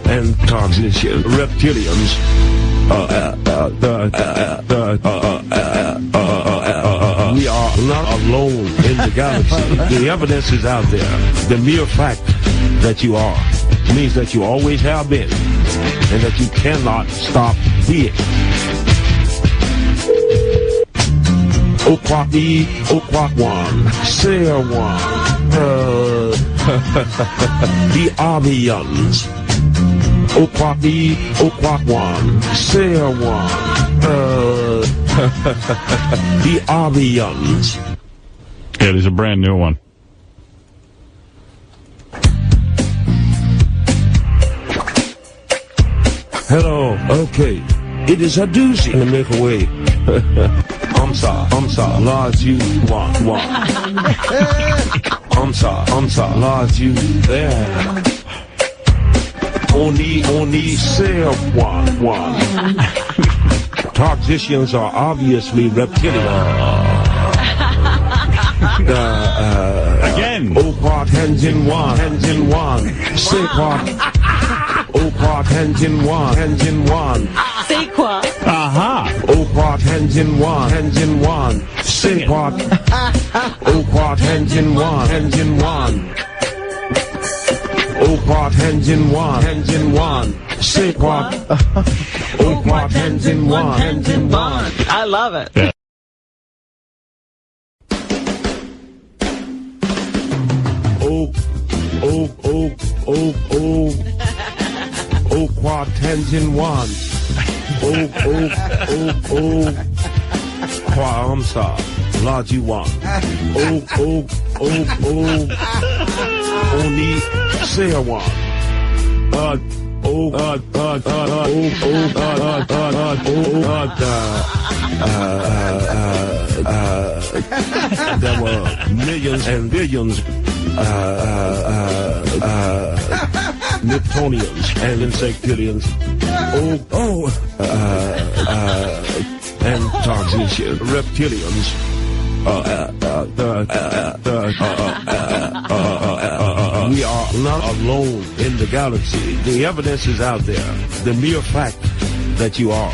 And toxicians, reptilians. We are not alone in the galaxy. The evidence is out there. The mere fact that you are means that you always have been, and that you cannot stop being. Okwaki, Okwakwan, Seawan, the Avians. Okwaki, Okwakwan, Seawan, the Avians. Yeah, there's a brand new one. Hello, okay. It is a doozy in the Milky Way. I'm sorry, large you want. I'm sorry, large you there. Only sell one. Toxicians are obviously reptilian. Again. Opa Tenzin Wan. Sequat. Opa Tenzin Wan. Sequat. Aha. Opa Tenzin Wan. Sequat. Opa Tenzin Wan. Opa Tenzin Wan. Sequat. Opa Tenzin Wan. I love it. Yeah. Opa Tenzin Wan. Kwa Amsa. Laji Wan. Oni Seawan. There were millions and billions Liptonians and insectilians. And toxicians, reptilians. We are not alone in the galaxy. The evidence is out there. The mere fact that you are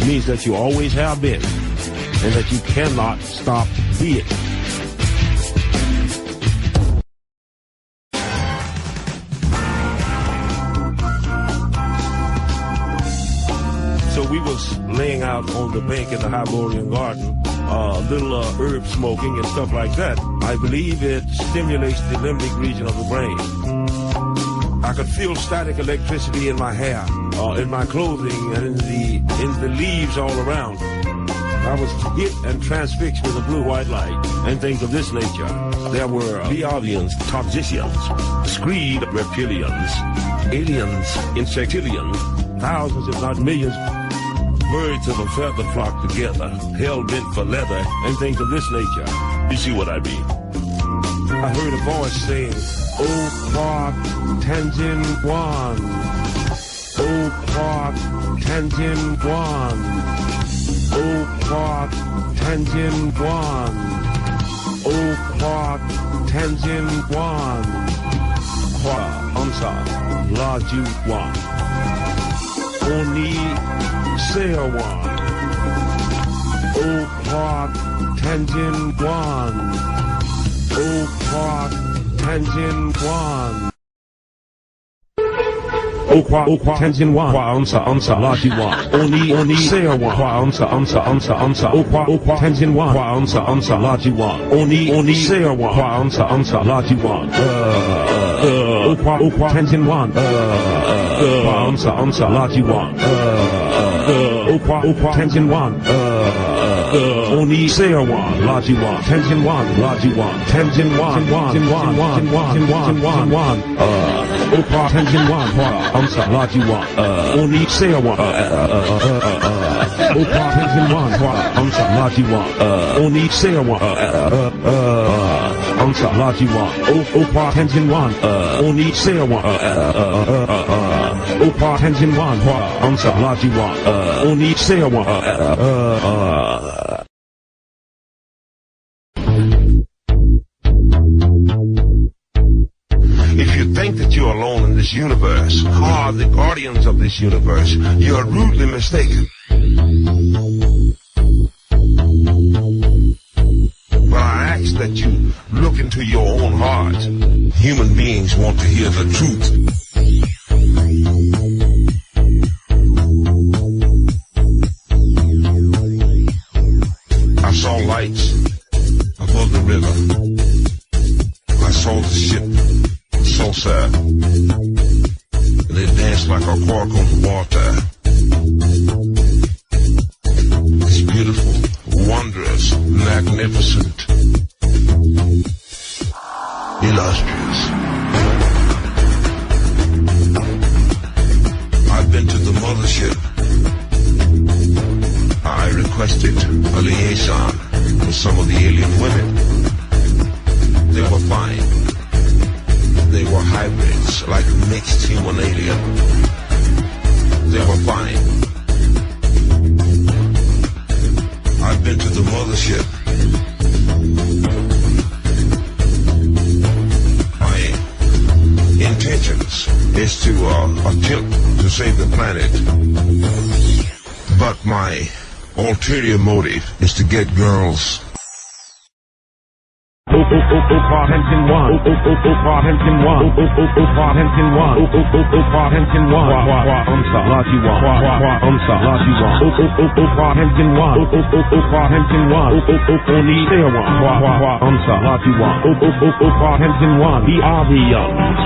means that you always have been and that you cannot stop being. So we was laying out on the bank in the Hyborian garden, little herb smoking and stuff like that. I believe it stimulates the limbic region of the brain. I could feel static electricity in my hair, in my clothing, and in the leaves all around. I was hit and transfixed with a blue-white light and things of this nature. There were Biavians, Toxicians, screed reptilians, aliens, insectilians, thousands if not millions. Birds of a feather flock together, hell-bent for leather, and things of this nature. You see what I mean? I heard a voice saying, "Oh, Park, Tangent One. Oh, Park, Tangent One. Oh, Park, Tangent One. Oh, Park, Tangent One. Kwa, Amsa, Laju One. Oni, Sail One. Oh, Park, Tangent One. Oh, Park, Tangent One. Okwa, Tangent One, Amsa, Laji One. Oni, Sail One, Amsa, Okwa, Tangent One, Amsa, Laji One. Oni, Sail One, Amsa, Laji One. Okwa, Tangent One, Amsa, Laji One. Okwa, Tangent One, Oni, Sail One, Laji One. Tangent One, Laji One. Tangent One, Okwa, Tangent One, Amsa, Laji One. Oni, Sail One. Okwa, Tangent One, Amsa, Laji One. Oni, Sail One. Amsa, Laji One. Okwa, Tangent One. Oni, Sail One. Okwa, Tangent One, Amsa, Laji One. Oni, Sail One. If you think that you're alone in this universe, are the guardians of this universe, you're rudely mistaken. But I ask that you look into your own heart. Human beings want to hear the truth. I saw lights above the river. I saw the ship. So sad. They dance like a cork on the water. It's beautiful, wondrous, magnificent, illustrious. I've been to the mothership. I requested a liaison with some of the alien women. They were fine. They were hybrids, like mixed human alien. They were fine. I've been to the mothership. My intentions is to attempt to save the planet. But my ulterior motive is to get girls. Tangent One, Tangent One, Tangent One, Tangent One, Amsa, Laji One, Amsa, Laji One, Tangent One, Tangent One, Oni, Sail One, Amsa, Laji One, Tangent One, the Avians.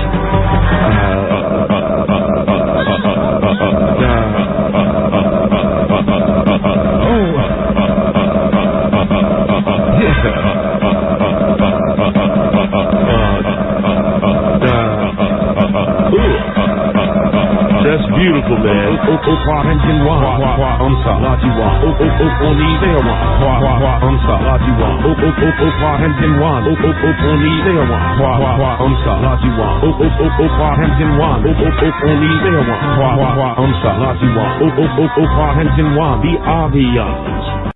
That's beautiful, man. Tangent One, Amsa, Laji One, Oni, Sail One, Amsa, Laji One, Tangent One, Oni, Sail One, Amsa, Laji One, Tangent One, Oni, Sail One, Amsa, Laji One, Tangent One, the Avians.